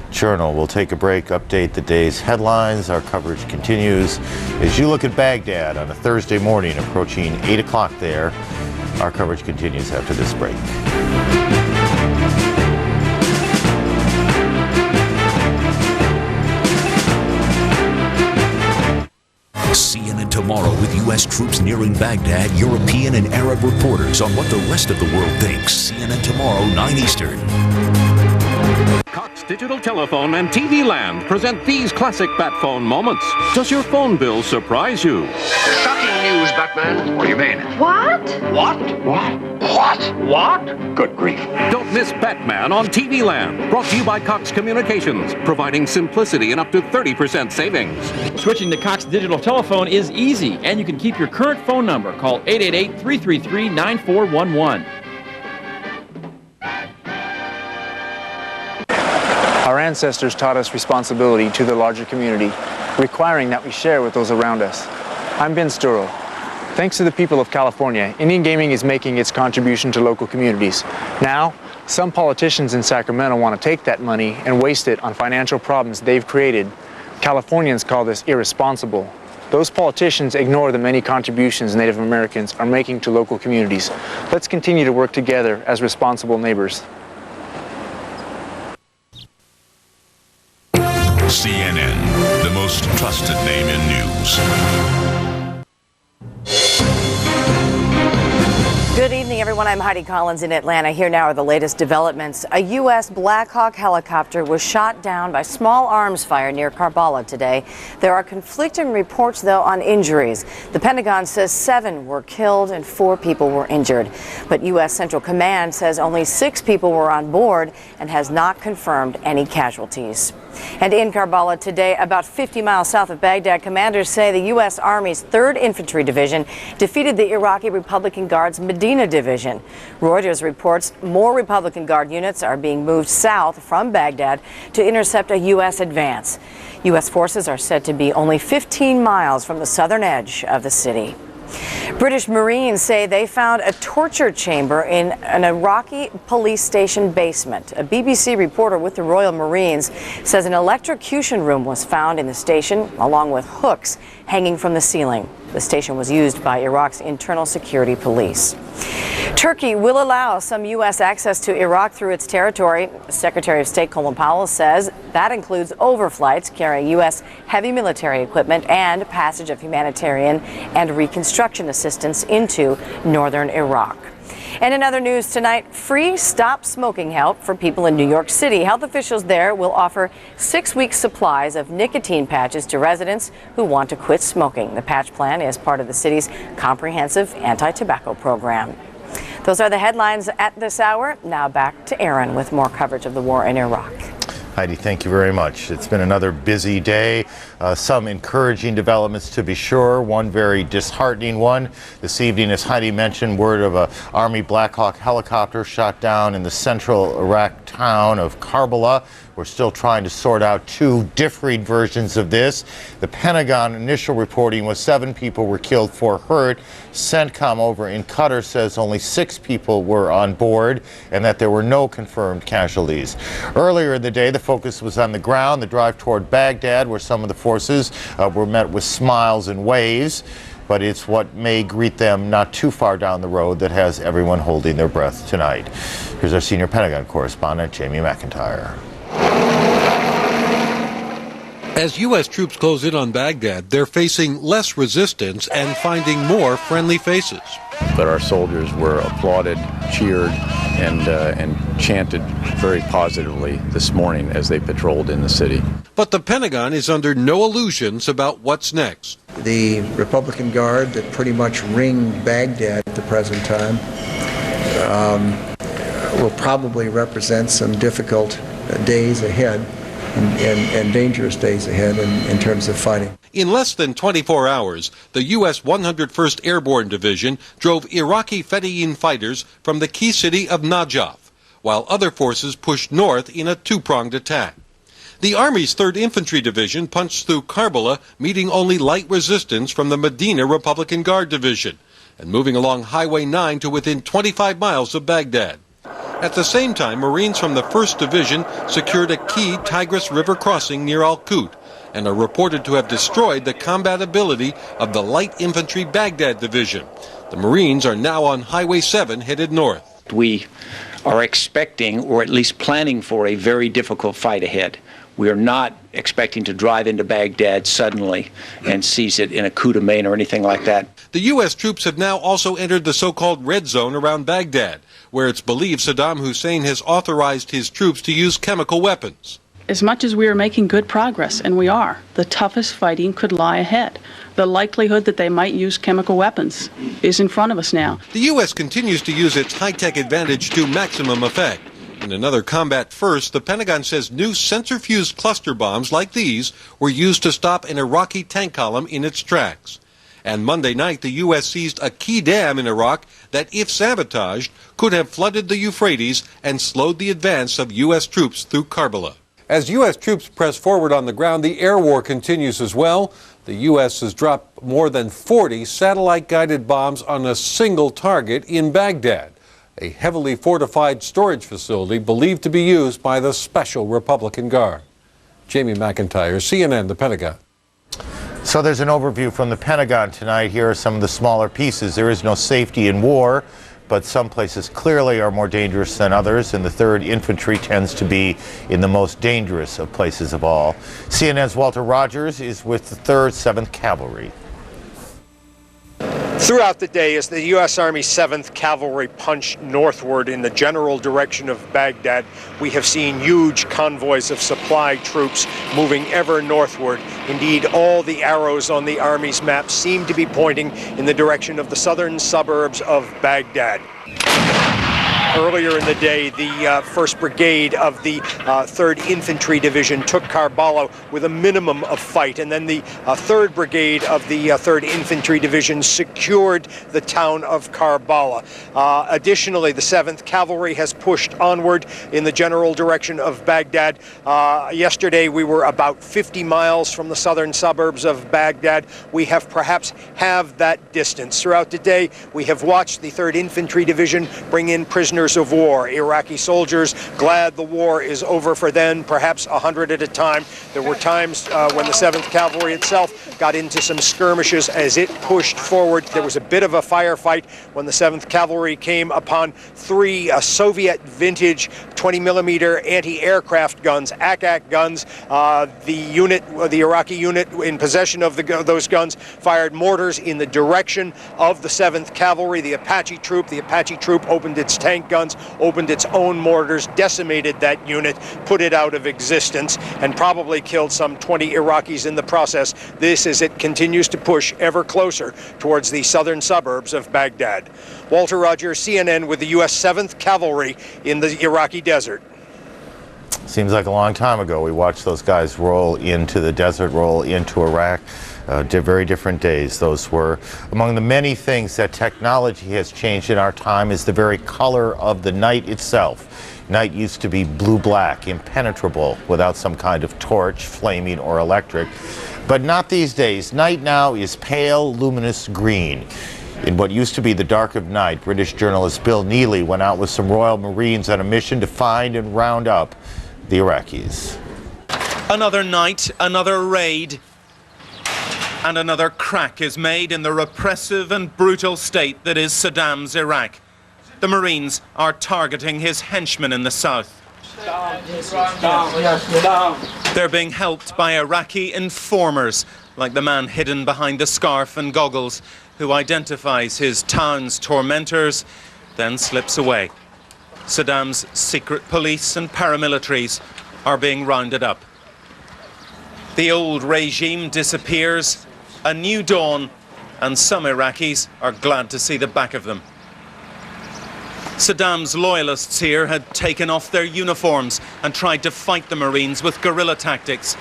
journal. We'll take a break, update the day's headlines. Our coverage continues as you look at Baghdad on a Thursday morning approaching 8 o'clock there. Our coverage continues after this break. CNN Tomorrow with U.S. troops nearing Baghdad, European and Arab reporters on what the rest of the world thinks. CNN Tomorrow, 9 Eastern. Cox Digital Telephone and TV Land present these classic bat phone moments. Does your phone bill surprise you? Shocking news, Batman. What do you mean? What? What? What? Good grief. Don't miss Batman on TV Land. Brought to you by Cox Communications, providing simplicity and up to 30% savings. Switching to Cox Digital Telephone is easy, and you can keep your current phone number. Call 888-333-9411. Our ancestors taught us responsibility to the larger community, requiring that we share with those around us. I'm Ben Sturl. Thanks to the people of California, Indian gaming is making its contribution to local communities. Now, some politicians in Sacramento want to take that money and waste it on financial problems they've created. Californians call this irresponsible. Those politicians ignore the many contributions Native Americans are making to local communities. Let's continue to work together as responsible neighbors. CNN, the most trusted name in news. Good evening, everyone. I'm Heidi Collins in Atlanta. Here now are the latest developments. A U.S. Black Hawk helicopter was shot down by small arms fire near Karbala today. There are conflicting reports, though, on injuries. The Pentagon says 7 were killed and 4 people were injured. But U.S. Central Command says only 6 people were on board and has not confirmed any casualties. And in Karbala today, about 50 miles south of Baghdad, commanders say the U.S. Army's 3rd Infantry Division defeated the Iraqi Republican Guard's Medina Division. Reuters reports more Republican Guard units are being moved south from Baghdad to intercept a U.S. advance. U.S. forces are said to be only 15 miles from the southern edge of the city. British Marines say they found a torture chamber in an Iraqi police station basement. A BBC reporter with the Royal Marines says an electrocution room was found in the station, along with hooks hanging from the ceiling. The station was used by Iraq's internal security police. Turkey will allow some U.S. access to Iraq through its territory. Secretary of State Colin Powell says that includes overflights carrying U.S. heavy military equipment and passage of humanitarian and reconstruction assistance into northern Iraq. And in other news tonight, free stop smoking help for people in New York City. Health officials there will offer 6 weeks supplies of nicotine patches to residents who want to quit smoking. The patch plan is part of the city's comprehensive anti-tobacco program. Those are the headlines at this hour. Now back to Aaron with more coverage of the war in Iraq. Heidi, thank you very much. It's been another busy day. Some encouraging developments to be sure. One very disheartening one. This evening, as Heidi mentioned, word of an Army Black Hawk helicopter shot down in the central Iraq town of Karbala. We're still trying to sort out two differing versions of this. The Pentagon initial reporting was 7 people were killed, 4 hurt. CENTCOM over in Qatar says only 6 people were on board and that there were no confirmed casualties. Earlier in the day, the focus was on the ground, the drive toward Baghdad, where some of the forces were met with smiles and waves. But it's what may greet them not too far down the road that has everyone holding their breath tonight. Here's our senior Pentagon correspondent, Jamie McIntyre. As U.S. troops close in on Baghdad, they're facing less resistance and finding more friendly faces. But our soldiers were applauded, cheered, and chanted very positively this morning as they patrolled in the city. But the Pentagon is under no illusions about what's next. The Republican Guard that pretty much ring Baghdad at the present time will probably represent some difficult days ahead and dangerous days ahead in terms of fighting. In less than 24 hours, the U.S. 101st Airborne Division drove Iraqi Fedayeen fighters from the key city of Najaf, while other forces pushed north in a two-pronged attack. The Army's 3rd Infantry Division punched through Karbala, meeting only light resistance from the Medina Republican Guard Division, and moving along Highway 9 to within 25 miles of Baghdad. At the same time, Marines from the 1st Division secured a key Tigris River crossing near Al-Qut and are reported to have destroyed the combat ability of the Light Infantry Baghdad Division. The Marines are now on Highway 7 headed north. We are expecting, or at least planning for, a very difficult fight ahead. We are not expecting to drive into Baghdad suddenly and seize it in a coup de main or anything like that. The U.S. troops have now also entered the so-called red zone around Baghdad, where it's believed Sadaam Hussein has authorized his troops to use chemical weapons. As much as we are making good progress, and we are, the toughest fighting could lie ahead. The likelihood that they might use chemical weapons is in front of us now. The U.S. continues to use its high-tech advantage to maximum effect. In another combat first, the Pentagon says new sensor-fused cluster bombs like these were used to stop an Iraqi tank column in its tracks. And Monday night, the U.S. seized a key dam in Iraq that, if sabotaged, could have flooded the Euphrates and slowed the advance of U.S. troops through Karbala. As U.S. troops press forward on the ground, the air war continues as well. The U.S. has dropped more than 40 satellite-guided bombs on a single target in Baghdad, a heavily fortified storage facility believed to be used by the Special Republican Guard. Jamie McIntyre, CNN, The Pentagon. So there's an overview from the Pentagon tonight. Here are some of the smaller pieces. There is no safety in war, but some places clearly are more dangerous than others, and the 3rd Infantry tends to be in the most dangerous of places of all. CNN's Walter Rogers is with the 3rd 7th Cavalry. Throughout the day, as the U.S. Army 7th Cavalry punched northward in the general direction of Baghdad, we have seen huge convoys of supply troops moving ever northward. Indeed, all the arrows on the Army's map seem to be pointing in the direction of the southern suburbs of Baghdad. Earlier in the day, the 1st Brigade of the 3rd Infantry Division took Karbala with a minimum of fight, and then the 3rd Brigade of the 3rd Infantry Division secured the town of Karbala. Additionally, the 7th Cavalry has pushed onward in the general direction of Baghdad. Yesterday, we were about 50 miles from the southern suburbs of Baghdad. We have perhaps halved that distance. Throughout the day, we have watched the 3rd Infantry Division bring in prisoners of war, Iraqi soldiers glad the war is over for them, perhaps 100 at a time. There were times when the 7th Cavalry itself got into some skirmishes as it pushed forward. There was a bit of a firefight when the 7th Cavalry came upon 3 Soviet vintage 20mm anti-aircraft guns, AK guns. The Iraqi unit in possession of those guns fired mortars in the direction of the 7th Cavalry. The Apache troop opened its tank guns, opened its own mortars, decimated that unit, put it out of existence, and probably killed some 20 Iraqis in the process. This as it continues to push ever closer towards the southern suburbs of Baghdad. Walter Rogers, CNN, with the U.S. 7th Cavalry in the Iraqi desert. Seems like a long time ago we watched those guys roll into the desert, roll into Iraq. Very different days those were. Among the many things that technology has changed in our time is the very color of the night itself. Night used to be blue-black, impenetrable, without some kind of torch, flaming, or electric. But not these days. Night now is pale, luminous green. In what used to be the dark of night, British journalist Bill Neely went out with some Royal Marines on a mission to find and round up the Iraqis. Another night, another raid, and another crack is made in the repressive and brutal state that is Saddam's Iraq. The Marines are targeting his henchmen in the south. They're being helped by Iraqi informers, like the man hidden behind the scarf and goggles, who identifies his town's tormentors, then slips away. Saddam's secret police and paramilitaries are being rounded up. The old regime disappears, a new dawn, and some Iraqis are glad to see the back of them. Saddam's loyalists here had taken off their uniforms and tried to fight the Marines with guerrilla tactics.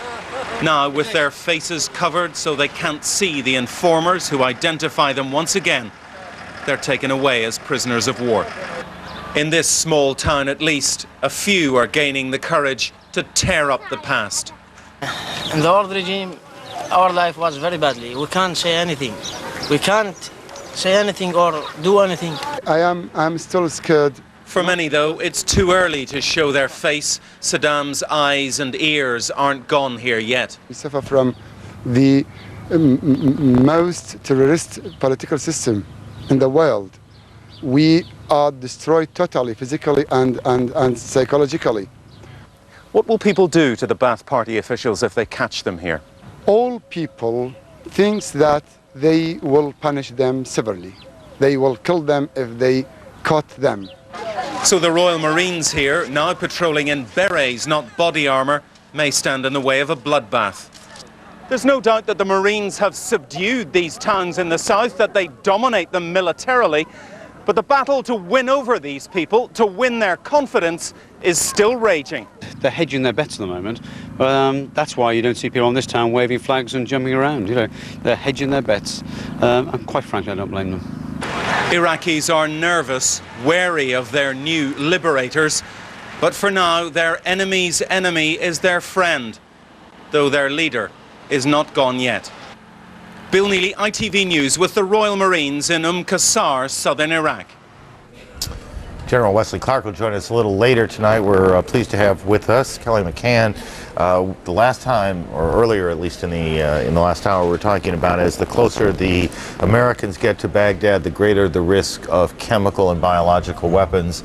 Now, with their faces covered so they can't see the informers who identify them once again, they're taken away as prisoners of war. In this small town, at least, a few are gaining the courage to tear up the past. In the old regime, our life was very badly. We can't say anything. We can't say anything or do anything. I'm still scared. For many, though, it's too early to show their face. Saddam's eyes and ears aren't gone here yet. We suffer from the most terrorist political system in the world. We are destroyed totally, physically and psychologically. What will people do to the Ba'ath Party officials if they catch them here? All people think that they will punish them severely. They will kill them if they caught them. So the Royal Marines here, now patrolling in berets, not body armour, may stand in the way of a bloodbath. There's no doubt that the Marines have subdued these towns in the south, that they dominate them militarily. But the battle to win over these people, to win their confidence, is still raging. They're hedging their bets at the moment. That's why you don't see people on this town waving flags and jumping around. You know, they're hedging their bets. And quite frankly, I don't blame them. Iraqis are nervous, wary of their new liberators. But for now, their enemy's enemy is their friend, though their leader is not gone yet. Bill Neely, ITV News, with the Royal Marines in Qasr, southern Iraq. General Wesley Clark will join us a little later tonight. We're pleased to have with us Kelly McCann. The last time, or earlier at least in the last hour, we were talking about as the closer the Americans get to Baghdad, the greater the risk of chemical and biological weapons.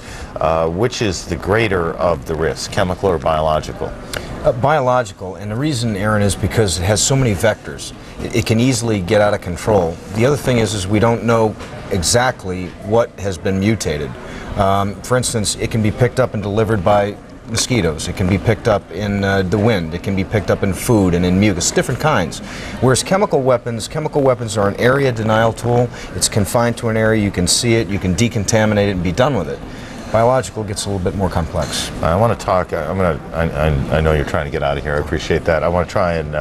Which is the greater of the risk, chemical or biological? Biological, and the reason, Aaron, is because it has so many vectors. It can easily get out of control. The other thing is we don't know exactly what has been mutated. For instance, it can be picked up and delivered by mosquitoes. It can be picked up in the wind. It can be picked up in food and in mucus, different kinds. Whereas chemical weapons are an area denial tool. It's confined to an area. You can see it, you can decontaminate it and be done with it. Biological gets a little bit more complex. I want to talk. I know you're trying to get out of here. I appreciate that. I want to try and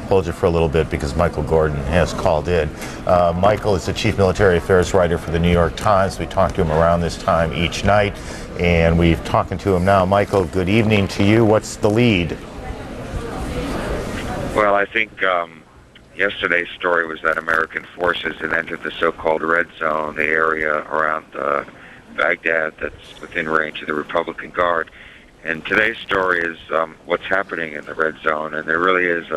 hold you for a little bit because Michael Gordon has called in. Michael is the chief military affairs writer for the New York Times. We talk to him around this time each night, and we're talking to him now. Michael, good evening to you. What's the lead? Well, I think yesterday's story was that American forces had entered the so-called red zone, the area around Baghdad that's within range of the Republican Guard. And today's story is what's happening in the red zone, and there really is